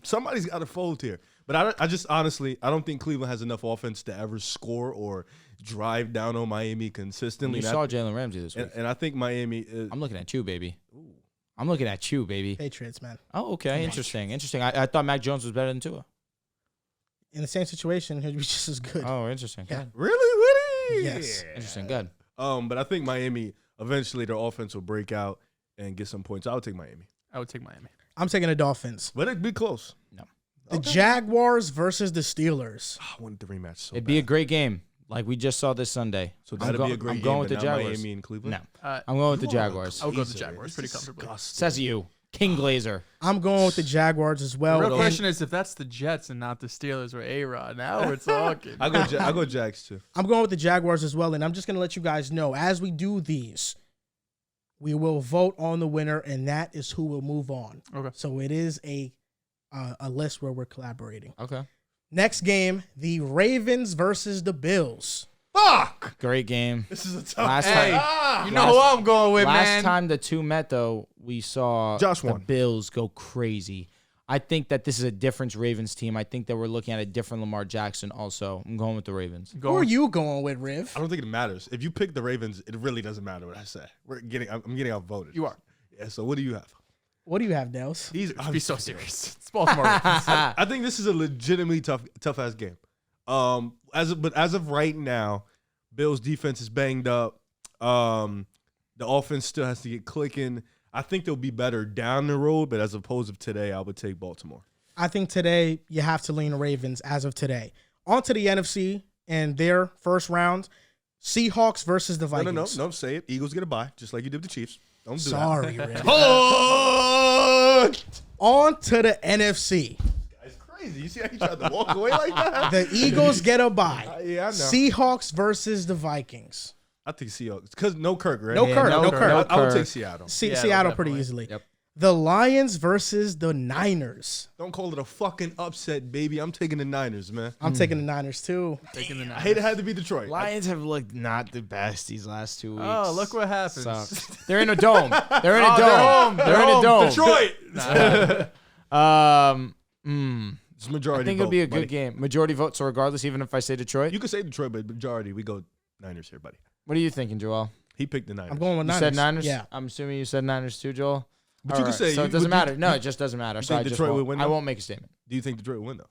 B: Somebody's got to fold here. But I just honestly, I don't think Cleveland has enough offense to ever score or drive down on Miami consistently.
C: You
B: And
C: saw
B: I,
C: Jalen Ramsey this week.
B: and I think Miami is.
C: I'm looking at you, baby. I'm looking at you, baby.
A: Patriots, man.
C: Oh, okay. Interesting. I thought Mac Jones was better than Tua.
A: In the same situation, he'd be just as good.
C: Oh, interesting.
A: Yeah.
C: Good.
B: Really? Would he?
A: Yes.
C: Interesting. Good.
B: But I think Miami eventually their offense will break out and get some points. I would take Miami,
D: I would take Miami.
A: I'm taking the Dolphins.
B: but it'd be close.
A: The Jaguars versus the Steelers.
B: I wanted the rematch so
C: It'd
B: bad.
C: be a great game, like we just saw this Sunday.
B: So
C: I'm
B: that'd be a great
C: I'm
B: game.
C: going
B: but
C: with the
B: not
C: Jaguars.
B: Miami and Cleveland.
C: No, I'm going with the Jaguars.
D: I would go with the
B: Teaser.
D: Jaguars
B: It's
D: pretty comfortably.
B: disgusting.
C: Says you, King Glazer.
A: I'm going with the Jaguars as well.
D: The real
A: And
D: question is if that's the Jets and not the Steelers or A-Rod. Now we're talking.
B: I go Jags too.
A: I'm going with the Jaguars as well. And I'm just going to let you guys know, as we do these, we will vote on the winner, and that is who will move on.
D: Okay.
A: So it is a list where we're collaborating.
C: Okay.
A: Next game, the Ravens versus the Bills.
B: Fuck!
C: Great game.
B: This is a tough.
C: Last
D: Hey,
C: time,
D: you know who I'm going with,
C: last
D: man.
C: time the two met, though, we saw
B: Josh
C: the
B: won.
C: Bills go crazy. I think that this is a different Ravens team. I think that we're looking at a different Lamar Jackson also. I'm going with the Ravens.
A: Who are you going with, Riv?
B: I don't think it matters. If you pick the Ravens, it really doesn't matter what I say. I'm getting outvoted.
D: You are.
B: Yeah. So what do you have?
A: What do you have, Dehls?
D: Be so serious. It's Baltimore Ravens.
B: I think this is a legitimately tough ass game. As of right now, Bills defense is banged up. The offense still has to get clicking. I think they'll be better down the road, but as opposed to today, I would take Baltimore.
A: I think today you have to lean Ravens as of today. On to the NFC and their first round. Seahawks versus the Vikings.
B: No, say it. Eagles get a bye, just like you did with the Chiefs. Don't do
A: Sorry,
B: that.
A: Riv.
B: Oh!
A: On to the NFC.
B: It's crazy. You see how he tried to walk away like that?
A: The Eagles get a bye.
B: Yeah, I know.
A: Seahawks versus the Vikings.
B: I think Seahawks because no Kirk, right?
A: No Kirk. No
C: Kirk.
A: Kirk.
B: I would
C: Kirk.
B: take Seattle.
A: Seattle pretty
D: definitely.
A: easily.
C: Yep.
A: The Lions versus the Niners.
B: Don't call it a fucking upset, baby. I'm taking the Niners, man.
A: I'm taking the Niners too.
D: Taking the
B: I
D: Niners.
B: hate it had to be Detroit.
C: Lions have looked not the best these last 2 weeks.
D: Oh, look what happens.
C: Sucks. They're in a dome. They're in a
D: Oh,
C: dome.
D: they're
C: They're in a
D: home.
C: dome.
B: Detroit. It's majority.
C: I think it'll be a
B: vote, buddy.
C: good game. Majority vote. So regardless, even if I say Detroit,
B: You could say Detroit, but majority we go Niners here, buddy.
C: what are you thinking, Joel?
B: He picked the Niners.
A: I'm going with
C: You
A: Niners.
C: said Niners.
A: Yeah.
C: I'm assuming you said Niners too, Joel.
B: But you
C: All
B: could say
C: so
B: you-
C: it doesn't
B: but you-
C: matter. No, it just doesn't matter. So
B: think
C: I just
B: Detroit
C: won't.
B: would win,
C: I
B: though?
C: won't make a statement.
B: Do you think Detroit will win though?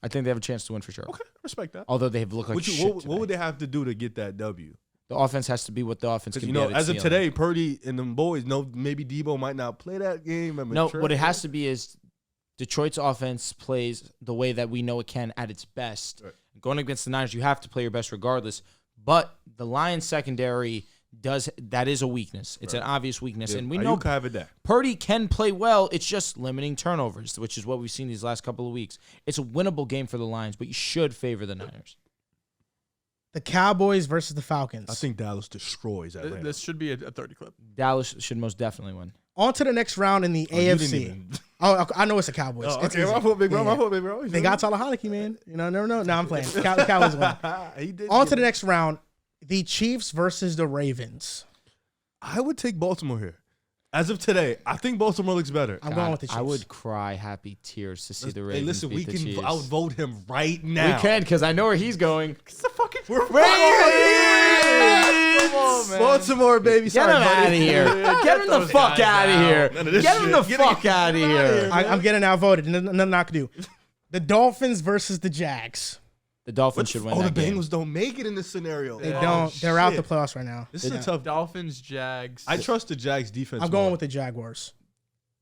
C: I think they have a chance to win for sure.
B: Okay, respect that.
C: Although they have looked like
B: What,
C: shit
B: what
C: today.
B: would they have to do to get that W?
C: The offense has to be what the offense
B: Because
C: can
B: you
C: be.
B: know,
C: at its
B: as of
C: ceiling.
B: today, Purdy and them boys know maybe Debo might not play that game.
C: No, what it has to be is Detroit's offense plays the way that we know it can at its best.
B: Right.
C: Going against the Niners, you have to play your best regardless. But the Lions secondary that is a weakness. It's an obvious weakness, and we know
B: you have it there.
C: Purdy can play well. It's just limiting turnovers, which is what we've seen these last couple of weeks. It's a winnable game for the Lions, but you should favor the Niners.
A: The Cowboys versus the Falcons.
B: I think Dallas destroys Atlanta.
D: This should be a 30 clip.
C: Dallas should most definitely win.
A: On to the next round in the
B: Oh, you didn't
A: AFC.
B: even-
A: Oh, I know it's the Cowboys.
B: Oh,
A: It's
B: okay,
A: easy.
B: my fault, big bro.
A: Yeah,
B: My
A: yeah.
B: fault, big bro.
A: They got Talaholicky, man. You know, never know. No, I'm playing. Cowboys win.
B: He did.
A: On
B: get
A: to the
B: it.
A: next round. The Chiefs versus the Ravens.
B: I would take Baltimore here. As of today, I think Baltimore looks better.
A: I'm going with the Chiefs.
C: I would cry happy tears to see the Ravens
B: Hey, listen,
C: beat
B: we
C: the
B: can
C: Chiefs.
B: outvote him right now.
C: We can, because I know where he's going.
B: We're
C: Come on, man.
B: Baltimore, baby.
C: Get
B: Sorry,
C: him
B: buddy.
C: out of here. Get him the
D: those
C: fuck
D: guys
C: out of
D: out.
C: here.
B: None of this
C: Get him
B: shit.
C: the
B: Get
C: fuck out of here.
A: I'm getting outvoted. Nothing I can do. The Dolphins versus the Jags.
C: The The Dolphins should win
B: the
C: that game.
B: Bengals don't make it in this scenario.
A: They
B: Oh,
A: don't. They're out the
B: shit.
A: playoffs right now.
B: This is a tough.
D: Dolphins, Jags.
B: I trust the Jags defense.
A: I'm going
B: more.
A: with the Jaguars.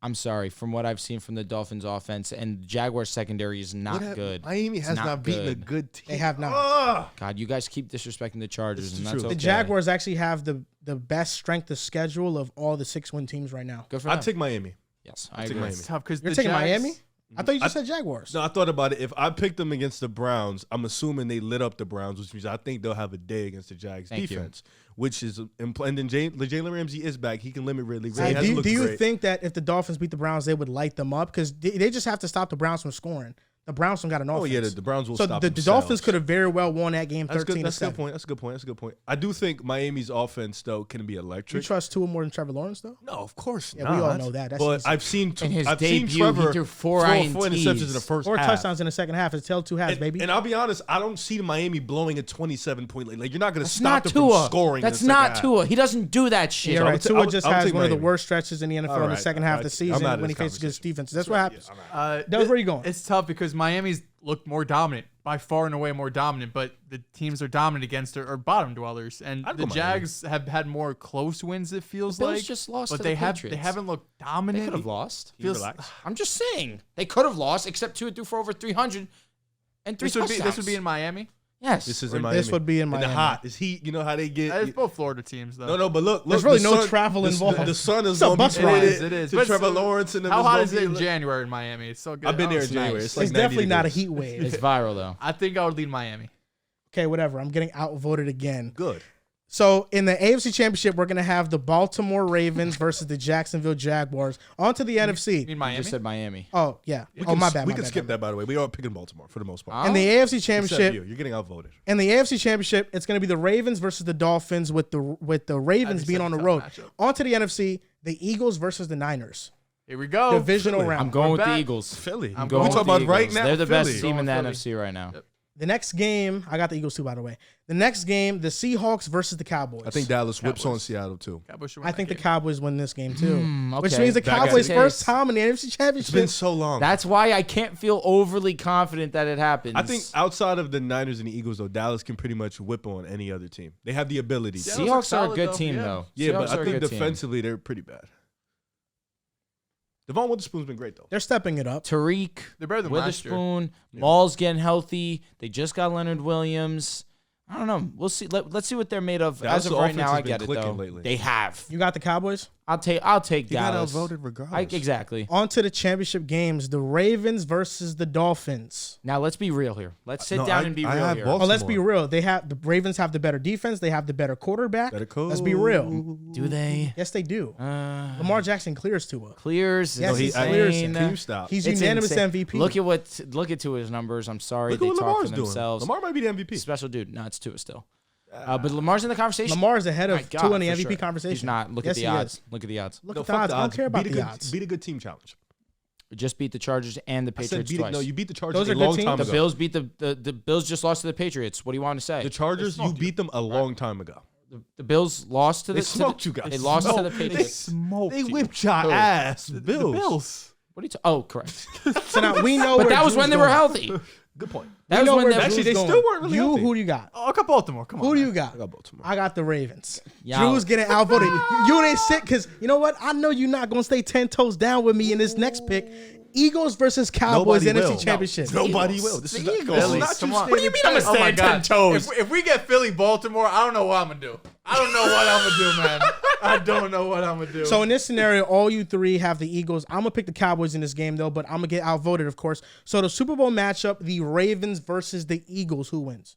C: I'm sorry. From what I've seen from the Dolphins offense, and Jaguars secondary is not good.
B: Miami has
C: It's
B: not beaten a good team.
A: They have not.
C: God, you guys keep disrespecting the Chargers,
B: This is
C: and that's
B: true.
C: okay.
A: The Jaguars actually have the best strength of schedule of all the 6-win teams right now.
C: Good for them.
B: I'd take Miami.
C: Yes,
B: I'll
C: I
B: take
C: agree.
B: Miami.
D: It's tough because
A: You're taking Miami? I thought you just said Jaguars.
B: No, I thought about it. If I picked them against the Browns, I'm assuming they lit up the Browns, which means I think they'll have a day against the Jags
C: Thank you.
B: defense, which is and then Jalen Ramsey is back. He can limit Ridley.
A: Hey,
B: Ridley
A: do you
B: great.
A: think that if the Dolphins beat the Browns, they would light them up? Because they just have to stop the Browns from scoring. The Browns don't got an offense.
B: Oh yeah, the Browns will
A: so
B: stop
A: the
B: themselves.
A: Dolphins could have very well won that game
B: That's
A: 13
B: good. That's a
A: to
B: good
A: 7.
B: point. That's a good point. That's a good point. I do think Miami's offense though can be
A: You
B: electric.
A: trust Tua more than Trevor Lawrence, though?
B: No, of course
A: Yeah,
B: not.
A: we all know that. That's
B: but
A: easy.
B: I've seen
C: In his
B: I've seen
C: debut, he
B: Trevor
C: threw four
B: throw
C: INTs.
B: 4 interceptions in the first
A: 4
B: half.
A: touchdowns in the second half. It's tail 2 halves, baby.
B: And I'll be honest, I don't see Miami blowing a 27-point lead. Like you're not going to
C: That's
B: stop
C: not
B: them
C: Tua.
B: from scoring.
C: That's
B: in the
C: not
B: second half.
C: Tua. He doesn't do that shit.
A: Yeah, right.
B: I
A: Tua
B: would-
A: just
B: I would
A: has
B: take
A: one of the
B: Miami.
A: worst stretches in the NFL
B: All
A: in the
B: right,
A: second
B: all
A: half
B: right.
A: of the season
B: I'm out of
A: when he
B: this
A: faces against
B: conversation.
A: defenses. That's what happens.
D: That
A: Dehls, where you going?
D: It's tough because Miami's looked more dominant, by far and away more dominant, but the teams are dominant against are bottom dwellers, and
B: I'd
D: the
B: go
D: Jags have had more close wins. It feels
C: The Bills
D: like
C: just lost
D: but
C: to
D: they
C: the
D: haven't looked
C: They
D: dominant.
C: could have lost.
B: Can you
D: Feels-
B: relax?
C: I'm just saying. They could have lost, except Tua threw for over 300 and 3 touchdowns.
D: This would be in Miami.
C: Yes.
B: This is
D: Or
B: in Miami.
A: This would be in Miami.
B: the hot. Is he? You know how they get?
D: It's both Florida teams though.
B: No, but look.
A: There's really
B: the
A: no
B: sun-
A: travel
B: the-
A: involved.
B: The sun is
A: It's a
B: going
A: bus
B: to be
A: ride.
B: pointed
D: It is.
B: to
D: But
B: Trevor
D: so-
B: Lawrence and them
D: How
B: is
D: hot
B: gonna
D: is it
B: be
D: in
B: like-
D: January in Miami? It's so good.
B: I've been there in
C: it's
B: January.
C: nice.
B: It's like
A: It's
B: 90
A: definitely not a
B: degrees.
A: heat wave.
C: It's viral, though.
D: I think I would lead Miami.
A: Okay, whatever. I'm getting outvoted again.
B: Good.
A: So in the AFC Championship, we're gonna have the Baltimore Ravens versus the Jacksonville Jaguars. On to the
D: You
A: NFC.
D: mean
C: You
D: Miami?
C: just said Miami.
A: Oh yeah.
B: We
A: Oh
B: can-
A: my bad.
B: We
A: my
B: can
A: bad,
B: skip
A: my
B: that, by the way. We are picking Baltimore for the most part.
A: bad. In the AFC
B: Except
A: Championship,
B: you. You're getting outvoted.
A: in the AFC Championship, it's gonna be the Ravens versus the Dolphins, with the Ravens
D: That'd be
A: being
D: such
A: on
D: a
A: the
D: tough
A: road.
D: matchup.
A: On to the NFC, the Eagles versus the Niners.
D: Here we go.
A: Divisional
B: Philly.
A: round.
C: I'm going with the
D: back.
C: Eagles.
B: Philly.
D: I'm
B: we
D: going
B: talking
D: with
B: about
C: the
B: right
C: Eagles.
B: now.
C: They're the
B: Philly.
C: best team in the
D: Going
C: NFC right now.
D: Yep.
A: The next game, I got the Eagles too, by the way. The next game, the Seahawks versus the Cowboys.
B: I think Dallas whips on
D: Cowboys.
B: Seattle too.
D: Cowboys should win
A: I
D: that
A: think the
D: game.
A: Cowboys win this game too, which
C: okay.
A: means the
B: Back at
A: Cowboys'
B: it.
A: first time in the NFC
B: It's
A: Championship.
B: been so long.
C: That's why I can't feel overly confident that it happens.
B: I think outside of the Niners and the Eagles, though, Dallas can pretty much whip on any other team. They have the ability.
D: Yeah.
B: to.
C: Seahawks are a
D: solid,
C: good
D: though.
C: team,
D: Yeah.
C: though.
B: Yeah,
C: Seahawks
B: but
C: are
B: I
C: a
B: think
C: good team.
B: defensively they're pretty bad. Devon Witherspoon's been great though.
A: They're stepping it up.
C: Tariq,
D: They're better than last year.
C: Witherspoon, Maul's getting healthy. They just got Leonard Williams. I don't know. We'll see. Let's see what they're made of.
B: Dallas'
C: As of right
B: offense
C: now,
B: has
C: I
B: been
C: get it
B: clicking
C: though.
B: lately.
C: They have.
A: You got the Cowboys.
C: I'll take
B: He got
C: Dallas.
B: outvoted regardless.
C: Exactly.
A: On to the championship games, the Ravens versus the Dolphins.
C: Now let's be real here. Let's sit
B: No,
C: down
B: I-
C: and be
B: I
C: real
B: have
C: here.
B: both.
A: Oh, let's be
B: Baltimore.
A: real. The Ravens have the better defense. They have the better quarterback.
B: Better coach.
A: Let's be real.
C: Do they?
A: Yes, they do. Lamar Jackson clears Tua.
C: Clears.
A: Yes,
C: is
A: he
C: insane.
A: clears.
B: Can you stop?
A: He's
C: It's
A: unanimous
C: insane.
A: MVP.
C: Look at Tua's numbers. I'm sorry,
B: Look
C: they
B: at what
C: talk
B: Lamar's
C: for
B: doing.
C: themselves.
B: Lamar might be the MVP.
C: Special dude. No, it's Tua still. But Lamar's in the conversation.
A: Lamar is ahead
C: My
A: of
C: God,
A: Tua in the
C: for
A: MVP
C: sure.
A: conversation.
C: He's not. Look
A: Yes,
C: at the
A: he
C: odds.
A: is.
C: Look at the odds.
A: Look
B: No,
A: at the
B: fuck
A: odds. I don't care about
B: beat
A: the
B: a good,
A: odds.
B: Beat a good team challenge.
C: Just beat the Chargers and the
B: I said
C: Patriots
B: beat it.
C: twice.
B: No, you beat the Chargers
A: Those
B: a
A: are good
B: long
A: teams.
B: time
C: the
B: ago.
C: Bills beat the Bills just lost to the Patriots. What do you want to say?
B: The Chargers, you beat them a long time ago.
C: The Bills lost to the
B: They smoked you guys.
C: They lost to the
B: They
C: Patriots.
D: smoked
B: They
D: you.
B: whipped your
C: Who?
B: ass.
D: The
B: Bills.
D: Bills.
C: What are you? Oh, correct.
A: So now we know.
C: But
A: where
C: that was
A: Drew's
C: when they were
A: going.
C: healthy.
B: Good point.
C: That
A: We
C: was
A: know
C: when
A: where
C: they
B: Actually,
A: Drew's
B: they
A: going.
B: still weren't really
A: You,
B: healthy.
A: who do you got?
D: Oh, I got Baltimore. Come on.
A: Who do
D: man.
A: you got?
B: I got Baltimore.
A: I got the Ravens.
C: Y'all-
A: Drew's getting outvoted. You ain't sick because you know what? I know you're not gonna stay 10 toes down with me in this next pick. Eagles versus Cowboys
B: Nobody
A: NFC
B: will.
A: Championship.
B: Nobody will. This is not,
C: Eagles.
B: this is
D: Philly,
B: not
D: come
B: you
D: on.
C: What do you mean I'm gonna
D: Oh
C: stay
D: my
C: on
D: God.
C: 10 toes?
D: If we get Philly, Baltimore, I don't know what I'm gonna do. I don't know what I'm gonna do, man. I don't know what I'm gonna do.
A: So in this scenario, all you three have the Eagles. I'm gonna pick the Cowboys in this game though, but I'm gonna get outvoted, of course. So the Super Bowl matchup: the Ravens versus the Eagles. Who wins?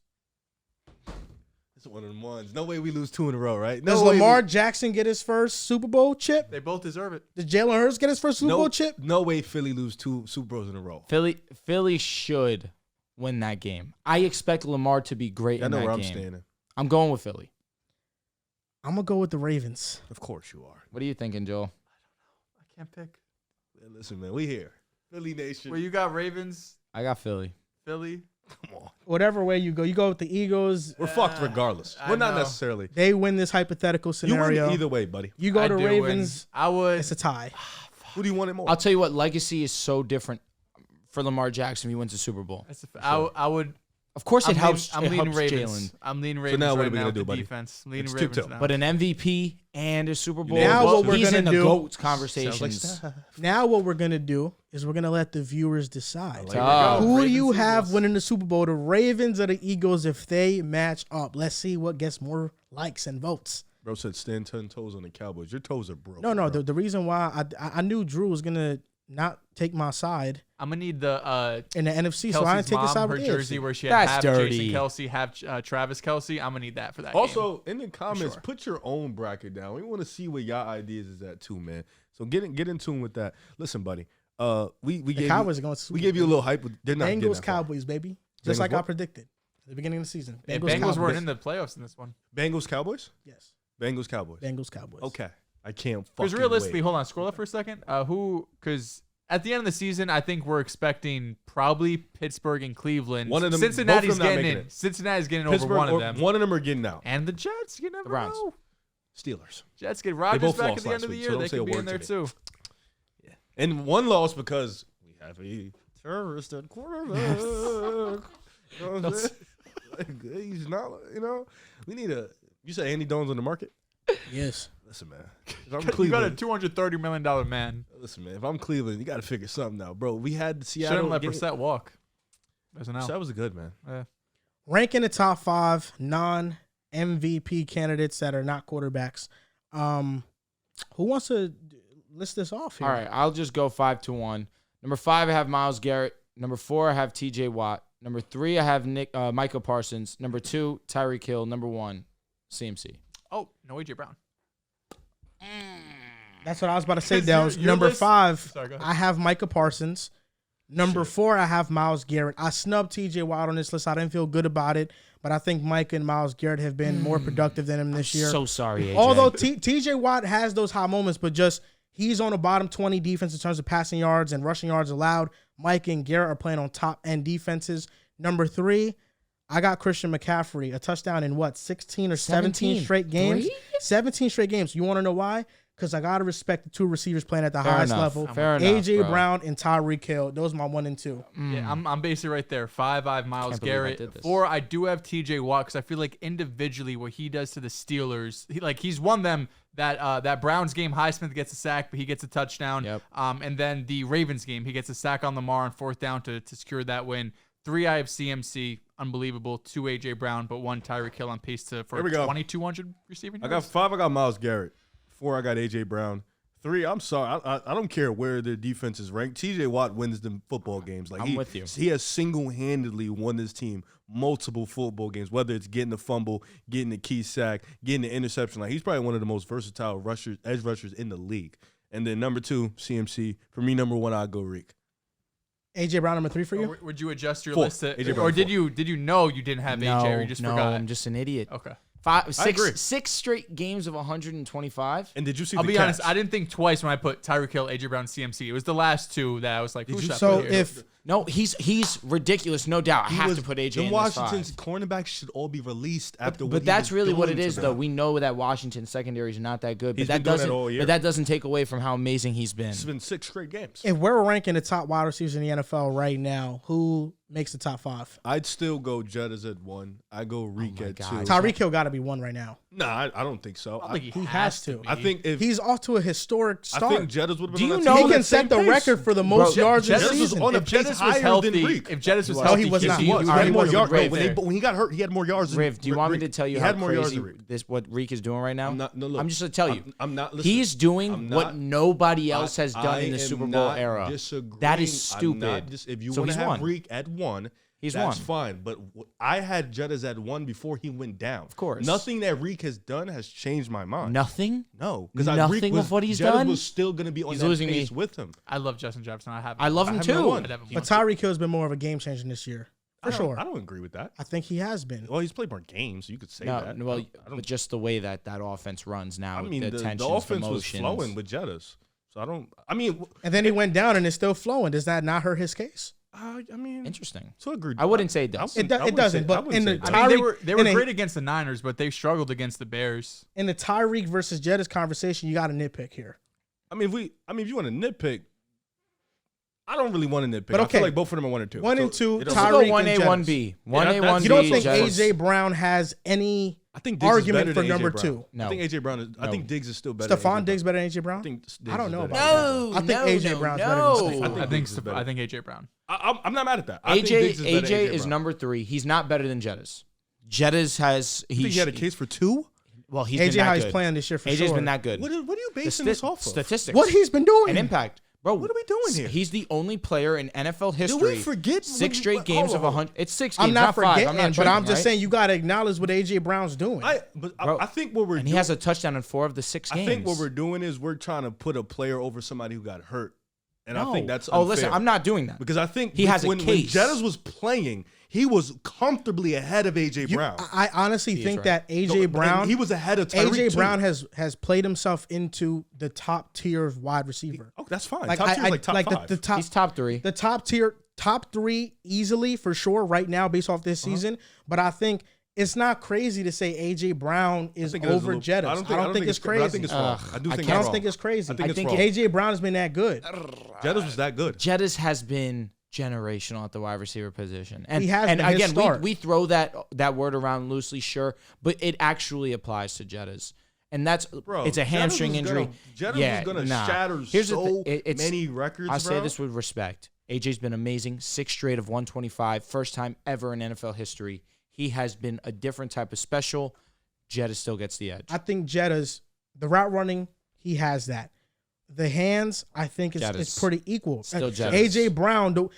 B: It's one of them ones. No way we lose 2 in a row, right?
A: Does
B: No way
A: Lamar Jackson get his first Super Bowl chip?
D: they both deserve it.
A: Does Jalen Hurts get his first Super Bowl chip?
B: No way Philly lose 2 Super Bowls in a row.
C: Philly should win that game. I expect Lamar to be great
B: I
C: in
B: know
C: that
B: where
C: game.
B: I'm standing.
C: I'm going with Philly.
A: I'm gonna go with the Ravens.
B: Of course you are.
C: What are you thinking, Joel?
D: I can't pick.
B: Man, listen, man, we here. Philly Nation.
D: Well, you got Ravens,
C: I got Philly.
D: Philly.
B: Come on.
A: Whatever way you go with the Eagles.
B: We're fucked regardless.
D: I
B: We're not
D: know.
B: necessarily.
A: They win this hypothetical
B: You
A: scenario.
B: win either way, buddy.
A: You go
D: I
A: to
D: do
A: Ravens.
D: win. I would.
A: It's a tie.
B: Who do you want it more?
C: I'll tell you what, legacy is so different for Lamar Jackson if he wins the Super Bowl.
D: I would
C: Of course, it helps.
D: I'm
C: it
D: leaning
C: helps
D: Ravens.
C: Jalen.
D: I'm leaning Ravens.
B: now what
D: right
B: are we
D: now
B: gonna
D: with
B: do,
D: the
B: buddy?
D: defense. Leaning
B: It's
D: Ravens
B: tiptoe.
D: now.
C: But an MVP and a Super Bowl.
A: Now what we're
C: he's
A: gonna
C: in the
A: do-
C: GOAT conversations.
A: Now what we're gonna do is we're gonna let the viewers decide.
C: Oh.
A: Who do
D: Ravens,
A: you have
D: Eagles.
A: winning the Super Bowl, the Ravens or the Eagles, if they match up? Let's see what gets more likes and votes.
B: Bro said stand 10 toes on the Cowboys. Your toes are broken.
A: No,
B: bro.
A: the reason why I knew Drew was gonna not take my side
D: I'm gonna need the
A: in the NFC,
D: Kelsey's
A: so I didn't take a
D: mom,
A: side
D: her
A: with the
D: jersey
A: AFC.
D: where she had
C: That's
D: half
C: dirty.
D: Jason Kelsey, half Travis Kelsey. I'm gonna need that for that game.
B: Also, in the comments,
A: sure.
B: put your own bracket down. We want to see what y'all ideas is at too, man. So get in tune with that. Listen, buddy. We
A: The
B: gave
A: Cowboys
B: you,
A: are going to
B: we gave you a little hype. They're not getting
A: Bengals
B: that far.
A: Cowboys, baby. Just
B: Bengals
A: like I
B: what?
A: predicted at the beginning of the season.
D: Yeah,
A: Bengals
D: Bengals weren't
A: Cowboys.
D: in the playoffs in this one.
B: Bengals Cowboys.
A: Yes,
B: Bengals Cowboys.
A: Bengals Cowboys.
B: Okay, I can't
D: Because
B: fucking
D: realistically,
B: wait.
D: hold on, scroll up for a second. Because at the end of the season, I think we're expecting probably Pittsburgh and Cleveland.
B: One of them-
D: Cincinnati's
B: both of them not
D: getting
B: making
D: in.
B: it.
D: Cincinnati's getting
B: Pittsburgh
D: over one
B: or
D: of them.
B: One of them are getting out.
D: And the Jets, you never
C: Browns.
D: know.
B: Steelers.
D: Jets get Rodgers
B: both
D: back
B: lost
D: at the end
B: last
D: of the
B: week,
D: year.
B: so
D: They
B: don't say
D: could
B: a
D: be in
B: word
D: there
B: today.
D: too.
B: And one loss because we have a terrorist at quarterback. You know what I'm saying? Like, he's not, we need a. You say Andy Dalton's on the market?
A: Yes.
B: Listen, man. If I'm
D: You got a
B: Cleveland,
D: $230 million man.
B: listen, man. If I'm Cleveland, you got to figure something out, bro. We had the Seattle.
D: Shouldn't let
B: game.
D: Brissett walk. Doesn't know.
B: That was good, man.
A: Ranking the top 5 non-MVP candidates that are not quarterbacks. Who wants to list this off here?
C: All right, I'll just go 5-1. Number 5, I have Myles Garrett. Number 4, I have T.J. Watt. Number 3, I have Micah Parsons. Number 2, Tyreek Hill. Number 1, CMC.
D: Oh, no A.J. Brown.
A: That's what I was about to say,
D: Is
A: Dehls.
D: your
A: Number
D: list-
A: 5,
D: Sorry, go ahead.
A: I have Micah Parsons. Number 4, I have Myles Garrett. I snubbed T.J. Watt on this list. I didn't feel good about it, but I think Micah and Myles Garrett have been more productive than him this year.
C: So sorry, AJ.
A: Although T.J. Watt has those high moments, but just he's on the bottom 20 defense in terms of passing yards and rushing yards allowed. Mike and Garrett are playing on top end defenses. Number 3, I got Christian McCaffrey, a touchdown in 16 or 17 straight games. 17 straight games. You want to know why? Because I got to respect the 2 receivers playing at the highest
C: enough.
A: level.
C: Fair enough,
A: A.J.
C: bro.
A: Brown and Tyreek Hill. Those are my 1 and 2.
D: Yeah, I'm basically right there. 5, I have Myles
C: Can't believe I
D: Garrett.
C: did this.
D: 4, I do have T.J. Watt because I feel like individually what he does to the Steelers, he's won them that Browns game. Highsmith gets a sack, but he gets a touchdown.
C: Yep.
D: And then the Ravens game, he gets a sack on Lamar on 4th down to secure that win. 3, I have CMC, unbelievable. 2, A.J. Brown, but 1, Tyreek Hill on pace for
B: Here we go.
D: 2,200 receiving
B: I got
D: yards.
B: 5. I got Myles Garrett. 4, I got A.J. Brown. 3, I'm sorry. I don't care where their defense is ranked. T.J. Watt wins the football games. Like
C: I'm with you.
B: He has single-handedly won his team multiple football games, whether it's getting the fumble, getting the key sack, getting the interception. Like he's probably one of the most versatile edge rushers in the league. And then number 2, CMC. For me, number 1, I'll go Reek.
A: A.J. Brown, number 3 for you?
D: Or would you adjust your
B: 4.
D: list?
B: A.J. Brown,
D: Or did
B: 4.
D: you know you didn't have
C: no,
D: A.J. or you just
C: no,
D: forgot?
C: I'm just an idiot.
D: Okay.
B: agree.
C: 6 straight games of 125.
B: And did you see
D: I'll
B: the
D: be honest,
B: catch?
D: I didn't think twice when I put Tyreek Hill, A.J. Brown, CMC. It was the last 2 that I was like, who should I
A: So
D: put here?
A: if
C: No, he's ridiculous, no doubt. I have to put AJ
B: Then
C: in
B: Washington's
C: this 5.
B: cornerbacks should all be released after what
C: But
B: he
C: that's
B: was
C: really what
B: doing
C: it
B: to
C: is,
B: them.
C: though. We know that Washington secondary is not that good, but
B: He's
C: that
B: been doing that
C: doesn't.
B: all year.
C: But that doesn't take away from how amazing he's been.
B: It's been 6 straight games.
A: if we're ranking the top wide receivers in the NFL right now, who makes the top 5?
B: I'd still go Jettas at 1. I go Reek
C: my
B: at
C: God.
B: 2.
A: Tyreek Hill got to be 1 right now.
B: Nah, I don't think so.
D: I think
A: He has to.
D: be.
B: I think if
A: He's off to a historic
B: I
A: start.
B: think Jettas would have been.
C: Do you
B: on that
C: know
B: team.
A: He
B: He's on
A: can
B: that
A: set
B: same
A: the
B: pace.
A: record for the most yards in the
B: Jettas was
A: season.
B: on a
D: If
B: pace
D: Jettis was
B: higher
D: healthy,
B: than Reek.
D: if Jettis was
A: No,
D: healthy,
A: he was not.
B: He had
D: already
B: more
D: would've
B: yards.
D: been
B: No,
D: right there.
B: when he got hurt, he had more yards. than
C: Riv, do you want me to
B: Reek.
C: tell you
B: He
C: how
B: had more yards
C: crazy
B: than Reek.
C: what Reek is doing right now?
B: I'm not. No, look,
C: I'm just going to tell you.
B: I'm not. Listen,
C: He's doing
B: I'm
C: what
B: not-
C: nobody else has
B: I
C: done in the
B: am
C: Super Bowl
B: not
C: era.
B: disagreeing.
C: That is
B: I'm not
C: stupid.
B: if you
C: So
B: want to
C: he's
B: have
C: won.
B: Reek at 1,
C: He's
B: that's
C: won.
B: fine. But I had Jettas at 1 before he went down. Of
C: course.
B: Nothing that Reek has done has changed my mind.
C: Nothing?
B: No, because
C: Nothing of what he's
B: Jettas
C: done?
B: was still going to be on
C: He's
B: that
C: losing
B: pace
C: me.
B: with him.
D: I love Justin Jefferson.
C: I love him
B: have him at
C: too.
B: 1.
D: I'd have him
A: But
D: one.
A: Tyreek Hill's been more of a game changer this year. For sure.
B: I don't agree with that.
A: I think he has been.
B: Well, he's played more games, so you could say that.
C: No, well,
B: I don't.
C: but just the way that offense runs now.
B: I
C: with
B: mean,
C: the
B: the
C: tensions,
B: offense was
C: motions.
B: flowing with Jettas, so I don't. I mean,
A: And then he went down and it's still flowing. Does that not hurt his case?
B: I mean,
C: Interesting.
B: to agree.
C: I wouldn't say it does.
A: It doesn't, but in the
D: I mean, they
A: Tyreek-
D: were
A: in a-
D: great against the Niners, but they struggled against the Bears.
A: In the Tyreek versus Jettis conversation, you got to nitpick here.
B: I mean, if you want to nitpick, I don't really want to nitpick.
A: But
B: I
A: okay.
B: feel like both of them are 1 and 2.
A: 1 and 2,
B: it don't-
C: Let's
A: Tyreek
C: go
A: and
C: 1A,
A: Jettis.
C: 1B. 1A,
B: that's-
C: 1B.
A: You don't think
C: Jettis.
A: AJ Brown has any
B: I think Diggs is better
A: argument
B: than
A: for
B: AJ
A: number
B: Brown.
A: 2?
C: No.
B: I think AJ Brown is. I
C: No.
B: think Diggs is still better.
A: Stephon Diggs better than AJ Brown?
B: I think Diggs
A: I don't
B: is
A: know
B: better.
A: about that. I think AJ Brown's better than Stephon.
B: I think Diggs is better.
D: I think AJ Brown.
B: I'm not mad at that. I think Diggs is better than
C: AJ is
B: Brown.
C: number 3. He's not better than Jettis. Jettis has
B: You think he had a case for 2?
C: Well, he's
A: AJ
C: been
A: how
C: that
A: he's
C: good.
A: playing this year for
C: AJ's
A: sure.
C: been that good.
B: What are you
C: The
B: basing this off of?
C: Statistics.
A: What he's been doing?
C: An impact. Bro,
B: What are we doing here?
C: He's the only player in NFL history.
B: forget
C: 6
B: when-
C: straight games of
B: hold on.
C: 100? It's 6 games,
A: I'm not
C: 5.
A: forgetting,
C: I'm not
A: but I'm
C: tripping,
A: just
C: right?
A: saying you got to acknowledge what AJ Brown's doing.
C: Bro,
B: I think what we're
C: And
B: doing,
C: he has a touchdown in 4 of the 6 games.
B: I think what we're doing is we're trying to put a player over somebody who got hurt, and I think that's unfair.
C: Oh, listen, I'm not doing that.
B: because I think
C: He has a
B: when
C: case.
B: Jettis was playing, he was comfortably ahead of AJ Brown.
A: I honestly think
C: right.
A: that AJ
B: And
A: Brown,
B: he was ahead of Tyreek
A: AJ
B: too.
A: Brown has played himself into the top tier of wide receiver.
B: Oh, that's fine.
A: Like
B: Top tier is like top
A: like
B: 5.
A: the top
C: He's top 3.
A: the top tier, top 3 easily for sure right now based off this season. But I think it's not crazy to say AJ Brown is
B: think it is a
A: over
B: little-
A: Jettis. I don't think it's
B: but I
A: crazy.
B: think it's wrong. I do think
A: I
B: it's
A: don't
B: wrong.
A: think it's crazy.
B: I think it's wrong.
A: AJ Brown has been that good.
B: Jettis was that good.
C: Jettis has been generational at the wide receiver position. And,
A: He has
C: and
A: been his
C: again,
A: start.
C: we throw that word around loosely, sure, but it actually applies to Jettis. And that's
B: Bro,
C: it's a
B: Jettis
C: hamstring
B: was
C: injury.
B: Jettis was gonna shatter
C: Here's the
B: so
C: it's-
B: many records,
C: I
B: bro.
C: say this with respect. AJ's been amazing. 6 straight of 125. First time ever in NFL history. He has been a different type of special. Jettis still gets the edge.
A: I think Jettis, the route running, he has that. The hands, I think, is
C: Jettis.
A: pretty equal.
C: Still Jettis.
A: AJ Brown,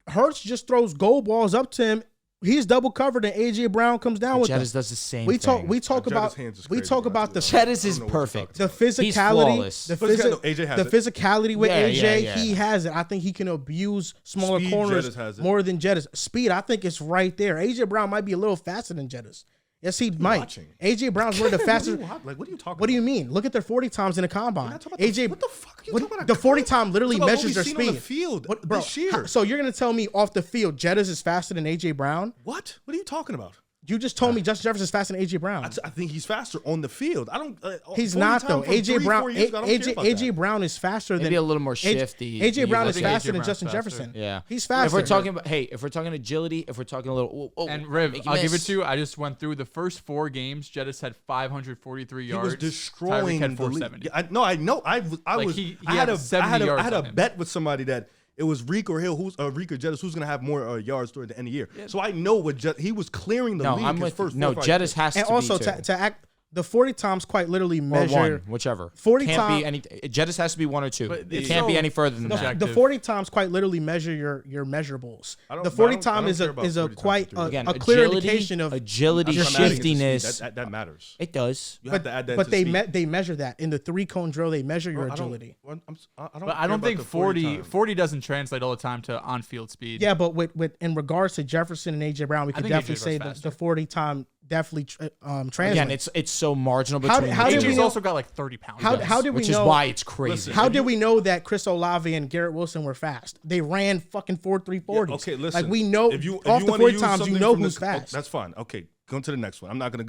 A: Hurts just throws goal balls up to him. He's double covered, and AJ Brown comes down with
C: Jettis
A: them.
C: does the same
A: We talk.
C: thing.
A: We talk
B: Jettis'
A: about.
B: hands is
A: We
B: crazy,
A: talk
B: bro.
A: about the
C: Jettis
B: I don't
C: is
B: know what you're
C: perfect.
B: talking
A: the
C: He's
A: physicality.
C: flawless.
A: The,
B: Physicality, AJ has
A: the
B: it.
A: physicality with
C: Yeah,
A: AJ,
C: yeah.
A: he has it. I think he can abuse smaller
B: Speed,
A: corners
B: Jettis has it.
A: more than Jettis. Speed, I think it's right there. AJ Brown might be a little faster than Jettis. Yes, he might.
B: watching?
A: AJ Brown's one of the fastest.
B: What are you talking
A: What do you
B: about?
A: mean? Look at their 40 times in the combine.
B: not talking about
A: AJ,
B: what the fuck are you
A: what-
B: talking about?
A: The 40 time literally
B: Talking about what
A: measures their
B: we've seen
A: speed.
B: on the field
A: What, bro,
B: this year.
A: So you're gonna tell me off the field, Jettis is faster than AJ Brown?
B: What? What are you talking about?
A: You just told me Justin Jefferson is faster than AJ Brown.
B: I think he's faster on the field. I don't.
A: He's
B: 40
A: not
B: time
A: though.
B: from
A: AJ
B: 3,
A: Brown.
B: 4 years ago, I don't care about
A: AJ
B: that.
A: Brown is faster
C: Maybe
A: than
C: a little more shifty.
A: AJ Brown is
D: think
A: faster
D: AJ
A: than
D: Brown's
A: Justin
D: faster.
A: Jefferson.
C: Yeah,
A: he's faster.
C: If we're talking about if we're talking agility, if we're talking a little,
D: And Riv,
C: make you
D: I'll give it
C: miss.
D: to you. I just went through the first 4 games. Jettis had 543
B: He
D: yards.
B: was destroying
D: Tyreek had
B: the league.
D: 470.
B: I know. I
D: Like,
B: was.
D: he
B: I
D: had
B: had
D: 70 yards
B: I had
D: on
B: a
D: him.
B: bet with somebody that it was Reek or Hill, Reek or Jettis, who's going to have more yards toward the end of the year. So I know what he was clearing the
C: No,
B: league.
C: I'm
B: his
C: with
B: first
C: no.
B: 4 or 5
C: Jettis
B: games.
C: has
A: and
C: to
A: also
C: be two.
A: to act the 40 times quite literally
C: or
A: measure
C: 1, whichever.
A: 40
C: can't
A: time-
C: be any. Jettis has to be 1 or 2.
D: But
C: It
D: it's
C: can't be
D: so
C: any further than that.
D: subjective.
A: the 40 times quite literally measure your measurables.
B: I don't-
A: The
B: but
A: 40
B: I
A: time
B: don't
A: is
B: care
A: a
B: about
A: is a
B: 40 times
A: quite
B: for 3.
C: Again,
A: a clear
C: agility,
A: indication of
C: agility,
A: your
B: I'm not adding it to speed.
C: shiftiness.
B: That matters.
C: It does.
B: You have to add that.
A: but
B: to
A: they
B: speed.
A: they measure that in the 3-cone drill. They measure your
B: I don't-
A: agility.
B: I don't
D: But I
B: care
D: don't
B: about
D: think
B: the
D: 40
B: time.
D: doesn't translate all the time to on-field speed.
A: Yeah, but with in regards to Jefferson and AJ Brown, we could
D: think
A: definitely
D: AJ
A: say
D: Brown's
A: the 40 time definitely translates.
C: Again, it's so marginal
A: How
C: between.
A: did
C: the
A: we
C: two.
D: AJ's
A: know-
D: also got like 30 pounds.
A: How did we
C: which
A: know?
C: is why it's crazy.
B: Listen,
A: How
B: if
A: did
B: you-
A: we know that Chris Olave and Garrett Wilson were fast? They ran fucking 4.340s.
B: Yeah, okay, listen.
A: Like we know
B: if you
A: off the
B: wanna
A: 40
B: use
A: times, you
B: something
A: know
B: from
A: who's
B: the-
A: fast.
B: That's fine. Okay, go to the next one. I'm not gonna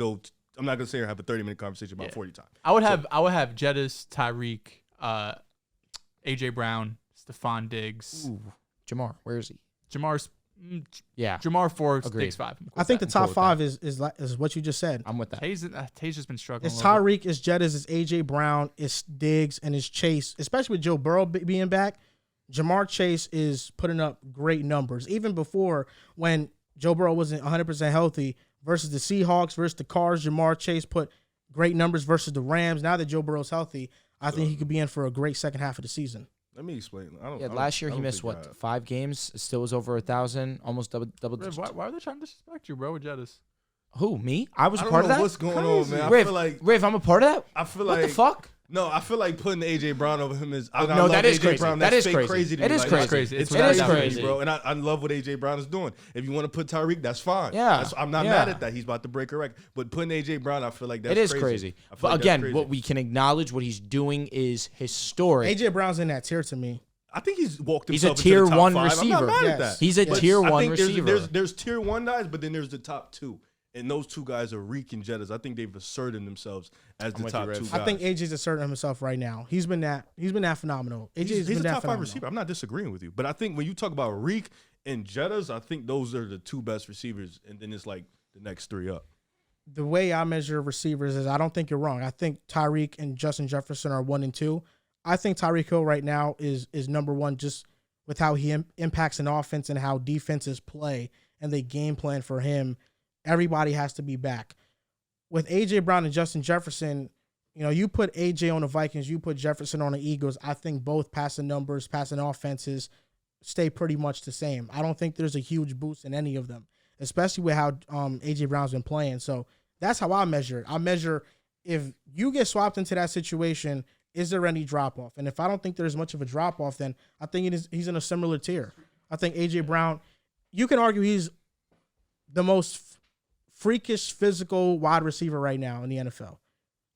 B: sit here and have a 30-minute conversation about 40 times.
D: I would have Jettis, Tyreek, AJ Brown, Stephon Diggs,
C: Ooh, Jamar, where is he? Yeah,
D: Jamar 4,
C: Agreed.
D: Diggs 5.
A: I think the
C: I'm cool
A: top
C: with
A: 5 is what you just said.
C: I'm with that.
D: Tays has been struggling.
A: It's
D: a little bit.
A: Tyreek, it's Jettis, it's AJ Brown, it's Diggs, and it's Chase. Especially with Joe Burrow being back, Jamar Chase is putting up great numbers. Even before when Joe Burrow wasn't 100% healthy versus the Seahawks versus the Cards, Jamar Chase put great numbers versus the Rams. Now that Joe Burrow's healthy, I think he could be in for a great second half of the season.
B: Let me explain.
C: Last year he missed what 5 games. It still was over 1,000, almost double.
D: Riv, why are they trying to disrespect you, bro, with Jettis?
C: Who, me? I was
B: I
C: a
B: don't
C: part
B: know
C: of that.
B: what's going on, man. I
C: Riv,
B: feel like
C: Riv, I'm a part of that.
B: I feel
C: What
B: like
C: the fuck?
B: No, I feel like putting AJ Brown over him is. I
C: No,
B: love
C: that is
B: AJ
C: crazy.
B: Brown.
C: That
B: That's
C: is
B: fake
C: crazy.
B: to
C: It
B: me.
C: is
B: Like,
C: crazy.
D: crazy.
B: It's
D: It
B: very
C: is
B: crazy,
C: crazy.
B: bro. And I love what AJ Brown is doing. If you want to put Tyreek, that's fine.
C: Yeah,
B: I'm not
C: yeah.
B: mad at that. He's about to break a record. But putting AJ Brown, I feel like that's
C: It is crazy.
B: I feel
C: But
B: like that's
C: again,
B: crazy.
C: what we can acknowledge, what he's doing is historic.
A: AJ Brown's in that tier to me.
B: I think he's walked
C: He's a
B: himself
C: tier
B: into the top
C: 1
B: 5. I'm
C: receiver.
B: not mad at
A: Yes.
B: that.
C: He's a
B: But
C: tier
B: I
C: 1
B: think
C: receiver.
B: There's tier 1 guys, but then there's the top 2. And those two guys are Reek and Jettas. I think they've asserted themselves as the
C: with
B: top
C: you,
B: two
C: Rev.
B: guys.
A: I think AJ's asserting himself right now. He's been that phenomenal.
B: He's a top 5 receiver. I'm not disagreeing with you. But I think when you talk about Reek and Jettas, I think those are the two best receivers. And then it's like the next three up.
A: The way I measure receivers is I don't think you're wrong. I think Tyreek and Justin Jefferson are 1 and 2. I think Tyreek Hill right now is number 1 just with how he impacts an offense and how defenses play and they game plan for him. Everybody has to be back. With A.J. Brown and Justin Jefferson, you put A.J. on the Vikings, you put Jefferson on the Eagles. I think both passing numbers, passing offenses stay pretty much the same. I don't think there's a huge boost in any of them, especially with how A.J. Brown's been playing. So that's how I measure it. I measure if you get swapped into that situation, is there any drop-off? And if I don't think there's much of a drop-off, then I think he's in a similar tier. I think A.J. Brown, you can argue he's the most freakish physical wide receiver right now in the NFL.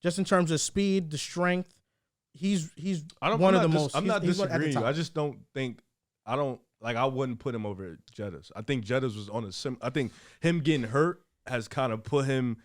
A: Just in terms of speed, the strength, he's one of the most.
B: I'm not
A: he's one at the
B: disagreeing.
A: top.
B: I just don't think I wouldn't put him over Jettas. I think Jettas was on I think him getting hurt has kind of put him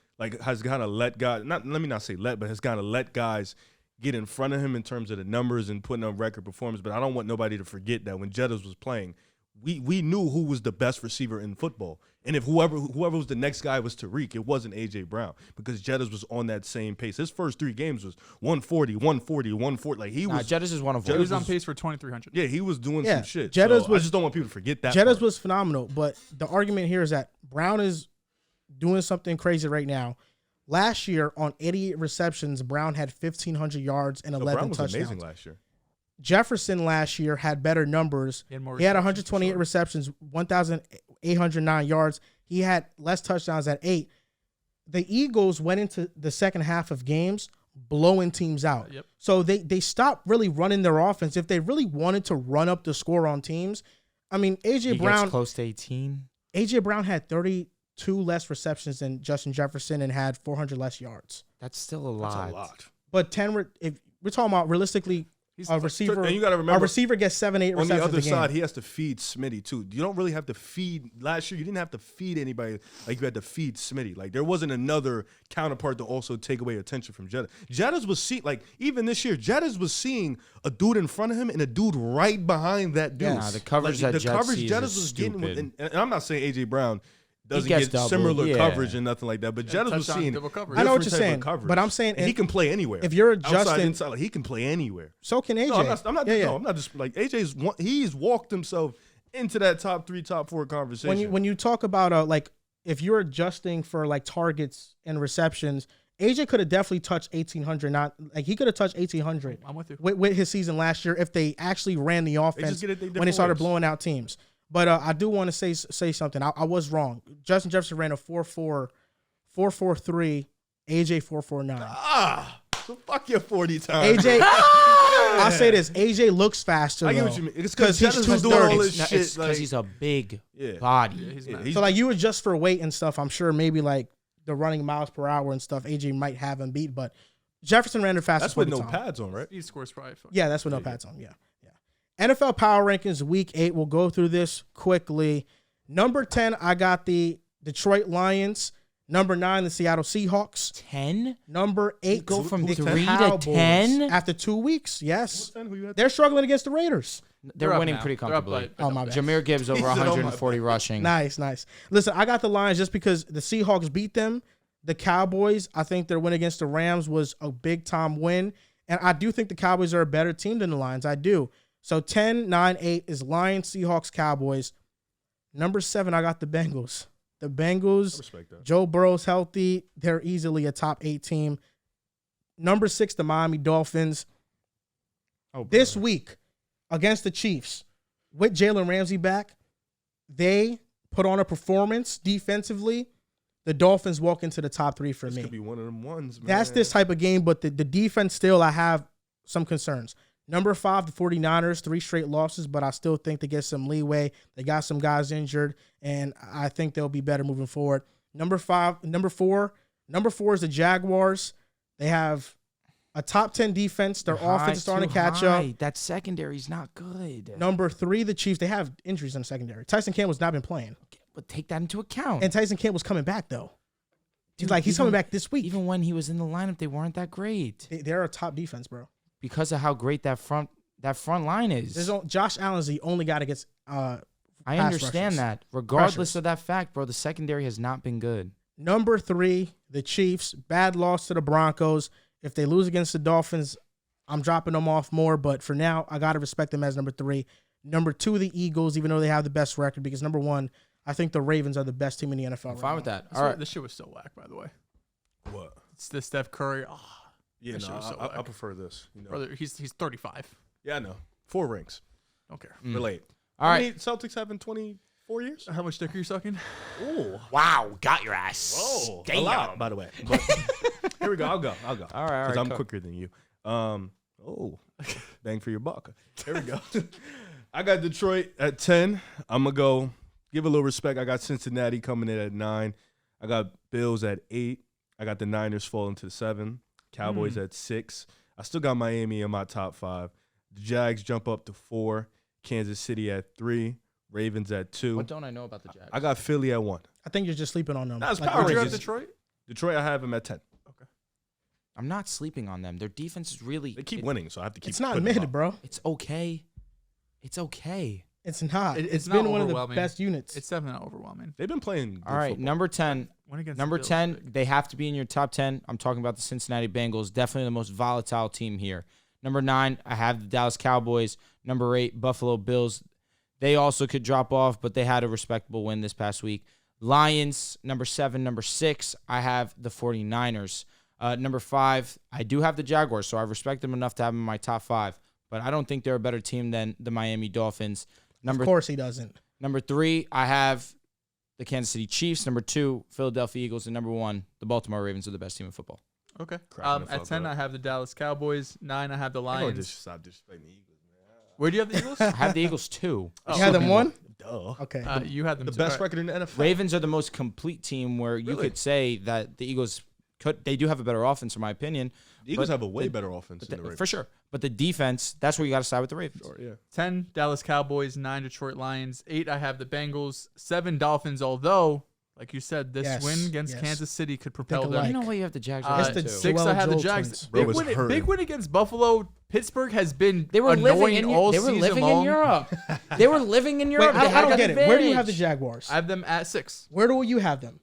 B: has kind of let guys let me not say let, but has kind of let guys get in front of him in terms of the numbers and putting on record performance. But I don't want nobody to forget that when Jettas was playing, we knew who was the best receiver in football. And if whoever was the next guy was Tariq, it wasn't A.J. Brown because Jettas was on that same pace. His first 3 games was 140, 140, 140. Like
C: Jettas is 140.
D: He was on pace for 2,300.
B: Yeah, he was doing some shit.
A: Jettas
B: I just don't want people to forget that.
A: Jettas was phenomenal, but the argument here is that Brown is doing something crazy right now. Last year, on 88 receptions, Brown had 1,500 yards and 11
B: Brown was
A: touchdowns.
B: amazing last year.
A: Jefferson last year had better numbers. He had 128 receptions, 1,809 yards. He had less touchdowns at 8. The Eagles went into the second half of games blowing teams out.
D: Yep.
A: So they stopped really running their offense. If they really wanted to run up the score on teams, I mean, A.J.
C: He
A: Brown
C: gets close to 18.
A: A.J. Brown had 32 less receptions than Justin Jefferson and had 400 less yards.
C: That's still a lot.
B: That's a lot.
A: But 10, if we're talking about realistically, a receiver,
B: and you gotta remember,
A: a receiver gets 7-8 receptions.
B: On the other
A: a game.
B: side, he has to feed Smitty too. You don't really have to feed. Last year, you didn't have to feed anybody like you had to feed Smitty. Like there wasn't another counterpart to also take away attention from Jettas. Jettas was even this year, Jettas was seeing a dude in front of him and a dude right behind that dude.
C: Yeah, the coverage that Jet sees
B: Jettas
C: is
B: was
C: stupid.
B: getting, and I'm not saying A.J. Brown doesn't
C: gets
B: get
C: double,
B: similar
C: yeah.
B: coverage and nothing like that, but Jettas was
D: touchdown,
B: seeing
D: double coverage.
A: I know what
B: different
A: you're
B: type of
A: saying,
B: coverage.
A: but I'm saying
B: and he can play anywhere.
A: if you're
B: outside,
A: Justin,
B: inside, like, he can play anywhere.
A: so can AJ.
B: No, I'm not.
A: Yeah.
B: No, I'm not just like AJ's. He's walked himself into that top 3, top 4 conversation.
A: When you talk about like if you're adjusting for like targets and receptions, AJ could have definitely touched 1,800. Not like he could have touched 1,800.
D: I'm with you.
A: With his season last year, if they actually ran the offense
B: get it
A: when they
B: different
A: started
B: ways.
A: blowing out teams. But I do want to say something. I was wrong. Justin Jefferson ran a 4.4, 4.43, AJ 4.49.
B: So fuck your 40 times.
A: AJ, I'll say this: AJ looks faster.
B: I get
A: though,
B: what you mean. It's because
A: he's
B: Jettas was doing all
A: 230.
B: this
C: It's
B: shit.
C: because
B: Like,
C: he's a big
B: yeah.
C: body.
B: He's-
A: So like you adjust for weight and stuff. I'm sure maybe like the running miles per hour and stuff. AJ might have him beat, but Jefferson ran the fastest.
B: that's with no
A: 40 time.
B: pads on, right?
D: Speed scores probably.
A: Yeah, that's with no pads on. Yeah. NFL Power Rankings Week 8. We'll go through this quickly. Number 10, I got the Detroit Lions. Number 9, the Seattle Seahawks.
C: 10?
A: Number 8,
C: Go from
A: the
C: 3 to
A: Cowboys.
C: 10?
A: After 2 weeks. Yes,
B: Who you had?
A: they're struggling against the Raiders.
C: They're
D: up
C: winning
D: now.
C: pretty
D: They're up
C: comfortably.
D: by-
A: Oh my!
C: Jameer Gibbs over
B: He said, "Oh my
C: 140 rushing.
A: Nice. Listen, I got the Lions just because the Seahawks beat them. The Cowboys, I think their win against the Rams was a big-time win. And I do think the Cowboys are a better team than the Lions. I do. So 10, 9, 8 is Lions, Seahawks, Cowboys. Number 7, I got the Bengals. The Bengals,
B: I respect that.
A: Joe Burrow's healthy. They're easily a top 8 team. Number 6, the Miami Dolphins. This week against the Chiefs, with Jalen Ramsey back, they put on a performance defensively. The Dolphins walk into the top 3 for
B: This
A: me.
B: could be one of them ones, man.
A: That's this type of game, but the defense still, I have some concerns. Number 5, the 49ers, 3 straight losses, but I still think they get some leeway. They got some guys injured, and I think they'll be better moving forward. Number 4 is the Jaguars. They have a top 10 defense. Their offense is starting to catch up.
C: That secondary's not good.
A: Number 3, the Chiefs. They have injuries in the secondary. Tyson Campbell's not been playing.
C: But take that into account.
A: And Tyson Campbell's coming back, though. He's coming back this week.
C: Even when he was in the lineup, they weren't that great
A: They're a top defense, bro.
C: because of how great that front line is.
A: Josh Allen's the only guy that gets.
C: I
A: pass
C: understand
A: rushes.
C: that. Regardless
A: Pressures.
C: of that fact, bro, the secondary has not been good.
A: Number 3, the Chiefs. Bad loss to the Broncos. If they lose against the Dolphins, I'm dropping them off more. But for now, I got to respect them as number 3. Number 2, the Eagles, even though they have the best record. Because number 1, I think the Ravens are the best team in the NFL.
C: I'm fine with that.
D: All right. This shit was so whack, by the way.
B: What?
D: It's the Steph Curry. Oh,
B: Yeah,
D: that shit was so
B: I
D: whack.
B: prefer this. You know.
D: Brother, he's 35.
B: Yeah, I know. 4 rings.
D: Don't care.
B: Relate.
C: All
B: How
C: right.
B: many Celtics have in 24 years?
D: How much dick are you sucking?
B: Ooh.
C: Wow, got your ass.
B: Whoa. A lot, by the way. But here we go. I'll go.
C: All right, all
B: Because
C: right.
B: I'm quicker than you. Bang for your buck. Here we go. I got Detroit at 10. I'm going to go give a little respect. I got Cincinnati coming in at 9. I got Bills at 8. I got the Niners falling to 7. Cowboys at 6. I still got Miami in my top 5. The Jags jump up to 4. Kansas City at 3. Ravens at 2.
C: What don't I know about the Jags?
B: I got Philly at 1.
A: I think you're just sleeping on them.
B: That's
A: Like,
B: power
D: Would you have
B: rankings.
D: Detroit?
B: Detroit, I have them at 10.
C: I'm not sleeping on them. Their defense is really.
B: They keep winning, so I have to keep
A: It's not
B: putting them
A: mid,
B: up.
A: bro.
C: It's okay. It's okay.
A: It's not.
D: It's
A: It's
D: not
A: been one of the
D: overwhelming.
A: best units.
D: It's definitely not overwhelming.
B: They've been playing good
C: All right,
B: football.
C: number 10.
D: Win against
C: Number
D: the Bills,
C: 10,
D: big.
C: they have to be in your top 10. I'm talking about the Cincinnati Bengals. Definitely the most volatile team here. Number 9, I have the Dallas Cowboys. Number 8, Buffalo Bills. They also could drop off, but they had a respectable win this past week. Lions, number 7. Number 6, I have the 49ers. Number 5, I do have the Jaguars, so I respect them enough to have them in my top 5. But I don't think they're a better team than the Miami Dolphins.
A: Of course he doesn't.
C: Number 3, I have the Kansas City Chiefs. Number 2, Philadelphia Eagles. And number 1, the Baltimore Ravens are the best team in football.
D: Okay.
B: Cracking the
D: At
B: fuck
D: 10,
B: up.
D: I have the Dallas Cowboys. 9, I have the
B: I'm going to
D: Lions.
B: just stop disrespecting the Eagles, man.
D: Where do you have the Eagles?
C: I have the Eagles 2.
A: You had them 1?
B: Duh.
A: Okay.
D: You had them
B: The
D: too.
B: best
D: All right.
B: record in the NFL.
C: Ravens are the most complete team where you
B: Really?
C: could say that the Eagles they do have a better offense, in my opinion.
B: The Eagles
C: but
B: have a way
C: the-
B: better offense than the Ravens.
C: for sure. But the defense, that's where you got to side with the Ravens.
B: Sure, yeah.
D: 10, Dallas Cowboys. 9, Detroit Lions. 8, I have the Bengals. 7, Dolphins, although, like you said, this
A: Yes,
D: win against
A: yes.
D: Kansas City could propel
A: Think
D: them.
A: alike.
C: You know why you have the Jags
D: Uh,
C: right
A: It's the
C: too.
D: 6,
A: Joel
D: I have the
A: Joel
D: Jags.
A: twins.
B: Bro
D: Big
B: was
D: win,
B: hurting.
D: big win against Buffalo. Pittsburgh has been
C: They were
D: annoying
C: living in
D: all
C: they were
D: season
C: living
D: long.
C: in Europe. They were living in
A: Wait,
C: Europe. They
A: I
C: had
A: don't
C: that
A: get it. Where do you have the
C: advantage.
A: Jaguars?
D: I have them at 6.
A: Where do you have them?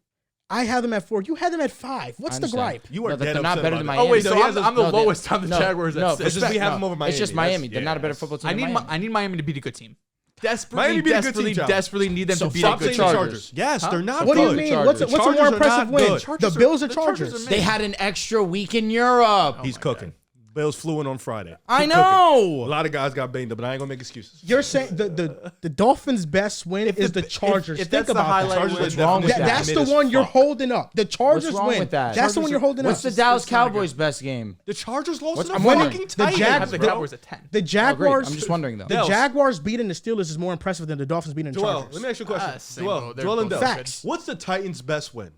A: I have them at 4. You had them at 5. What's
C: I
A: the
C: understand.
A: gripe?
B: You are
C: No,
B: dead
C: they're not
B: upset
C: better
B: about
C: than
B: that.
C: Miami.
D: Oh, wait,
C: No,
D: so
C: he has
D: I'm the
C: no, they-
D: lowest on the
C: no,
D: Jaguars
C: no,
D: at
C: it's
D: 6.
B: It's just we have them over Miami.
C: It's just
B: That's-
C: Miami. They're not a better
B: that's-
C: football team
D: I
C: than
D: need
C: Miami.
D: I need Miami to beat a good team.
B: Miami
D: Desperately,
B: beat a good
D: desperately,
B: team, John.
D: desperately need them
C: So
D: to beat
C: fuck
D: a
C: the
D: good
C: Chargers.
D: team.
B: Yes,
D: Huh?
B: they're not
A: What do you
B: good.
A: mean?
C: Chargers.
A: What's a
B: Chargers
A: more
B: are
A: impressive
B: not
A: win?
B: good.
A: The
D: Chargers
A: Bills
D: are-
A: or
D: the Chargers
A: Chargers?
D: are
C: They had an extra week in Europe.
B: He's
D: my
B: cooking. Bills flew in on Friday.
C: I
B: Keep cooking. A
C: know.
B: lot of guys got banged up, but I ain't gonna make excuses.
A: You're saying the Dolphins' best win is the Chargers.
D: if
A: Think
D: that's the
A: about
D: highlight
A: that.
B: Chargers
D: win,
B: are
C: wrong with
B: definitely
A: That's
B: mid
A: the
B: as
A: one you're
B: fuck.
A: holding up. The Chargers
C: What's wrong
A: win.
C: with that?
A: That's the one you're holding
C: What's
A: up.
C: the Dallas
D: it's not
C: Cowboys' best game?
B: The Chargers lost
C: What's-
B: in
C: I'm
B: a
C: wondering.
B: fucking
A: The
B: Titans.
D: I have
A: Jags-
D: the
B: bro.
D: Cowboys at 10.
A: The Jaguars.
C: I'm just wondering though.
A: The
B: Dehls.
A: Jaguars beating the Steelers is more impressive than the Dolphins beating the
B: Joel,
A: Chargers.
B: let me ask you a question.
D: same
B: Joel,
D: boat. They're
B: Joel and
D: both
B: Dehls.
A: Facts.
B: What's the Titans' best win?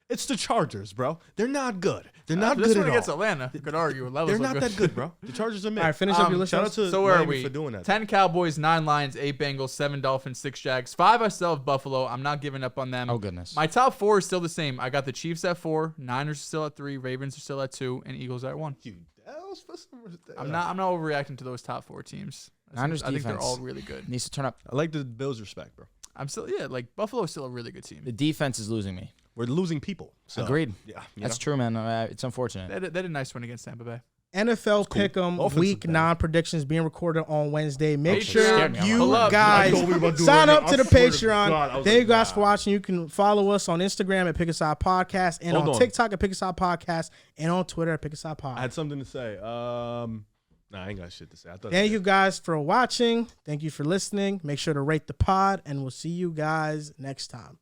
B: It's the Chargers, bro. They're not good. They're not
D: This
B: good
D: one
B: at
D: against
B: all.
D: Atlanta. Could argue. Levis
B: They're
D: look
B: not that good, bro. The Chargers are mid.
A: All right, finish up your list.
B: Shout out to
D: So where are
B: Miami
D: we?
B: for doing that.
D: 10 Cowboys, 9 Lions, 8 Bengals, 7 Dolphins, 6 Jags, 5 I still have Buffalo. I'm not giving up on them.
C: Oh, goodness.
D: My top 4 is still the same. I got the Chiefs at 4, Niners are still at 3, Ravens are still at 2, and Eagles are at 1.
B: You Dehls for some reason.
D: I'm not overreacting to those top 4 teams.
C: Niners
D: I think they're
C: defense.
D: all really good.
C: Needs to turn up.
B: I like the Bills' respect, bro.
D: I'm still like Buffalo is still a really good team.
C: The defense is losing me.
B: We're losing people. So,
C: Agreed.
B: Yeah,
C: That's true, man. It's unfortunate.
D: They had a nice win against Tampa Bay.
A: NFL
B: cool.
A: Pick'em
B: Offensive
A: Week
B: bad.
A: 9 predictions being recorded on Wednesday. Make
C: Okay,
A: sure
C: scared me. I'm
A: you
C: like,
A: guys
B: I thought we were about to do it
A: sign
B: right
A: up
B: now.
A: to the
B: I swear to
A: Patreon.
B: God, I was
A: Thank you
B: like,
A: guys
B: nah.
A: for watching. You can follow us on Instagram at Pick Aside Podcast and
B: Hold
A: on
B: on.
A: TikTok at Pick Aside Podcast and on Twitter at Pick Aside Pod.
B: I had something to say. Nah, I ain't got shit to say. I thought
A: Thank you guys for watching. Thank you for listening. Make sure to rate the pod, and we'll see you guys next time.